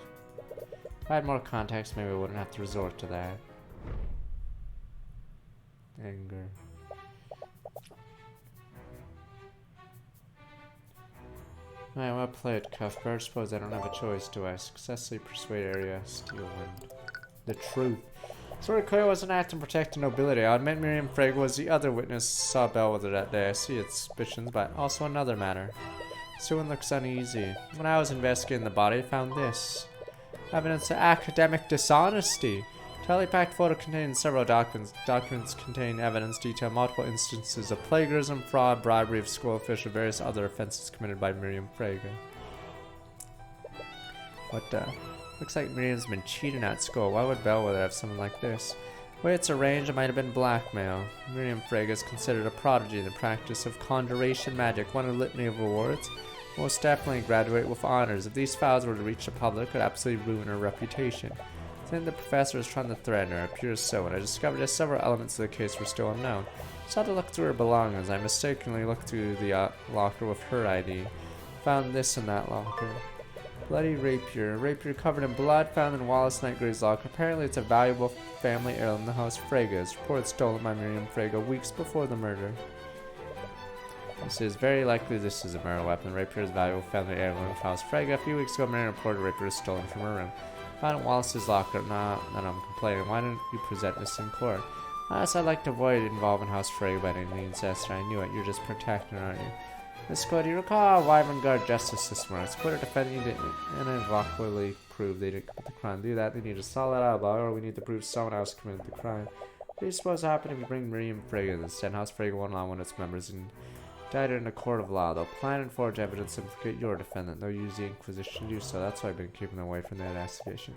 If I had more context, maybe I wouldn't have to resort to that. Anger. Alright, well played, Cuthbert. Suppose I don't have a choice, do I? Successfully persuade Area Steelwind. The truth. Sort of clear was an act to protect the nobility. I admit Miriam Frege was the other witness saw Bellwether that day. I see its suspicions, but also another matter. Steelwind looks uneasy. When I was investigating the body, I found this. Evidence of academic dishonesty. Telepacked photo contains several documents. Documents contain evidence detail multiple instances of plagiarism, fraud, bribery of school officials, various other offenses committed by Miriam Frege. What the? Looks like Miriam's been cheating at school. Why would Bellwether have something like this? The way it's arranged, it might have been blackmail. Miriam Frege is considered a prodigy in the practice of conjuration magic, won a litany of awards. Most definitely graduate with honors. If these files were to reach the public, it would absolutely ruin her reputation. I think the professor was trying to threaten her. It appears so, and I discovered that several elements of the case were still unknown. So I had to look through her belongings. I mistakenly looked through the locker with her ID. Found this in that locker. Bloody rapier. A rapier covered in blood found in Wallace Nightgrave's locker. Apparently it's a valuable family heirloom in the house Frege. It's reported stolen by Miriam Frege weeks before the murder. This is very likely this is a murder weapon. The rapier is a valuable family heirloom in the house Frege. A few weeks ago, Miriam reported a rapier was stolen from her room. Found in Wallace's locker. Nah, then I'm complaining. Why didn't you present this in court? Honestly, I'd like to avoid involving House Frege by any means, Esther. I knew it. You're just protecting her, aren't you? Miss Cole, do you recall how Wyvern Guard justice system works? Put her defendant didn't unequivocally prove they didn't commit the crime. Do that, they need a solid alibi, or we need to prove someone else committed the crime. What do you suppose happened if you bring Miriam Frege instead? House Frege won't allow one of its members and died in a court of law. They'll plan and forge evidence and forget your defendant. They'll use the Inquisition to do so. That's why I've been keeping them away from that investigation.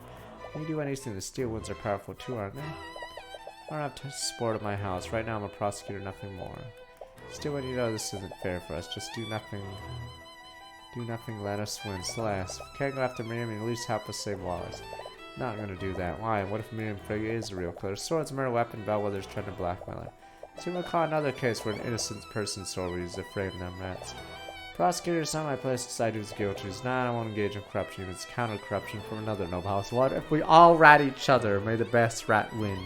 When you do anything, the Steelwinds are powerful too, aren't they? I don't have support at my house. Right now I'm a prosecutor, nothing more. Steelwind, you know this isn't fair for us. Just do nothing. Do nothing, let us win. Celeste, if we can't go after Miriam, you at least help us save Wallace. Not gonna do that. Why? What if Miriam Frege is a real killer? Sword's a murder weapon, Bellwether's trying to blackmail her. So we'll call another case where an innocent person sword we use to frame them rats. Prosecutor, it's not my place to decide who's guilty. It's not, I won't engage in corruption. It's counter-corruption from another noble house. What if we all rat each other? May the best rat win.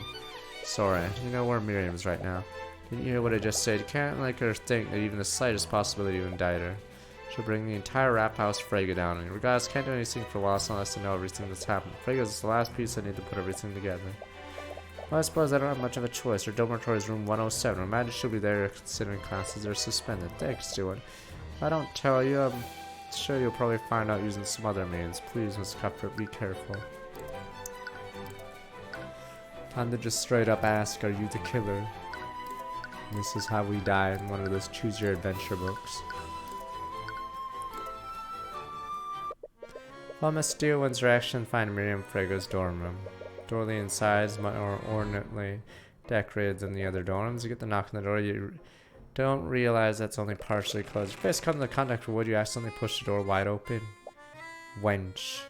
Sorry, you know where Miriam's right now. Didn't you hear what I just said? You can't make her think that even the slightest possibility to indict her. She'll bring the entire rap house Frege down on you. Regardless, can't do anything for Wallace unless I know everything that's happened. Frege is the last piece I need to put everything together. Well, I suppose I don't have much of a choice. Her dormitory is room 107. Imagine she'll be there considering classes are suspended. Thanks, Stewart. If I don't tell you, I'm sure you'll probably find out using some other means. Please, Miss Cuthbert, be careful. Time to just straight up ask, are you the killer? And this is how we die in one of those choose your adventure books. Well, Miss Steelwind's reaction find Miriam Frege's dorm room. Door inside is more ornately decorated than the other dorms. You get the knock on the door, you don't realize that's only partially closed. Your face comes into contact with wood, you accidentally push the door wide open. Wench.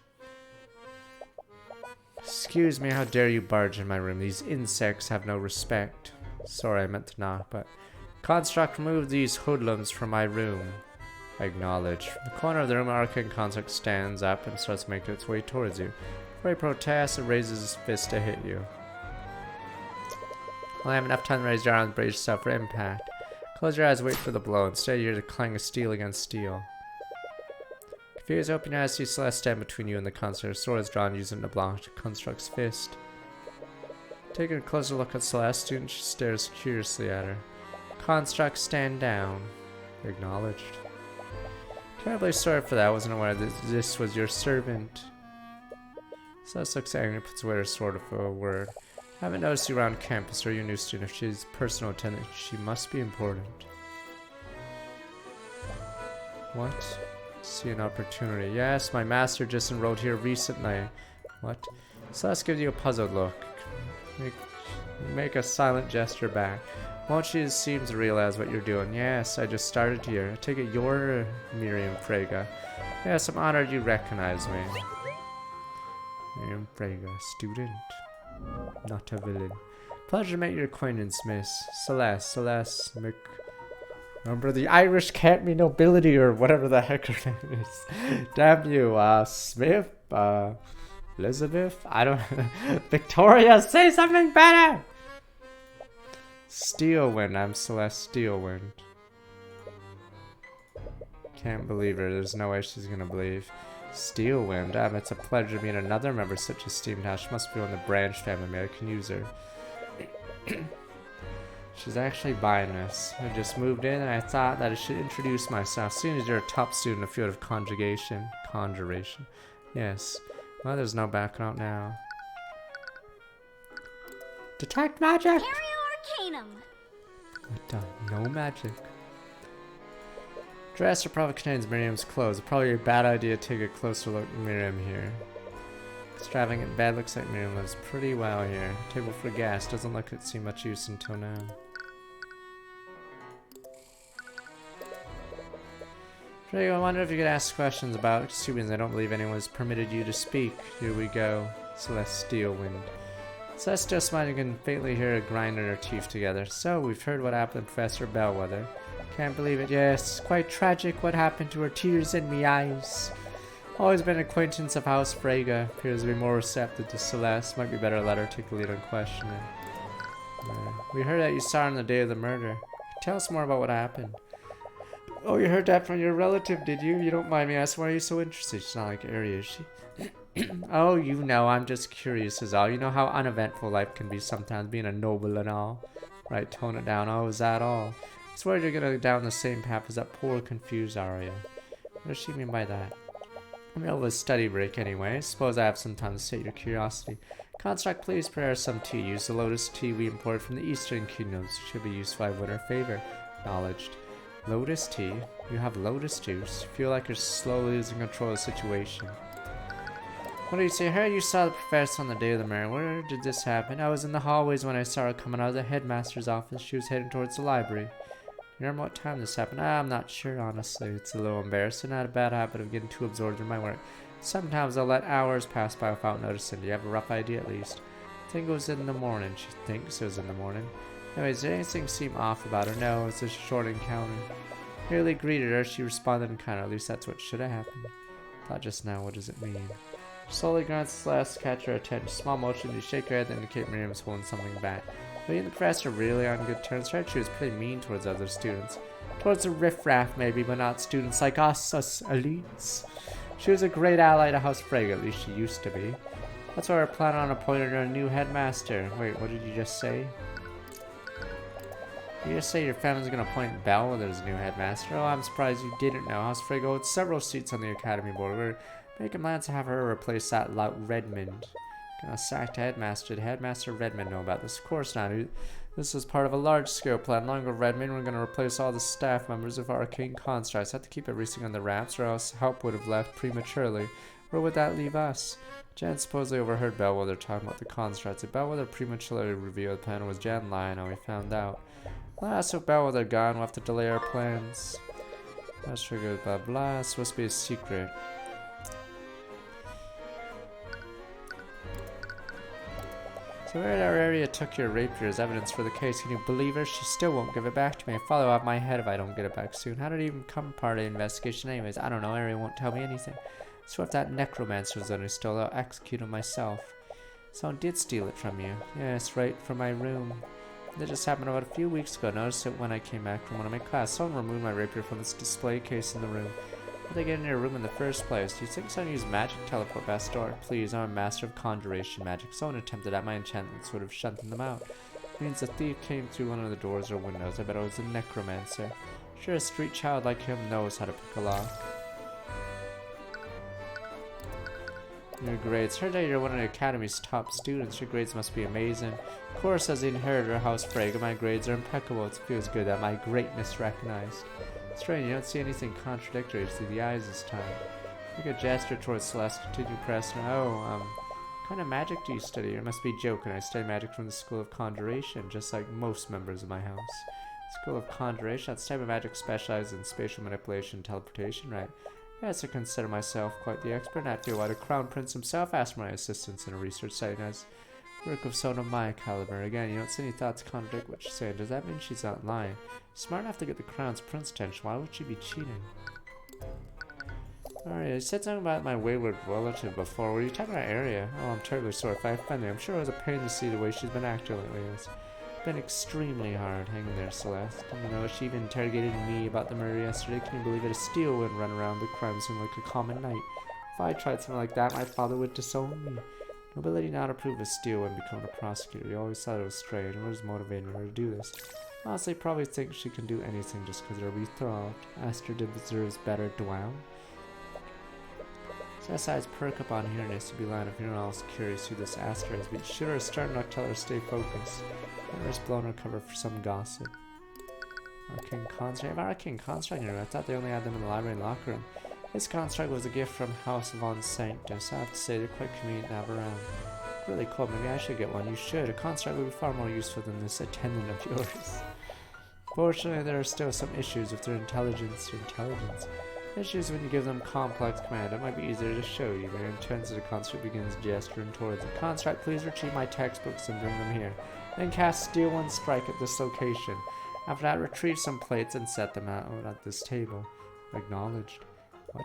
Excuse me, how dare you barge in my room? These insects have no respect. Sorry, I meant to knock, but... Construct, remove these hoodlums from my room. Acknowledge. From the corner of the room, Arcane Construct stands up and starts making its way towards you. Before he protests, it raises his fist to hit you. Well, I have enough time to raise your arms and brace yourself for impact. Close your eyes, wait for the blow. Instead, you hear the clang of steel against steel. Confused, open your eyes, see Celeste stand between you and the Construct. Her sword is drawn using the block to Construct's fist. Taking a closer look at Celeste, student stares curiously at her. Construct, stand down. Acknowledged. Terribly sorry for that. I wasn't aware that this was your servant. Celeste looks angry, puts away her sword for a word. I haven't noticed you around campus. Are you a new student? If she's personal attendant, she must be important. What? See an opportunity. Yes, my master just enrolled here recently. What? Celeste gives you a puzzled look. Make a silent gesture back. Won't she seem to realize what you're doing? Yes, I just started here. I take it you're Miriam Frege. Yes, I'm honored you recognize me. Miriam Frege, student. Not a villain. Pleasure to make your acquaintance, Miss Celeste Remember, the Irish can't be nobility or whatever the heck her name is. Damn you, Smith, Elizabeth, I don't Victoria, say something better! Steelwind, I'm Celeste Steelwind. Can't believe her. There's no way she's gonna believe. Steelwind. It's a pleasure to meet another member of such esteemed house. She must be one of the Branch family. Maybe I can use her. She's actually buying this. I just moved in and I thought that I should introduce myself. Seeing as you're a top student in the field of conjuration. Yes. Well, there's no backing out now. Detect magic! Terrio Arcanum. Done. No magic. Dresser probably contains Miriam's clothes. It's probably a bad idea to take a closer look at Miriam here. Extravagant bed. Looks like Miriam lives pretty well here. Table for gas. Doesn't look like it's seen much use until now. Drago, I wonder if you could ask questions about students. I don't believe anyone's permitted you to speak. Here we go. Celestial Wind. Celestial smile, you can faintly hear a grind in her teeth together. So, we've heard what happened to Professor Bellwether. Can't believe it. Yes, quite tragic what happened to her. Tears in me eyes. Always been an acquaintance of House Frege. Appears to be more receptive to Celeste. Might be better let her take the lead on questioning. We heard that you saw her on the day of the murder. Tell us more about what happened. Oh, you heard that from your relative, did you? You don't mind me asking, why are you so interested? She's not like Ari, is she? Oh, you know, I'm just curious is all. You know how uneventful life can be sometimes, being a noble and all. Right, tone it down. Oh, is that all? I swear you're gonna go down the same path as that poor, confused Arya. What does she mean by that? I'm in the middle of a study break anyway. Suppose I have some time to sate your curiosity. Construct, please prepare some tea. Use the lotus tea we imported from the Eastern Kingdoms. Should be useful, I would her favor. Acknowledged. Lotus tea? You have lotus juice? Feel like you're slowly losing control of the situation. What do you say? I heard you saw the professor on the day of the murder. Where did this happen? I was in the hallways when I saw her coming out of the headmaster's office. She was heading towards the library. You remember what time this happened? I'm not sure, honestly. It's a little embarrassing. I had a bad habit of getting too absorbed in my work. Sometimes I'll let hours pass by without noticing. Do you have a rough idea at least? I think it was in the morning. She thinks it was in the morning. Anyways, did anything seem off about her? No, it was a short encounter. Merely greeted her. She responded in kind. At least that's what should have happened. Thought just now, what does it mean? Slowly grants Celeste, catch her attention. Small motion, you shake her head, then indicate Miriam's holding something back. But you and the professor are really on good terms. Her she was pretty mean towards other students. Towards the riffraff, maybe, but not students like us elites. She was a great ally to House Frege, at least she used to be. That's why we're planning on appointing her a new headmaster. Wait, what did you just say? You just say your family's gonna appoint Bellwether as a new headmaster? Oh, I'm surprised you didn't know. House Frege holds several seats on the academy board. We're making plans to have her replace that lout Redmond. Gonna sack to headmaster. Did Headmaster Redmond know about this? Of course not. This is part of a large-scale plan. Along with Redmond, we're gonna replace all the staff members of Arcane Constructs. Have to keep everything on the wraps, or else help would have left prematurely. Where would that leave us? Jan supposedly overheard Bellwether talking about the constructs. If Bellwether prematurely revealed the plan, was Jan lying? How we found out. Last with Bellwether gone, we'll have to delay our plans. That's triggered blah blah. It's supposed to be a secret. So where our area took your rapier as evidence for the case. Can you believe her? She still won't give it back to me. I'll follow out my head if I don't get it back soon. How did it even become part of the investigation anyways? I don't know. Area won't tell me anything. So if that necromancer was under stole, I'll execute him myself. Someone did steal it from you. Yes, right from my room. That just happened about a few weeks ago. Noticed it when I came back from one of my class. Someone removed my rapier from its display case in the room. How did they get in your room in the first place? Do you think someone used magic to teleport past the door? Please, I'm a master of conjuration magic. Someone attempted at my enchantments would have shunted them out. It means the thief came through one of the doors or windows. I bet it was a necromancer. Sure, a street child like him knows how to pick a lock. Your grades. Heard that you're one of the Academy's top students. Your grades must be amazing. Of course, as the inheritor of House Frege, my grades are impeccable. It feels good that my greatness recognized. Strange, you don't see anything contradictory to the eyes this time. Make a gesture towards Celeste. Continue pressing. Oh, what kind of magic do you study? You must be joking. I study magic from the School of Conjuration, just like most members of my house. School of Conjuration? That's the type of magic specialized in spatial manipulation and teleportation, right? Yes, I consider myself quite the expert, and I feel why the Crown Prince himself asked for my assistance in a research site as work of someone of my caliber. Again, you don't see any thoughts contradict what she's saying. Does that mean she's not lying? Smart enough to get the Crown's Prince attention. Why would she be cheating? Alright, I said something about my wayward relative before. Were you talking about Arya? Oh, I'm terribly sorry if I offended you. I'm sure it was a pain to see the way she's been acting lately. Been extremely hard hanging there, Celeste. You know, she even interrogated me about the murder yesterday. Can you believe it? A steel wouldn't run around the crime scene like a common night. If I tried something like that, my father would disown me. Nobody did not approve of steel when becoming a prosecutor. He always thought it was strange. What is motivating her to do this? Honestly, probably think she can do anything just because they're betrothed. Aster deserves better dwell. Ceci's perk up on hearing this to be lying if you're else curious who this Aster is. But shoot her, start not tell her to stay focused. Don't risk blowing her cover for some gossip. Arcane construct. Arcane construct in here. I thought they only had them in the library and locker room. This construct was a gift from House von Sanctus. I have to say they're quite convenient to have around. Really cool. Maybe I should get one. You should. A construct would be far more useful than this attendant of yours. Fortunately, there are still some issues with their intelligence. Issues when you give them complex command. It might be easier to show you. When it turns to the construct begins gesturing towards it. Construct, please retrieve my textbooks and bring them here. Then cast Steel One Strike at this location. After that, retrieve some plates and set them out at this table. Acknowledged. What?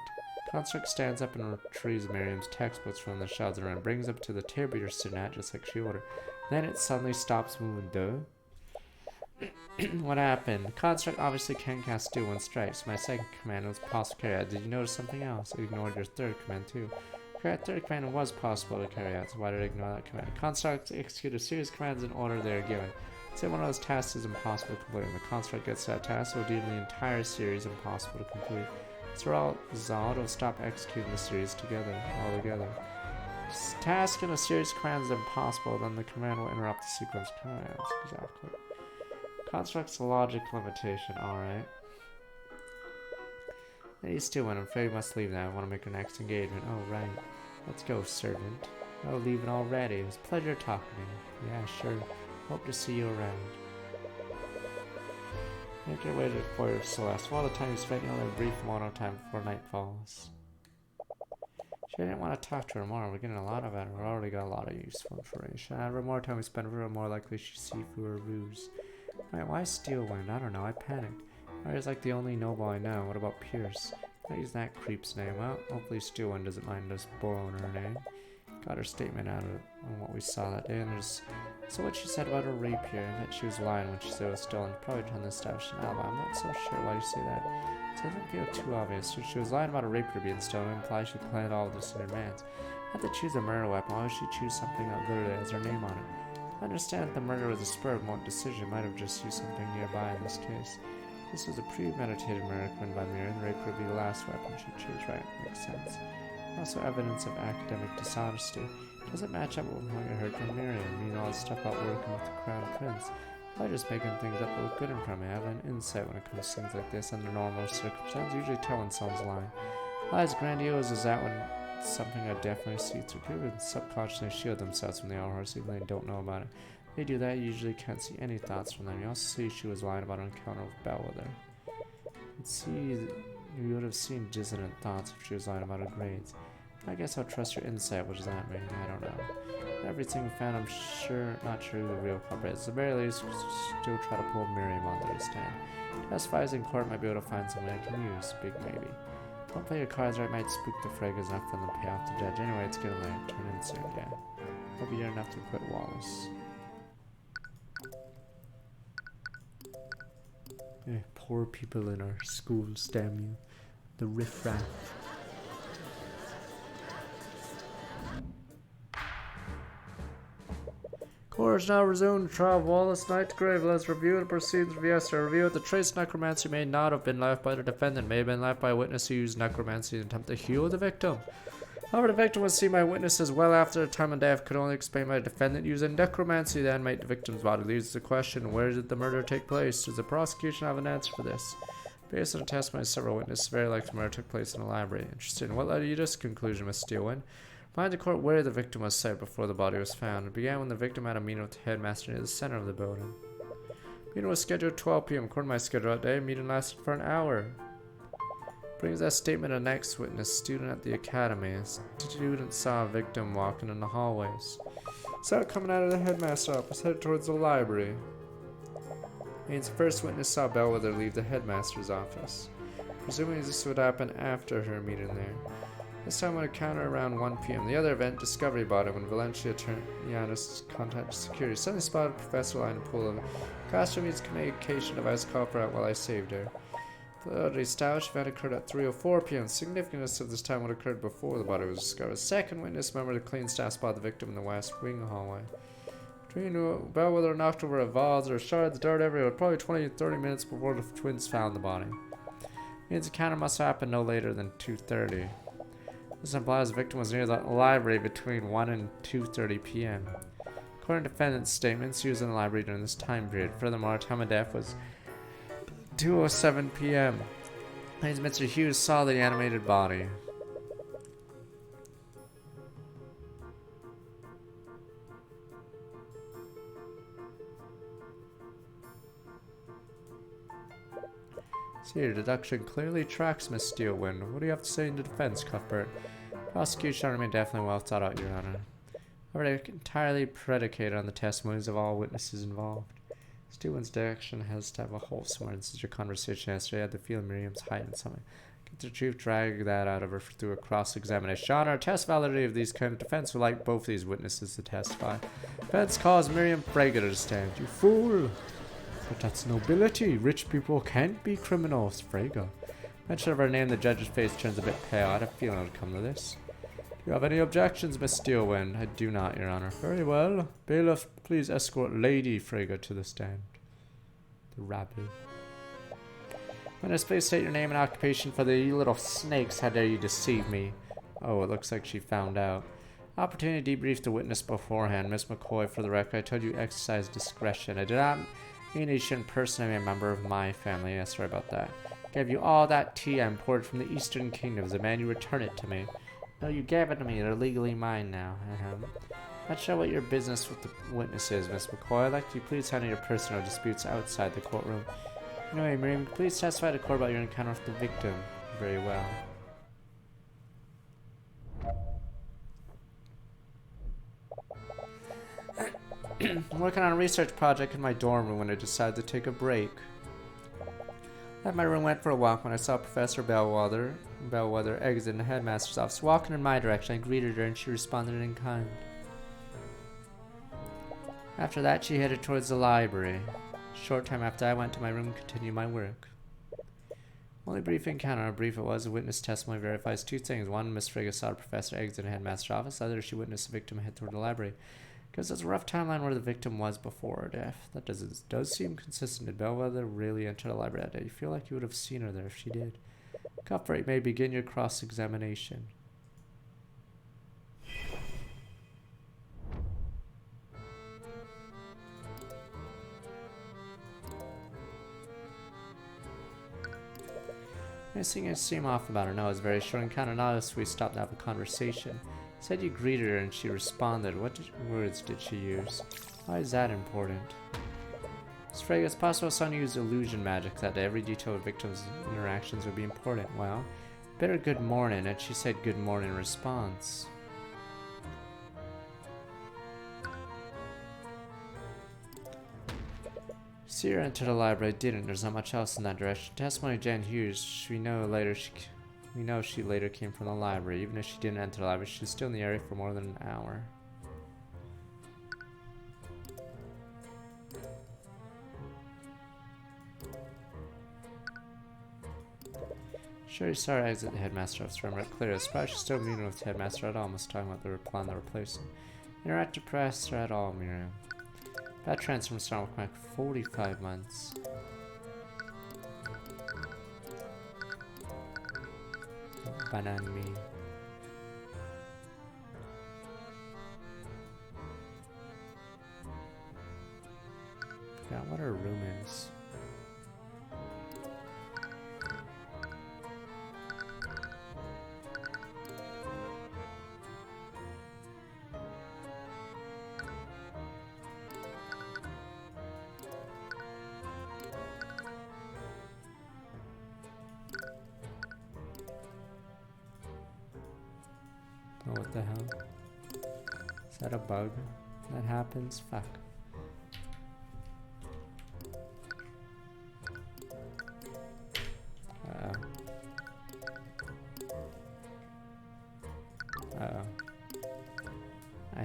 Construct stands up and retrieves Miriam's textbooks from the shelves and brings them to the table you're sitting at, just like she ordered. Then it suddenly stops moving. Duh. What happened? Construct obviously can cast Steel One Strike, so my second command was possible to carry out. Did you notice something else? It ignored your third command too. That third command was possible to carry out, so why did I ignore that command? Construct execute a series of commands in order they are given. Say one of those tasks is impossible to complete. When the construct gets that task, it will deem the entire series impossible to complete. So all resolved, it will stop executing the series altogether. Task in a series of commands is impossible, then the command will interrupt the sequence of commands. Exactly. Construct's a logic limitation, alright. You still win. I'm afraid you must leave now. I want to make our next engagement. Oh, right. Let's go, servant. Oh, leaving already. It was a pleasure talking to you. Yeah, sure. Hope to see you around. Make your way to the foyer of Celeste. For all the time you spent, you'll have a brief amount of time before night falls. She didn't want to talk to her more. We're getting a lot of it. We've already got a lot of useful information. The more time we spend with her, the more likely she'll see through her ruse. Right, why Steelwind? I don't know. I panicked. Mary's like the only noble I know. What about Pierce? I use that creep's name. Well, hopefully Steelwind doesn't mind us borrowing her name. Got her statement out of it on what we saw that day, and there's... So what she said about her rapier, that she was lying when she said it was stolen. Probably trying to establish an alibi. I'm not so sure why you say that. It doesn't feel too obvious. If she was lying about a rapier being stolen, it implies she planned all of this in advance. Had to choose a murder weapon. Why would she choose something that literally has her name on it? I understand that the murder was a spur of one decision. Might have just used something nearby in this case. This was a premeditated murder committed by Mira, and the rapier would be the last weapon she'd choose, right? Makes sense. Also evidence of academic dishonesty. Doesn't match up with what I heard from Miriam. Meaning all this stuff about working with the Crown Prince. I'm just making things up that look good in front of me. I have an insight when it comes to things like this under normal circumstances. Usually tell when someone's lying. Not as grandiose as that one. Something I definitely see through people who subconsciously shield themselves from the Owl Horse even when they don't know about it. They do that, you usually can't see any thoughts from them. You also see she was lying about an encounter with Bellwether. You'd see, you would have seen dissonant thoughts if she was lying about her grades. I guess I'll trust your insight. What does that mean? I don't know. Everything we found, I'm not sure who the real culprit is. At the very least, we'll still try to pull Miriam onto the stand. Testifies in court, might be able to find something I can use. Big maybe. Don't play your cards right, might spook the Fraggers enough for them to pay off the judge. Anyway, it's getting late. Turn in soon, yeah. Hope you don't have to quit Wallace. Yeah, poor people in our schools, damn you. The riffraff. Court is now resumed. Trial of Wallace, Knight's grave. Let's review the proceedings of yesterday. Review the trace necromancy may not have been left by the defendant. May have been left by a witness who used necromancy to attempt to heal the victim. However, the victim was seen by witnesses well after the time of death. Could only explain by the defendant using necromancy to animate the victim's body. Leads to the question, where did the murder take place? Does the prosecution have an answer for this? Based on the testimony of several witnesses, very likely the murder took place in the library. Interesting. What led you to this conclusion, Miss Steelwind? Find the court where the victim was set before the body was found. It began when the victim had a meeting with the headmaster near the center of the building. The meeting was scheduled at 12 p.m. According to my schedule that day, the meeting lasted for an hour. Brings that statement to the next witness, student at the academy. A student saw a victim walking in the hallways. Saw it coming out of the headmaster's office, headed towards the library. Means the first witness saw Bellwether leave the headmaster's office. Presumably this would happen after her meeting there. This time on a counter around 1 p.m. The other event, Discovery Bottom, when Valencia Turnianus contacted security. Suddenly spotted Professor lying in a pool of classroom used communication device called her out while I saved her. The already established event occurred at 3:04 p.m. Significance of this time would have occurred before the body was discovered. Second witness member of the clean staff spotted the victim in the west wing hallway. Between Bellwether knocked over a vase or shards of dirt everywhere, probably 20 to 30 minutes before the twins found the body. Means the encounter must have happened no later than 2:30. This implies the victim was near the library between 1 and 2:30 p.m. According to defendant's statements, he was in the library during this time period. Furthermore, time of death was 2:07 p.m. Means Mr. Hughes saw the animated body. See, your deduction clearly tracks Miss Steelwind. What do you have to say in the defense, Cuthbert? Prosecution argument definitely well thought out, Your Honor. However, entirely predicated on the testimonies of all witnesses involved. Steelwind's deduction has to have a wholesome word. Since your conversation yesterday, I had the feeling Miriam's hiding something. Get the truth, drag that out of her through a cross-examination. Your Honor, test validity of these kind of defense would like both these witnesses to testify. Defense calls Miriam Frager to stand. You fool! But that's nobility. Rich people can't be criminals, Frager. Mention of her name, the judge's face turns a bit pale. I had a feeling it would come to this. Do you have any objections, Miss Steelwind? I do not, Your Honor. Very well. Bailiff, please escort Lady Frager to the stand. The rabbi. Witness, please state your name and occupation for the little snakes. How dare you deceive me? Oh, it looks like she found out. Opportunity to debrief the witness beforehand. Miss McCoy, for the record, I told you exercise discretion. I did not mean you shouldn't personally be a member of my family. Yeah, sorry about that. Gave you all that tea I imported from the Eastern Kingdoms. I demand you return it to me. No, you gave it to me. They're legally mine now. Not sure what your business with the witness is, Miss McCoy. I'd like you please handle your personal disputes outside the courtroom. Anyway, Miriam, please testify to court about your encounter with the victim. Very well. I'm working on a research project in my dorm room when I decided to take a break. I left my room, went for a walk when I saw Professor Bellwether exit the headmaster's office. Walking in my direction, I greeted her and she responded in kind. After that, she headed towards the library. A short time after, I went to my room and continued my work. Only brief encounter, how brief it was, a witness testimony verifies two things. One, Miss Frigga saw the professor exit the headmaster's office. The other, she witnessed the victim head toward the library. Because there's a rough timeline where the victim was before her death. That does seem consistent. Did Bellwether really enter the library that day? You feel like you would have seen her there if she did. Cuthbert, you may begin your cross-examination. Anything you seem off about her? No, it was a very short encounter. Not as we stopped to have a conversation. Said you greeted her and she responded. What words did she use? Why is that important? Miss Frege, it's possible son used illusion magic that every detail of victim's interactions would be important. Well, better good morning, and she said good morning in response. See her enter the library. Didn't. There's not much else in that direction. Testimony of Jan Hughes. We know she later came from the library. Even if she didn't enter the library, she was still in the area for more than an hour. Sure, you saw her exit the headmaster office room right clear. It's probably she's still meeting with the headmaster at all. Almost talking about the plan to replace him. Interact to press her at all, Miriam. Bad transform start with 45 months. Banana me. Forgot what her room is. Oh, what the hell? Is that a bug that happens? Fuck.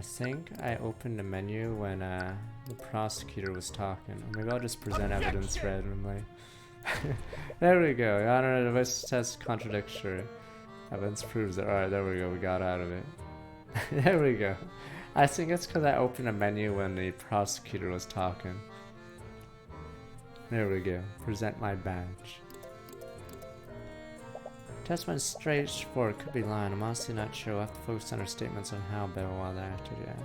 I think I opened the menu when the prosecutor was talking. Or maybe I'll just present evidence randomly. There we go. Your Honor, the witness test contradictory. Evidence proves it. Alright, there we go. We got out of it. There we go. I think it's because I opened a menu when the prosecutor was talking. There we go. Present my badge. Testimony is straightforward. Could be lying. I'm honestly not sure. We'll have to focus on her statements on how Bellwether acted. Yeah.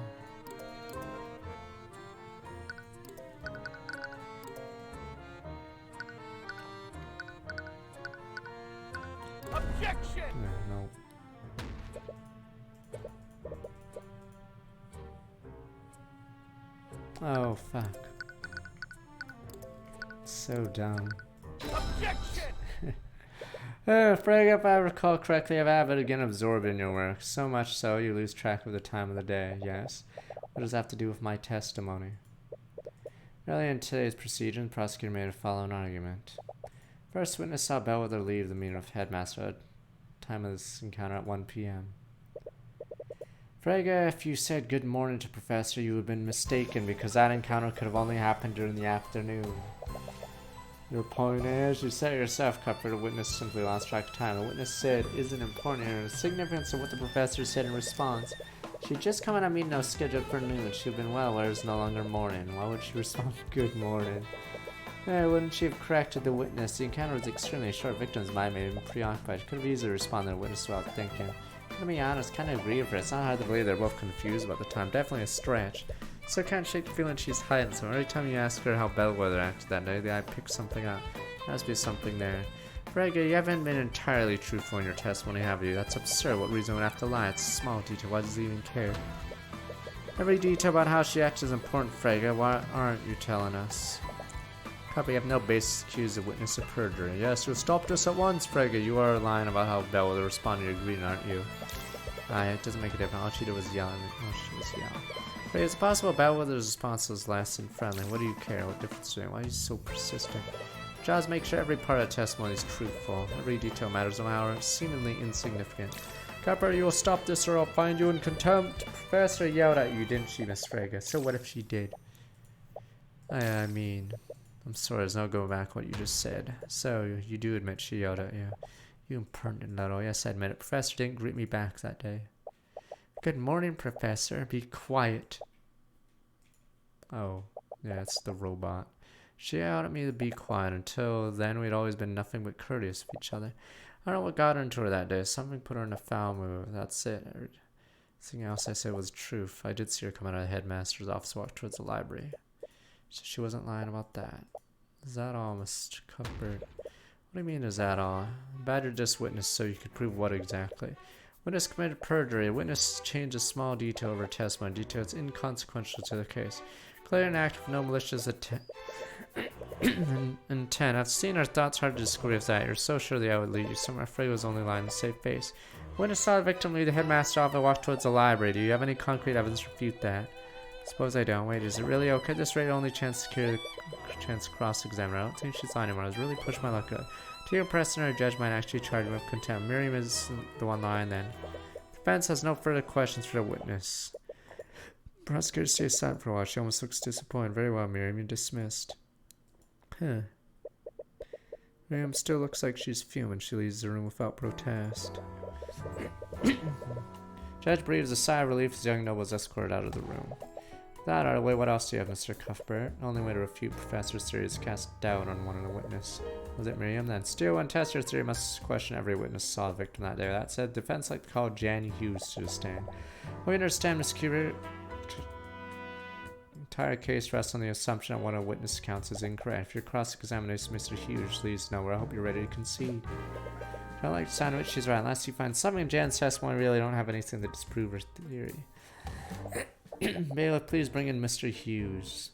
Objection! No. Oh, fuck. So dumb. Objection! Frege, if I recall correctly, I've habit again absorbed in your work. So much so, you lose track of the time of the day. Yes. What does that have to do with my testimony? Earlier in today's proceeding, the prosecutor made a following argument. First witness saw Bellwether leave the meeting of headmaster at time of this encounter at 1 p.m. Frege, if you said good morning to Professor, you would have been mistaken because that encounter could have only happened during the afternoon. Your point is, you said it yourself, Cuthbert, a witness simply lost track of time. The witness said isn't important here. The significance of what the professor said in response. She'd just come out of a meeting that was scheduled for noon. She'd been well aware it was no longer morning. Why would she respond good morning? Wouldn't she have corrected the witness? The encounter was extremely short. Victim's mind made him preoccupied. She could have easily responded to the witness without thinking. To be honest, kind of agree with her. It's not hard to believe they're both confused about the time. Definitely a stretch. So can't shake the feeling she's hiding something. Every time you ask her how Bellwether acted that day, the eye picks something up. There must be something there. Frege, you haven't been entirely truthful in your testimony, have you? That's absurd. What reason would I have to lie? It's a small detail. Why does he even care? Every detail about how she acted is important, Frege. Why aren't you telling us? Probably have no basis to accuse the witness of perjury. Yes, you'll stop this at once, Frege. You are lying about how Bellwether responded to your greeting, aren't you? It doesn't make a difference. All she did was yell. She was yelling. But it's possible Bellwether's response was less than friendly. What do you care? What difference does it make? Why are you so persistent? Jaws, make sure every part of the testimony is truthful. Every detail matters, no matter seemingly insignificant. Cuthbert, you will stop this or I'll find you in contempt. Professor yelled at you, didn't she, Miss Frege? So what if she did? I mean, I'm sorry, there's no going back what you just said. So, you do admit she yelled at you. You impertinent little. Yes, I admit it. Professor didn't greet me back that day. Good morning, Professor. Be quiet. Oh, yeah, it's the robot. She yelled at me to be quiet. Until then, we'd always been nothing but courteous of each other. I don't know what got into her that day. Something put her in a foul mood. That's it. Everything else I said was truth. I did see her come out of the headmaster's office, walk towards the library. So she wasn't lying about that. Is that all, Mr. Cuthbert? What do you mean, is that all? Badger just witnessed, so you could prove what exactly? Witness committed perjury. A witness changed a small detail of her testimony. Details inconsequential to the case. Clear an act with no malicious intent. I've seen her thoughts, hard to disagree with that. You're so sure the eye would lead you somewhere. Afraid was only lying to save face. Witness saw the victim leave the headmaster office and walk towards the library. Do you have any concrete evidence to refute that? Suppose I don't. Wait, is it really okay? This rate only chance to secure the chance to cross-examine. I don't think she's lying anymore. I was really pushing my luck. To your precedent, our judge might actually charge him with contempt. Miriam is the one lying then. Defense has no further questions for the witness. Prosecutor stays silent for a while. She almost looks disappointed. Very well, Miriam. You're dismissed. Huh. Miriam still looks like she's fuming. She leaves the room without protest. Judge breathes a sigh of relief as the young noble is escorted out of the room. That out of the way, what else do you have, Mr. Cuthbert? The only way to refute Professor's theory is to cast doubt on one of the witness. Was it Miriam? Then still, one test your theory must question every witness saw the victim that day. That said, defense like to call Jan Hughes to the stand. We understand, Mr. Cuthbert. The entire case rests on the assumption that one of the witness accounts is incorrect. If your cross-examination, Mr. Hughes, leads nowhere, I hope you're ready to concede. I don't like the sound of it. She's right. Unless you find something in Jan's testimony, really don't have anything to disprove her theory. Bailiff, please bring in Mr. Hughes.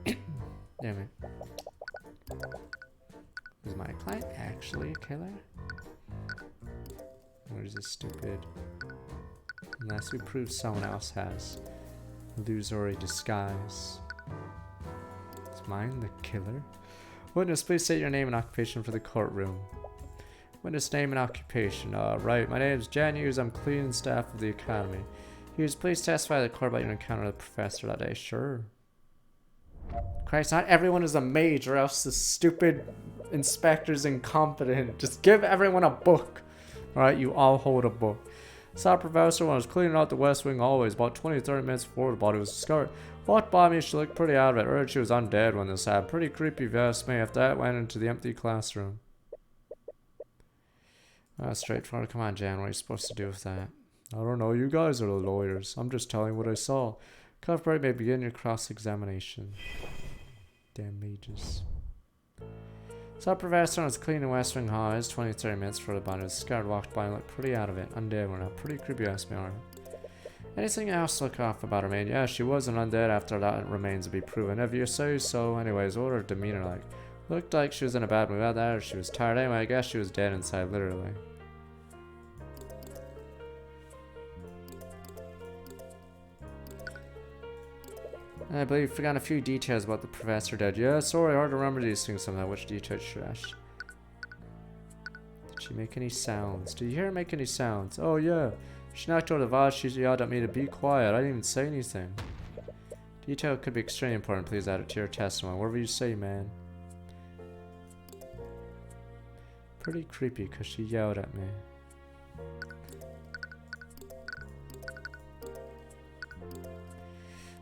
Damn it. Is my client actually a killer? Or is this stupid? Unless we prove someone else has illusory disguise. Is mine the killer? Witness, please state your name and occupation for the courtroom. Witness name and occupation. Right. My name is Jan Hughes. I'm cleaning staff of the academy. Hughes, please testify to the court about your encounter with the professor that day. Sure. Christ, not everyone is a mage, or else the stupid inspector's incompetent. Just give everyone a book. Alright, you all hold a book. Saw Professor when I was cleaning out the West Wing always, about 20-30 minutes before the body was discovered. Walked by me, she looked pretty out of it. Heard she was undead when this happened. Pretty creepy if you ask me, if that went into the empty classroom. Straightforward. Come on, Jan, what are you supposed to do with that? I don't know, you guys are the lawyers. I'm just telling what I saw. Cuthbert may begin your cross-examination. Damn mages. Saw Professor was cleaning West Wing Hall. It was 20-30 minutes before the body was discovered. Walked by and looked pretty out of it. Undead or not. Pretty creepy, asked me, alright. Anything else to look off about her, man? Yeah, she wasn't undead after that remains to be proven. If you say so, anyways, what her demeanor like? Looked like she was in a bad mood. Either that or she was tired. Anyway, I guess she was dead inside, literally. I believe you forgot a few details about the professor dead. Yeah, sorry, hard to remember these things somehow. Which details should I ask? Did she make any sounds? Did you hear her make any sounds? Oh, yeah. She knocked over the vase. She yelled at me to be quiet. I didn't even say anything. Detail could be extremely important. Please add it to your testimony. Whatever you say, man. Pretty creepy because she yelled at me.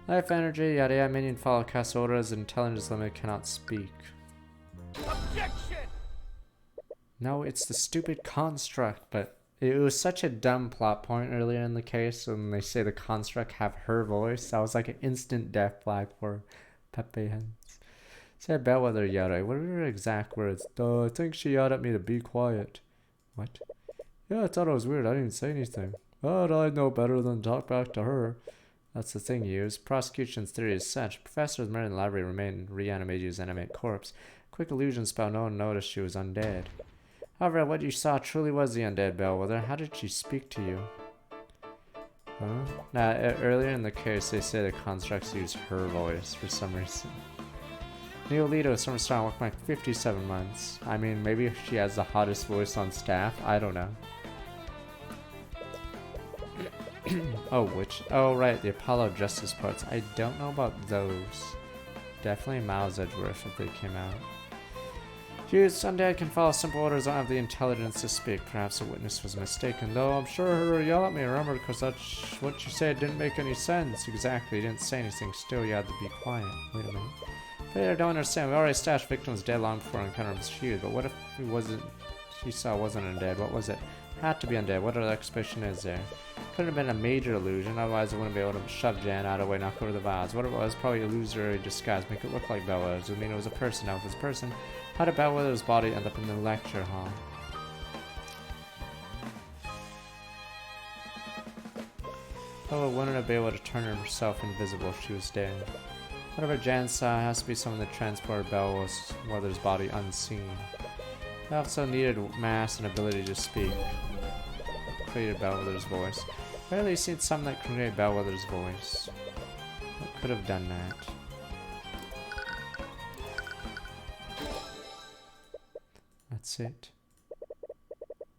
Life energy, yada yada, minion follow cast orders, intelligence limit, cannot speak. Objection! No, it's the stupid construct, but it was such a dumb plot point earlier in the case when they say the construct have her voice. That was like an instant death flag for Pepe Hens. Said Bellwether yada. What are her exact words? I think she yelled at me to be quiet. What? Yeah, I thought it was weird. I didn't say anything. But I know better than to talk back to her. That's the thing used. Prosecution's theory is such. Professors murdered in the library remained reanimated as animate corpse. Quick illusion spell, no one noticed she was undead. However, what you saw truly was the undead Bellwether. How did she speak to you? Huh? Now, earlier in the case, they say the constructs use her voice for some reason. Neolito, Summer Star, worked like 57 months. I mean, maybe she has the hottest voice on staff. I don't know. Oh, right, the Apollo Justice parts. I don't know about those. Definitely Miles Edgeworth if they came out. Hughes, undead can follow simple orders, don't have the intelligence to speak. Perhaps the witness was mistaken, though I'm sure I heard her yell at me. Remember, because that's what you said didn't make any sense. Exactly, you didn't say anything. Still, you had to be quiet. Wait a minute. Wait, I don't understand. We already stashed victims dead long before our encounter with Hughes, but what if he wasn't, she saw wasn't undead? What was it? Had to be undead. What other explanation is there? Couldn't have been a major illusion, otherwise I wouldn't be able to shove Jan out of the way, knock over the vase. What it was, probably illusory disguise, make it look like Bellwether's. I mean, it was a person. Now, if it's a person, how did Bellwether's body end up in the lecture hall? Bella wouldn't have been able to turn herself invisible if she was dead. Whatever Jan saw has to be someone that transported Bellwether's body unseen. They also needed mass and ability to speak. Created Bellwether's voice. Rarely seen someone that created Bellwether's voice. What could have done that? That's it.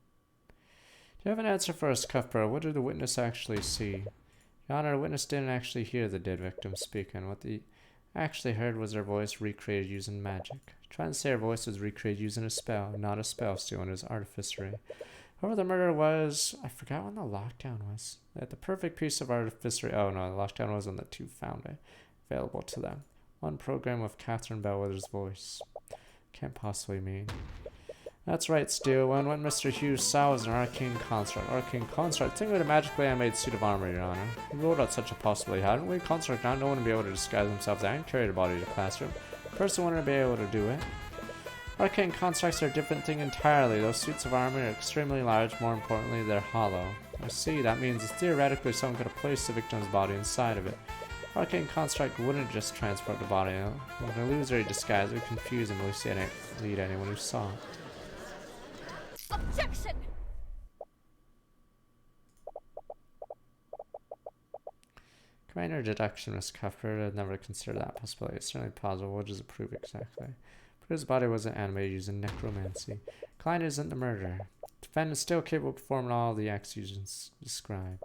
Do you have an answer for us, Cuthbert? What did the witness actually see? Your Honor, the witness didn't actually hear the dead victim speak, and what they actually heard was her voice recreated using magic. Trying to say her voice was recreated using a spell, not a spell stealing, it was artificery. Whoever the murderer was, I forgot when the lockdown was. They had the perfect piece of artificery. Oh no, the lockdown was when the two found it available to them. One program with Catherine Bellwether's voice. Can't possibly mean. That's right, Stu. When what Mr. Hughes saw was an arcane construct. Arcane construct? Think of a magically animated suit of armor, Your Honor. We ruled out such a possibility, hadn't we? Construct not no one would be able to disguise themselves and carry the body to the classroom. A person wouldn't be able to do it. Arcane constructs are a different thing entirely. Those suits of armor are extremely large, more importantly, they're hollow. I see, that means theoretically someone could have placed the victim's body inside of it. Arcane construct wouldn't just transport the body, though. With an illusory disguise, it would confuse and lead anyone who saw it. Objection! Minor deduction, Miss Cuthbert. I'd never considered that possibility. It's certainly plausible. What does it prove exactly? But his body wasn't animated using necromancy. Klein isn't the murderer. Defendant is still capable of performing all the acts you described.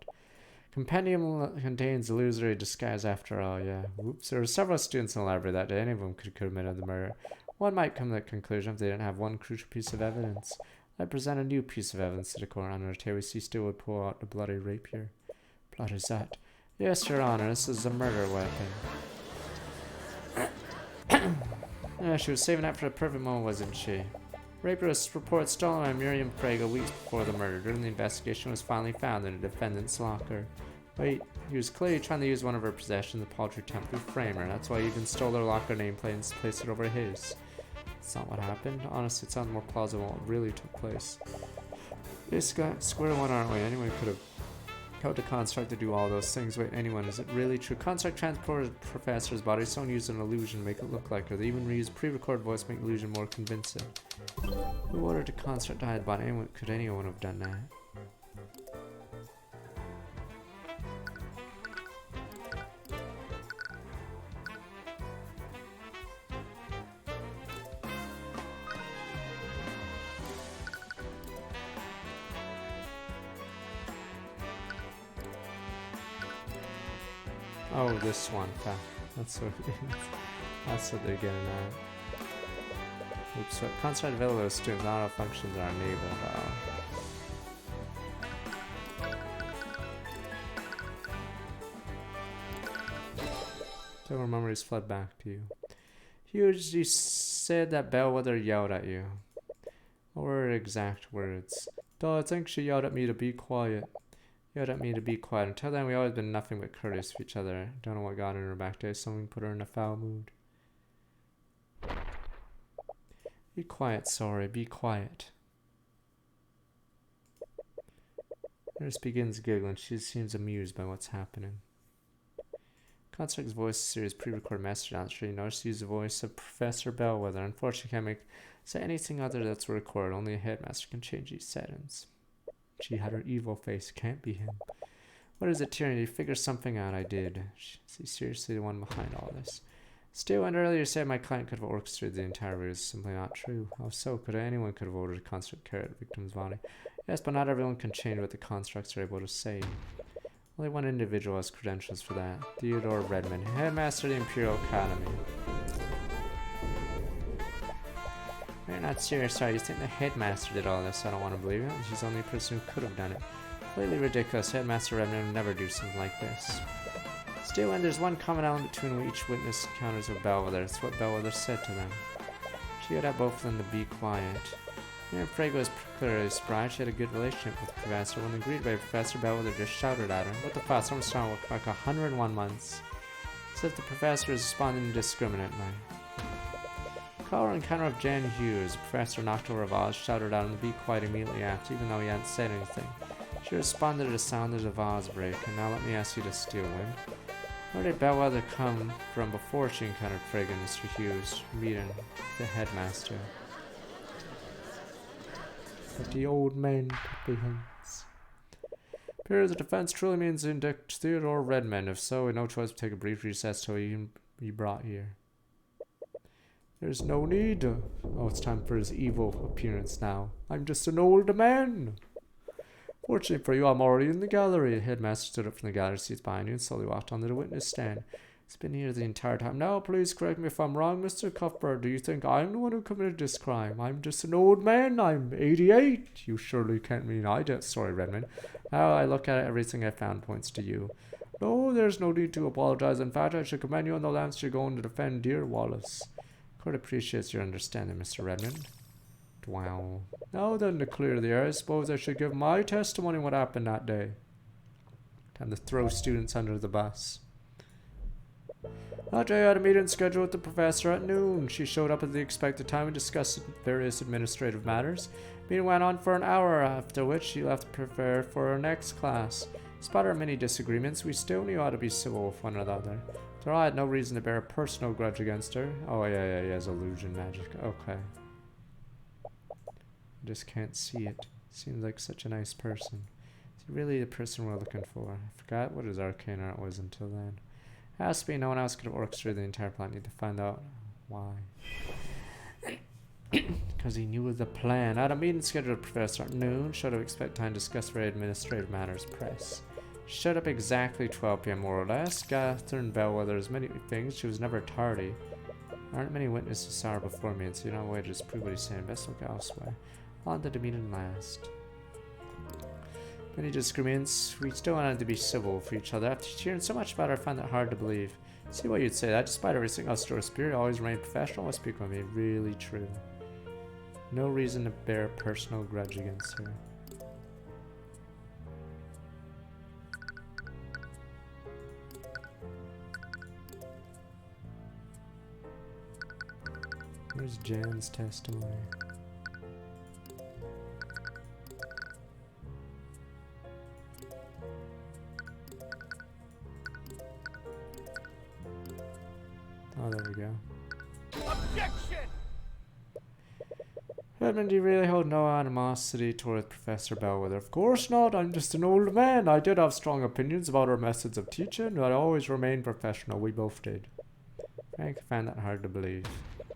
Compendium contains illusory disguise after all, yeah. Whoops. There were several students in the library that day. Any of them could have committed the murder. One might come to that conclusion if they didn't have one crucial piece of evidence. I present a new piece of evidence to the court. On our tail, we see Steele would pull out the bloody rapier. What is that? Yes, Your Honor, this is a murder weapon. Yeah, she was saving that for the perfect moment, wasn't she? Rapier was reported stolen by Miriam Praga weeks before the murder. During the investigation, it was finally found in the defendant's locker. Wait, he was clearly trying to use one of her possessions, the paltry temporary framer. That's why he even stole her locker nameplate and placed it over his. That's not what happened. Honestly, it sounds more plausible what really took place. This guy, square one, aren't we? Anyone could have code the construct to do all those things. Wait, anyone, is it really true? Construct transported the professor's body. Someone used an illusion to make it look like her. They even reused pre-recorded voice to make the illusion more convincing. Who ordered the construct to hide the body? Could anyone have done that? Oh, this one. That's what it is. That's what they're getting at. Oops, so construct available to students. Not all functions are enabled. Several memories flood back to you. Hughes, you said that Bellwether yelled at you. What were her exact words? Though I think she yelled at me to be quiet. Yelled at me to be quiet. Until then, we always been nothing but courteous to each other. Don't know what got in her back day. Someone put her in a foul mood. Be quiet, sorry. Be quiet. Nurse begins giggling. She seems amused by what's happening. Construct's voice is a serious pre-recorded message. I'm sure you noticed. Use the voice of Professor Bellwether. Unfortunately, can't say anything other that's recorded. Only a headmaster can change these settings. She had her evil face. Can't be him. What is it, Tyrion? Did you figure something out? I did. Is he seriously the one behind all this? Still, and earlier said my client could have orchestrated the entire route. Is simply not true. How so? Anyone could have ordered a construct to carry the victim's body? Yes, but not everyone can change what the constructs are able to say. Only one individual has credentials for that. Theodore Redmond, headmaster of the Imperial Academy. You're not serious, sorry. You think the headmaster did all this? I don't want to believe it. She's the only person who could have done it. Completely ridiculous. Headmaster Redmond would never do something like this. Still, and there's one common element between each witness encounters with Bellwether. It's what Bellwether said to them. She had both of them to be quiet. Miriam Praga was particularly surprised. She had a good relationship with the professor. When agreed by Professor Bellwether just shouted at her. What the fuck? Someone's trying to work like 101 months. As if the professor is responding indiscriminately. Caller encounter of Jan Hughes. The professor knocked over a vase, shouted at him to be quiet immediately after, even though he hadn't said anything. She responded to the sound of the vase break. And now let me ask you to steal wind. Where did Bellwether come from before she encountered Praga and Mr. Hughes? Reading the headmaster. But the old man comprehends. Period of defense truly means to indict Theodore Redmond. If so, we have no choice but to take a brief recess till he can be brought here. There's no need. Oh, it's time for his evil appearance now. I'm just an old man. Fortunately for you, I'm already in the gallery. The headmaster stood up from the gallery seats behind you and slowly walked onto the witness stand. He's been here the entire time. Now, please correct me if I'm wrong, Mr. Cuthbert. Do you think I'm the one who committed this crime? I'm just an old man. I'm 88. You surely can't mean I did. Sorry, Redmond. Now I look at it, everything I found points to you. No, there's no need to apologize. In fact, I should commend you on the lance you're going to defend dear Wallace. Court appreciates your understanding, Mr. Redmond. Wow. Now then, to clear the air, I suppose I should give my testimony on what happened that day. Time to throw students under the bus. That day I had a meeting scheduled with the professor at noon. She showed up at the expected time and discussed various administrative matters. The meeting went on for an hour, after which she left to prepare for her next class. Despite our many disagreements, we still knew how to be civil with one another. Though I had no reason to bear a personal grudge against her. Oh, yeah, he has illusion magic. Okay. I just can't see it. Seems like such a nice person. Is he really the person we're looking for? I forgot what his arcane art was until then. Has to be. No one else could have orchestrated the entire plan. Need to find out why. Because he knew of the plan. I had a meeting scheduled with Professor at noon. Should have expected time to discuss very administrative matters. Press. Showed up exactly 12 p.m. more or less. Catherine Bellwether is many things. She was never tardy. Aren't many witnesses saw her before me, and so you're not way to just prove what he's saying. Best look elsewhere. On to the meeting last. Many disagreements. We still wanted to be civil for each other. After hearing so much about her, I find it hard to believe. See why you'd say that. Despite everything else, Dora's spirit always remained professional. I speak with me. Really true. No reason to bear a personal grudge against her. Where's Jan's testimony? Oh, there we go. Objection! Edmund, do you really hold no animosity toward Professor Bellwether? Of course not. I'm just an old man. I did have strong opinions about her methods of teaching, but I always remained professional. We both did. Frank, I find that hard to believe.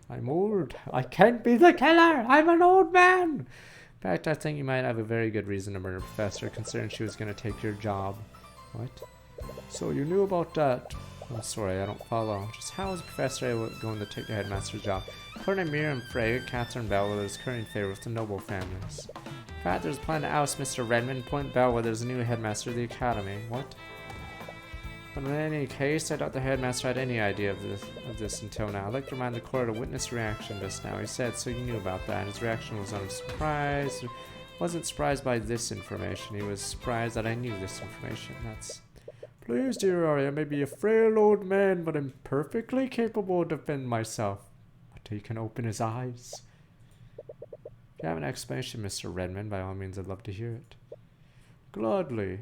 I'm old. I can't be the killer. I'm an old man. In fact, I think you might have a very good reason to murder Professor, considering she was going to take your job. What? So you knew about that? I'm sorry, I don't follow. Just how is Professor going to take the headmaster's job? According to Miriam Frey, Catherine Bellwether is currently in favor with the noble families. In fact, there's a plan to oust Mr. Redmond and appoint Bellwether as the new headmaster of the academy. What? But in any case, I doubt the headmaster had any idea of this until now. I'd like to remind the court of witness reaction just now. He said, so you knew about that. His reaction was unsurprised. He wasn't surprised by this information. He was surprised that I knew this information. That's... Please, dear Arya, I may be a frail old man, but I'm perfectly capable of defending myself. But he can open his eyes. If you have an explanation, Mr. Redmond, by all means, I'd love to hear it. Gladly.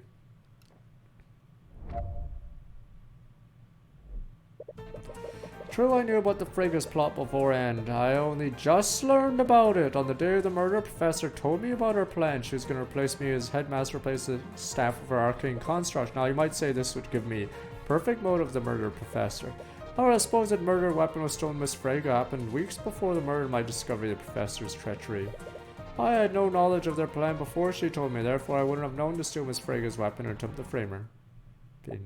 True, I knew about the Frigga's plot beforehand. I only just learned about it. On the day of the murder, Professor told me about her plan. She was going to replace me as headmaster, replace the staff of her arcane construct. Now, you might say this would give me perfect motive to murder Professor. However, I suppose that murder weapon was stolen Miss Frigga happened weeks before the murder, my discovery of the Professor's treachery. I had no knowledge of their plan before she told me, therefore I wouldn't have known to steal Miss Frigga's weapon or attempt to frame her. Being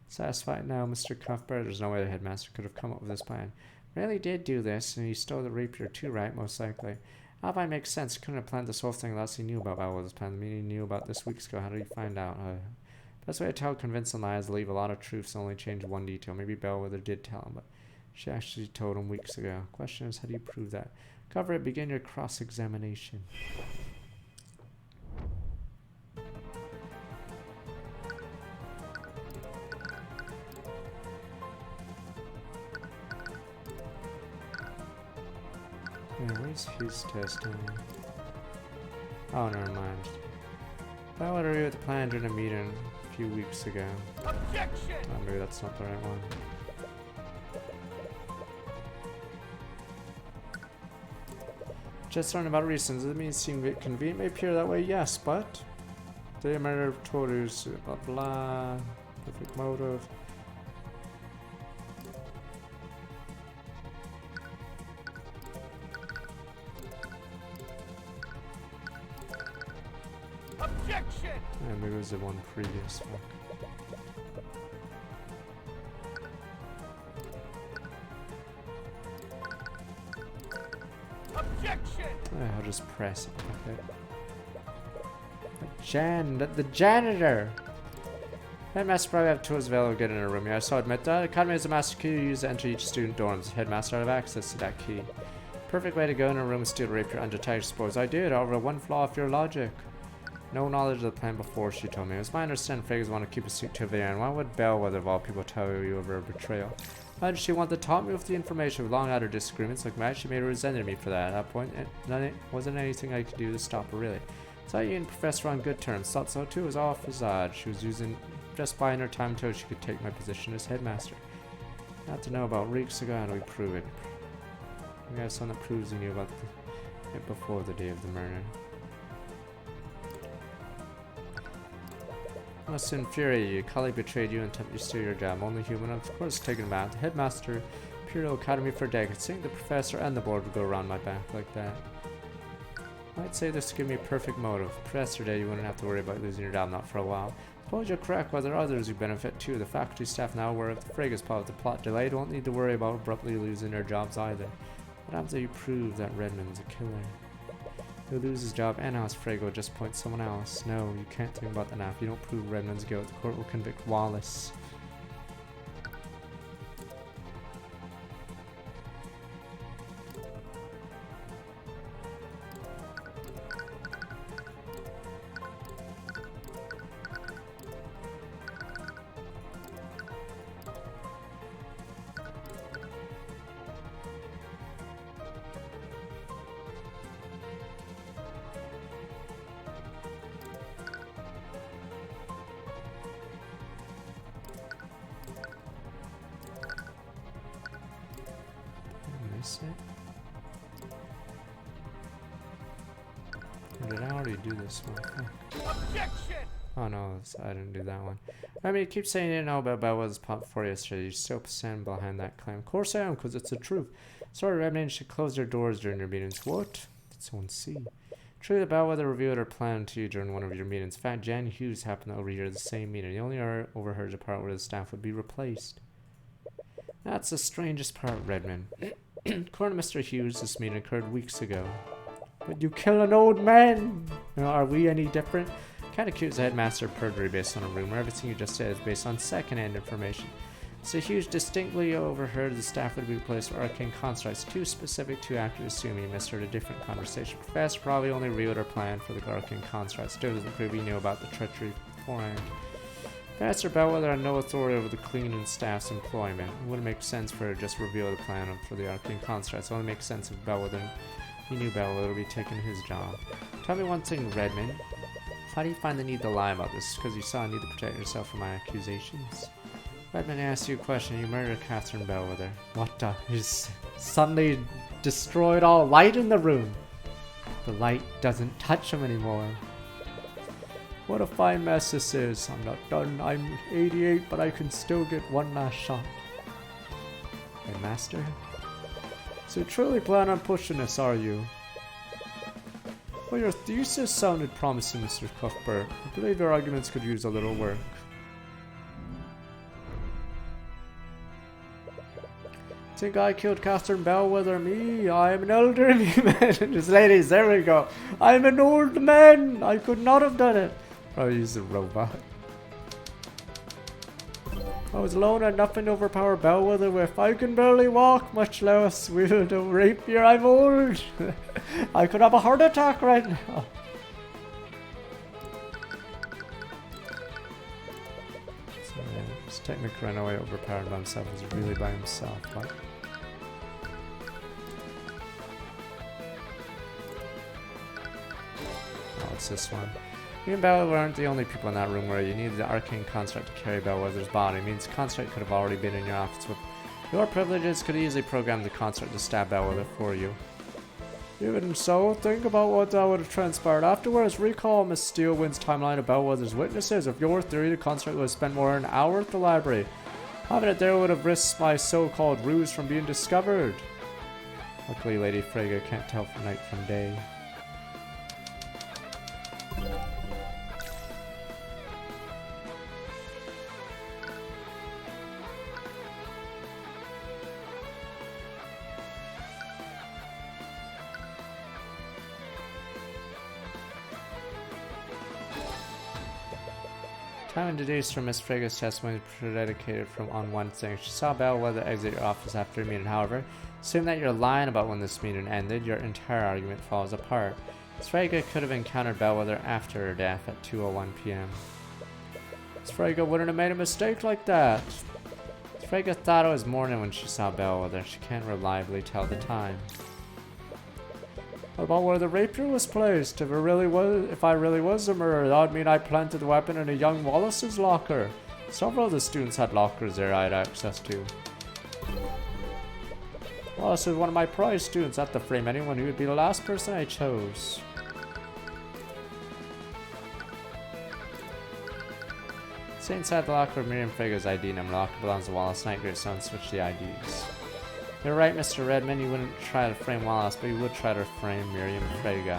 satisfied now, Mr. Cuthbert? There's no way the headmaster could have come up with this plan. Really did do this, and he stole the rapier too, right? Most likely. How if I make sense? He couldn't have planned this whole thing unless he knew about Bellwether's plan. I mean, he knew about this weeks ago. How did he find out? Best way to tell convincing lies, leave a lot of truths and only change one detail. Maybe Bellwether did tell him, but she actually told him weeks ago. Question is, how do you prove that? Cuthbert, begin your cross-examination. Yeah, where's his testimony? Oh, never mind. Bellwether reviewed the plan during a meeting a few weeks ago. Objection! Oh, maybe that's not the right one. Just learned about reasons. Does it mean it seemed a bit convenient? May appear that way, yes, but the matter told us blah blah. Perfect motive. Objection! Yeah, maybe it was the one previous one. Objection! I'll just press it. Okay. The janitor! Headmaster probably have tools available to get in a room. Yeah, so admit that. Academy is a master key used to enter each student dorms. Headmaster have access to that key. Perfect way to go in a room and steal rapier undetected. Suppose I did. Over one flaw of your logic. No knowledge of the plan before, she told me. It was my understanding Friggas want to keep a secret to the end. Why would Bellwether of all people tell you of her betrayal? Why did she want to taunt me with the information? Long out her disagreements like mad, she made her resented me for that. At that point, it wasn't anything I could do to stop her, really. Thought you and Professor on good terms. Thought so too. It was all facade. She was using just buying her time until she could take my position as headmaster. Not to know about weeks ago. How do we prove it? We got something that proves you knew about it before the day of the murder. Must infuriate you. A colleague betrayed you and attempted to steal your job. Only human, of course, taken back. The headmaster, Imperial Academy for decades. Seeing the professor and the board would go around my back like that. I'd say this would give me a perfect motive. Professor Day, you wouldn't have to worry about losing your job, not for a while. Suppose you're correct, but there are others who benefit too. The faculty staff now aware of the Fraga's part of the plot delay won't need to worry about abruptly losing their jobs either. What happens if you prove that Redmond's a killer? He'll lose his job and ask Frege will just point someone else. No, you can't think about that now. If you don't prove Redmond's guilt, the court will convict Wallace. Or did I already do this one? Objection! Oh no, I didn't do that one. I mean, you keep saying you didn't know about Bellwether's plot before yesterday. You're still stand behind that claim. Of course I am, because it's the truth. Sorry, Redmond should close their doors during your meetings. What? Did someone see? True that Bellwether revealed her plan to you during one of your meetings. In fact, Jan Hughes happened to overhear the same meeting. He only overheard the part where the staff would be replaced. That's the strangest part, Redmond. According to Mr. Hughes, this meeting occurred weeks ago. But you kill an old man! Are we any different? Can't accuse the headmaster of perjury based on a rumor. Everything you just said is based on second-hand information. So Hughes distinctly overheard the staff would be replaced with arcane constructs, too specific, too accurate, assuming he misheard a different conversation. Professor probably only revealed her plan for the arcane constructs. Still doesn't prove he knew about the treachery beforehand. Professor Bellwether had no authority over the cleaning staff's employment. It wouldn't make sense for her to just reveal the plan for the arcane constructs. It only makes sense if Bellwether, he knew Bellwether would be taking his job. Tell me one thing, Redmond. Why do you find the need to lie about this? Because you saw a need to protect yourself from my accusations. Redmond asked you a question. You murdered Catherine Bellwether. What the? You suddenly destroyed all light in the room. The light doesn't touch him anymore. What a fine mess this is. I'm not done. I'm 88, but I can still get one last shot. Hey, Master? So you truly plan on pushing this, are you? Well, your thesis sounded promising, Mr. Cuthbert. I believe your arguments could use a little work. Think I killed Catherine Bellwether? Me? I'm an elderly man. Just ladies, there we go. I'm an old man. I could not have done it. Probably use a robot. I was alone and nothing to overpower Bellwether with. I can barely walk, much less wield a rapier. I'm old. I could have a heart attack right now. So yeah, he's technically in a way overpowered by himself. He's really by himself. But oh, it's this one. You and Bellwether aren't the only people in that room where you needed the arcane construct to carry Bellwether's body. It means the construct could have already been in your office. With your privileges, could easily program the construct to stab Bellwether for you. Even so, think about what that would have transpired afterwards. Recall Miss Steelwind's timeline of Bellwether's witnesses. If your theory, the construct would have spent more than an hour at the library. Having it there would have risked my so-called ruse from being discovered. Luckily, Lady Frege can't tell from night from day. Time and days from Miss Frege's testimony predicated on one thing. She saw Bellwether exit your office after a meeting. However, assume that you're lying about when this meeting ended, your entire argument falls apart. Miss Frege could have encountered Bellwether after her death at 2:01 p.m. Miss Frege wouldn't have made a mistake like that. Miss Frege thought it was morning when she saw Bellwether. She can't reliably tell the time. What about where the rapier was placed? If I really was the murderer, that would mean I planted the weapon in a young Wallace's locker. Several of the students had lockers there I had access to. Wallace is one of my prized students. At the frame anyone who would be the last person I chose. Stay inside the locker of Miriam Frege's ID number. The locker belongs to Wallace Nightgate, so switch the IDs. You're right, Mr. Redmond. You wouldn't try to frame Wallace, but you would try to frame Miriam Frege.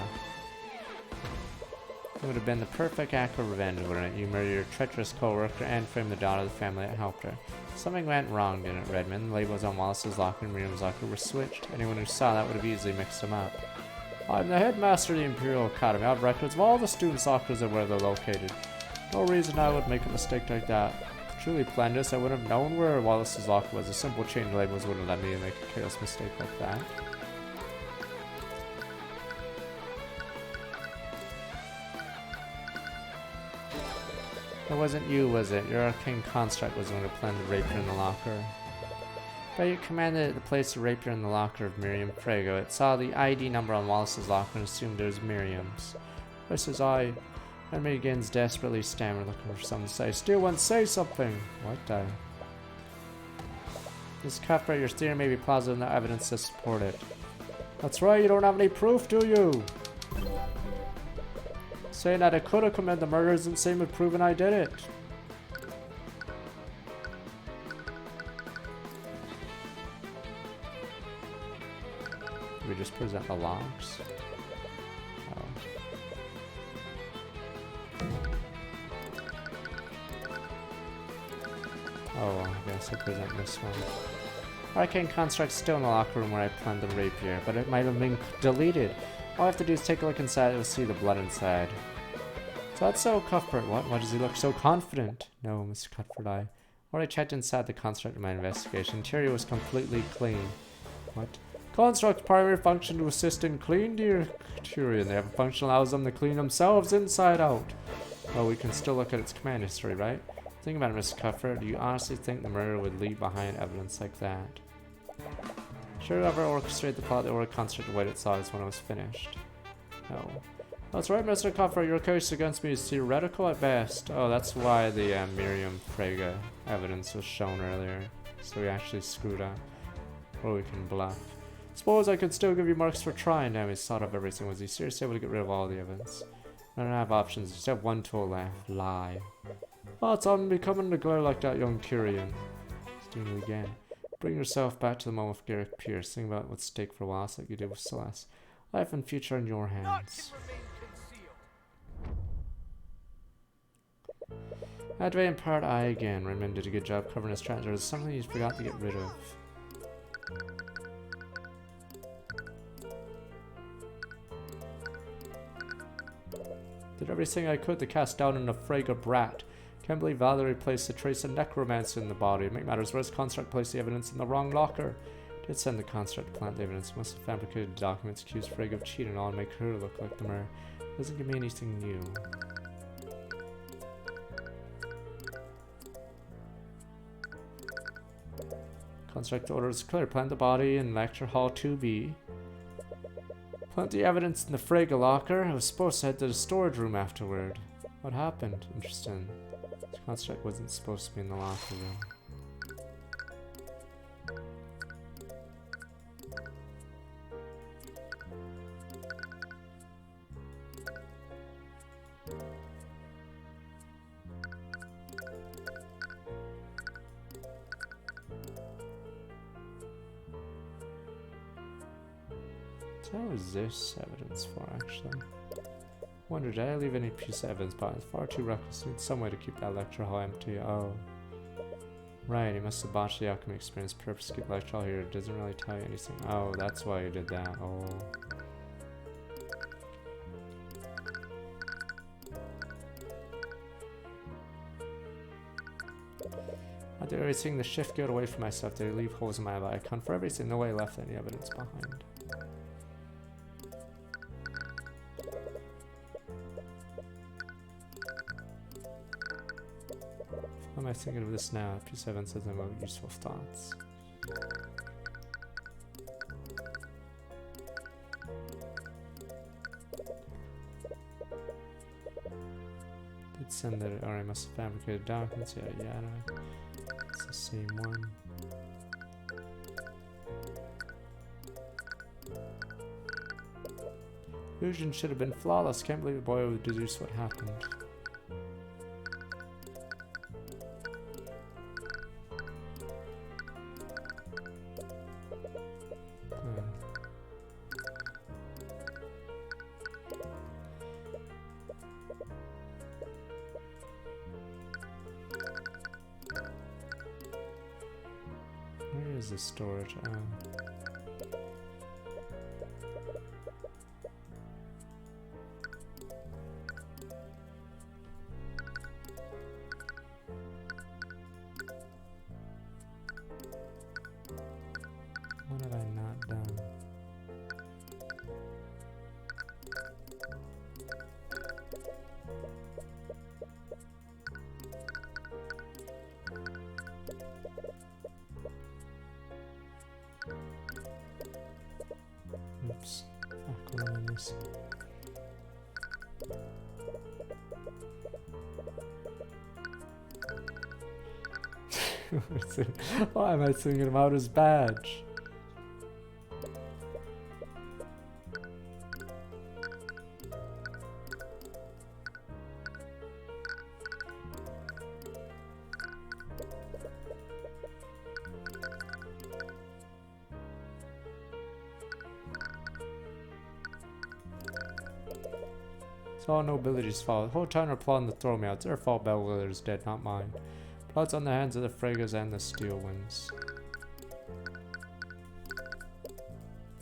It would have been the perfect act of revenge, wouldn't it? You murdered your treacherous co-worker and framed the daughter of the family that helped her. Something went wrong, didn't it, Redmond? The labels on Wallace's locker and Miriam's locker were switched. Anyone who saw that would have easily mixed them up. I'm the headmaster of the Imperial Academy. I have records of all the students' lockers and where they're located. No reason I would make a mistake like that. Truly planned this, I wouldn't have known where Wallace's locker was. A simple change of labels wouldn't let me make a careless mistake like that. It wasn't you, was it? Your arcane construct was the one who planned to rape her in the locker. But you commanded it to place the rapier in the locker of Miriam Frago. It saw the ID number on Wallace's locker and assumed it was Miriam's. This is I. And begins desperately stammering, looking for something to say. Still won't say something! What? Miss Cuthbert, your theory may be plausible, no evidence to support it. That's right, you don't have any proof, do you? Saying that I could have committed the murder isn't the same as proving I did it. Do we just present the logs? Oh, I guess I'll present this one. Arcane Construct's still in the locker room where I planned the rapier, but it might have been deleted. All I have to do is take a look inside and we'll see the blood inside. So that's so Cuthbert. What? Why does he look so confident? No, Mr. Cuthbert, I already checked inside the construct in my investigation. Interior was completely clean. What? Construct's primary function to assist in clean, dear Tyrion. They have a function that allows them to clean themselves inside out. Well, we can still look at its command history, right? Think about it, Mr. Cuthbert. Do you honestly think the murderer would leave behind evidence like that? Sure, whoever orchestrated the plot, the order construct the way it saw us when it was finished. No. That's right, Mr. Cuthbert. Your case against me is theoretical at best. Oh, that's why the Miriam Fraga evidence was shown earlier. So we actually screwed up. Or we can bluff. Suppose I could still give you marks for trying. Damn, he's thought of everything. Was he seriously able to get rid of all the evidence? I don't have options. Just have one tool left. Lie. Oh, it's on becoming the glare like that, young Tyrion. He's doing it again. Bring yourself back to the moment of Garrick Pierce. Think about what's at stake for Wallace like you did with Celeste. Life and future in your hands. Adway and part I again. Redmond did a good job covering his tracks. There was something he forgot to get rid of. Did everything I could to cast down in the Fraga brat. Can't believe Valerie placed a trace of necromancy in the body. Make matters worse, Construct placed the evidence in the wrong locker. Did send the Construct to plant the evidence. Must have fabricated documents, accused Fraga of cheating and all to make her look like the murderer. Doesn't give me anything new. Construct order is clear. Plant the body in Lecture Hall 2B. Plant the evidence in the Fraga locker. I was supposed to head to the storage room afterward. What happened? Interesting. This construct wasn't supposed to be in the locker room. What was this evidence for, actually? Wonder, did I leave any piece of evidence behind? It's far too reckless. Need some way to keep that lecture hall empty. Oh. Right, he must have botched the alchemy experience. Purpose to keep the lecture hall here. It doesn't really tell you anything. Oh, that's why you did that. Oh. I did everything to shift guilt away from myself. Did I leave holes in my eye? I account for everything. No way I left any evidence behind. What am I thinking of this now? P7 says I'm about useful thoughts. Did send that, or I must have fabricated documents, yada yada. It's the same one. Fusion should have been flawless. Can't believe the boy would deduce what happened. Where is this storage? What have I not done? Oops. Fuck, what am I missing? Why am I singing about his badge? It's all nobility's fault. The whole town are plotting to throw me out. It's their fault Bellwether's dead, not mine. Blood's on the hands of the Fregas and the Steel Winds.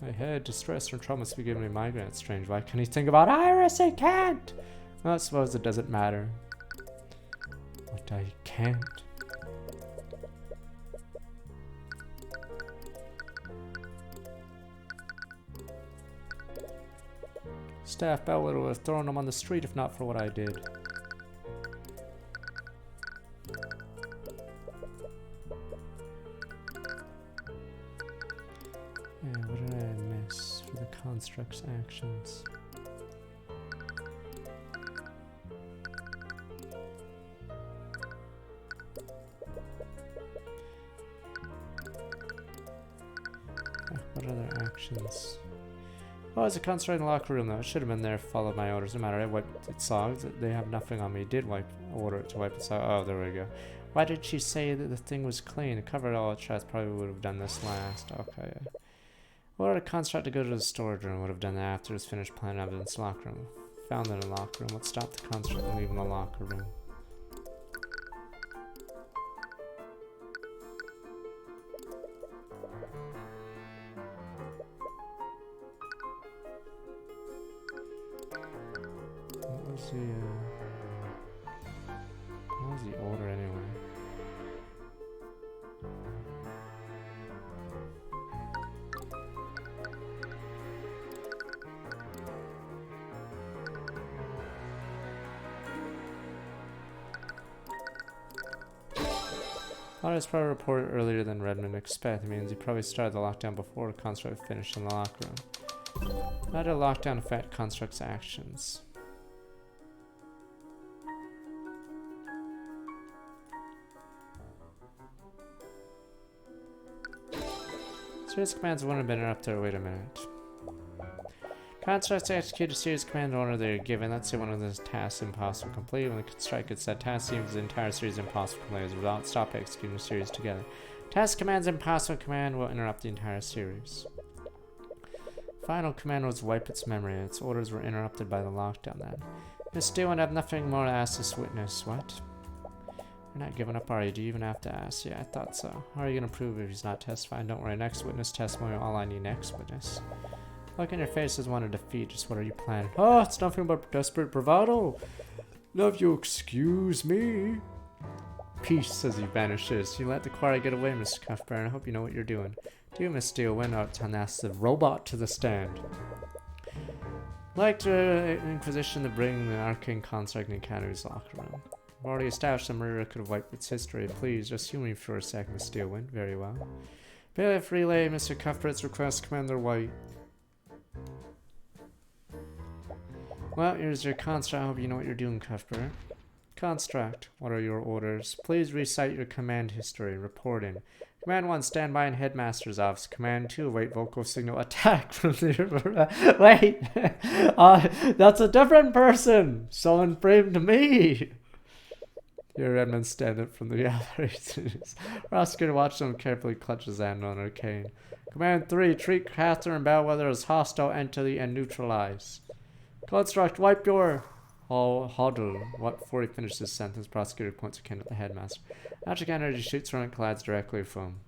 My head, distress from trauma must be giving me migraine. It's strange. Why can he think about Iris? He can't! Well, I suppose it doesn't matter. But I can't. Staff Bellwether would have thrown him on the street if not for what I did. Yeah, what did I miss for the construct's actions? What other actions? Oh, it's a construct in the locker room though. It should have been there, followed my orders. No matter, I wiped its logs. They have nothing on me. Did order it to wipe its logs. Oh, there we go. Why did she say that the thing was clean? It covered all its tracks. Probably would have done this last. Okay. Ordered a construct to go to the storage room. Would have done that after it's finished planning evidence locker room. Found it in the locker room. Let's stop the construct and leave in the locker room. What was the order anyway? Others probably reported earlier than Redmond expected. It means he probably started the lockdown before the construct finished in the locker room. How did a lockdown affect construct's actions? Series commands wouldn't have been interrupted. Wait a minute. Constructs execute a series command order they are given. Let's say one of those tasks impossible to complete. When the strike gets that task seems the entire series impossible to complete as a result. Stop executing the series together. Task commands impossible command will interrupt the entire series. Final command was wipe its memory. Its orders were interrupted by the lockdown then. Miss Steele would have nothing more to ask this witness. What? You're not giving up, are you? Do you even have to ask? Yeah, I thought so. How are you going to prove if he's not testifying? Don't worry, next witness testimony, all I need next witness. Look in your face is one of defeat, just what are you planning? Oh, it's nothing but desperate bravado. Love you, excuse me. Peace, as he vanishes. You let the quarry get away, Mr. Cuthbert, and I hope you know what you're doing. Do you, Miss Steele, went out and asked the robot to the stand. Like the Inquisition to bring the arcane construct in the Academy's locker room. I've already established the murderer could have wiped its history. Please, just humor me for a second, Miss Steelwind. Very well. Bailiff, relay Mr. Cuthbert's request, Commander White. Well, here's your construct. I hope you know what you're doing, Cuthbert. Construct. What are your orders? Please recite your command history. Reporting. Command 1, stand by in Headmaster's office. Command 2, await vocal signal attack from the... Wait! That's a different person! Someone framed me! Here, Redmond stand up from the gallery. Prosecutor watched him carefully clutch his hand on her cane. Command 3, treat Catherine Bellwether as hostile entity and neutralize. Construct, wipe your... Huddle. What? Before he finished his sentence, prosecutor points a cane at the headmaster. Magic energy shoots from it, collides directly from him.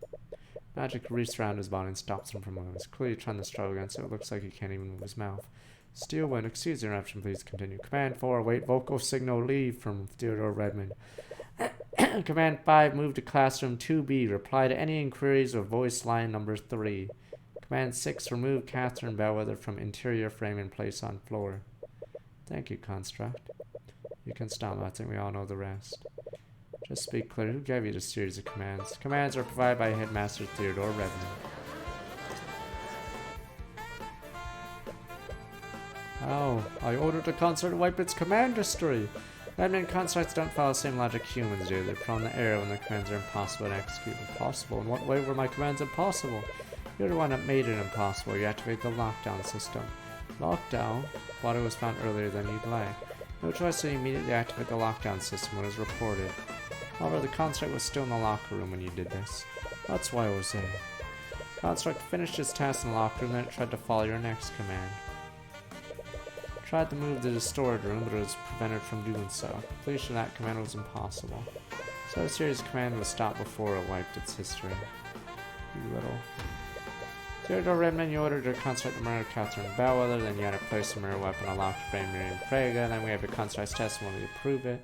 Magic wreaths around his body and stops him from moving. He's clearly trying to struggle against it. It looks like he can't even move his mouth. Steel Wind, excuse the interruption, please continue. Command 4, wait, vocal signal, leave from Theodore Redmond. Command 5, move to classroom 2B. Reply to any inquiries or voice line number 3. Command 6, remove Catherine Bellwether from interior frame and place on floor. Thank you, Construct. You can stop. I think we all know the rest. Just speak clear. Who gave you this series of commands? Commands are provided by Headmaster Theodore Redmond. Oh, I ordered the concert to wipe its command history. Redmond constructs don't follow the same logic humans do. They prone the error when the commands are impossible to execute. Impossible? In what way were my commands impossible? You're the one that made it impossible. You activate the lockdown system. Lockdown? Water was found earlier than you'd like. No choice to immediately activate the lockdown system when it was reported. However, the construct was still in the locker room when you did this. That's why I was there. Construct finished its task in the locker room, then it tried to follow your next command. Tried to move to the storage room, but it was prevented from doing so. Completion of that command was impossible. So the series command was stopped before it wiped its history. You little. Theodore Redmond, you ordered your construct to murder Catherine Bellwether, then you had to place a mirror weapon on locked frame Miriam Frega, then we have your construct's testimony to prove it.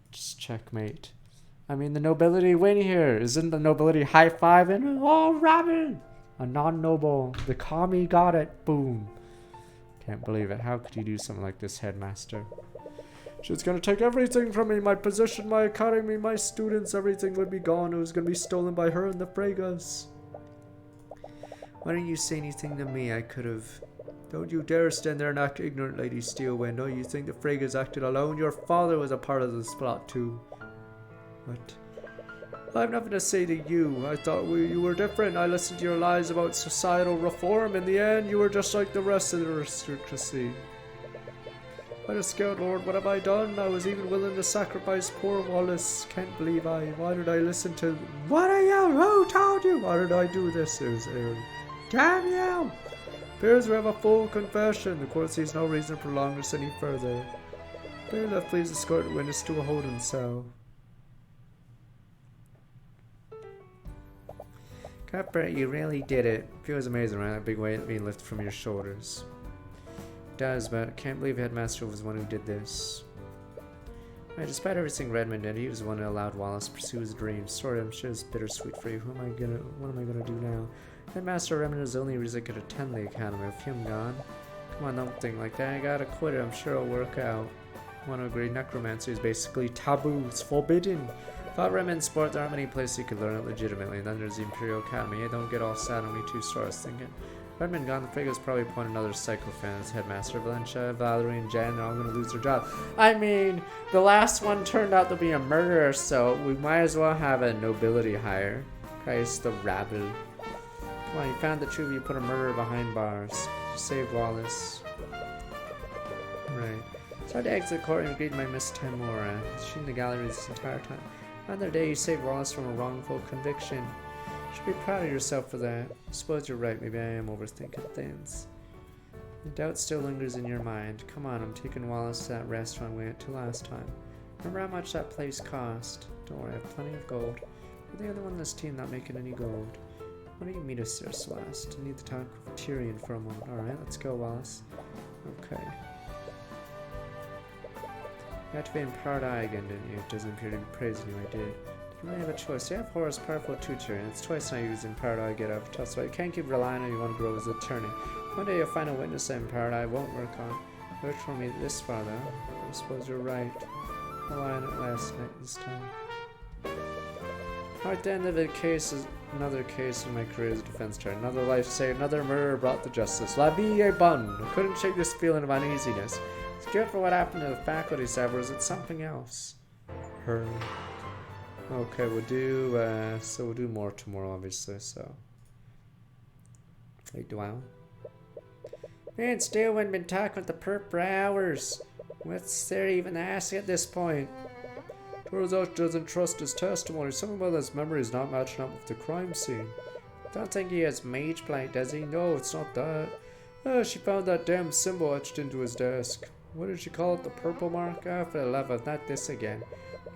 Just checkmate. I mean, the nobility win here. Isn't the nobility high-fiving? Oh, Robin! A non-noble. The commie got it. Boom. Can't believe it. How could you do something like this, Headmaster? She's gonna take everything from me. My position, my academy, my students. Everything would be gone. It was gonna be stolen by her and the Fregas. Why didn't you say anything to me? I could have... Don't you dare stand there and act ignorant, Lady Steelwind. Oh, you think the Fregas acted alone? Your father was a part of this plot too. What? I have nothing to say to you. I thought you were different. I listened to your lies about societal reform. In the end, you were just like the rest of the aristocracy. I'm a scared lord. What have I done? I was even willing to sacrifice poor Wallace. Can't believe I. Why did I listen to... What are you? Who told you? Why did I do this? It was Aaron. Damn you! Appears we have a full confession. The court sees no reason to prolong this any further. Bailiff, please escort the witness to a holding cell. Cuthbert, you really did it. Feels amazing, right? That big weight being lifted from your shoulders. It does, but I can't believe Headmaster was the one who did this. Right, despite everything Redmond did, he was the one who allowed Wallace to pursue his dreams. Sorry, I'm sure it's bittersweet for you. What am I gonna do now? Headmaster Redmond is the only reason I could attend the academy. With him gone, come on, don't think like that. I gotta quit it. I'm sure it'll work out. I want to agree. Necromancy is basically taboo. It's forbidden. Without Redmond's sport, there aren't many places you could learn it legitimately. And then there's the Imperial Academy. Hey, don't get all sad on me too, so I was thinking. Redmond gone, the Frega's probably appointed another psychophant as headmaster. Valencia, Valerie, and Jen are all going to lose their job. I mean, the last one turned out to be a murderer, so we might as well have a nobility hire. Christ the rabble. Come on, you found the truth. You put a murderer behind bars. You saved Wallace. Right. Tried to exit the court and agreed to my Miss Timora. She in the gallery this entire time. Another day you saved Wallace from a wrongful conviction. You should be proud of yourself for that. I suppose you're right, maybe I am overthinking things. The doubt still lingers in your mind. Come on, I'm taking Wallace to that restaurant we went to last time. Remember how much that place cost? Don't worry, I have plenty of gold. You're the other one in this team not making any gold. Why don't you meet us there, Celeste? I need to talk with Tyrion for a moment. Alright, let's go, Wallace. Okay. You activated Proud Eye again, didn't you? It doesn't appear to be praising you, I did. You really have a choice. You have Horus powerful tutor, and it's twice now using Proud Eye to get out of touch, so you can't keep relying on you want to grow as an attorney. One day you'll find a witness that Proud Eye won't work on. Worked for me this far, though. I suppose you're right. Rely on it last night this time. At the end of the case is another case in my career as a defense attorney. Another life saved, another murderer brought to justice. La vie est bonne. I couldn't shake this feeling of uneasiness. Is it for what happened to the faculty side, or is it something else? Her. Okay, we'll do, so we'll do more tomorrow, obviously, so. Wait, do I? Man, Steelwind been talking with the perp for hours. What's there even to ask at this point? Turns out she doesn't trust his testimony. Something about his memory is not matching up with the crime scene. Don't think he has mage blight, does he? No, it's not that. She found that damn symbol etched into his desk. What did she call it? The purple mark? Ah, for the love of not this again.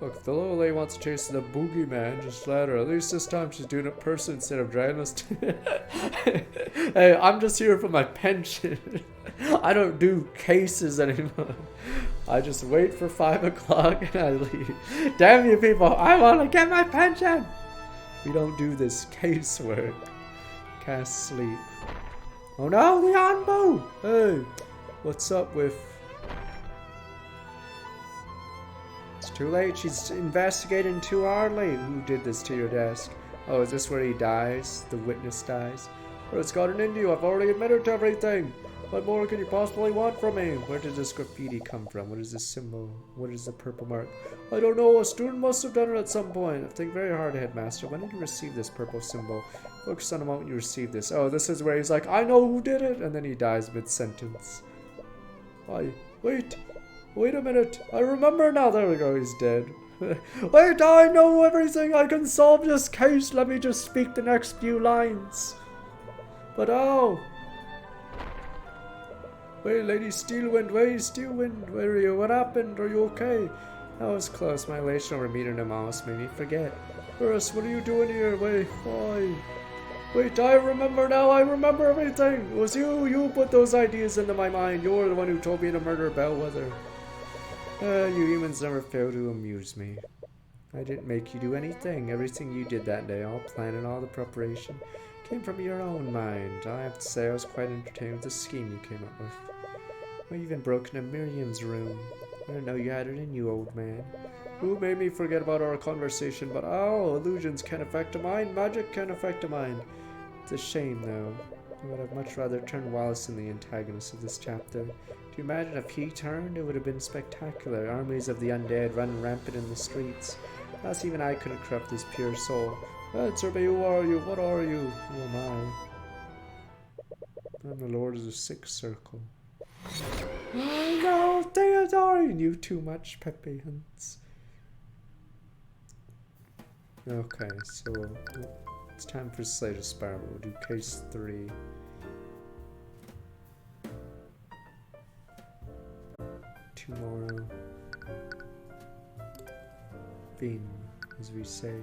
Look, if the little lady wants to chase the boogeyman, just let her. At least this time she's doing it in person instead of dragging us to... Hey, I'm just here for my pension. I don't do cases anymore. I just wait for 5 o'clock and I leave. Damn you people, I want to get my pension! We don't do this casework. Can't sleep. Oh no, the Anbu! Hey, what's up with... It's too late, she's investigating too hardly. Who did this to your desk? Oh, is this where he dies? The witness dies? Or it's gotten into you, I've already admitted to everything. What more can you possibly want from me? Where did this graffiti come from? What is this symbol? What is the purple mark? I don't know, a student must have done it at some point. Think very hard, headmaster. When did you receive this purple symbol? Focus on the moment you received this. Oh, this is where he's like, I know who did it! And then he dies mid-sentence. Wait a minute. I remember now. There we go, he's dead. Wait, I know everything. I can solve this case. Let me just speak the next few lines. But oh. Wait, Lady Steelwind, where are you? What happened? Are you okay? That was close. My elation over meeting him almost made me forget. Burris, what are you doing here? Wait, why? Wait, I remember now. I remember everything. It was you. You put those ideas into my mind. You're the one who told me to murder Bellwether. You humans never fail to amuse me. I didn't make you do anything. Everything you did that day, all plan and all the preparation, came from your own mind. I have to say I was quite entertained with the scheme you came up with. I even broke into Miriam's room. I didn't know you had it in you, old man. Who made me forget about our conversation? But oh, illusions can affect a mind. Magic can affect a mind. It's a shame, though. I would have much rather turned Wallace in the antagonist of this chapter. Do you imagine if he turned? It would have been spectacular. Armies of the undead run rampant in the streets. Thus even I couldn't corrupt his pure soul. Answer me, who are you? What are you? Who am I? I'm the Lord of the Sixth Circle. Oh no, Theodore! You knew too much, Pepe Hunts. Okay, so it's time for Slay the Sparrow. We'll do case 3. Tomorrow. Fin, as we say.